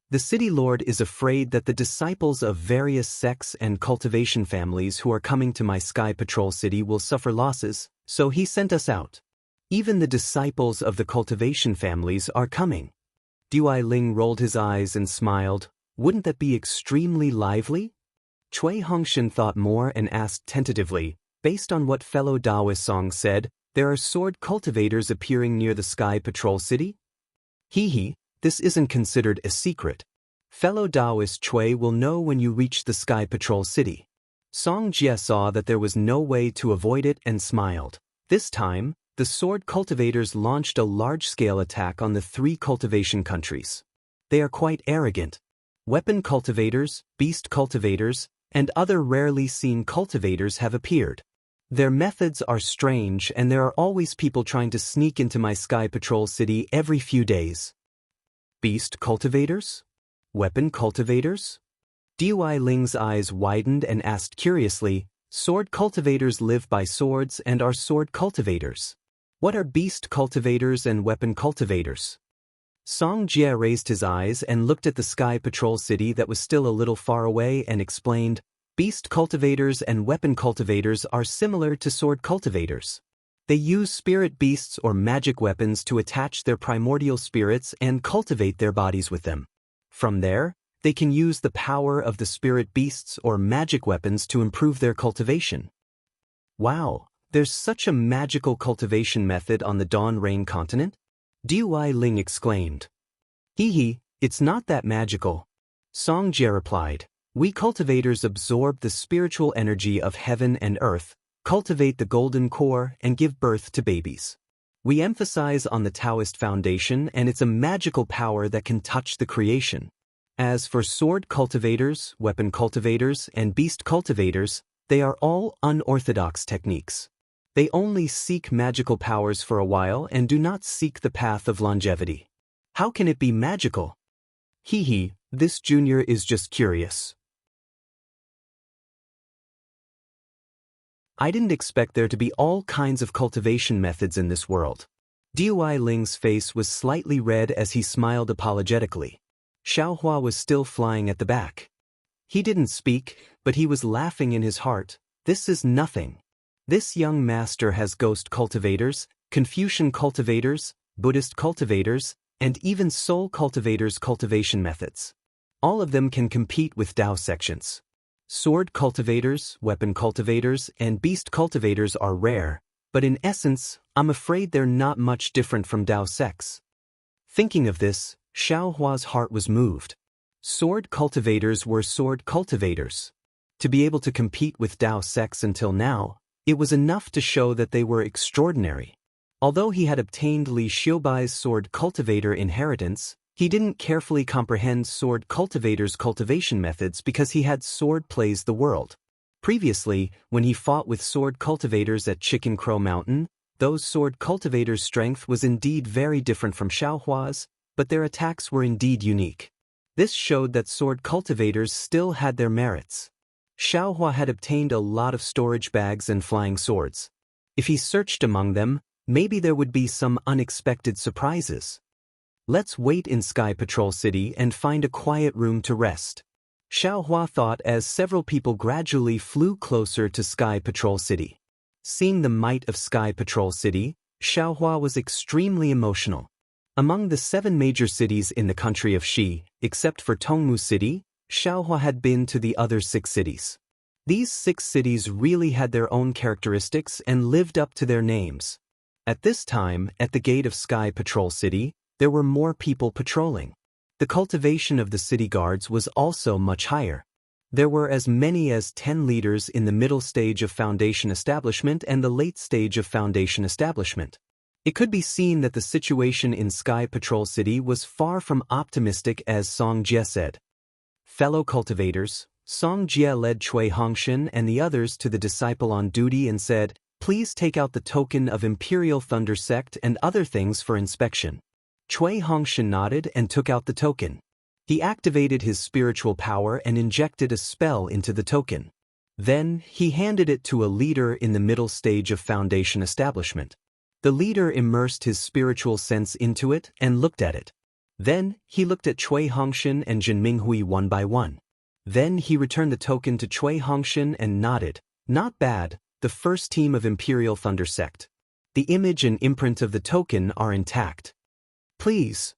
Speaker 1: The city lord is afraid that the disciples of various sects and cultivation families who are coming to my Sky Patrol City will suffer losses, so he sent us out. Even the disciples of the cultivation families are coming. Dui Ling rolled his eyes and smiled. Wouldn't that be extremely lively? Cui Hongshan thought more and asked tentatively, based on what fellow Daoist Song said, there are sword cultivators appearing near the Sky Patrol City? This isn't considered a secret. Fellow Daoist Cui will know when you reach the Sky Patrol City. Song Jie saw that there was no way to avoid it and smiled. This time, the sword cultivators launched a large-scale attack on the 3 cultivation countries. They are quite arrogant. Weapon cultivators, beast cultivators, and other rarely seen cultivators have appeared. Their methods are strange and there are always people trying to sneak into my Sky Patrol city every few days. Beast cultivators? Weapon cultivators? Dui Ling's eyes widened and asked curiously, sword cultivators live by swords and are sword cultivators. What are beast cultivators and weapon cultivators? Song Jie raised his eyes and looked at the Sky Patrol city that was still a little far away and explained, beast cultivators and weapon cultivators are similar to sword cultivators. They use spirit beasts or magic weapons to attach their primordial spirits and cultivate their bodies with them. From there, they can use the power of the spirit beasts or magic weapons to improve their cultivation. Wow, there's such a magical cultivation method on the Dawn Rain continent? Dui Ling exclaimed. Hee, it's not that magical. Song Jie replied. We cultivators absorb the spiritual energy of heaven and earth, cultivate the golden core, and give birth to babies. We emphasize on the Daoist foundation and it's a magical power that can touch the creation. As for sword cultivators, weapon cultivators, and beast cultivators, they are all unorthodox techniques. They only seek magical powers for a while and do not seek the path of longevity. How can it be magical? Hee, this junior is just curious. I didn't expect there to be all kinds of cultivation methods in this world. Dui Ling's face was slightly red as he smiled apologetically. Xiaohua was still flying at the back. He didn't speak, but he was laughing in his heart. This is nothing. This young master has ghost cultivators, Confucian cultivators, Buddhist cultivators, and even soul cultivators' cultivation methods. All of them can compete with Dao sections. Sword cultivators, weapon cultivators, and beast cultivators are rare, but in essence, I'm afraid they're not much different from Dao sects. Thinking of this, Xiaohua's heart was moved. Sword cultivators were sword cultivators. To be able to compete with Dao sects until now, it was enough to show that they were extraordinary. Although he had obtained Li Xiubai's sword cultivator inheritance, he didn't carefully comprehend sword cultivators' cultivation methods because he had sword plays the world. Previously, when he fought with sword cultivators at Chicken Crow Mountain, those sword cultivators' strength was indeed very different from Xiaohua's, but their attacks were indeed unique. This showed that sword cultivators still had their merits. Xiaohua had obtained a lot of storage bags and flying swords. If he searched among them, maybe there would be some unexpected surprises. Let's wait in Sky Patrol City and find a quiet room to rest. Xiaohua thought as several people gradually flew closer to Sky Patrol City. Seeing the might of Sky Patrol City, Xiaohua was extremely emotional. Among the 7 major cities in the country of Xi, except for Tongmu City, Xiaohua had been to the other 6 cities. These 6 cities really had their own characteristics and lived up to their names. At this time, at the gate of Sky Patrol City, there were more people patrolling. The cultivation of the city guards was also much higher. There were as many as 10 leaders in the middle stage of foundation establishment and the late stage of foundation establishment. It could be seen that the situation in Sky Patrol City was far from optimistic as Song Jie said. Fellow cultivators, Song Jie led Cui Hongshan and the others to the disciple on duty and said, please take out the token of Imperial Thunder Sect and other things for inspection. Cui Hongshan nodded and took out the token. He activated his spiritual power and injected a spell into the token. Then, he handed it to a leader in the middle stage of foundation establishment. The leader immersed his spiritual sense into it and looked at it. Then, he looked at Cui Hongshan and Jin Minghui one by one. Then he returned the token to Cui Hongshan and nodded. Not bad, the first team of Imperial Thunder Sect. The image and imprint of the token are intact. Please.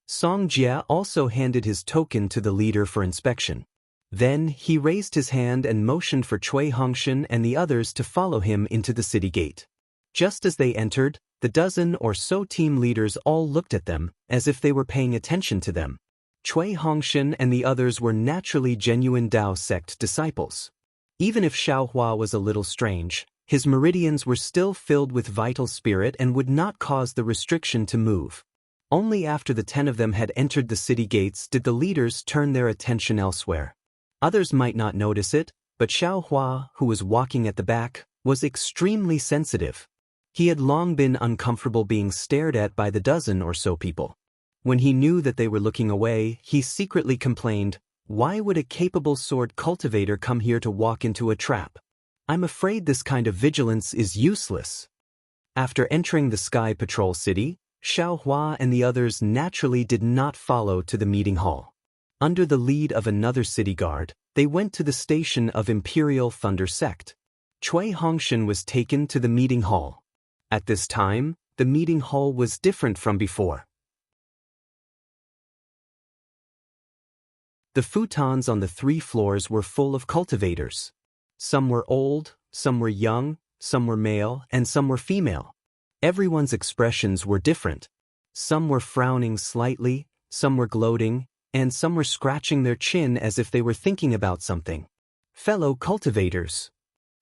Speaker 1: Song Jie also handed his token to the leader for inspection. Then, he raised his hand and motioned for Cui Hongshan and the others to follow him into the city gate. Just as they entered, the dozen or so team leaders all looked at them, as if they were paying attention to them. Cui Hongshan and the others were naturally genuine Dao sect disciples. Even if Xiaohua was a little strange, his meridians were still filled with vital spirit and would not cause the restriction to move. Only after the 10 of them had entered the city gates did the leaders turn their attention elsewhere. Others might not notice it, but Xiaohua, who was walking at the back, was extremely sensitive. He had long been uncomfortable being stared at by the dozen or so people. When he knew that they were looking away, he secretly complained, "Why would a capable sword cultivator come here to walk into a trap? I'm afraid this kind of vigilance is useless." After entering the Sky Patrol City, Xiaohua and the others naturally did not follow to the meeting hall. Under the lead of another city guard, they went to the station of Imperial Thunder Sect. Cui Hongshan was taken to the meeting hall. At this time, the meeting hall was different from before. The futons on the 3 floors were full of cultivators. Some were old, some were young, some were male, and some were female. Everyone's expressions were different. Some were frowning slightly, some were gloating, and some were scratching their chin as if they were thinking about something. "Fellow cultivators."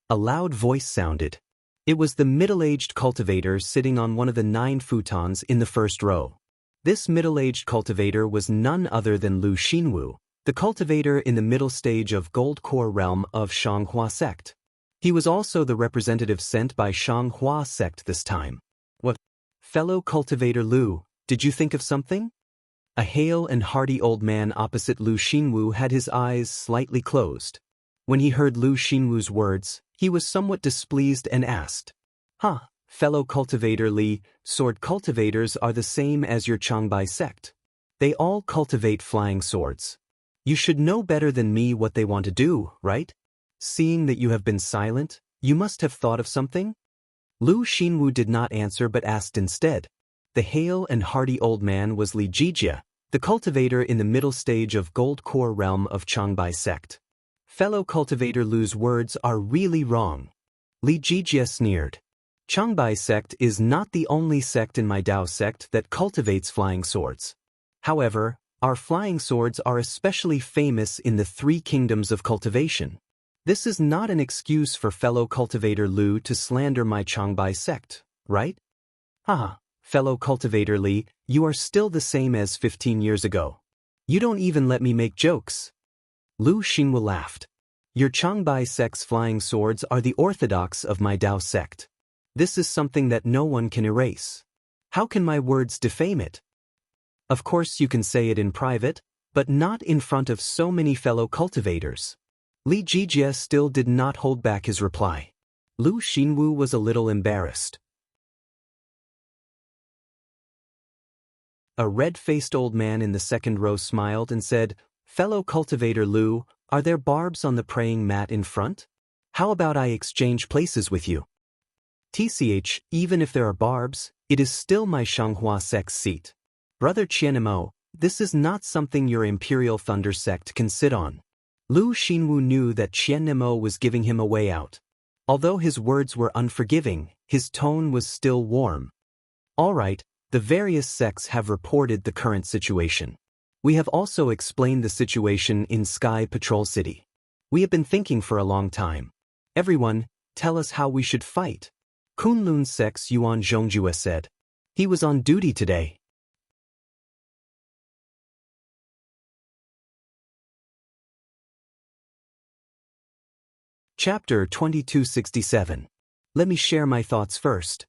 Speaker 1: A loud voice sounded. It was the middle-aged cultivator sitting on one of the 9 futons in the first row. This middle-aged cultivator was none other than Lu Xinwu, the cultivator in the middle stage of Gold Core realm of Xianghua sect. He was also the representative sent by Xianghua sect this time. "What? Fellow cultivator Lu, did you think of something?" A hale and hearty old man opposite Lu Xinwu had his eyes slightly closed. When he heard Lu Xinwu's words, he was somewhat displeased and asked, "Fellow cultivator Li, sword cultivators are the same as your Changbai sect. They all cultivate flying swords. You should know better than me what they want to do, right? Seeing that you have been silent, you must have thought of something?" Lu Xinwu did not answer but asked instead. The hale and hearty old man was Li Jijia, the cultivator in the middle stage of Gold Core realm of Changbai sect. "Fellow cultivator Lu's words are really wrong." Li Jijia sneered. "Changbai sect is not the only sect in my Dao sect that cultivates flying swords. However, our flying swords are especially famous in the 3 kingdoms of cultivation. This is not an excuse for fellow cultivator Lu to slander my Changbai sect, right? Fellow cultivator Li, you are still the same as 15 years ago. You don't even let me make jokes." Lu Xinwu laughed. "Your Changbai sect's flying swords are the orthodox of my Dao sect. This is something that no one can erase. How can my words defame it? Of course you can say it in private, but not in front of so many fellow cultivators." Li Jijia still did not hold back his reply. Lu Xinwu was a little embarrassed. A red-faced old man in the second row smiled and said, "Fellow cultivator Lu, are there barbs on the praying mat in front? How about I exchange places with you? Even if there are barbs, it is still my Xianghua sect's seat. Brother Qianmo, this is not something your Imperial Thunder sect can sit on." Lu Xinwu knew that Qianmo was giving him a way out. Although his words were unforgiving, his tone was still warm. "All right, the various sects have reported the current situation. We have also explained the situation in Sky Patrol City. We have been thinking for a long time. Everyone, tell us how we should fight." Kunlun sect's Yuan Zhongjue said. He was on duty today. Chapter 2267. Let me share my thoughts first.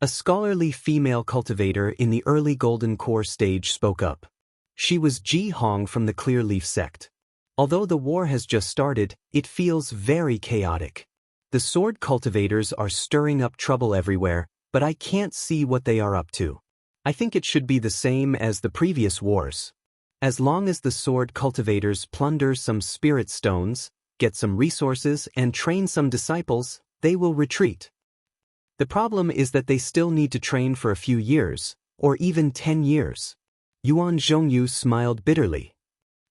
Speaker 1: A scholarly female cultivator in the early Golden Core stage spoke up. She was Ji Hong from the Clear Leaf sect. Although the war has just started, it feels very chaotic. The sword cultivators are stirring up trouble everywhere, but I can't see what they are up to. I think it should be the same as the previous wars. As long as the sword cultivators plunder some spirit stones, get some resources, and train some disciples, they will retreat. The problem is that they still need to train for a few years, or even 10 years. Yuan Zhongyu smiled bitterly.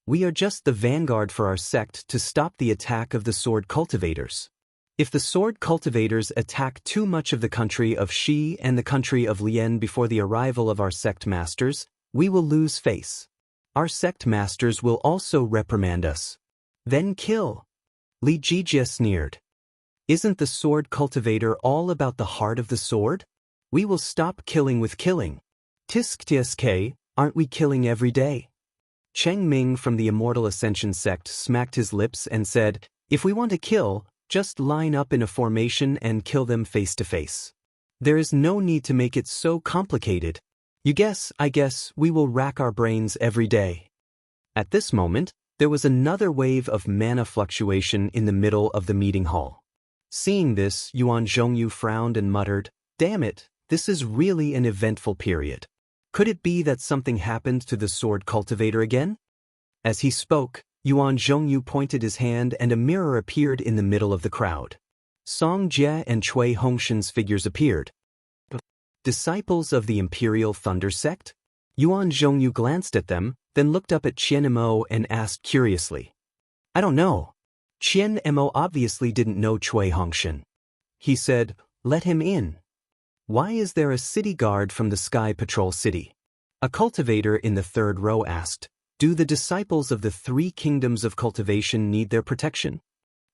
Speaker 1: We are just the vanguard for our sect to stop the attack of the sword cultivators. If the sword cultivators attack too much of the country of Xi and the country of Lian before the arrival of our sect masters, we will lose face. Our sect masters will also reprimand us. Then kill. Li Jijie sneered. Isn't the sword cultivator all about the heart of the sword? We will stop killing with killing. Tisk tsk, aren't we killing every day? Cheng Ming from the Immortal Ascension sect smacked his lips and said, if we want to kill, just line up in a formation and kill them face to face. There is no need to make it so complicated. I guess, we will rack our brains every day. At this moment, there was another wave of mana fluctuation in the middle of the meeting hall. Seeing this, Yuan Zhongyu frowned and muttered, damn it, this is really an eventful period. Could it be that something happened to the sword cultivator again? As he spoke, Yuan Zhongyu pointed his hand and a mirror appeared in the middle of the crowd. Song Jie and Cui Hongshan's figures appeared. Disciples of the Imperial Thunder Sect? Yuan Zhongyu glanced at them, then looked up at Qian Mo and asked curiously. I don't know. Qian Mo obviously didn't know Cui Hongshan. He said, let him in. Why is there a city guard from the Sky Patrol City? A cultivator in the third row asked, do the disciples of the three kingdoms of cultivation need their protection?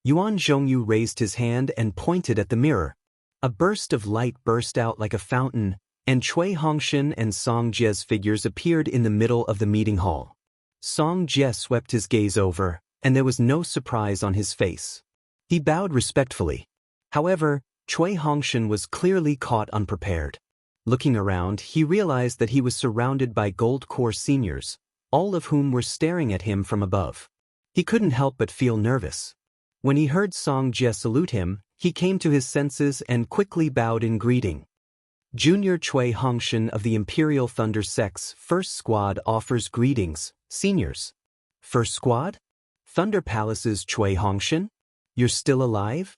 Speaker 1: Yuan Zhongyu raised his hand and pointed at the mirror. A burst of light burst out like a fountain, and Cui Hongshan and Song Jie's figures appeared in the middle of the meeting hall. Song Jie swept his gaze over, and there was no surprise on his face. He bowed respectfully. However, Cui Hongshan was clearly caught unprepared. Looking around, he realized that he was surrounded by Gold Corps seniors, all of whom were staring at him from above. He couldn't help but feel nervous. When he heard Song Jie salute him, he came to his senses and quickly bowed in greeting. Junior Cui Hongshan of the Imperial Thunder Sect's First Squad offers greetings, seniors. First Squad? Thunder Palace's Cui Hongshan? You're still alive?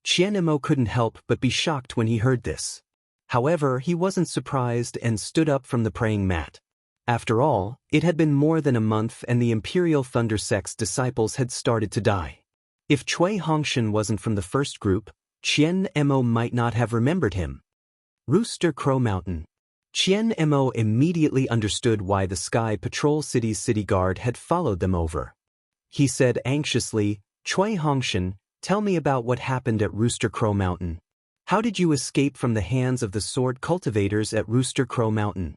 Speaker 1: Qian Mo couldn't help but be shocked when he heard this. However, he wasn't surprised and stood up from the praying mat. After all, it had been more than a month and the Imperial Thunder Sect's disciples had started to die. If Cui Hongshan wasn't from the first group, Qian Mo might not have remembered him. Rooster Crow Mountain. Qian Mo immediately understood why the Sky Patrol City's city guard had followed them over. He said anxiously, Cui Hongshan, tell me about what happened at Rooster Crow Mountain. How did you escape from the hands of the sword cultivators at Rooster Crow Mountain?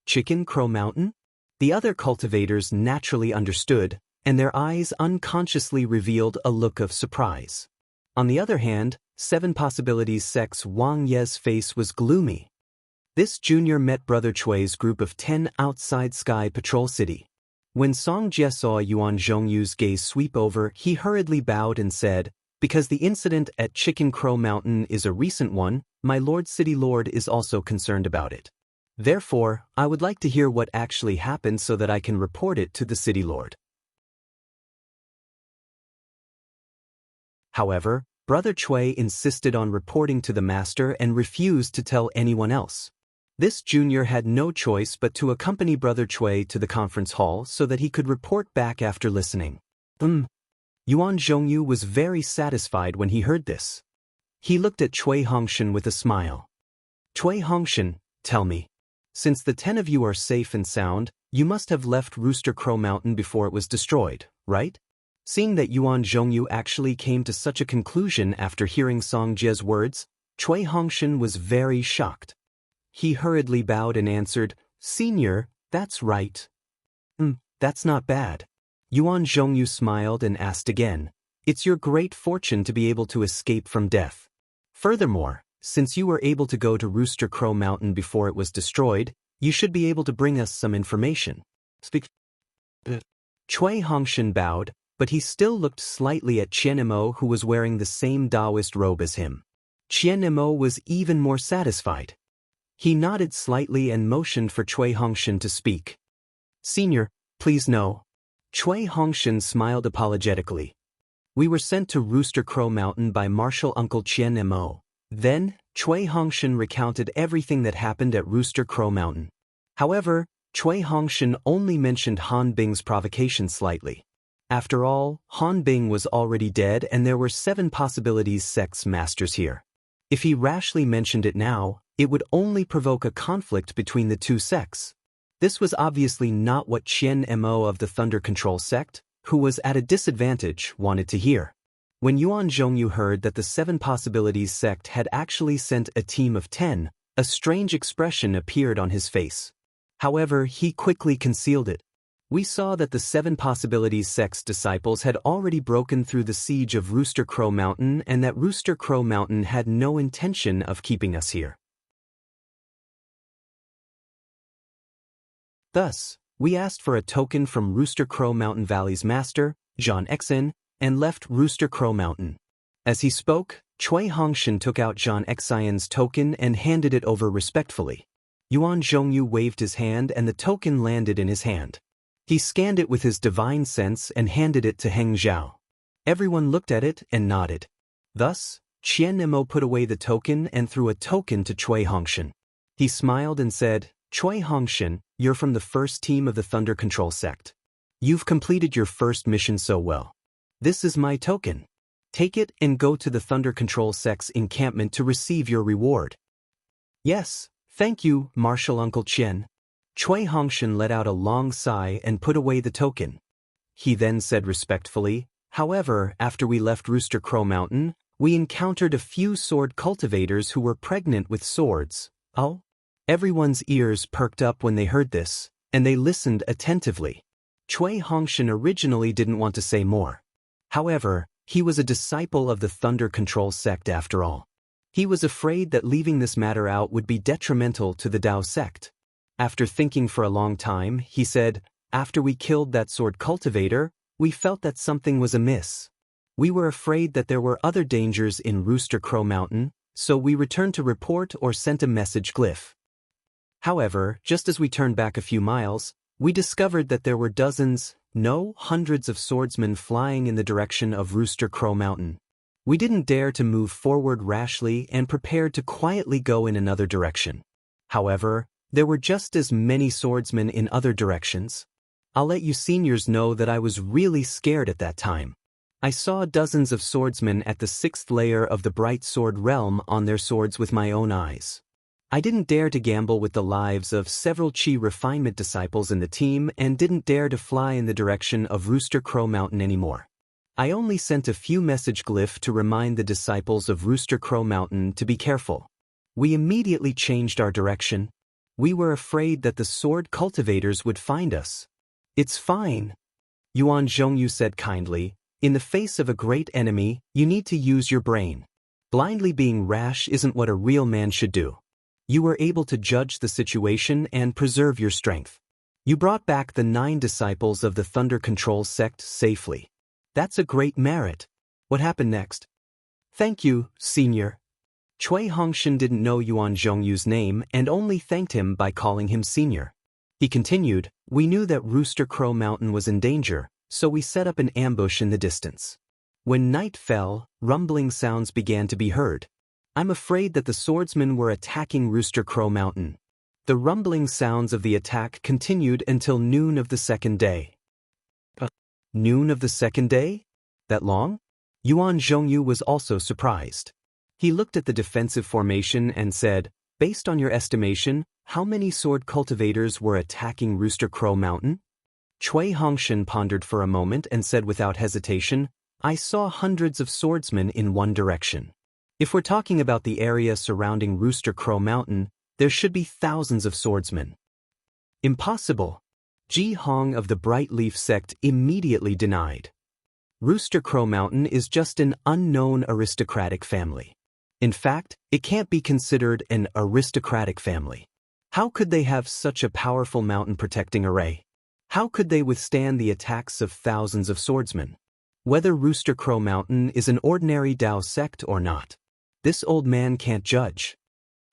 Speaker 1: Chicken Crow Mountain? The other cultivators naturally understood, and their eyes unconsciously revealed a look of surprise. On the other hand, Seven Possibilities Sect's Wang Ye's face was gloomy. This junior met Brother Chui's group of 10 outside Sky Patrol City. When Song Jie saw Yuan Zhongyu's gaze sweep over, he hurriedly bowed and said, because the incident at Chicken Crow Mountain is a recent one, my Lord City Lord is also concerned about it. Therefore, I would like to hear what actually happened so that I can report it to the City Lord. However, Brother Cui insisted on reporting to the master and refused to tell anyone else. This junior had no choice but to accompany Brother Cui to the conference hall so that he could report back after listening. Yuan Zhongyu was very satisfied when he heard this. He looked at Cui Hongshan with a smile. Cui Hongshan, tell me. Since the 10 of you are safe and sound, you must have left Rooster Crow Mountain before it was destroyed, right? Seeing that Yuan Zhongyu actually came to such a conclusion after hearing Song Jie's words, Cui Hongshan was very shocked. He hurriedly bowed and answered, Senior, that's right. That's not bad. Yuan Zhongyu smiled and asked again, it's your great fortune to be able to escape from death. Furthermore, since you were able to go to Rooster Crow Mountain before it was destroyed, you should be able to bring us some information. Speak. Cui Hongshan bowed, but he still looked slightly at Qian Mo, who was wearing the same Daoist robe as him. Qian Mo was even more satisfied. He nodded slightly and motioned for Cui Hongshan to speak. Senior, please no. Cui Hongshan smiled apologetically. We were sent to Rooster Crow Mountain by Martial Uncle Qian Mo. Then, Cui Hongshan recounted everything that happened at Rooster Crow Mountain. However, Cui Hongshan only mentioned Han Bing's provocation slightly. After all, Han Bing was already dead and there were 7 Possibilities Sect's masters here. If he rashly mentioned it now, it would only provoke a conflict between the two sects. This was obviously not what Qian Mo of the Thunder Control sect, who was at a disadvantage, wanted to hear. When Yuan Zhongyu heard that the Seven Possibilities sect had actually sent a team of 10, a strange expression appeared on his face. However, he quickly concealed it. We saw that the Seven Possibilities sect's disciples had already broken through the siege of Rooster Crow Mountain and that Rooster Crow Mountain had no intention of keeping us here. Thus, we asked for a token from Rooster Crow Mountain Valley's master, Zhan Exin, and left Rooster Crow Mountain. As he spoke, Cui Hongshan took out Zhan Exin's token and handed it over respectfully. Yuan Zhongyu waved his hand and the token landed in his hand. He scanned it with his divine sense and handed it to Heng Zhao. Everyone looked at it and nodded. Thus, Qian Nemo put away the token and threw a token to Cui Hongshan. He smiled and said, Cui Hongshan, you're from the first team of the Thunder Control sect. You've completed your first mission so well. This is my token. Take it and go to the Thunder Control sect's encampment to receive your reward. Yes, thank you, Marshal Uncle Qian. Cui Hongshan let out a long sigh and put away the token. He then said respectfully, however, after we left Rooster Crow Mountain, we encountered a few sword cultivators who were pregnant with swords. Oh? Everyone's ears perked up when they heard this, and they listened attentively. Cui Hongshan originally didn't want to say more. However, he was a disciple of the Thunder Control sect after all. He was afraid that leaving this matter out would be detrimental to the Dao sect. After thinking for a long time, he said, after we killed that sword cultivator, we felt that something was amiss. We were afraid that there were other dangers in Rooster Crow Mountain, so we returned to report or sent a message glyph. However, just as we turned back a few miles, we discovered that there were dozens, no, hundreds of swordsmen flying in the direction of Rooster Crow Mountain. We didn't dare to move forward rashly and prepared to quietly go in another direction. However, there were just as many swordsmen in other directions. I'll let you seniors know that I was really scared at that time. I saw dozens of swordsmen at the 6th layer of the Bright Sword Realm on their swords with my own eyes. I didn't dare to gamble with the lives of several Qi refinement disciples in the team and didn't dare to fly in the direction of Rooster Crow Mountain anymore. I only sent a few message glyph to remind the disciples of Rooster Crow Mountain to be careful. We immediately changed our direction. We were afraid that the sword cultivators would find us. It's fine. Yuan Zhongyu said kindly, in the face of a great enemy, you need to use your brain. Blindly being rash isn't what a real man should do. You were able to judge the situation and preserve your strength. You brought back the 9 disciples of the Thunder Control sect safely. That's a great merit. What happened next? Thank you, senior. Cui Hongshan didn't know Yuan Zhongyu's name and only thanked him by calling him senior. He continued, we knew that Rooster Crow Mountain was in danger, so we set up an ambush in the distance. When night fell, rumbling sounds began to be heard. I'm afraid that the swordsmen were attacking Rooster Crow Mountain. The rumbling sounds of the attack continued until noon of the second day. Noon of the second day? That long? Yuan Zhongyu was also surprised. He looked at the defensive formation and said, based on your estimation, how many sword cultivators were attacking Rooster Crow Mountain? Cui Hongshan pondered for a moment and said without hesitation, I saw hundreds of swordsmen in one direction. If we're talking about the area surrounding Rooster Crow Mountain, there should be thousands of swordsmen. Impossible. Ji Hong of the Bright Leaf sect immediately denied. Rooster Crow Mountain is just an unknown aristocratic family. In fact, it can't be considered an aristocratic family. How could they have such a powerful mountain protecting array? How could they withstand the attacks of thousands of swordsmen? Whether Rooster Crow Mountain is an ordinary Dao sect or not, this old man can't judge.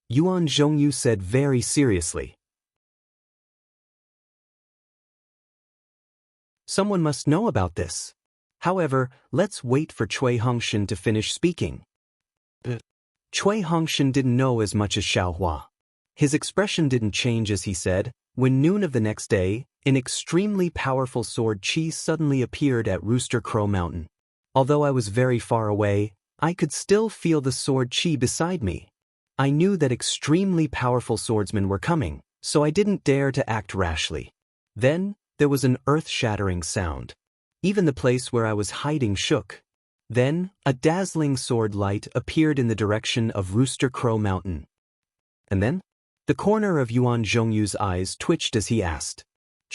Speaker 1: Yuan Zhongyu said very seriously. Someone must know about this. However, let's wait for Cui Hongshan to finish speaking. Cui Hongshan didn't know as much as Xiaohua. His expression didn't change as he said, when noon of the next day, an extremely powerful sword Qi suddenly appeared at Rooster Crow Mountain. Although I was very far away, I could still feel the sword Qi beside me. I knew that extremely powerful swordsmen were coming, so I didn't dare to act rashly. Then, there was an earth-shattering sound. Even the place where I was hiding shook. Then, a dazzling sword light appeared in the direction of Rooster Crow Mountain. And then? The corner of Yuan Zhongyu's eyes twitched as he asked.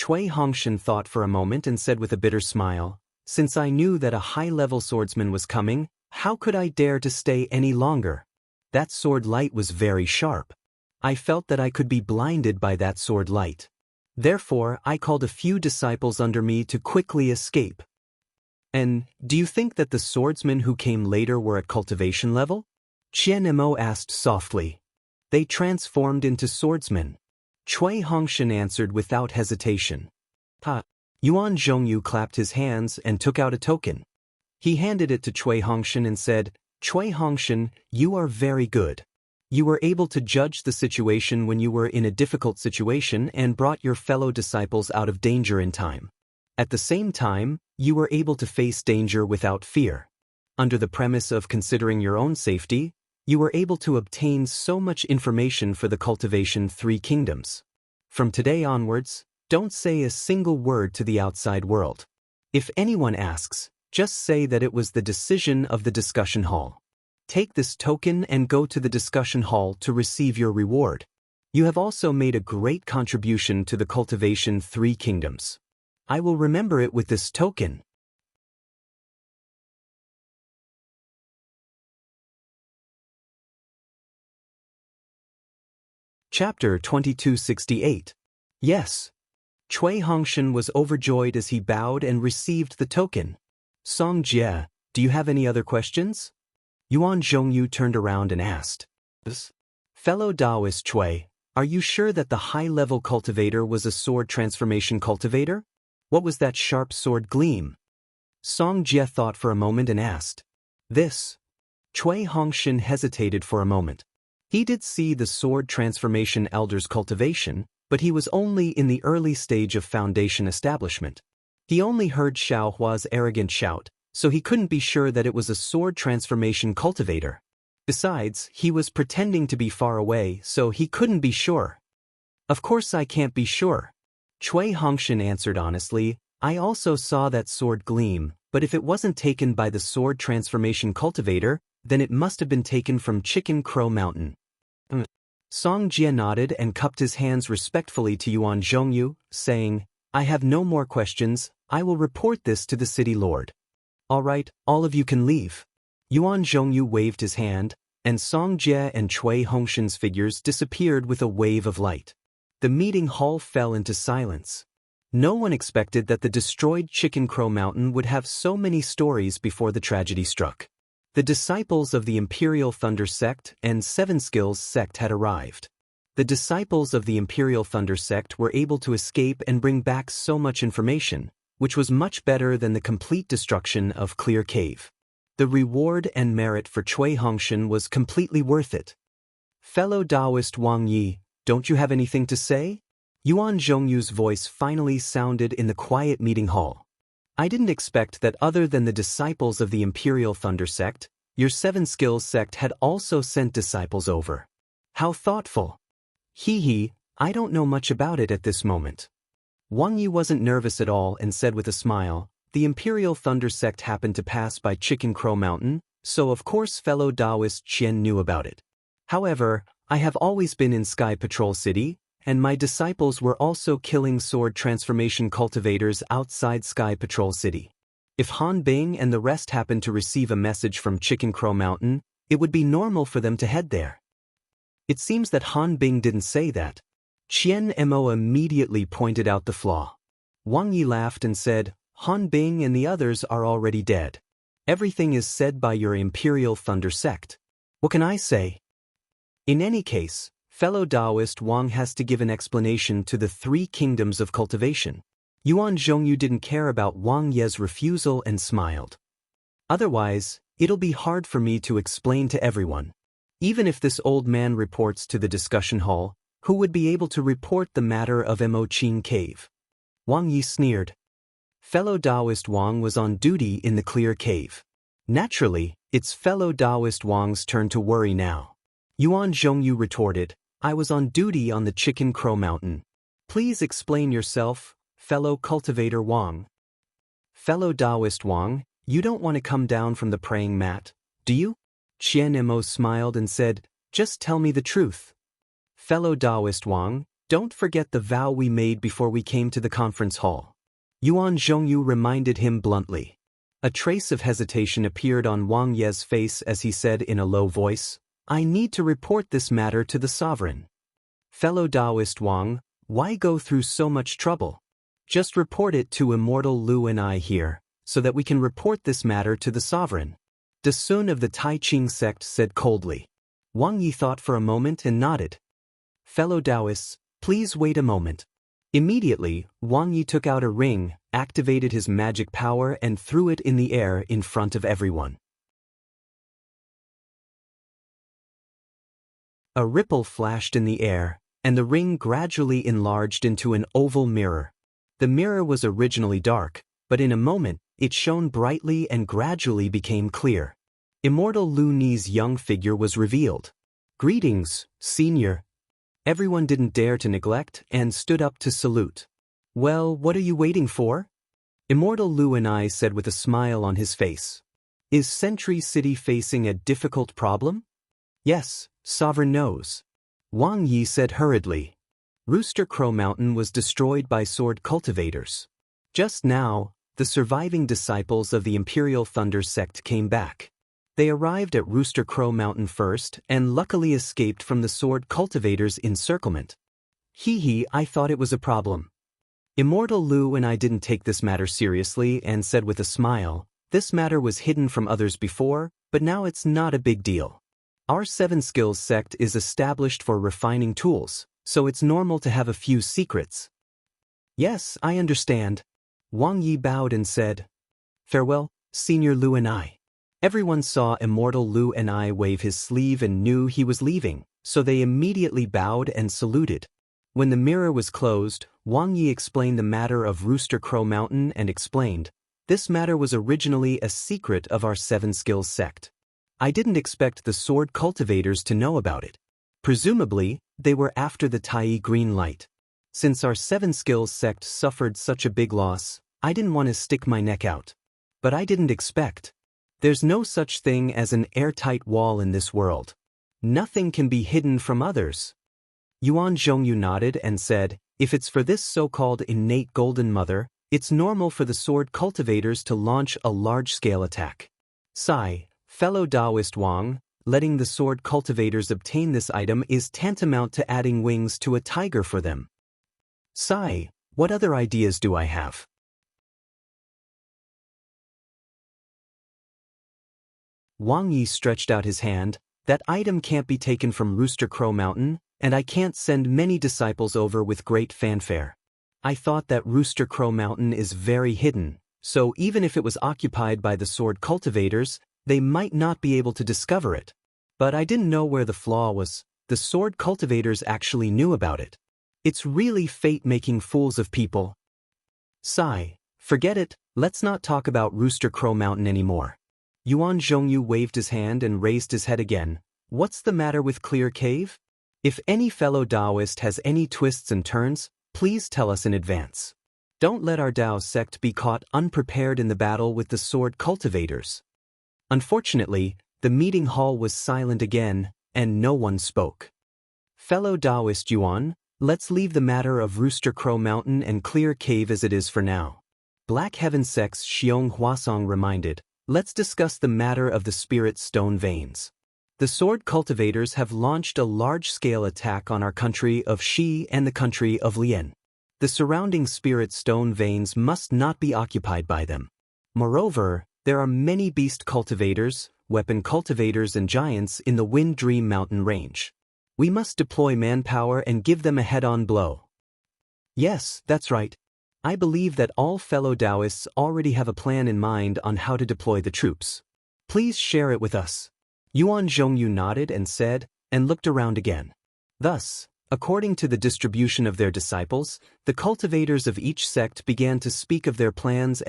Speaker 1: Cui Hongshan thought for a moment and said with a bitter smile, "Since I knew that a high-level swordsman was coming, how could I dare to stay any longer? That sword light was very sharp. I felt that I could be blinded by that sword light. Therefore, I called a few disciples under me to quickly escape." "And do you think that the swordsmen who came later were at cultivation level?" Qian Mo asked softly. "They transformed into swordsmen." Cui Hongshan answered without hesitation. "Ha!" Yuan Zhongyu clapped his hands and took out a token. He handed it to Cui Hongshan and said, "Cui Hongshan, you are very good. You were able to judge the situation when you were in a difficult situation and brought your fellow disciples out of danger in time. At the same time, you were able to face danger without fear. Under the premise of considering your own safety, you were able to obtain so much information for the Cultivation 3 Kingdoms. From today onwards, don't say a single word to the outside world. If anyone asks, just say that it was the decision of the discussion hall. Take this token and go to the discussion hall to receive your reward. You have also made a great contribution to the Cultivation 3 Kingdoms. I will remember it with this token." Chapter 2268. Yes. Cui Hongshan was overjoyed as he bowed and received the token. "Song Jie, do you have any other questions?" Yuan Zhongyu turned around and asked. "Fellow Daoist Cui, are you sure that the high-level cultivator was a sword transformation cultivator? What was that sharp sword gleam?" Song Jie thought for a moment and asked. "This." Cui Hongshan hesitated for a moment. He did see the sword transformation elder's cultivation, but he was only in the early stage of foundation establishment. He only heard Xiao Hua's arrogant shout, so he couldn't be sure that it was a sword transformation cultivator. Besides, he was pretending to be far away, so he couldn't be sure. "Of course I can't be sure." Cui Hongshan answered honestly, "I also saw that sword gleam, but if it wasn't taken by the sword transformation cultivator, then it must have been taken from Chicken Crow Mountain." Song Jie nodded and cupped his hands respectfully to Yuan Zhongyu, saying, "I have no more questions. I will report this to the city lord." "All right, all of you can leave." Yuan Zhongyu waved his hand, and Song Jie and Cui Hongshan's figures disappeared with a wave of light. The meeting hall fell into silence. No one expected that the destroyed Chicken Crow Mountain would have so many stories before the tragedy struck. The disciples of the Imperial Thunder Sect and Seven Skills Sect had arrived. The disciples of the Imperial Thunder Sect were able to escape and bring back so much information, which was much better than the complete destruction of Clear Cave. The reward and merit for Cui Hongshan was completely worth it. "Fellow Daoist Wang Yi, don't you have anything to say?" Yuan Zhongyu's voice finally sounded in the quiet meeting hall. "I didn't expect that other than the disciples of the Imperial Thunder Sect, your Seven Skills Sect had also sent disciples over. How thoughtful." "Hee, I don't know much about it at this moment." Wang Yi wasn't nervous at all and said with a smile, "The Imperial Thunder Sect happened to pass by Chicken Crow Mountain, so of course fellow Daoist Qian knew about it. However, I have always been in Sky Patrol City, and my disciples were also killing sword transformation cultivators outside Sky Patrol City. If Han Bing and the rest happened to receive a message from Chicken Crow Mountain, it would be normal for them to head there." "It seems that Han Bing didn't say that." Qian Mo immediately pointed out the flaw. Wang Yi laughed and said, "Han Bing and the others are already dead. Everything is said by your Imperial Thunder Sect. What can I say?" In any case, fellow Daoist Wang has to give an explanation to the 3 kingdoms of cultivation. Yuan Zhongyu didn't care about Wang Ye's refusal and smiled. "Otherwise, it'll be hard for me to explain to everyone. Even if this old man reports to the discussion hall, who would be able to report the matter of Mo-Chin Cave?" Wang Yi sneered. Fellow Daoist Wang was on duty in the Clear Cave. Naturally, it's fellow Daoist Wang's turn to worry now. Yuan Zhongyu retorted, "I was on duty on the Chicken Crow Mountain. Please explain yourself, fellow cultivator Wang." "Fellow Daoist Wang, You don't want to come down from the praying mat, do you? Qian Emo smiled and said, just tell me the truth. Fellow Daoist Wang, don't forget the vow we made before we came to the conference hall. Yuan Zhongyu reminded him bluntly. A trace of hesitation appeared on Wang Ye's face as he said in a low voice, I need to report this matter to the sovereign. Fellow Daoist Wang, why go through so much trouble? Just report it to Immortal Lu and I here, so that we can report this matter to the sovereign. De Sun of the Tai Ching sect said coldly. Wang Yi thought for a moment and nodded. Fellow Daoists, please wait a moment. Immediately, Wang Yi took out a ring, activated his magic power and threw it in the air in front of everyone. A ripple flashed in the air, and the ring gradually enlarged into an oval mirror. The mirror was originally dark, but in a moment, it shone brightly and gradually became clear. Immortal Lu Ni's young figure was revealed. Greetings, senior. Everyone didn't dare to neglect and stood up to salute. Well, what are you waiting for? Immortal Lu and I said with a smile on his face. Is Century City facing a difficult problem? Yes, sovereign knows. Wang Yi said hurriedly. Rooster Crow Mountain was destroyed by sword cultivators. Just now, the surviving disciples of the Imperial Thunder sect came back. They arrived at Rooster Crow Mountain first and luckily escaped from the sword cultivators' encirclement. I thought it was a problem. Immortal Lu and I didn't take this matter seriously and said with a smile, this matter was hidden from others before, but now it's not a big deal. Our 7 Skills sect is established for refining tools, so it's normal to have a few secrets. Yes, I understand. Wang Yi bowed and said, farewell, Senior Lu and I. Everyone saw Immortal Lu and I wave his sleeve and knew he was leaving, so they immediately bowed and saluted. When the mirror was closed, Wang Yi explained the matter of Rooster Crow Mountain and explained, this matter was originally a secret of our 7 Skills sect. I didn't expect the sword cultivators to know about it. Presumably, they were after the Tai green light. Since our 7 Skills sect suffered such a big loss, I didn't want to stick my neck out. But I didn't expect. There's no such thing as an airtight wall in this world. Nothing can be hidden from others. Yuan Zhongyu nodded and said, if it's for this so-called innate golden mother, it's normal for the sword cultivators to launch a large-scale attack. Sigh, fellow Daoist Wang, letting the sword cultivators obtain this item is tantamount to adding wings to a tiger for them. Sigh, what other ideas do I have? Wang Yi stretched out his hand. That item can't be taken from Rooster Crow Mountain, and I can't send many disciples over with great fanfare. I thought that Rooster Crow Mountain is very hidden, so even if it was occupied by the sword cultivators, they might not be able to discover it. But I didn't know where the flaw was. The sword cultivators actually knew about it. It's really fate making fools of people. Sigh, forget it, let's not talk about Rooster Crow Mountain anymore. Yuan Zhongyu waved his hand and raised his head again. What's the matter with Clear Cave? If any fellow Daoist has any twists and turns, please tell us in advance. Don't let our Dao sect be caught unprepared in the battle with the sword cultivators. Unfortunately, the meeting hall was silent again, and no one spoke. Fellow Daoist Yuan, let's leave the matter of Rooster Crow Mountain and Clear Cave as it is for now. Black Heaven Sect's Xiong Huasong reminded, let's discuss the matter of the spirit stone veins. The sword cultivators have launched a large-scale attack on our country of Shi and the country of Lian. The surrounding spirit stone veins must not be occupied by them. Moreover, there are many beast cultivators, weapon cultivators and giants in the Wind Dream Mountain range. We must deploy manpower and give them a head-on blow. Yes, that's right. I believe that all fellow Daoists already have a plan in mind on how to deploy the troops. Please share it with us. Yuan Zhongyu nodded and said, and looked around again. Thus, according to the distribution of their disciples, the cultivators of each sect began to speak of their plans.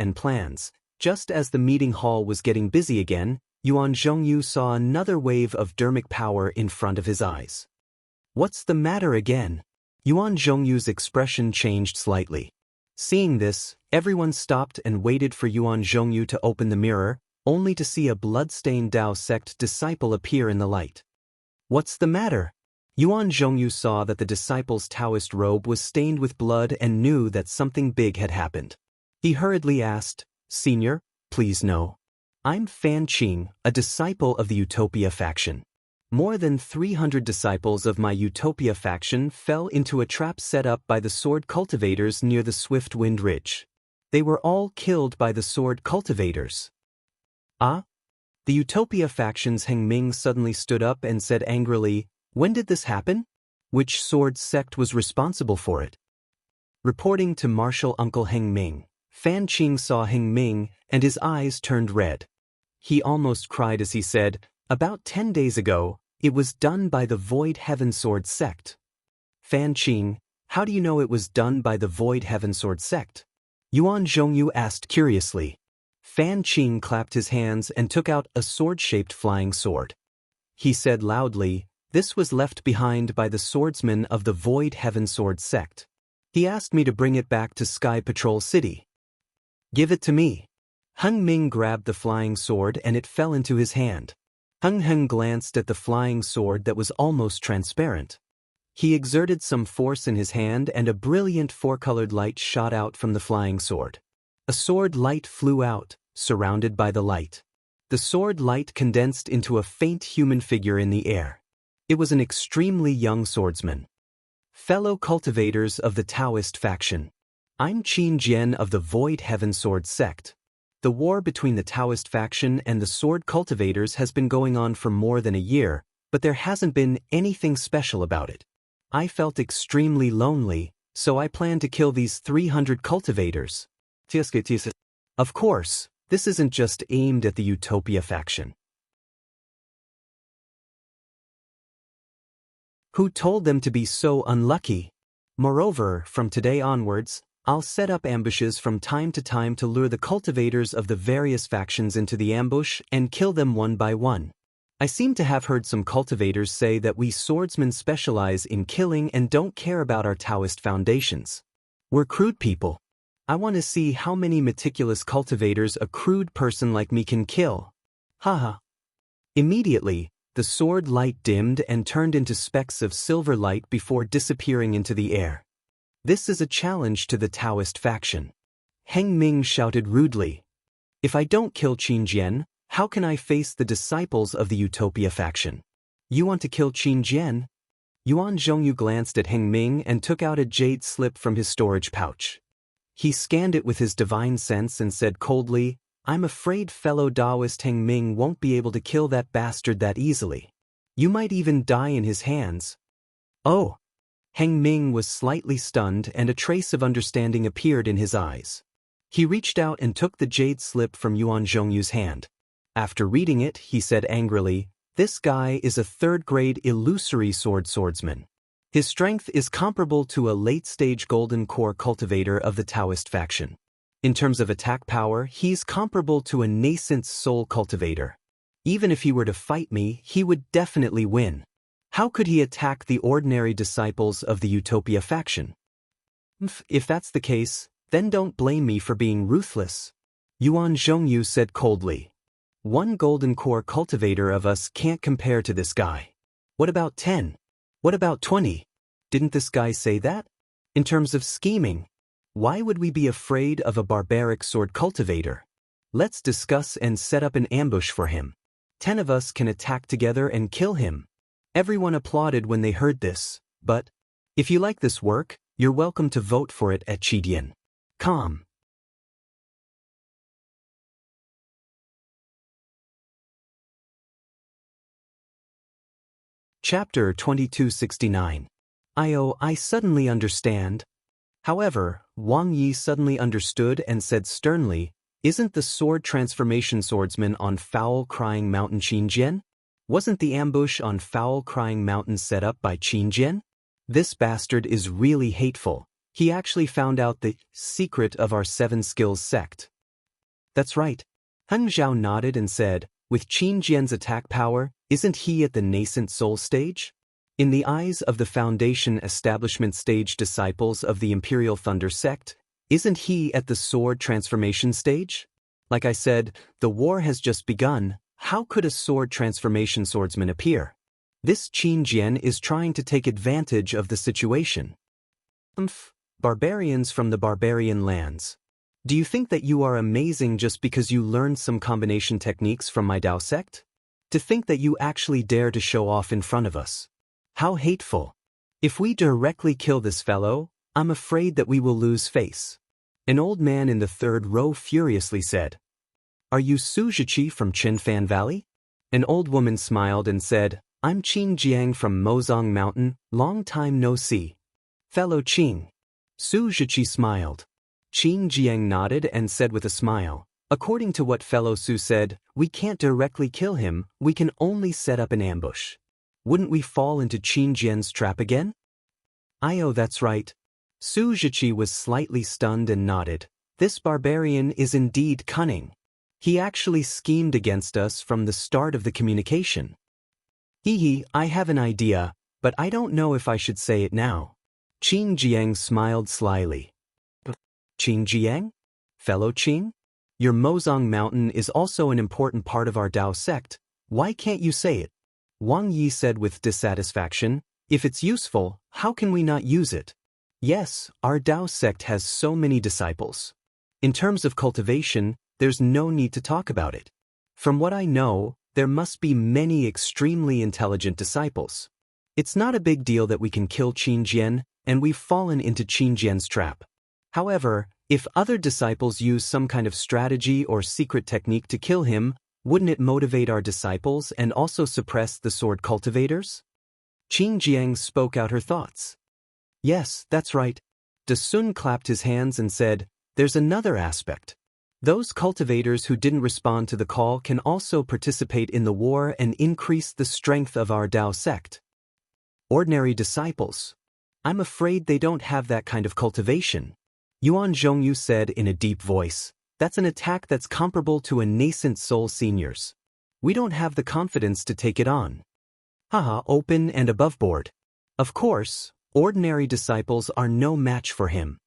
Speaker 1: Just as the meeting hall was getting busy again, Yuan Zhongyu saw another wave of dermic power in front of his eyes. What's the matter again? Yuan Zhongyu's expression changed slightly. Seeing this, Everyone stopped and waited for Yuan Zhongyu to open the mirror, only to see a blood-stained Dao sect disciple appear in the light. What's the matter? Yuan Zhongyu saw that the disciple's Taoist robe was stained with blood and knew that something big had happened. He hurriedly asked, "Senior, please no. I'm Fan Qing, a disciple of the Utopia faction. More than 300 disciples of my Utopia faction fell into a trap set up by the sword cultivators near the Swift Wind Ridge. They were all killed by the sword cultivators." Ah? The Utopia faction's Heng Ming suddenly stood up and said angrily, "When did this happen? Which sword sect was responsible for it?" Reporting to Martial Uncle Heng Ming, Fan Qing saw Heng Ming and his eyes turned red. He almost cried as he said, "About 10 days ago, it was done by the Void Heaven Sword sect." "Fan Qing, how do you know it was done by the Void Heaven Sword sect?" Yuan Zhongyu asked curiously. Fan Qing clapped his hands and took out a sword-shaped flying sword. He said loudly, "This was left behind by the swordsman of the Void Heaven Sword sect. He asked me to bring it back to Sky Patrol City." "Give it to me." Heng Ming grabbed the flying sword and it fell into his hand. Heng glanced at the flying sword that was almost transparent. He exerted some force in his hand and a brilliant four-colored light shot out from the flying sword. A sword light flew out, surrounded by the light. The sword light condensed into a faint human figure in the air. It was an extremely young swordsman. "Fellow cultivators of the Daoist faction. I'm Qin Jian of the Void Heaven Sword sect. The war between the Daoist faction and the sword cultivators has been going on for more than a year, but there hasn't been anything special about it. I felt extremely lonely, so I planned to kill these 300 cultivators." Of course, this isn't just aimed at the Utopia faction. Who told them to be so unlucky? Moreover, from today onwards, I'll set up ambushes from time to time to lure the cultivators of the various factions into the ambush and kill them one by one. I seem to have heard some cultivators say that we swordsmen specialize in killing and don't care about our Taoist foundations. We're crude people. I want to see how many meticulous cultivators a crude person like me can kill. Haha. Immediately, the sword light dimmed and turned into specks of silver light before disappearing into the air. "This is a challenge to the Taoist faction." Heng Ming shouted rudely. "If I don't kill Qin Jian, how can I face the disciples of the Utopia faction?" "You want to kill Qin Jian?" Yuan Zhongyu glanced at Heng Ming and took out a jade slip from his storage pouch. He scanned it with his divine sense and said coldly, "I'm afraid fellow Daoist Heng Ming won't be able to kill that bastard that easily. You might even die in his hands." "Oh." Heng Ming was slightly stunned and a trace of understanding appeared in his eyes. He reached out and took the jade slip from Yuan Zhongyu's hand. After reading it, he said angrily, "This guy is a third-grade illusory swordsman. His strength is comparable to a late-stage golden core cultivator of the Daoist faction. In terms of attack power, he's comparable to a nascent soul cultivator. Even if he were to fight me, he would definitely win. How could he attack the ordinary disciples of the Utopia faction? If that's the case, then don't blame me for being ruthless." Yuan Zhongyu said coldly. "One golden core cultivator of us can't compare to this guy. What about 10? What about 20? Didn't this guy say that? In terms of scheming, why would we be afraid of a barbaric sword cultivator? Let's discuss and set up an ambush for him. 10 of us can attack together and kill him." Everyone applauded when they heard this, but if you like this work, you're welcome to vote for it at Chidian.com. Chapter 2269. I suddenly understand. However, Wang Yi suddenly understood and said sternly, "Isn't the sword transformation swordsman on Foul Crying Mountain Qin Jian? Wasn't the ambush on Foul Crying Mountain set up by Qin Jian? This bastard is really hateful. He actually found out the secret of our 7 skills sect." "That's right." Heng Zhao nodded and said, "With Qin Jian's attack power, isn't he at the nascent soul stage? In the eyes of the Foundation establishment stage disciples of the Imperial Thunder sect, Isn't he at the sword transformation stage? Like I said, the war has just begun. How could a sword transformation swordsman appear? This Qin Jian is trying to take advantage of the situation. Barbarians from the barbarian lands. Do you think that you are amazing just because you learned some combination techniques from my Dao sect? To think that you actually dare to show off in front of us. How hateful. If we directly kill this fellow, I'm afraid that we will lose face. An old man in the third row furiously said, "Are you Su Zhiqi from Qinfan Valley?" An old woman smiled and said, "I'm Qin Jiang from Mozong Mountain, long time no see." Fellow Qin. Su Zhiqi smiled. Qin Jiang nodded and said with a smile, "According to what fellow Su said, we can't directly kill him, we can only set up an ambush. Wouldn't we fall into Qin Jian's trap again?" "Oh, that's right." Su Zhiqi was slightly stunned and nodded. "This barbarian is indeed cunning. He actually schemed against us from the start of the communication." I have an idea, but I don't know if I should say it now." Qin Jiang smiled slyly. "Qin Jiang? Fellow Qin? Your Mozong Mountain is also an important part of our Dao sect. Why can't you say it?" Wang Yi said with dissatisfaction, "If it's useful, how can we not use it? Yes, our Dao sect has so many disciples. In terms of cultivation, there's no need to talk about it. From what I know, there must be many extremely intelligent disciples. It's not a big deal that we can kill Qin Jian, and we've fallen into Qin Jian's trap. However, if other disciples use some kind of strategy or secret technique to kill him, wouldn't it motivate our disciples and also suppress the sword cultivators?" Qin Jiang spoke out her thoughts. "Yes, that's right." De Sun clapped his hands and said, "There's another aspect. Those cultivators who didn't respond to the call can also participate in the war and increase the strength of our Dao sect. Ordinary disciples. I'm afraid they don't have that kind of cultivation." Yuan Zhongyu said in a deep voice, "That's an attack that's comparable to a nascent soul senior's. We don't have the confidence to take it on." Haha, open and above board. Of course, ordinary disciples are no match for him.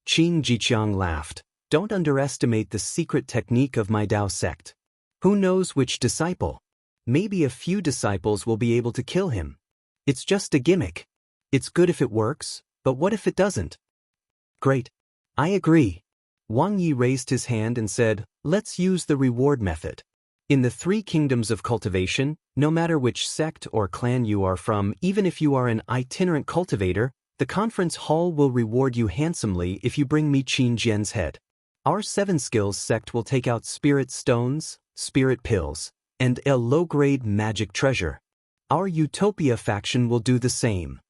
Speaker 1: Qin Jiqiang laughed. "Don't underestimate the secret technique of my Dao sect. Who knows which disciple? Maybe a few disciples will be able to kill him. It's just a gimmick. It's good if it works, but what if it doesn't?" "Great. I agree." Wang Yi raised his hand and said, "Let's use the reward method. In the 3 kingdoms of cultivation, no matter which sect or clan you are from, even if you are an itinerant cultivator, the conference hall will reward you handsomely if you bring me Qin Jian's head. Our 7 skills sect will take out spirit stones, spirit pills, and a low-grade magic treasure. Our Utopia faction will do the same."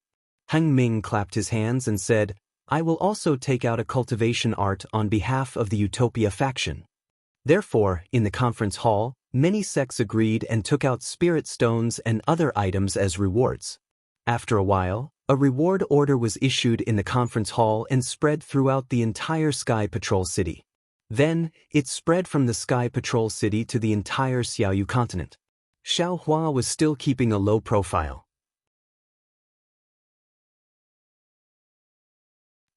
Speaker 1: Heng Ming clapped his hands and said, "I will also take out a cultivation art on behalf of the Utopia faction." Therefore, in the conference hall, many sects agreed and took out spirit stones and other items as rewards. After a while, a reward order was issued in the conference hall and spread throughout the entire Sky Patrol City. Then, it spread from the Sky Patrol City to the entire Xiaoyu continent. Xiao Hua was still keeping a low profile.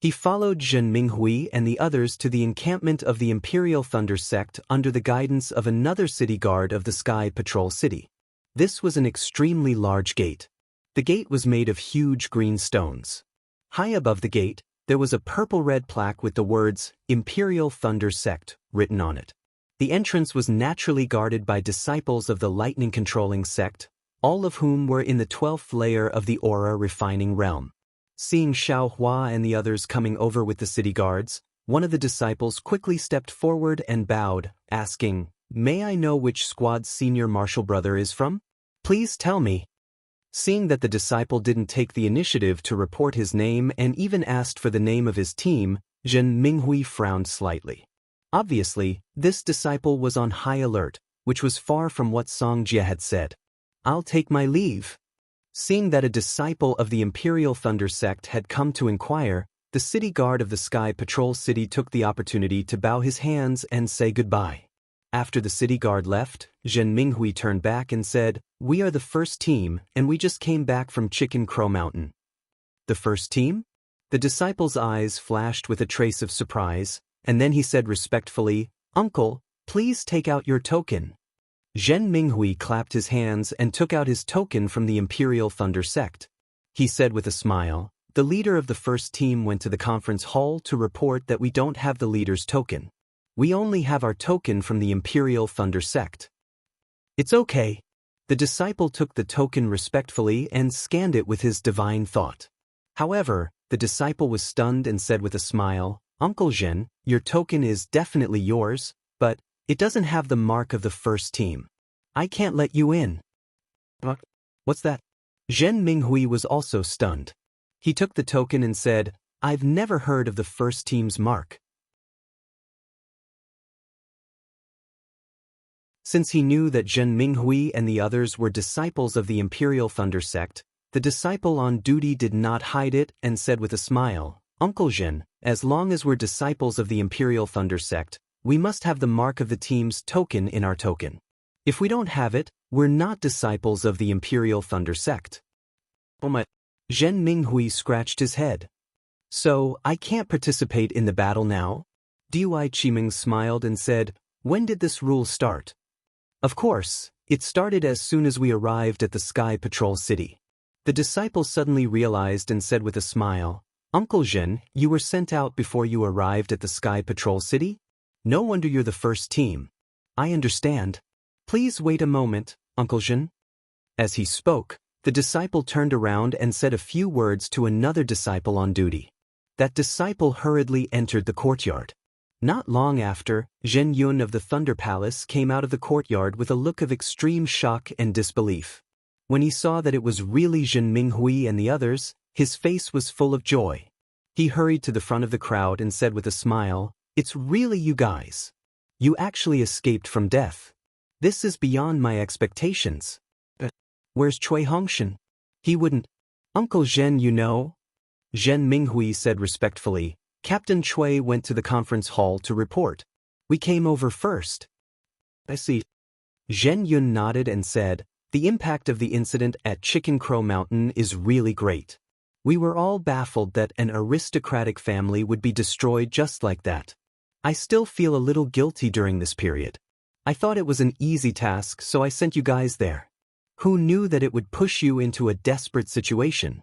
Speaker 1: He followed Zhen Minghui and the others to the encampment of the Imperial Thunder sect under the guidance of another city guard of the Sky Patrol City. This was an extremely large gate. The gate was made of huge green stones. High above the gate, there was a purple-red plaque with the words, "Imperial Thunder Sect," written on it. The entrance was naturally guarded by disciples of the lightning-controlling sect, all of whom were in the 12th layer of the aura-refining realm. Seeing Xiao Hua and the others coming over with the city guards, one of the disciples quickly stepped forward and bowed, asking, "May I know which squad's senior marshal brother is from? Please tell me." Seeing that the disciple didn't take the initiative to report his name and even asked for the name of his team, Zhen Minghui frowned slightly. Obviously, this disciple was on high alert, which was far from what Song Jie had said. "I'll take my leave." Seeing that a disciple of the Imperial Thunder sect had come to inquire, the city guard of the Sky Patrol City took the opportunity to bow his hands and say goodbye. After the city guard left, Zhen Minghui turned back and said, "We are the first team, and we just came back from Chicken Crow Mountain." "The first team?" The disciple's eyes flashed with a trace of surprise, and then he said respectfully, "Uncle, please take out your token." Zhen Minghui clapped his hands and took out his token from the Imperial Thunder sect. He said with a smile, "The leader of the first team went to the conference hall to report that we don't have the leader's token. We only have our token from the Imperial Thunder sect." "It's okay." The disciple took the token respectfully and scanned it with his divine thought. However, the disciple was stunned and said with a smile, "Uncle Zhen, your token is definitely yours, but it doesn't have the mark of the first team. I can't let you in." "What's that?" Zhen Minghui was also stunned. He took the token and said, "I've never heard of the first team's mark." Since he knew that Zhen Minghui and the others were disciples of the Imperial Thunder sect, the disciple on duty did not hide it and said with a smile, "Uncle Zhen, as long as we're disciples of the Imperial Thunder sect, we must have the mark of the team's token in our token. If we don't have it, we're not disciples of the Imperial Thunder sect." "Oh my." Zhen Minghui scratched his head. "So, I can't participate in the battle now?" Dui Qiming smiled and said, "When did this rule start?" "Of course, it started as soon as we arrived at the Sky Patrol City." The disciple suddenly realized and said with a smile, "Uncle Zhen, you were sent out before you arrived at the Sky Patrol City? No wonder you're the first team. I understand. Please wait a moment, Uncle Zhen." As he spoke, the disciple turned around and said a few words to another disciple on duty. That disciple hurriedly entered the courtyard. Not long after, Zhen Yun of the Thunder Palace came out of the courtyard with a look of extreme shock and disbelief. When he saw that it was really Zhen Minghui and the others, his face was full of joy. He hurried to the front of the crowd and said with a smile, "It's really you guys. You actually escaped from death. This is beyond my expectations. But where's Cui Hongshan? He wouldn't." "Uncle Zhen, you know." Zhen Minghui said respectfully, "Captain Cui went to the conference hall to report. We came over first." "I see." Zhen Yun nodded and said, "The impact of the incident at Chicken Crow Mountain is really great. We were all baffled that an aristocratic family would be destroyed just like that. I still feel a little guilty during this period. I thought it was an easy task, so I sent you guys there. Who knew that it would push you into a desperate situation?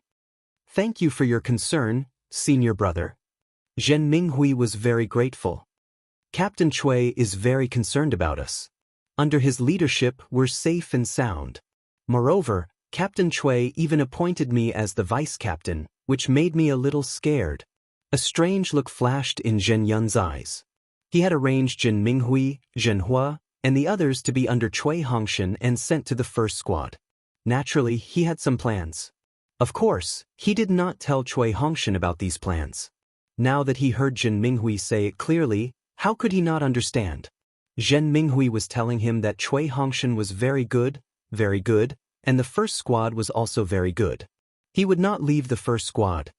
Speaker 1: Thank you for your concern, senior brother." Zhen Minghui was very grateful. "Captain Cui is very concerned about us. Under his leadership, we're safe and sound. Moreover, Captain Cui even appointed me as the vice captain, which made me a little scared." A strange look flashed in Zhen Yun's eyes. He had arranged Zhen Minghui, Zhen Hua, and the others to be under Cui Hongshan and sent to the first squad. Naturally, he had some plans. Of course, he did not tell Cui Hongshan about these plans. Now that he heard Zhen Minghui say it clearly, how could he not understand? Zhen Minghui was telling him that Cui Hongshan was very good, and the first squad was also very good. He would not leave the first squad.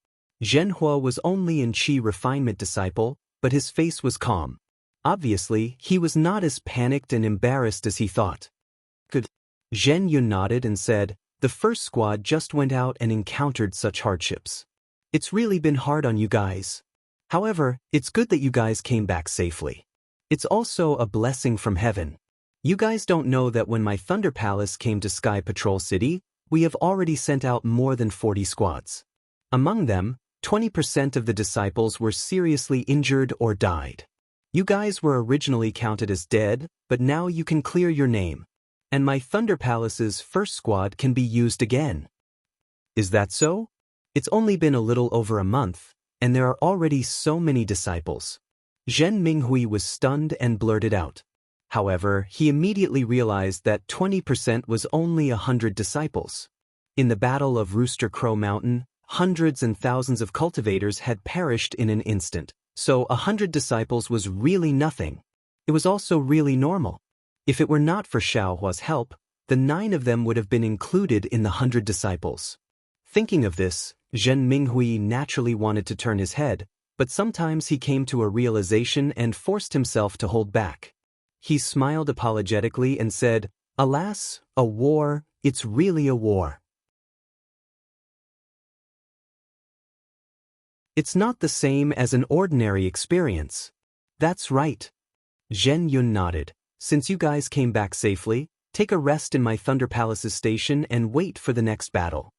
Speaker 1: Zhen Hua was only an Qi refinement disciple, but his face was calm. Obviously, he was not as panicked and embarrassed as he thought. "Good." Zhen Yun nodded and said, "The first squad just went out and encountered such hardships. It's really been hard on you guys. However, it's good that you guys came back safely. It's also a blessing from heaven. You guys don't know that when my Thunder Palace came to Sky Patrol City, we have already sent out more than 40 squads. Among them, 20% of the disciples were seriously injured or died. You guys were originally counted as dead, but now you can clear your name. And my Thunder Palace's first squad can be used again." "Is that so? It's only been a little over a month, and there are already so many disciples." Zhen Minghui was stunned and blurted out. However, he immediately realized that 20% was only 100 disciples. In the Battle of Rooster Crow Mountain, hundreds and thousands of cultivators had perished in an instant, so 100 disciples was really nothing. It was also really normal. If it were not for Xiaohua's help, the 9 of them would have been included in the 100 disciples. Thinking of this, Zhen Minghui naturally wanted to turn his head, but sometimes he came to a realization and forced himself to hold back. He smiled apologetically and said, "Alas, a war, it's really a war." It's not the same as an ordinary experience. That's right. Zhen Yun nodded. Since you guys came back safely, take a rest in my Thunder Palace's station and wait for the next battle.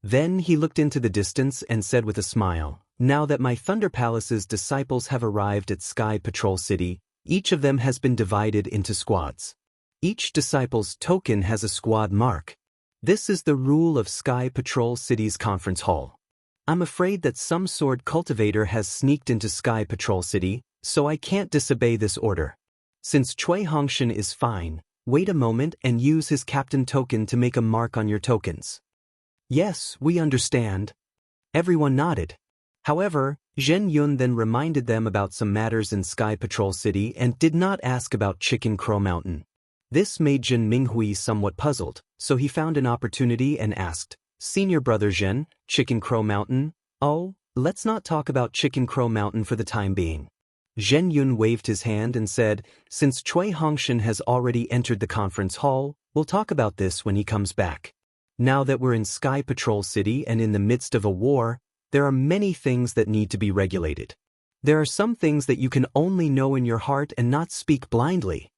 Speaker 1: Then he looked into the distance and said with a smile, now that my Thunder Palace's disciples have arrived at Sky Patrol City, each of them has been divided into squads. Each disciple's token has a squad mark. This is the rule of Sky Patrol City's conference hall. I'm afraid that some sword cultivator has sneaked into Sky Patrol City, so I can't disobey this order. Since Cui Hongshan is fine, wait a moment and use his captain token to make a mark on your tokens. Yes, we understand. Everyone nodded. However, Zhen Yun then reminded them about some matters in Sky Patrol City and did not ask about Chicken Crow Mountain. This made Zhen Minghui somewhat puzzled, so he found an opportunity and asked, Senior Brother Zhen, Chicken Crow Mountain? Oh, let's not talk about Chicken Crow Mountain for the time being. Zhen Yun waved his hand and said, since Cui Hongshan has already entered the conference hall, we'll talk about this when he comes back. Now that we're in Sky Patrol City and in the midst of a war, there are many things that need to be regulated. There are some things that you can only know in your heart and not speak blindly.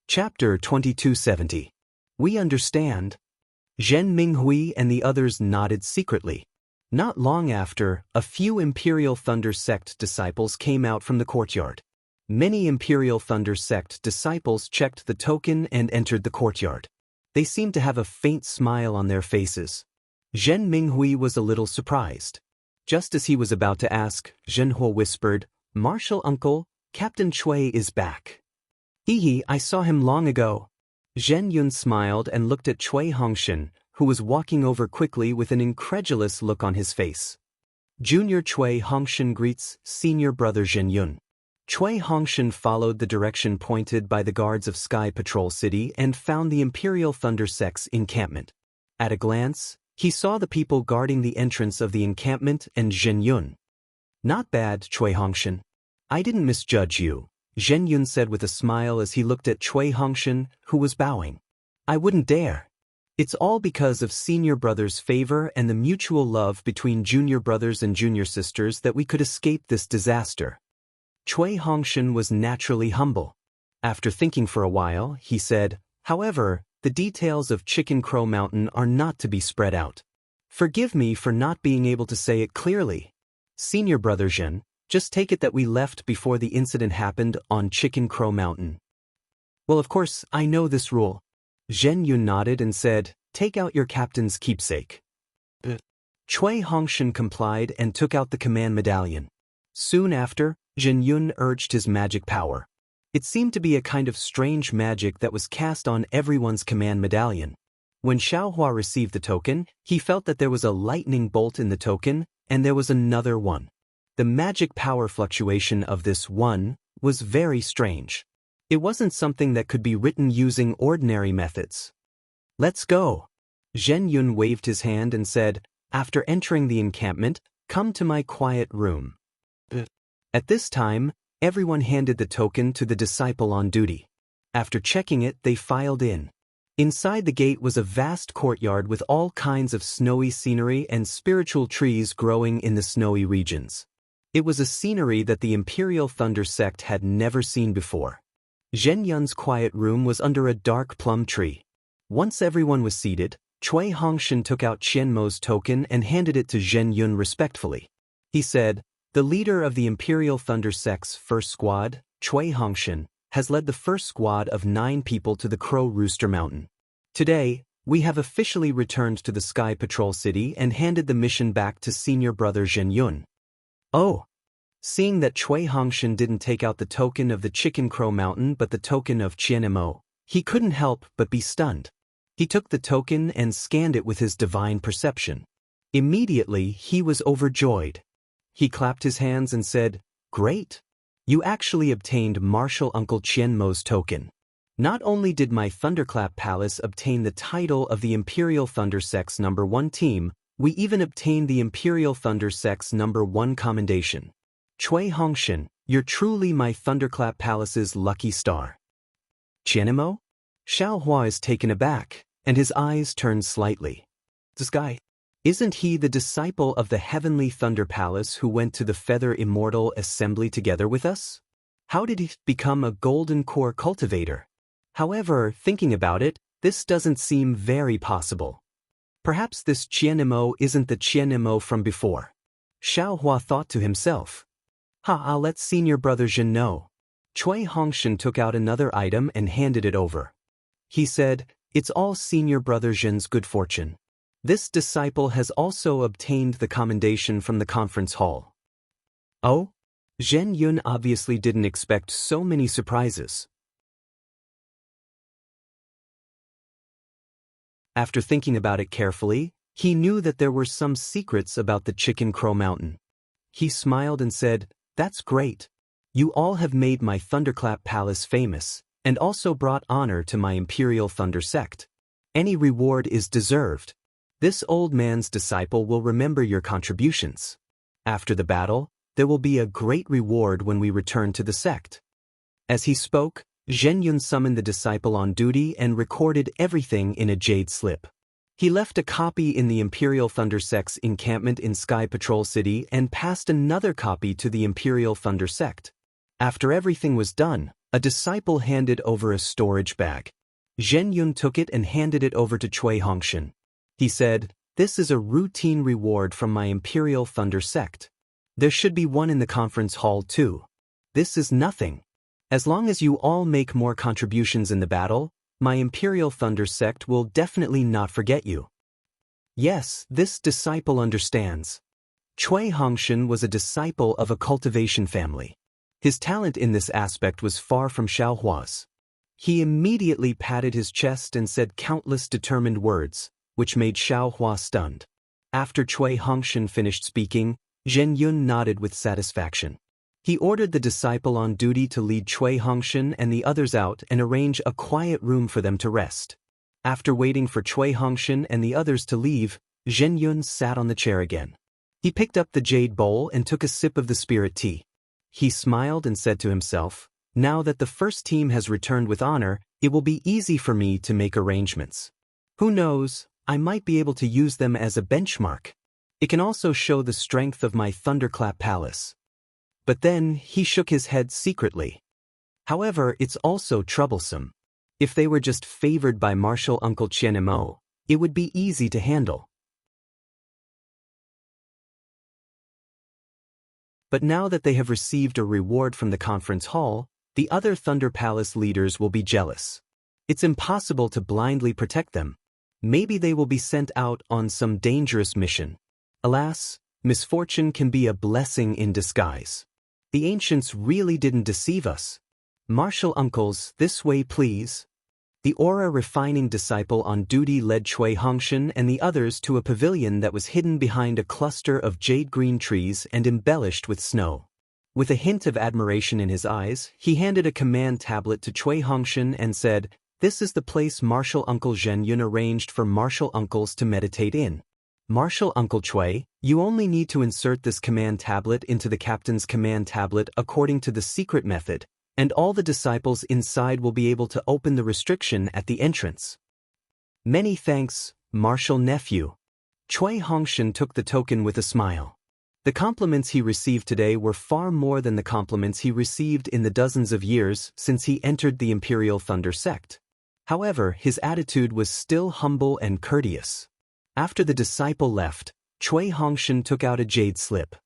Speaker 1: Chapter 2270. We understand. Zhen Minghui and the others nodded secretly. Not long after, a few Imperial Thunder Sect disciples came out from the courtyard. Many Imperial Thunder Sect disciples checked the token and entered the courtyard. They seemed to have a faint smile on their faces. Zhen Minghui was a little surprised. Just as he was about to ask, Zhen Huo whispered, Martial Uncle, Captain Cui is back. Hee, I saw him long ago. Zhen Yun smiled and looked at Cui Hongshan, who was walking over quickly with an incredulous look on his face. Junior Cui Hongshan greets Senior Brother Zhen Yun. Cui Hongshan followed the direction pointed by the guards of Sky Patrol City and found the Imperial Thunder Sect's encampment. At a glance, he saw the people guarding the entrance of the encampment and Zhen Yun. Not bad, Cui Hongshan. I didn't misjudge you, Zhen Yun said with a smile as he looked at Cui Hongshan, who was bowing. I wouldn't dare. It's all because of Senior Brother's favor and the mutual love between Junior Brothers and Junior Sisters that we could escape this disaster. Cui Hongshan was naturally humble. After thinking for a while, he said, however, the details of Chicken Crow Mountain are not to be spread out. Forgive me for not being able to say it clearly. Senior Brother Zhen, just take it that we left before the incident happened on Chicken Crow Mountain. Well, of course, I know this rule. Zhen Yun nodded and said, take out your captain's keepsake. Cui Hongshan complied and took out the command medallion. Soon after, Zhen Yun urged his magic power. It seemed to be a kind of strange magic that was cast on everyone's command medallion. When Xiaohua received the token, he felt that there was a lightning bolt in the token, and there was another one. The magic power fluctuation of this one was very strange. It wasn't something that could be written using ordinary methods. Let's go. Zhen Yun waved his hand and said, after entering the encampment, come to my quiet room. At this time, everyone handed the token to the disciple on duty. After checking it, they filed in. Inside the gate was a vast courtyard with all kinds of snowy scenery and spiritual trees growing in the snowy regions. It was a scenery that the Imperial Thunder Sect had never seen before. Zhen Yun's quiet room was under a dark plum tree. Once everyone was seated, Cui Hongshan took out Qian Mo's token and handed it to Zhen Yun respectfully. He said, the leader of the Imperial Thunder Sect's first squad, Cui Hongshan, has led the first squad of 9 people to the Crow Rooster Mountain. Today, we have officially returned to the Sky Patrol City and handed the mission back to Senior Brother Zhen Yun. Oh! Seeing that Cui Hongshan didn't take out the token of the Chicken Crow Mountain but the token of Qian Mo, he couldn't help but be stunned. He took the token and scanned it with his divine perception. Immediately, he was overjoyed. He clapped his hands and said, great! You actually obtained Martial Uncle Qian Mo's token. Not only did my Thunderclap Palace obtain the title of the Imperial Thunder Sect's #1 team, we even obtained the Imperial Thunder Sect's #1 commendation. Cui Hongshan, you're truly my Thunderclap Palace's lucky star. Qianimo? Xiaohua is taken aback, and his eyes turn slightly. This guy, isn't he the disciple of the Heavenly Thunder Palace who went to the Feather Immortal Assembly together with us? How did he become a golden core cultivator? However, thinking about it, this doesn't seem very possible. Perhaps this Qianimo isn't the Qianimo from before. Xiaohua thought to himself. I'll let senior brother Zhen know. Cui Hongshan took out another item and handed it over. He said, "It's all senior brother Zhen's good fortune. This disciple has also obtained the commendation from the conference hall." Oh? Zhen Yun obviously didn't expect so many surprises. After thinking about it carefully, he knew that there were some secrets about the Chicken Crow Mountain. He smiled and said, "That's great. You all have made my Thunderclap Palace famous, and also brought honor to my Imperial Thunder sect. Any reward is deserved. This old man's disciple will remember your contributions. After the battle, there will be a great reward when we return to the sect." As he spoke, Zhen Yun summoned the disciple on duty and recorded everything in a jade slip. He left a copy in the Imperial Thunder Sect's encampment in Sky Patrol City and passed another copy to the Imperial Thunder Sect. After everything was done, a disciple handed over a storage bag. Zhen Yun took it and handed it over to Cui Hongshan. He said, "This is a routine reward from my Imperial Thunder Sect. There should be one in the conference hall too. This is nothing. As long as you all make more contributions in the battle, my Imperial Thunder sect will definitely not forget you." Yes, this disciple understands. Cui Hongshan was a disciple of a cultivation family. His talent in this aspect was far from Xiaohua's. He immediately patted his chest and said countless determined words, which made Xiaohua stunned. After Cui Hongshan finished speaking, Zhen Yun nodded with satisfaction. He ordered the disciple on duty to lead Cui Hongshan and the others out and arrange a quiet room for them to rest. After waiting for Cui Hongshan and the others to leave, Zhen Yun sat on the chair again. He picked up the jade bowl and took a sip of the spirit tea. He smiled and said to himself, "Now that the first team has returned with honor, it will be easy for me to make arrangements. Who knows, I might be able to use them as a benchmark. It can also show the strength of my Thunderclap Palace." But then he shook his head secretly. However, it's also troublesome. If they were just favored by Martial Uncle Qianimo, it would be easy to handle. But now that they have received a reward from the conference hall, the other Thunder Palace leaders will be jealous. It's impossible to blindly protect them. Maybe they will be sent out on some dangerous mission. Alas, misfortune can be a blessing in disguise. The ancients really didn't deceive us. Martial uncles, this way please. The aura-refining disciple on duty led Cui Hongshan and the others to a pavilion that was hidden behind a cluster of jade-green trees and embellished with snow. With a hint of admiration in his eyes, he handed a command tablet to Cui Hongshan and said, "This is the place Martial Uncle Zhen Yun arranged for martial uncles to meditate in. Martial Uncle Cui, you only need to insert this command tablet into the captain's command tablet according to the secret method, and all the disciples inside will be able to open the restriction at the entrance." "Many thanks, Martial Nephew." Cui Hongshan took the token with a smile. The compliments he received today were far more than the compliments he received in the dozens of years since he entered the Imperial Thunder sect. However, his attitude was still humble and courteous. After the disciple left, Cui Hongshan took out a jade slip.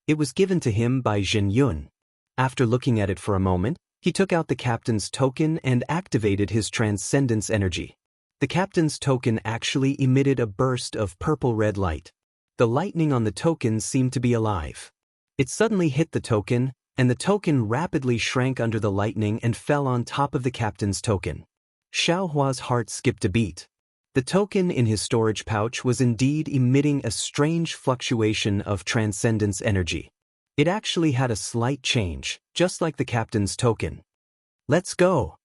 Speaker 1: It was given to him by Zhen Yun. After looking at it for a moment, he took out the captain's token and activated his transcendence energy. The captain's token actually emitted a burst of purple-red light. The lightning on the token seemed to be alive. It suddenly hit the token, and the token rapidly shrank under the lightning and fell on top of the captain's token. Xiaohua's heart skipped a beat. The token in his storage pouch was indeed emitting a strange fluctuation of transcendence energy. It actually had a slight change, just like the captain's token. "Let's go."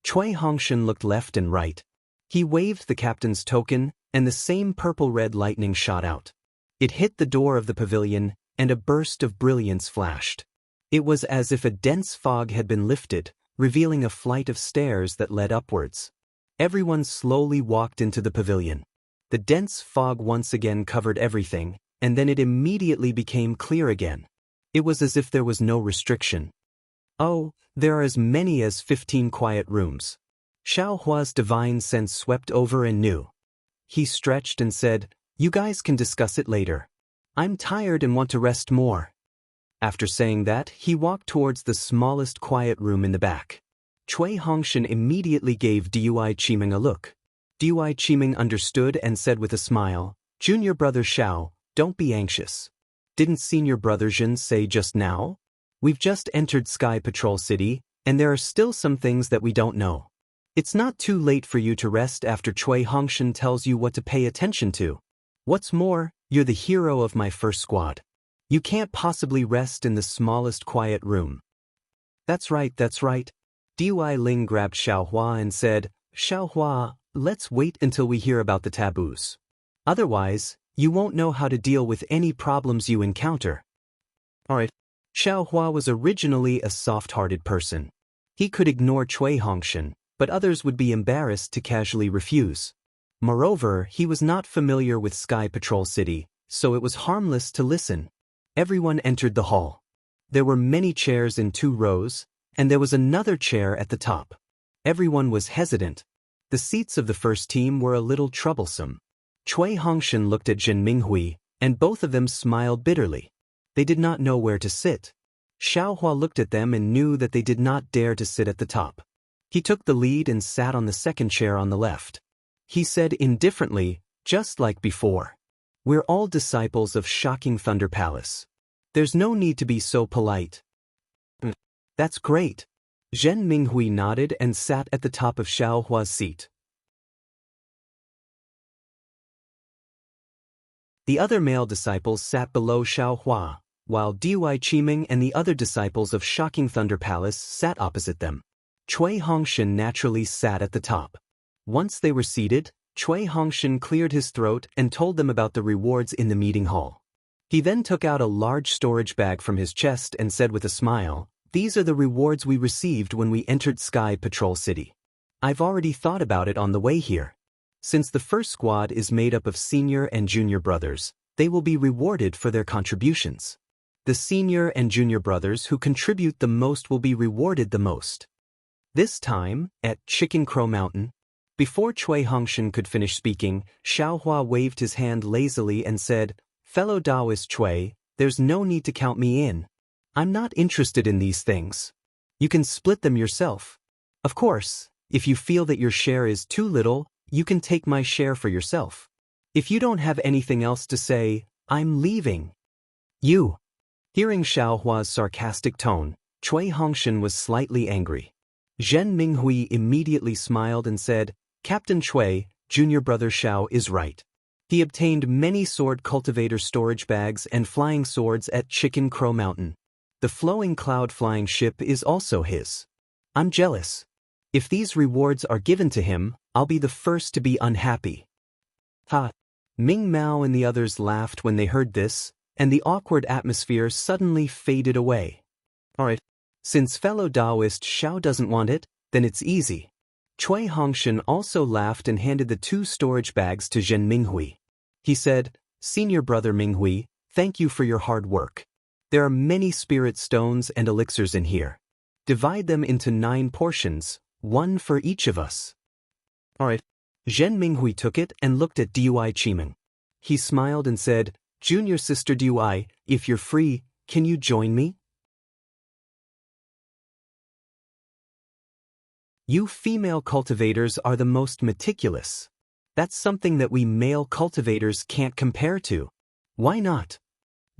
Speaker 1: Cui Hongshan looked left and right. He waved the captain's token, and the same purple-red lightning shot out. It hit the door of the pavilion, and a burst of brilliance flashed. It was as if a dense fog had been lifted, revealing a flight of stairs that led upwards. Everyone slowly walked into the pavilion. The dense fog once again covered everything, and then it immediately became clear again. It was as if there was no restriction. Oh, there are as many as 15 quiet rooms. Xiao Hua's divine sense swept over and knew. He stretched and said, "You guys can discuss it later. I'm tired and want to rest more." After saying that, he walked towards the smallest quiet room in the back. Cui Hongshan immediately gave Dui Qiming a look. Dui Qiming understood and said with a smile, "Junior brother Xiao, don't be anxious. Didn't senior brother Jin say just now? We've just entered Sky Patrol City, and there are still some things that we don't know. It's not too late for you to rest after Cui Hongshan tells you what to pay attention to. What's more, you're the hero of my first squad. You can't possibly rest in the smallest quiet room." That's right. Dui Ling grabbed Xiaohua and said, "Xiaohua, let's wait until we hear about the taboos. Otherwise, you won't know how to deal with any problems you encounter." Alright. Xiaohua was originally a soft-hearted person. He could ignore Cui Hongshan, but others would be embarrassed to casually refuse. Moreover, he was not familiar with Sky Patrol City, so it was harmless to listen. Everyone entered the hall. There were many chairs in 2 rows, and there was another chair at the top. Everyone was hesitant. The seats of the first team were a little troublesome. Cui Hongshan looked at Zhen Minghui, and both of them smiled bitterly. They did not know where to sit. Xiaohua looked at them and knew that they did not dare to sit at the top. He took the lead and sat on the second chair on the left. He said indifferently, just like before, "We're all disciples of Shocking Thunder Palace. There's no need to be so polite." "That's great." Zhen Minghui nodded and sat at the top of Xiaohua's seat. The other male disciples sat below Xiaohua, while Dui Qiming and the other disciples of Shocking Thunder Palace sat opposite them. Cui Hongshan naturally sat at the top. Once they were seated, Cui Hongshan cleared his throat and told them about the rewards in the meeting hall. He then took out a large storage bag from his chest and said with a smile, "These are the rewards we received when we entered Sky Patrol City. I've already thought about it on the way here. Since the first squad is made up of senior and junior brothers, they will be rewarded for their contributions. The senior and junior brothers who contribute the most will be rewarded the most." This time, at Chicken Crow Mountain, before Cui Hongshan could finish speaking, Xiaohua waved his hand lazily and said, "Fellow Daoist Cui, there's no need to count me in. I'm not interested in these things. You can split them yourself. Of course, if you feel that your share is too little, you can take my share for yourself. If you don't have anything else to say, I'm leaving." "You." Hearing Xiaohua's sarcastic tone, Cui Hongshan was slightly angry. Zhen Minghui immediately smiled and said, "Captain Cui, junior brother Xiao is right. He obtained many sword cultivator storage bags and flying swords at Chicken Crow Mountain. The flowing cloud flying ship is also his. I'm jealous. If these rewards are given to him, I'll be the first to be unhappy." Ha! Ming Mao and the others laughed when they heard this, and the awkward atmosphere suddenly faded away. Alright. Since fellow Daoist Xiao doesn't want it, then it's easy. Cui Hongshan also laughed and handed the 2 storage bags to Zhen Minghui. He said, "Senior brother Minghui, thank you for your hard work. There are many spirit stones and elixirs in here. Divide them into 9 portions, 1 for each of us." Alright. Zhen Minghui took it and looked at Dui Qiming. He smiled and said, "Junior sister Dui, if you're free, can you join me?" "You female cultivators are the most meticulous. That's something that we male cultivators can't compare to. Why not?"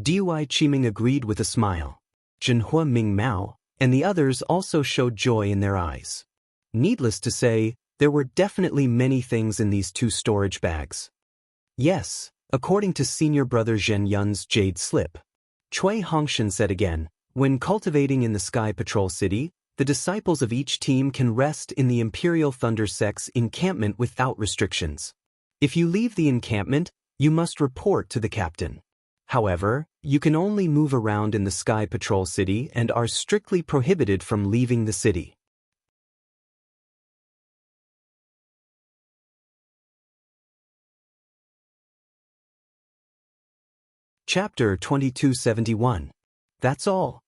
Speaker 1: Dui Qiming agreed with a smile. Zhenhua Ming Mao and the others also showed joy in their eyes. Needless to say, there were definitely many things in these 2 storage bags. Yes, according to senior brother Zhen Yun's jade slip. Cui Hongshan said again, "When cultivating in the Sky Patrol City, the disciples of each team can rest in the Imperial Thunder Sect's encampment without restrictions. If you leave the encampment, you must report to the captain. However, you can only move around in the Sky Patrol City and are strictly prohibited from leaving the city." Chapter 2271. That's all.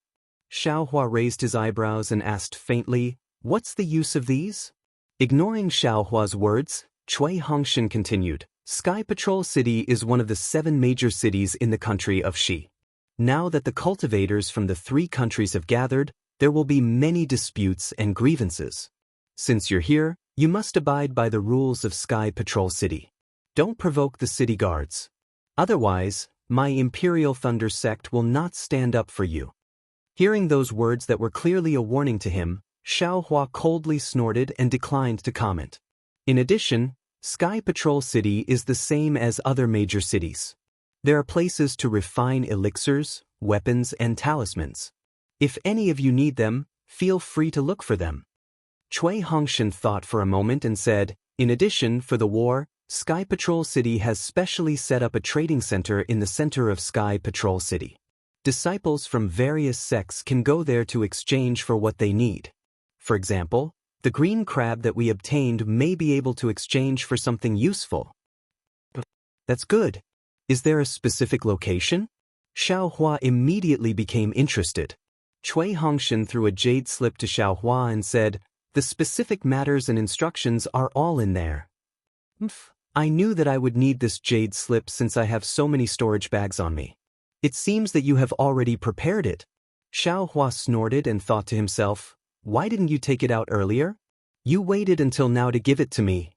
Speaker 1: Xiaohua raised his eyebrows and asked faintly, "What's the use of these?" Ignoring Xiaohua's words, Cui Hongshan continued, "Sky Patrol City is one of the 7 major cities in the country of Xi. Now that the cultivators from the 3 countries have gathered, there will be many disputes and grievances. Since you're here, you must abide by the rules of Sky Patrol City. Don't provoke the city guards. Otherwise, my Imperial Thunder sect will not stand up for you." Hearing those words that were clearly a warning to him, Xiaohua coldly snorted and declined to comment. In addition, Sky Patrol City is the same as other major cities. There are places to refine elixirs, weapons, and talismans. If any of you need them, feel free to look for them. Cui Hongshan thought for a moment and said, "In addition, for the war, Sky Patrol City has specially set up a trading center in the center of Sky Patrol City. Disciples from various sects can go there to exchange for what they need. For example, the green crab that we obtained may be able to exchange for something useful." "That's good. Is there a specific location?" Xiaohua immediately became interested. Cui Hongshan threw a jade slip to Xiaohua and said, "The specific matters and instructions are all in there." "I knew that I would need this jade slip since I have so many storage bags on me. It seems that you have already prepared it." Xiaohua snorted and thought to himself, "Why didn't you take it out earlier? You waited until now to give it to me."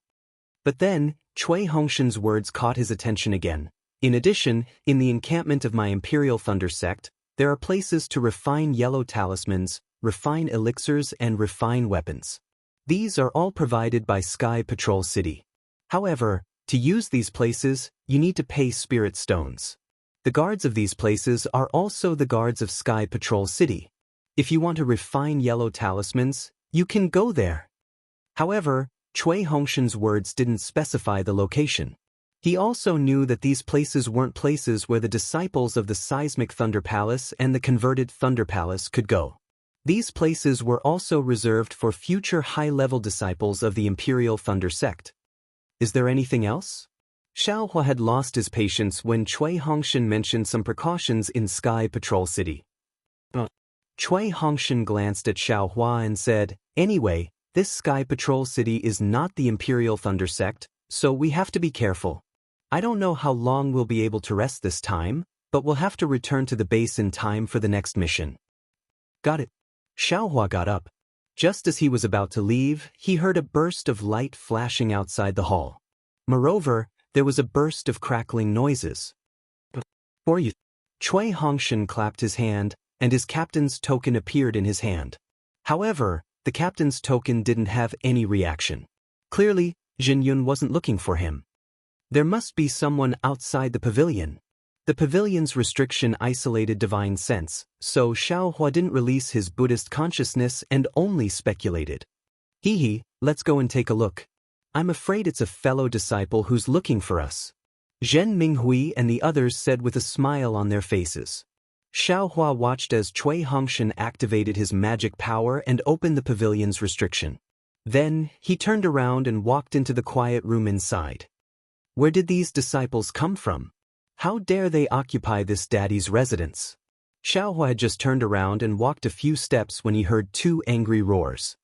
Speaker 1: But then, Cui Hongshan's words caught his attention again. "In addition, in the encampment of my Imperial Thunder sect, there are places to refine yellow talismans, refine elixirs, and refine weapons. These are all provided by Sky Patrol City. However, to use these places, you need to pay spirit stones. The guards of these places are also the guards of Sky Patrol City. If you want to refine yellow talismans, you can go there." However, Cui Hongshan's words didn't specify the location. He also knew that these places weren't places where the disciples of the Seismic Thunder Palace and the Converted Thunder Palace could go. These places were also reserved for future high-level disciples of the Imperial Thunder sect. "Is there anything else?" Xiaohua had lost his patience when Cui Hongshan mentioned some precautions in Sky Patrol City. Cui Hongshan glanced at Xiaohua and said, "Anyway, this Sky Patrol City is not the Imperial Thunder sect, so we have to be careful. I don't know how long we'll be able to rest this time, but we'll have to return to the base in time for the next mission." "Got it." Xiaohua got up. Just as he was about to leave, he heard a burst of light flashing outside the hall. Moreover, there was a burst of crackling noises. "For you." Cui Hongshan clapped his hand, and his captain's token appeared in his hand. However, the captain's token didn't have any reaction. Clearly, Jinyun wasn't looking for him. There must be someone outside the pavilion. The pavilion's restriction isolated divine sense, so Xiaohua didn't release his Buddhist consciousness and only speculated. Let's go and take a look. I'm afraid it's a fellow disciple who's looking for us." Zhen Minghui and the others said with a smile on their faces. Xiaohua watched as Cui Hongshan activated his magic power and opened the pavilion's restriction. Then, he turned around and walked into the quiet room inside. Where did these disciples come from? How dare they occupy this daddy's residence? Xiaohua had just turned around and walked a few steps when he heard 2 angry roars.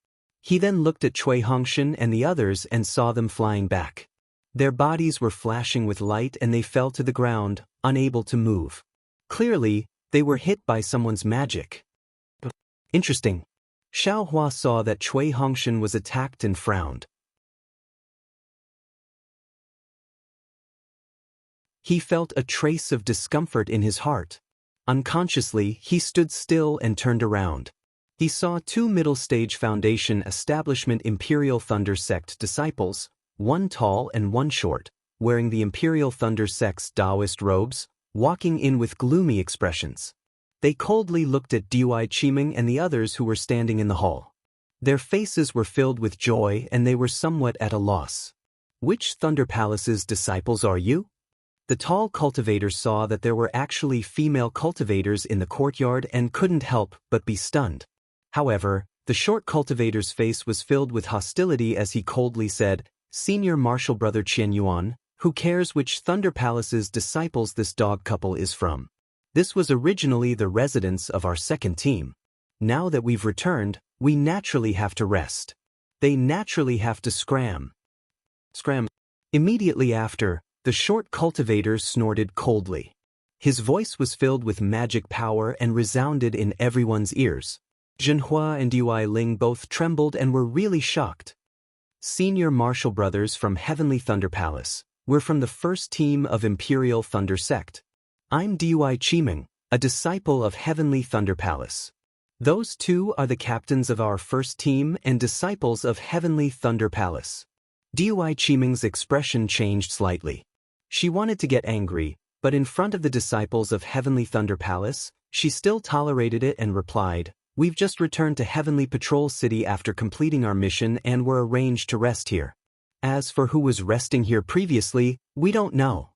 Speaker 1: He then looked at Cui Hongshan and the others and saw them flying back. Their bodies were flashing with light and they fell to the ground, unable to move. Clearly, they were hit by someone's magic. Interesting. Xiaohua saw that Cui Hongshan was attacked and frowned. He felt a trace of discomfort in his heart. Unconsciously, he stood still and turned around. He saw 2 middle-stage Foundation Establishment Imperial Thunder Sect disciples, one tall and one short, wearing the Imperial Thunder Sect's Daoist robes, walking in with gloomy expressions. They coldly looked at Dui Qiming and the others who were standing in the hall. Their faces were filled with joy and they were somewhat at a loss. "Which Thunder Palace's disciples are you?" The tall cultivator saw that there were actually female cultivators in the courtyard and couldn't help but be stunned. However, the short cultivator's face was filled with hostility as he coldly said, "Senior Marshal Brother Qian Yuan, Who cares which Thunder Palace's disciples this dog couple is from? This was originally the residence of our second team. Now that we've returned, we naturally have to rest. They naturally have to scram. Immediately after, the short cultivator snorted coldly. His voice was filled with magic power and resounded in everyone's ears. Zhenhua and Dui Ling both trembled and were really shocked. Senior Martial Brothers from Heavenly Thunder Palace. We're from the first team of Imperial Thunder Sect. I'm Dui Qiming, a disciple of Heavenly Thunder Palace. Those two are the captains of our first team and disciples of Heavenly Thunder Palace. Dui Qiming's expression changed slightly. She wanted to get angry, but in front of the disciples of Heavenly Thunder Palace, she still tolerated it and replied, "We've just returned to Heavenly Patrol City after completing our mission and were arranged to rest here. As for who was resting here previously, we don't know.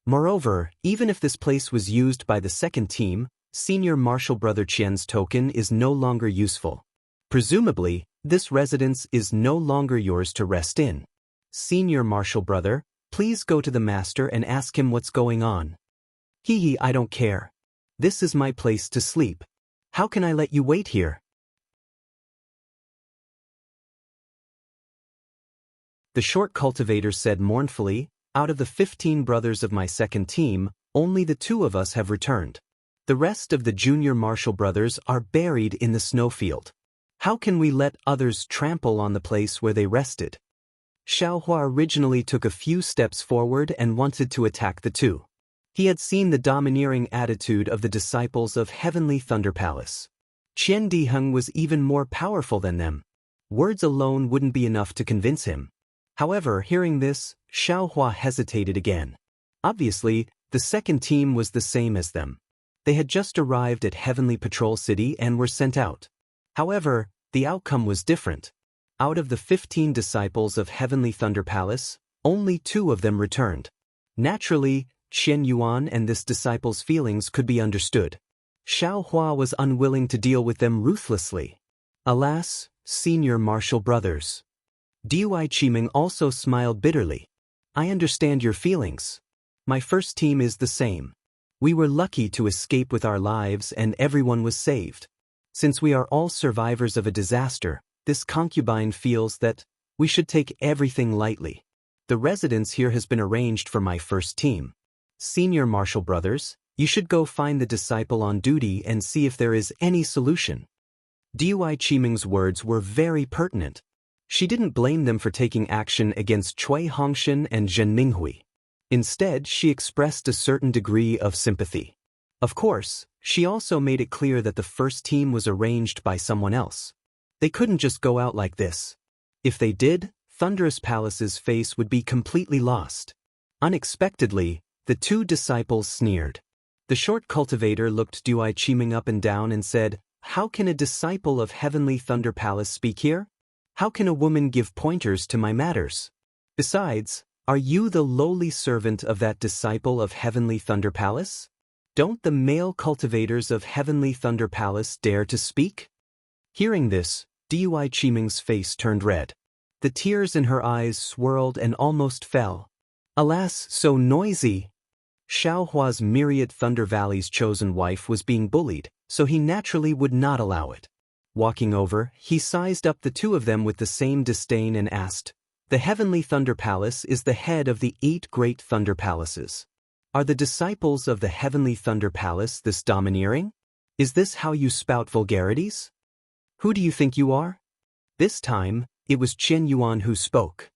Speaker 1: Moreover, even if this place was used by the second team, Senior Martial Brother Qian's token is no longer useful. Presumably, this residence is no longer yours to rest in. Senior Martial Brother, please go to the master and ask him what's going on." "Hee, I don't care. This is my place to sleep. How can I let you wait here?" The short cultivator said mournfully, "Out of the 15 brothers of my second team, only the 2 of us have returned. The rest of the junior Martial Brothers are buried in the snowfield. How can we let others trample on the place where they rested?" Xiaohua originally took a few steps forward and wanted to attack the 2. He had seen the domineering attitude of the disciples of Heavenly Thunder Palace. Qian Diheng was even more powerful than them. Words alone wouldn't be enough to convince him. However, hearing this, Xiaohua hesitated again. Obviously, the second team was the same as them. They had just arrived at Heavenly Patrol City and were sent out. However, the outcome was different. Out of the 15 disciples of Heavenly Thunder Palace, only 2 of them returned. Naturally, Qian Yuan and this disciple's feelings could be understood. Xiaohua was unwilling to deal with them ruthlessly. Alas, Senior Martial Brothers. Dui Qiming also smiled bitterly. "I understand your feelings. My first team is the same. We were lucky to escape with our lives and everyone was saved. Since we are all survivors of a disaster, this concubine feels that we should take everything lightly. The residence here has been arranged for my first team. Senior Martial Brothers, you should go find the disciple on duty and see if there is any solution." Dui Qiming's words were very pertinent. She didn't blame them for taking action against Cui Hongshan and Zhen Minghui. Instead, she expressed a certain degree of sympathy. Of course, she also made it clear that the first team was arranged by someone else. They couldn't just go out like this. If they did, Thunderous Palace's face would be completely lost. Unexpectedly, the 2 disciples sneered. The short cultivator looked Dui Qiming up and down and said, "How can a disciple of Heavenly Thunder Palace speak here? How can a woman give pointers to my matters? Besides, are you the lowly servant of that disciple of Heavenly Thunder Palace? Don't the male cultivators of Heavenly Thunder Palace dare to speak?" Hearing this, Dui Qiming's face turned red. The tears in her eyes swirled and almost fell. Alas, so noisy! Xiaohua's myriad Thunder Valley's chosen wife was being bullied, so he naturally would not allow it. Walking over, he sized up the 2 of them with the same disdain and asked, "The Heavenly Thunder Palace is the head of the 8 great Thunder Palaces. Are the disciples of the Heavenly Thunder Palace this domineering? Is this how you spout vulgarities? Who do you think you are?" This time, it was Qian Yuan who spoke.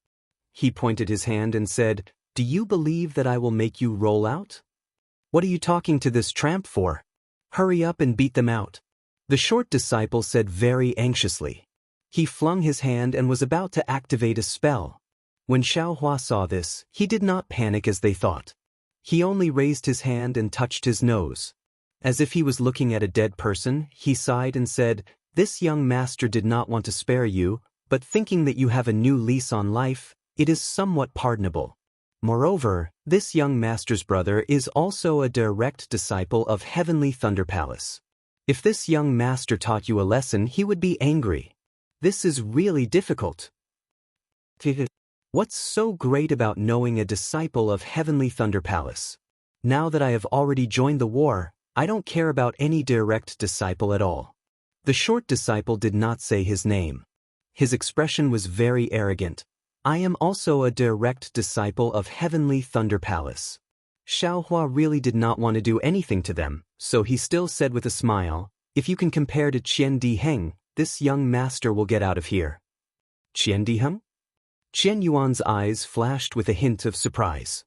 Speaker 1: He pointed his hand and said, "Do you believe that I will make you roll out? What are you talking to this tramp for? Hurry up and beat them out." The short disciple said very anxiously. He flung his hand and was about to activate a spell. When Xiaohua saw this, he did not panic as they thought. He only raised his hand and touched his nose. As if he was looking at a dead person, he sighed and said, "This young master did not want to spare you, but thinking that you have a new lease on life, it is somewhat pardonable. Moreover, this young master's brother is also a direct disciple of Heavenly Thunder Palace. If this young master taught you a lesson, he would be angry. This is really difficult." What's so great about knowing a disciple of Heavenly Thunder Palace? Now that I have already joined the war, I don't care about any direct disciple at all. The short disciple did not say his name. His expression was very arrogant. I am also a direct disciple of Heavenly Thunder Palace. Xiaohua really did not want to do anything to them, so he still said with a smile, if you can compare to Qian Diheng, this young master will get out of here. Qian Diheng? Qian Yuan's eyes flashed with a hint of surprise.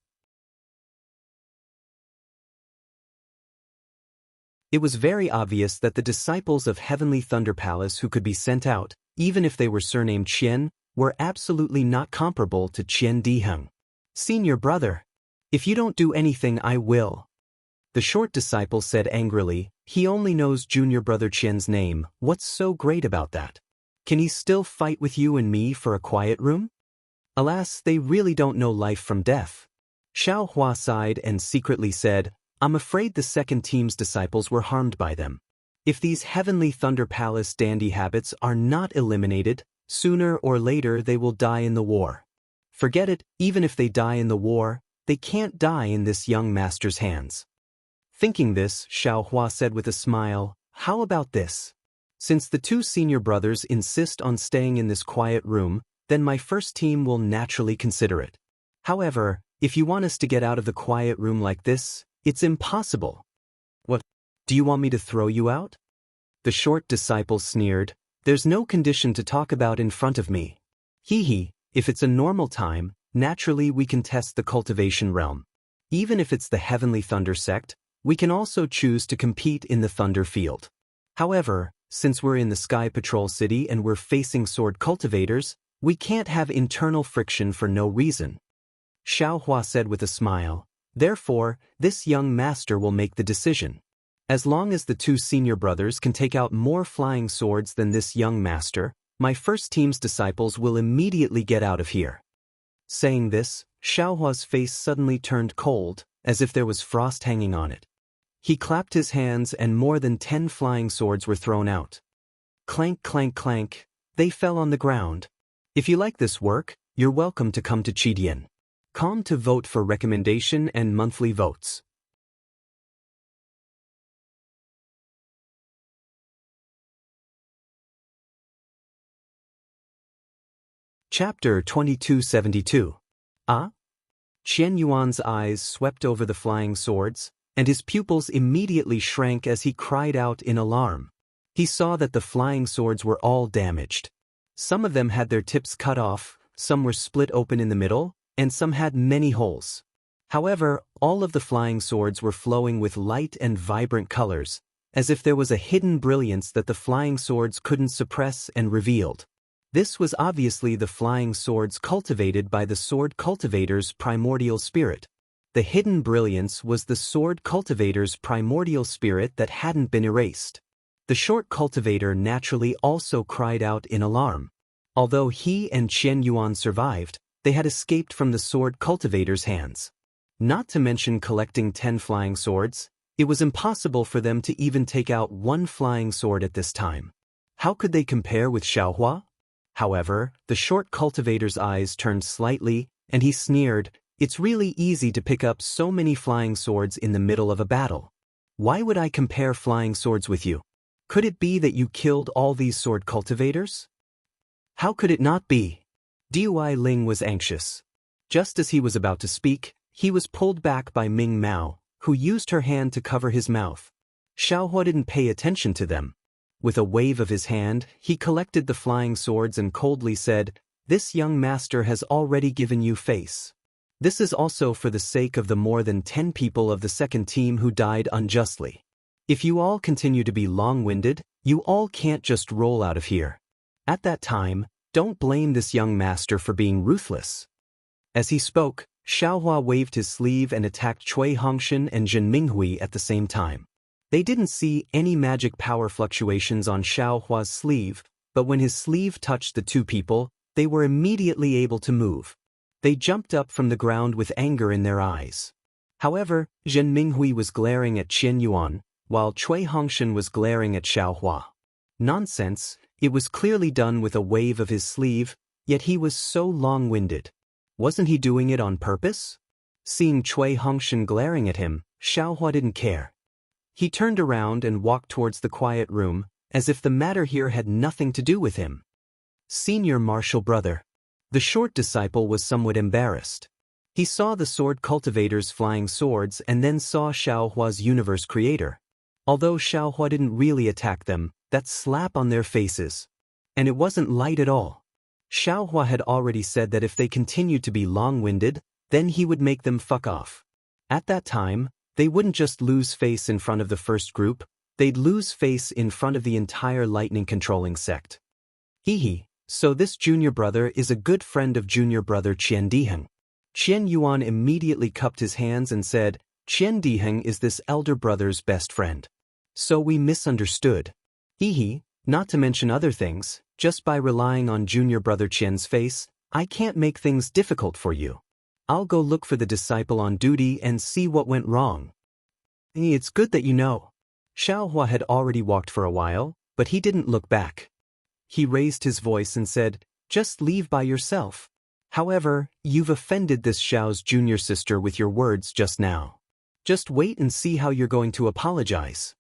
Speaker 1: It was very obvious that the disciples of Heavenly Thunder Palace who could be sent out, even if they were surnamed Qian, were absolutely not comparable to Qian Diheng. Senior brother, if you don't do anything I will. The short disciple said angrily, he only knows junior brother Qian's name, what's so great about that? Can he still fight with you and me for a quiet room? Alas, they really don't know life from death. Xiaohua sighed and secretly said, I'm afraid the second team's disciples were harmed by them. If these Heavenly Thunder Palace dandy habits are not eliminated, sooner or later they will die in the war. Forget it, even if they die in the war, they can't die in this young master's hands. Thinking this, Xiaohua said with a smile, how about this? Since the two senior brothers insist on staying in this quiet room, then my first team will naturally consider it. However, if you want us to get out of the quiet room like this, it's impossible. What? Do you want me to throw you out? The short disciple sneered, there's no condition to talk about in front of me. Hee, if it's a normal time, naturally we can test the cultivation realm. Even if it's the Heavenly Thunder sect, we can also choose to compete in the Thunder field. However, since we're in the Sky Patrol City and we're facing sword cultivators, we can't have internal friction for no reason. Xiaohua said with a smile, therefore, this young master will make the decision. As long as the two senior brothers can take out more flying swords than this young master, my first team's disciples will immediately get out of here. Saying this, Xiaohua's face suddenly turned cold, as if there was frost hanging on it. He clapped his hands and more than 10 flying swords were thrown out. Clank, clank, clank, they fell on the ground. If you like this work, you're welcome to come to Chidian.com to vote for recommendation and monthly votes. Chapter 2272. Qian Yuan's eyes swept over the flying swords, and his pupils immediately shrank as he cried out in alarm. He saw that the flying swords were all damaged. Some of them had their tips cut off, some were split open in the middle, and some had many holes. However, all of the flying swords were flowing with light and vibrant colors, as if there was a hidden brilliance that the flying swords couldn't suppress and revealed. This was obviously the flying swords cultivated by the sword cultivator's primordial spirit. The hidden brilliance was the sword cultivator's primordial spirit that hadn't been erased. The short cultivator naturally also cried out in alarm. Although he and Qian Yuan survived, they had escaped from the sword cultivator's hands. Not to mention collecting 10 flying swords, it was impossible for them to even take out one flying sword at this time. How could they compare with Xiaohua? However, the short cultivator's eyes turned slightly, and he sneered, it's really easy to pick up so many flying swords in the middle of a battle. Why would I compare flying swords with you? Could it be that you killed all these sword cultivators? How could it not be? Dui Ling was anxious. Just as he was about to speak, he was pulled back by Ming Mao, who used her hand to cover his mouth. Xiaohua didn't pay attention to them. With a wave of his hand, he collected the flying swords and coldly said, this young master has already given you face. This is also for the sake of the more than 10 people of the second team who died unjustly. If you all continue to be long-winded, you all can't just roll out of here. At that time, don't blame this young master for being ruthless. As he spoke, Xiaohua waved his sleeve and attacked Cui Hongshan and Zhen Minghui at the same time. They didn't see any magic power fluctuations on Xiaohua's sleeve, but when his sleeve touched the two people, they were immediately able to move. They jumped up from the ground with anger in their eyes. However, Zhen Minghui was glaring at Qian Yuan, while Cui Hongshan was glaring at Xiaohua. Nonsense, it was clearly done with a wave of his sleeve, yet he was so long-winded. Wasn't he doing it on purpose? Seeing Cui Hongshan glaring at him, Xiaohua didn't care. He turned around and walked towards the quiet room, as if the matter here had nothing to do with him. Senior martial brother. The short disciple was somewhat embarrassed. He saw the sword cultivators flying swords and then saw Xiaohua's universe creator. Although Xiaohua didn't really attack them, that slap on their faces. And it wasn't light at all. Xiaohua had already said that if they continued to be long-winded, then he would make them fuck off. At that time, they wouldn't just lose face in front of the first group, they'd lose face in front of the entire lightning-controlling sect. Hee. So this junior brother is a good friend of junior brother Qian Diheng. Qian Yuan immediately cupped his hands and said, Qian Diheng is this elder brother's best friend. So we misunderstood. Hee. Not to mention other things, just by relying on junior brother Qian's face, I can't make things difficult for you. I'll go look for the disciple on duty and see what went wrong. It's good that you know. Xiaohua had already walked for a while, but he didn't look back. He raised his voice and said, just leave by yourself. However, you've offended this Xiao's junior sister with your words just now. Just wait and see how you're going to apologize.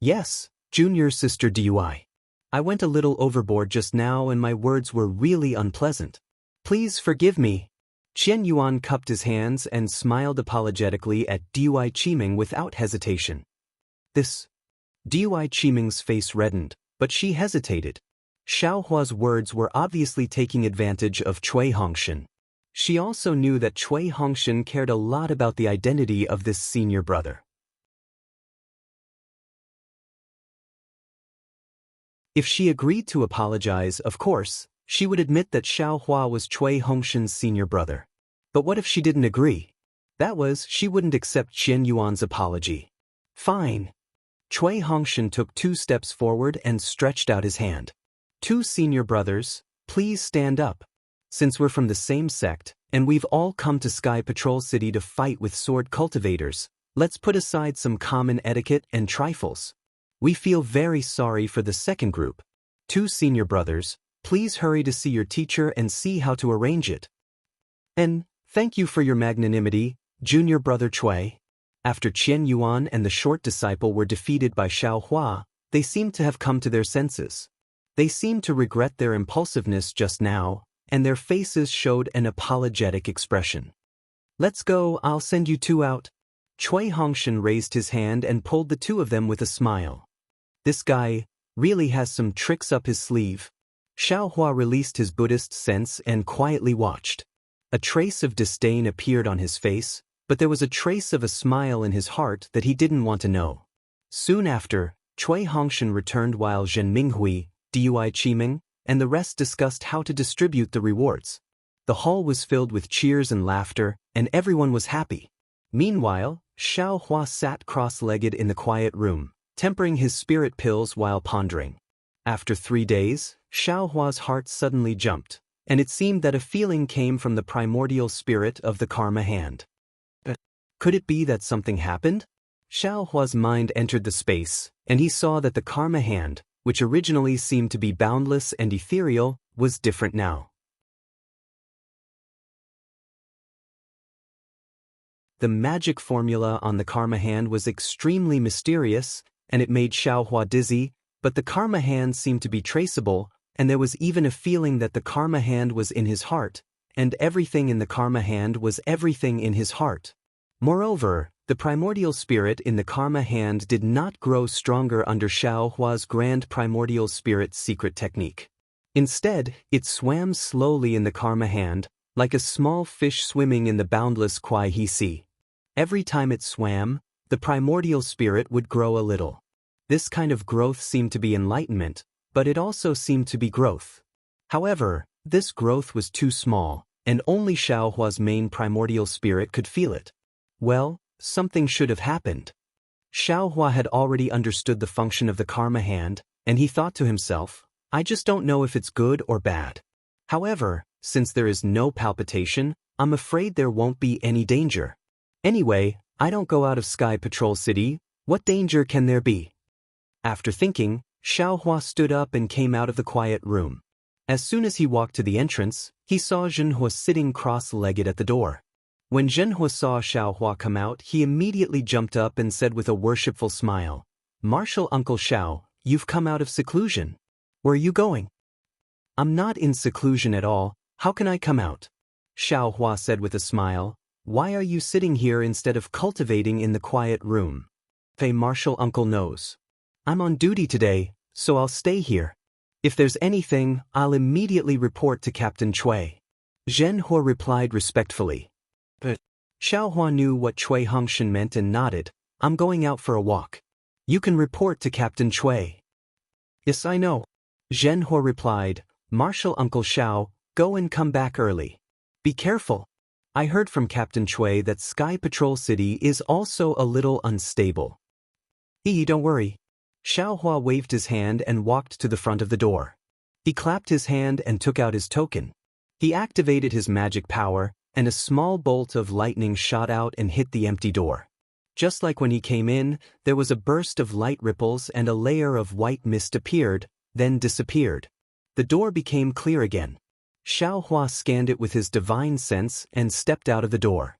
Speaker 1: Yes, junior sister DUI. I went a little overboard just now and my words were really unpleasant. Please forgive me. Qian Yuan cupped his hands and smiled apologetically at Dui Qiming without hesitation. This. Dui Qiming's face reddened, but she hesitated. Xiaohua's words were obviously taking advantage of Cui Hongshan. She also knew that Cui Hongshan cared a lot about the identity of this senior brother. If she agreed to apologize, of course, she would admit that Xiaohua was Cui Hongshan's senior brother. But what if she didn't agree? That was, she wouldn't accept Qian Yuan's apology. Fine. Cui Hongshan took 2 steps forward and stretched out his hand. 2 senior brothers, please stand up. Since we're from the same sect, and we've all come to Sky Patrol City to fight with sword cultivators, let's put aside some common etiquette and trifles. We feel very sorry for the second group. 2 senior brothers, please hurry to see your teacher and see how to arrange it. And thank you for your magnanimity, junior brother Cui. After Qian Yuan and the short disciple were defeated by Xiaohua, they seemed to have come to their senses. They seemed to regret their impulsiveness just now, and their faces showed an apologetic expression. Let's go, I'll send you 2 out. Cui Hongshan raised his hand and pulled the 2 of them with a smile. This guy really has some tricks up his sleeve. Xiaohua released his Buddhist sense and quietly watched. A trace of disdain appeared on his face, but there was a trace of a smile in his heart that he didn't want to know. Soon after, Cui Hongshan returned while Zhen Minghui, Dui Qiming, and the rest discussed how to distribute the rewards. The hall was filled with cheers and laughter, and everyone was happy. Meanwhile, Xiaohua sat cross-legged in the quiet room, tempering his spirit pills while pondering. After 3 days, Xiaohua's heart suddenly jumped, and it seemed that a feeling came from the primordial spirit of the karma hand. But could it be that something happened? Xiaohua's mind entered the space, and he saw that the karma hand, which originally seemed to be boundless and ethereal, was different now. The magic formula on the karma hand was extremely mysterious, and it made Xiaohua dizzy, but the karma hand seemed to be traceable, and there was even a feeling that the karma hand was in his heart, and everything in the karma hand was everything in his heart. Moreover, the primordial spirit in the karma hand did not grow stronger under Xiaohua's grand primordial spirit secret technique. Instead, it swam slowly in the karma hand, like a small fish swimming in the boundless Kuai-He Sea. Every time it swam, the primordial spirit would grow a little. This kind of growth seemed to be enlightenment, but it also seemed to be growth. However, this growth was too small, and only Xiaohua's main primordial spirit could feel it. Well, something should have happened. Xiaohua had already understood the function of the karma hand, and he thought to himself, I just don't know if it's good or bad. However, since there is no palpitation, I'm afraid there won't be any danger. Anyway, I don't go out of Sky Patrol City, what danger can there be? After thinking, Xiaohua stood up and came out of the quiet room. As soon as he walked to the entrance, he saw Zhenhua sitting cross-legged at the door. When Zhenhua saw Xiaohua come out, he immediately jumped up and said with a worshipful smile, "Martial Uncle Xiao, you've come out of seclusion. Where are you going?" "I'm not in seclusion at all, how can I come out?" Xiaohua said with a smile. "Why are you sitting here instead of cultivating in the quiet room?" "Fei Martial Uncle knows. I'm on duty today, so I'll stay here. If there's anything, I'll immediately report to Captain Cui." Zhenhua replied respectfully. But Xiaohua knew what Cui Hongshan meant and nodded. "I'm going out for a walk. You can report to Captain Cui." "Yes, I know." Zhenhua replied. "Martial Uncle Xiao, go and come back early. Be careful. I heard from Captain Cui that Sky Patrol City is also a little unstable." Don't worry." Xiaohua waved his hand and walked to the front of the door. He clapped his hand and took out his token. He activated his magic power, and a small bolt of lightning shot out and hit the empty door. Just like when he came in, there was a burst of light ripples and a layer of white mist appeared, then disappeared. The door became clear again. Xiaohua scanned it with his divine sense and stepped out of the door.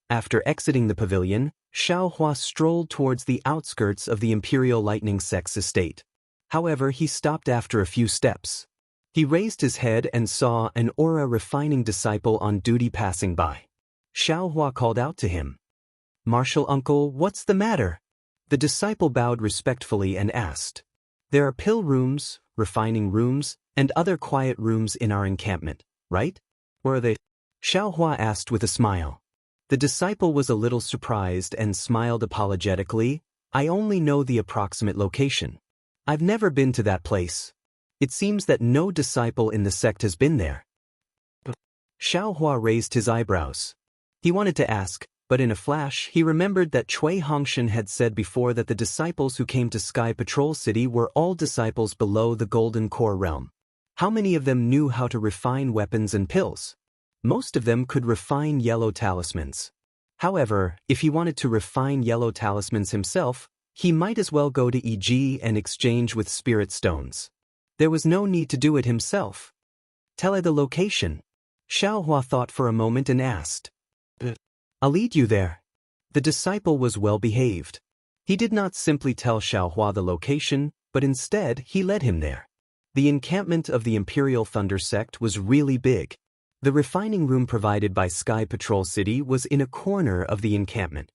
Speaker 1: After exiting the pavilion, Xiaohua strolled towards the outskirts of the Imperial Lightning Sect's estate. However, he stopped after a few steps. He raised his head and saw an aura-refining disciple on duty passing by. Xiaohua called out to him. "Martial Uncle, what's the matter?" The disciple bowed respectfully and asked. "There are pill rooms, refining rooms, and other quiet rooms in our encampment, right? Where are they?" Xiaohua asked with a smile. The disciple was a little surprised and smiled apologetically. "I only know the approximate location. I've never been to that place. It seems that no disciple in the sect has been there." Xiaohua raised his eyebrows. He wanted to ask, but in a flash he remembered that Cui Hongshan had said before that the disciples who came to Sky Patrol City were all disciples below the Golden Core realm. How many of them knew how to refine weapons and pills? Most of them could refine yellow talismans. However, if he wanted to refine yellow talismans himself, he might as well go to EG and exchange with spirit stones. There was no need to do it himself. "Tell her the location." Xiaohua thought for a moment and asked. "I'll lead you there." The disciple was well behaved. He did not simply tell Xiaohua the location, but instead he led him there. The encampment of the Imperial Thunder Sect was really big. The refining room provided by Sky Patrol City was in a corner of the encampment.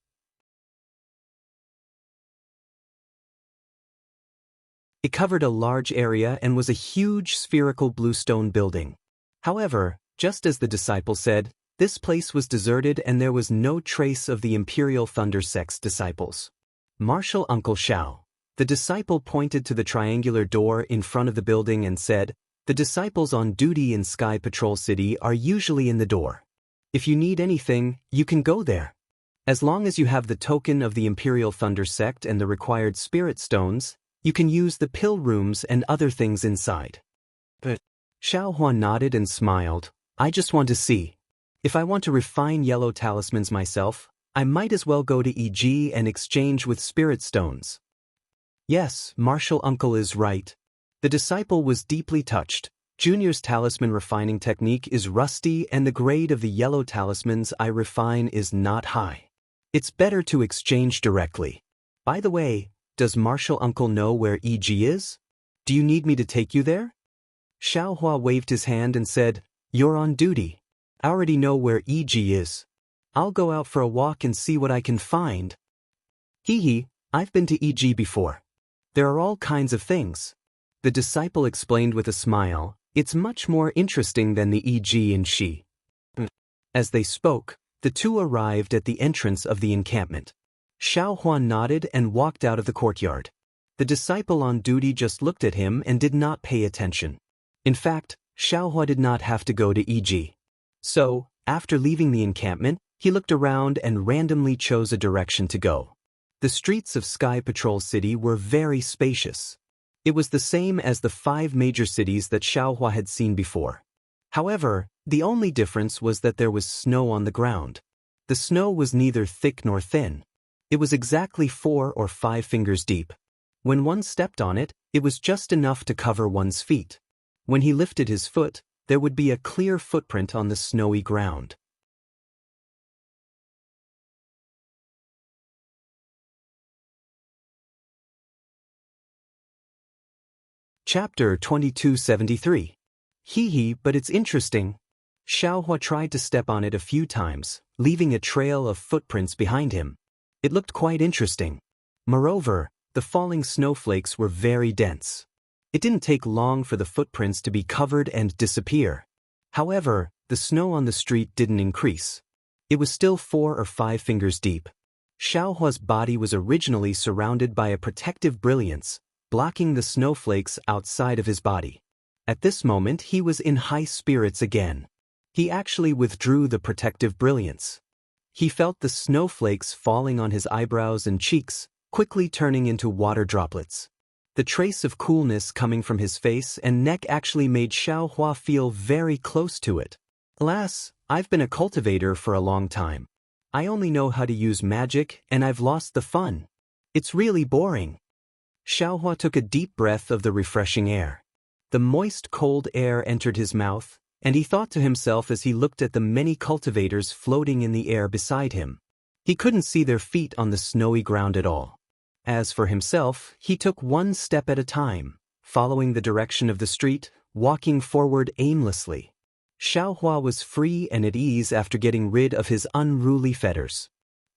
Speaker 1: It covered a large area and was a huge spherical bluestone building. However, just as the disciple said, this place was deserted and there was no trace of the Imperial Thunder Sect's disciples. "Martial Uncle Xiao." The disciple pointed to the triangular door in front of the building and said, "The disciples on duty in Sky Patrol City are usually in the door. If you need anything, you can go there. As long as you have the token of the Imperial Thunder Sect and the required spirit stones, you can use the pill rooms and other things inside." But Xiaohua nodded and smiled. "I just want to see. If I want to refine yellow talismans myself, I might as well go to EG and exchange with spirit stones." Yes, Martial Uncle is right. The disciple was deeply touched. Junior's talisman refining technique is rusty and the grade of the yellow talismans I refine is not high. It's better to exchange directly. By the way, does Martial Uncle know where EG is? Do you need me to take you there? Xiaohua waved his hand and said, "You're on duty. I already know where EG is. I'll go out for a walk and see what I can find." I've been to EG before. There are all kinds of things. The disciple explained with a smile, "It's much more interesting than the EG in Xi." As they spoke, the two arrived at the entrance of the encampment. Xiaohua nodded and walked out of the courtyard. The disciple on duty just looked at him and did not pay attention. In fact, Xiaohua did not have to go to EG. So, after leaving the encampment, he looked around and randomly chose a direction to go. The streets of Sky Patrol City were very spacious. It was the same as the 5 major cities that Xiaohua had seen before. However, the only difference was that there was snow on the ground. The snow was neither thick nor thin. It was exactly 4 or 5 fingers deep. When one stepped on it, it was just enough to cover one's feet. When he lifted his foot, there would be a clear footprint on the snowy ground. Chapter 2273. Hee, but it's interesting. Xiaohua tried to step on it a few times, leaving a trail of footprints behind him. It looked quite interesting. Moreover, the falling snowflakes were very dense. It didn't take long for the footprints to be covered and disappear. However, the snow on the street didn't increase. It was still 4 or 5 fingers deep. Xiaohua's body was originally surrounded by a protective brilliance, blocking the snowflakes outside of his body. At this moment he was in high spirits again. He actually withdrew the protective brilliance. He felt the snowflakes falling on his eyebrows and cheeks, quickly turning into water droplets. The trace of coolness coming from his face and neck actually made Xiaohua feel very close to it. Alas, I've been a cultivator for a long time. I only know how to use magic and I've lost the fun. It's really boring. Xiaohua took a deep breath of the refreshing air. The moist cold air entered his mouth, and he thought to himself as he looked at the many cultivators floating in the air beside him. He couldn't see their feet on the snowy ground at all. As for himself, he took one step at a time, following the direction of the street, walking forward aimlessly. Xiaohua was free and at ease after getting rid of his unruly fetters.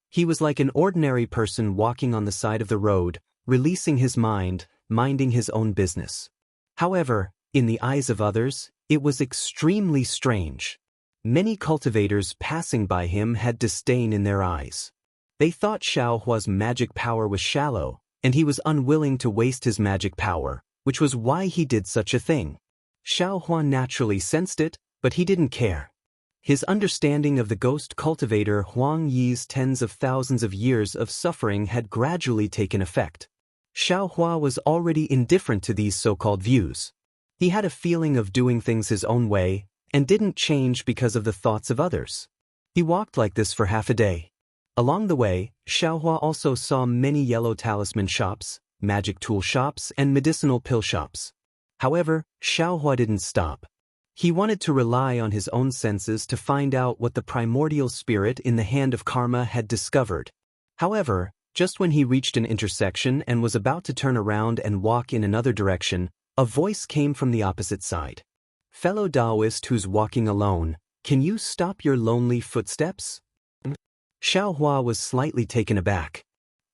Speaker 1: He was like an ordinary person walking on the side of the road, releasing his mind, minding his own business. However, in the eyes of others, it was extremely strange. Many cultivators passing by him had disdain in their eyes. They thought Xiaohua's magic power was shallow, and he was unwilling to waste his magic power, which was why he did such a thing. Xiaohua naturally sensed it, but he didn't care. His understanding of the ghost cultivator Huang Yi's tens of thousands of years of suffering had gradually taken effect. Xiaohua was already indifferent to these so-called views. He had a feeling of doing things his own way, and didn't change because of the thoughts of others. He walked like this for half a day. Along the way, Xiaohua also saw many yellow talisman shops, magic tool shops, and medicinal pill shops. However, Xiaohua didn't stop. He wanted to rely on his own senses to find out what the primordial spirit in the hand of karma had discovered. However, just when he reached an intersection and was about to turn around and walk in another direction, a voice came from the opposite side. "Fellow Daoist who's walking alone, can you stop your lonely footsteps?" Xiaohua was slightly taken aback.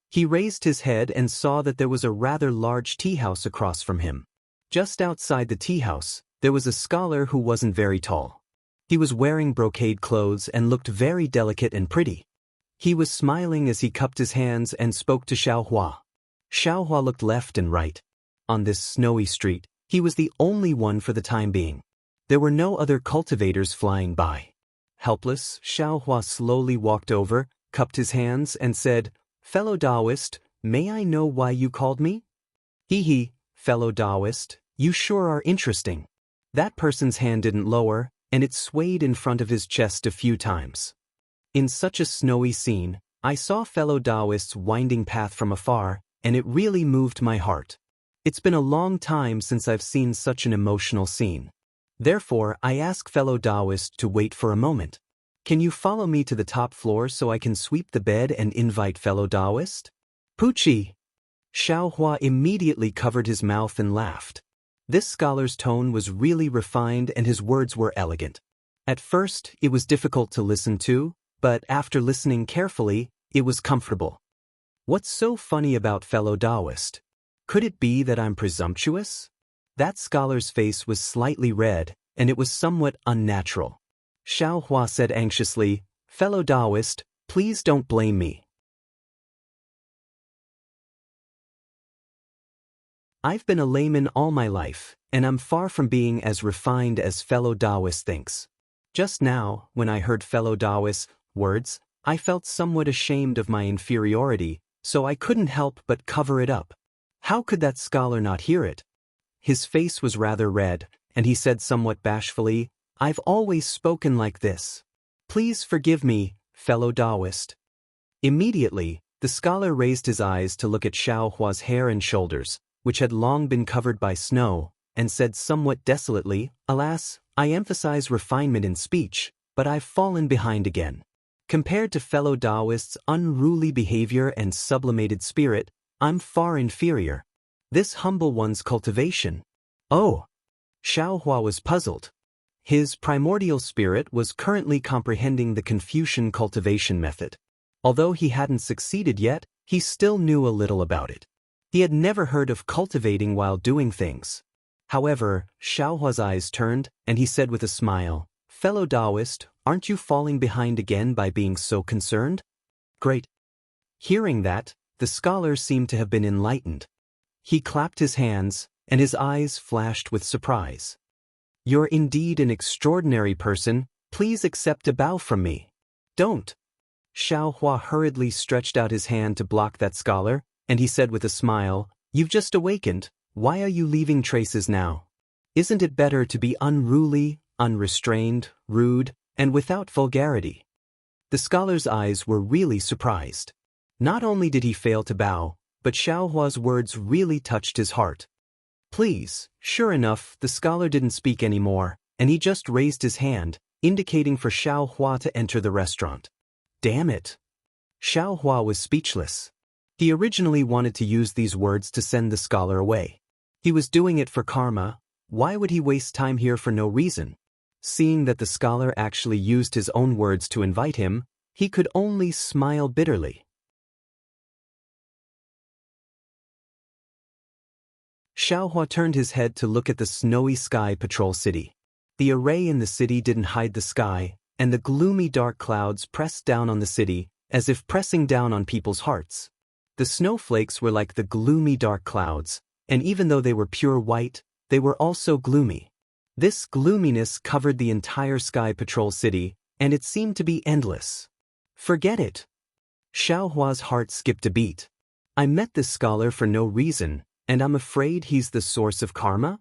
Speaker 1: He raised his head and saw that there was a rather large tea house across from him. Just outside the tea house, there was a scholar who wasn't very tall. He was wearing brocade clothes and looked very delicate and pretty. He was smiling as he cupped his hands and spoke to Xiaohua. Xiaohua looked left and right. On this snowy street, he was the only one for the time being. There were no other cultivators flying by. Helpless, Xiaohua slowly walked over, cupped his hands, and said, "Fellow Daoist, may I know why you called me?" "Hee, fellow Daoist, you sure are interesting." That person's hand didn't lower, and it swayed in front of his chest a few times. In such a snowy scene, I saw fellow Daoist's winding path from afar, and it really moved my heart. It's been a long time since I've seen such an emotional scene. Therefore, I ask fellow Daoist to wait for a moment. Can you follow me to the top floor so I can sweep the bed and invite fellow Daoist? Poochie! Xiaohua immediately covered his mouth and laughed. This scholar's tone was really refined and his words were elegant. At first, it was difficult to listen to, but after listening carefully, it was comfortable. What's so funny about fellow Daoist? Could it be that I'm presumptuous? That scholar's face was slightly red, and it was somewhat unnatural. Xiaohua said anxiously, "Fellow Daoist, please don't blame me. I've been a layman all my life, and I'm far from being as refined as fellow Daoist thinks. Just now, when I heard fellow Daoist's words, I felt somewhat ashamed of my inferiority, so I couldn't help but cover it up. How could that scholar not hear it?" His face was rather red, and he said somewhat bashfully, "I've always spoken like this. Please forgive me, fellow Daoist." Immediately, the scholar raised his eyes to look at Xiaohua's hair and shoulders, which had long been covered by snow, and said somewhat desolately, "Alas, I emphasize refinement in speech, but I've fallen behind again. Compared to fellow Daoists' unruly behavior and sublimated spirit, I'm far inferior. This humble one's cultivation. Oh! Xiaohua was puzzled. His primordial spirit was currently comprehending the Confucian cultivation method. Although he hadn't succeeded yet, he still knew a little about it. He had never heard of cultivating while doing things. However, Xiaohua's eyes turned, and he said with a smile, "Fellow Daoist, aren't you falling behind again by being so concerned?" Great. Hearing that, the scholar seemed to have been enlightened. He clapped his hands, and his eyes flashed with surprise. "You're indeed an extraordinary person, please accept a bow from me." "Don't." Xiaohua hurriedly stretched out his hand to block that scholar, and he said with a smile, "You've just awakened, why are you leaving traces now? Isn't it better to be unruly, unrestrained, rude, and without vulgarity?" The scholar's eyes were really surprised. Not only did he fail to bow, but Xiaohua's words really touched his heart. "Please." Sure enough, the scholar didn't speak anymore, and he just raised his hand, indicating for Xiaohua to enter the restaurant. Damn it! Xiaohua was speechless. He originally wanted to use these words to send the scholar away. He was doing it for karma. Why would he waste time here for no reason? Seeing that the scholar actually used his own words to invite him, he could only smile bitterly. Xiaohua turned his head to look at the snowy sky patrol city. The array in the city didn't hide the sky, and the gloomy dark clouds pressed down on the city, as if pressing down on people's hearts. The snowflakes were like the gloomy dark clouds, and even though they were pure white, they were also gloomy. This gloominess covered the entire sky patrol city, and it seemed to be endless. Forget it. Xiaohua's heart skipped a beat. I met this scholar for no reason, and I'm afraid he's the source of karma?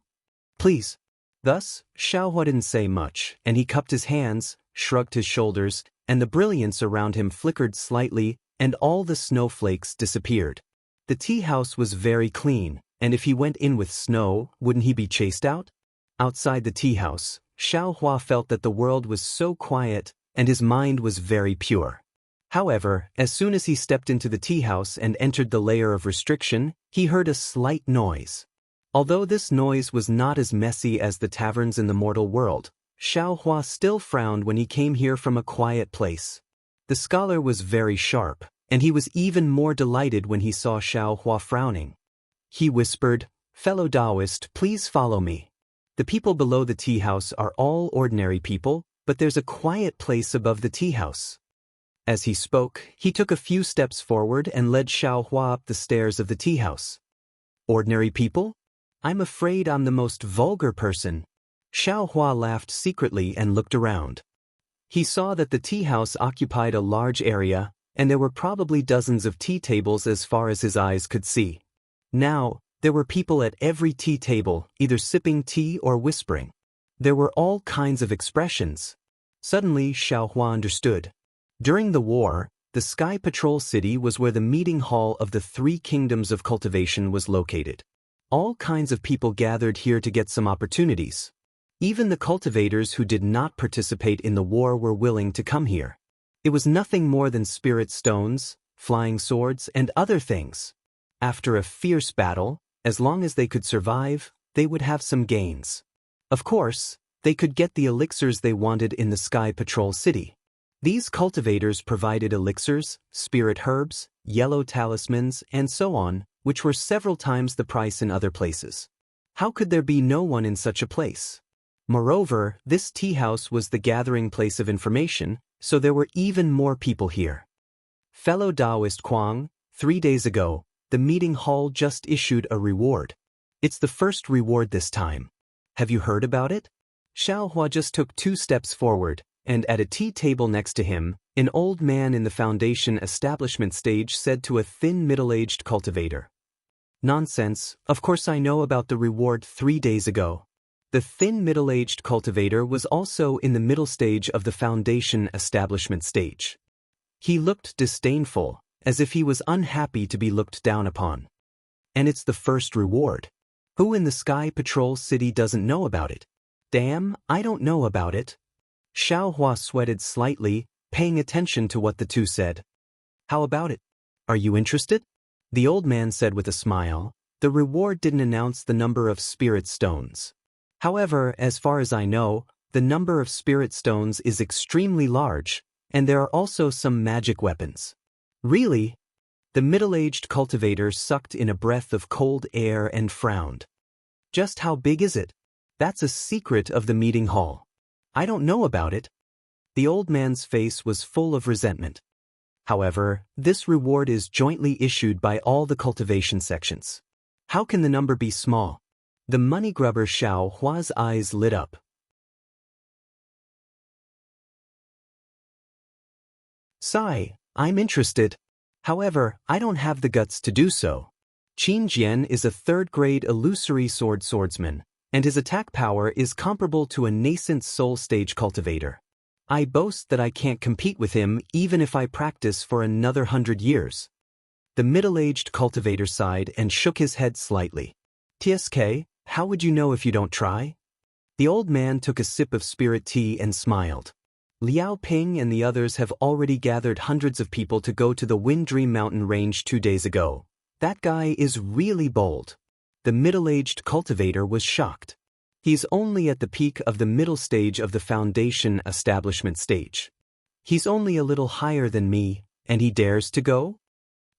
Speaker 1: Please. Thus, Xiaohua didn't say much, and he cupped his hands, shrugged his shoulders, and the brilliance around him flickered slightly, and all the snowflakes disappeared. The tea house was very clean, and if he went in with snow, wouldn't he be chased out? Outside the tea house, Xiaohua felt that the world was so quiet, and his mind was very pure. However, as soon as he stepped into the tea house and entered the layer of restriction, he heard a slight noise. Although this noise was not as messy as the taverns in the mortal world, Xiaohua still frowned when he came here from a quiet place. The scholar was very sharp, and he was even more delighted when he saw Xiaohua frowning. He whispered, "Fellow Daoist, please follow me. The people below the tea house are all ordinary people, but there's a quiet place above the tea house." As he spoke, he took a few steps forward and led Xiaohua up the stairs of the tea house. "Ordinary people? I'm afraid I'm the most vulgar person." Xiaohua laughed secretly and looked around. He saw that the tea house occupied a large area, and there were probably dozens of tea tables as far as his eyes could see. Now, there were people at every tea table, either sipping tea or whispering. There were all kinds of expressions. Suddenly, Xiaohua understood. During the war, the Sky Patrol City was where the meeting hall of the three kingdoms of cultivation was located. All kinds of people gathered here to get some opportunities. Even the cultivators who did not participate in the war were willing to come here. It was nothing more than spirit stones, flying swords, and other things. After a fierce battle, as long as they could survive, they would have some gains. Of course, they could get the elixirs they wanted in the Sky Patrol City. These cultivators provided elixirs, spirit herbs, yellow talismans, and so on, which were several times the price in other places. How could there be no one in such a place? Moreover, this tea house was the gathering place of information, so there were even more people here. Fellow Daoist Kuang, 3 days ago, the meeting hall just issued a reward. It's the first reward this time. Have you heard about it? Xiaohua just took 2 steps forward, and at a tea table next to him, an old man in the foundation establishment stage said to a thin middle-aged cultivator. "Nonsense, of course I know about the reward 3 days ago." The thin middle-aged cultivator was also in the middle stage of the foundation establishment stage. He looked disdainful, as if he was unhappy to be looked down upon. And it's the first reward. Who in the Sky Patrol City doesn't know about it? Damn, I don't know about it. Xiaohua sweated slightly, paying attention to what the two said. How about it? Are you interested? The old man said with a smile. The reward didn't announce the number of spirit stones. However, as far as I know, the number of spirit stones is extremely large, and there are also some magic weapons. Really? The middle-aged cultivator sucked in a breath of cold air and frowned. Just how big is it? That's a secret of the meeting hall. I don't know about it. The old man's face was full of resentment. However, this reward is jointly issued by all the cultivation sections. How can the number be small? The money grubber Xiaohua's eyes lit up. Sigh, I'm interested. However, I don't have the guts to do so. Qin Jian is a third-grade illusory swordsman, and his attack power is comparable to a nascent soul-stage cultivator. I boast that I can't compete with him even if I practice for another 100 years. The middle-aged cultivator sighed and shook his head slightly. TSK, how would you know if you don't try? The old man took a sip of spirit tea and smiled. Liao Ping and the others have already gathered hundreds of people to go to the Wind Dream Mountain range 2 days ago. That guy is really bold. The middle-aged cultivator was shocked. He's only at the peak of the middle stage of the foundation establishment stage. He's only a little higher than me, and he dares to go?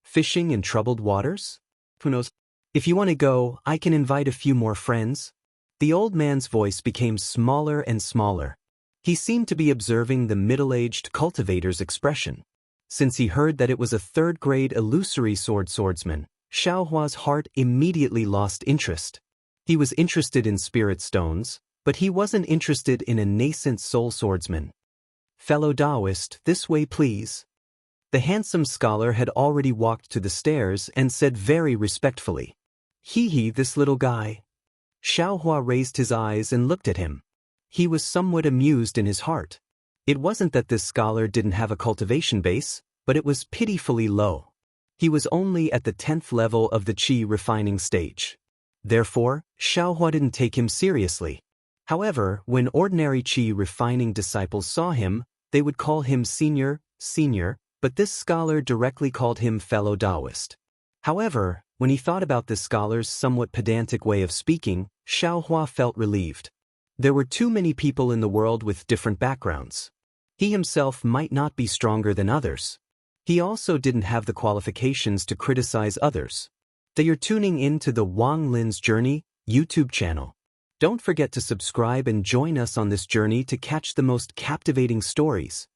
Speaker 1: Fishing in troubled waters? Who knows? If you want to go, I can invite a few more friends. The old man's voice became smaller and smaller. He seemed to be observing the middle-aged cultivator's expression. Since he heard that it was a third-grade illusory swordsman, Xiaohua's heart immediately lost interest. He was interested in spirit stones, but he wasn't interested in a nascent soul swordsman. Fellow Daoist, this way please. The handsome scholar had already walked to the stairs and said very respectfully. Hee, this little guy. Xiaohua raised his eyes and looked at him. He was somewhat amused in his heart. It wasn't that this scholar didn't have a cultivation base, but it was pitifully low. He was only at the 10th level of the qi refining stage. Therefore, Xiaohua didn't take him seriously. However, when ordinary qi refining disciples saw him, they would call him senior, but this scholar directly called him fellow Daoist. However, when he thought about this scholar's somewhat pedantic way of speaking, Xiaohua felt relieved. There were too many people in the world with different backgrounds. He himself might not be stronger than others. He also didn't have the qualifications to criticize others. You're tuning in to the Wang Lin's Journey YouTube channel. Don't forget to subscribe and join us on this journey to catch the most captivating stories.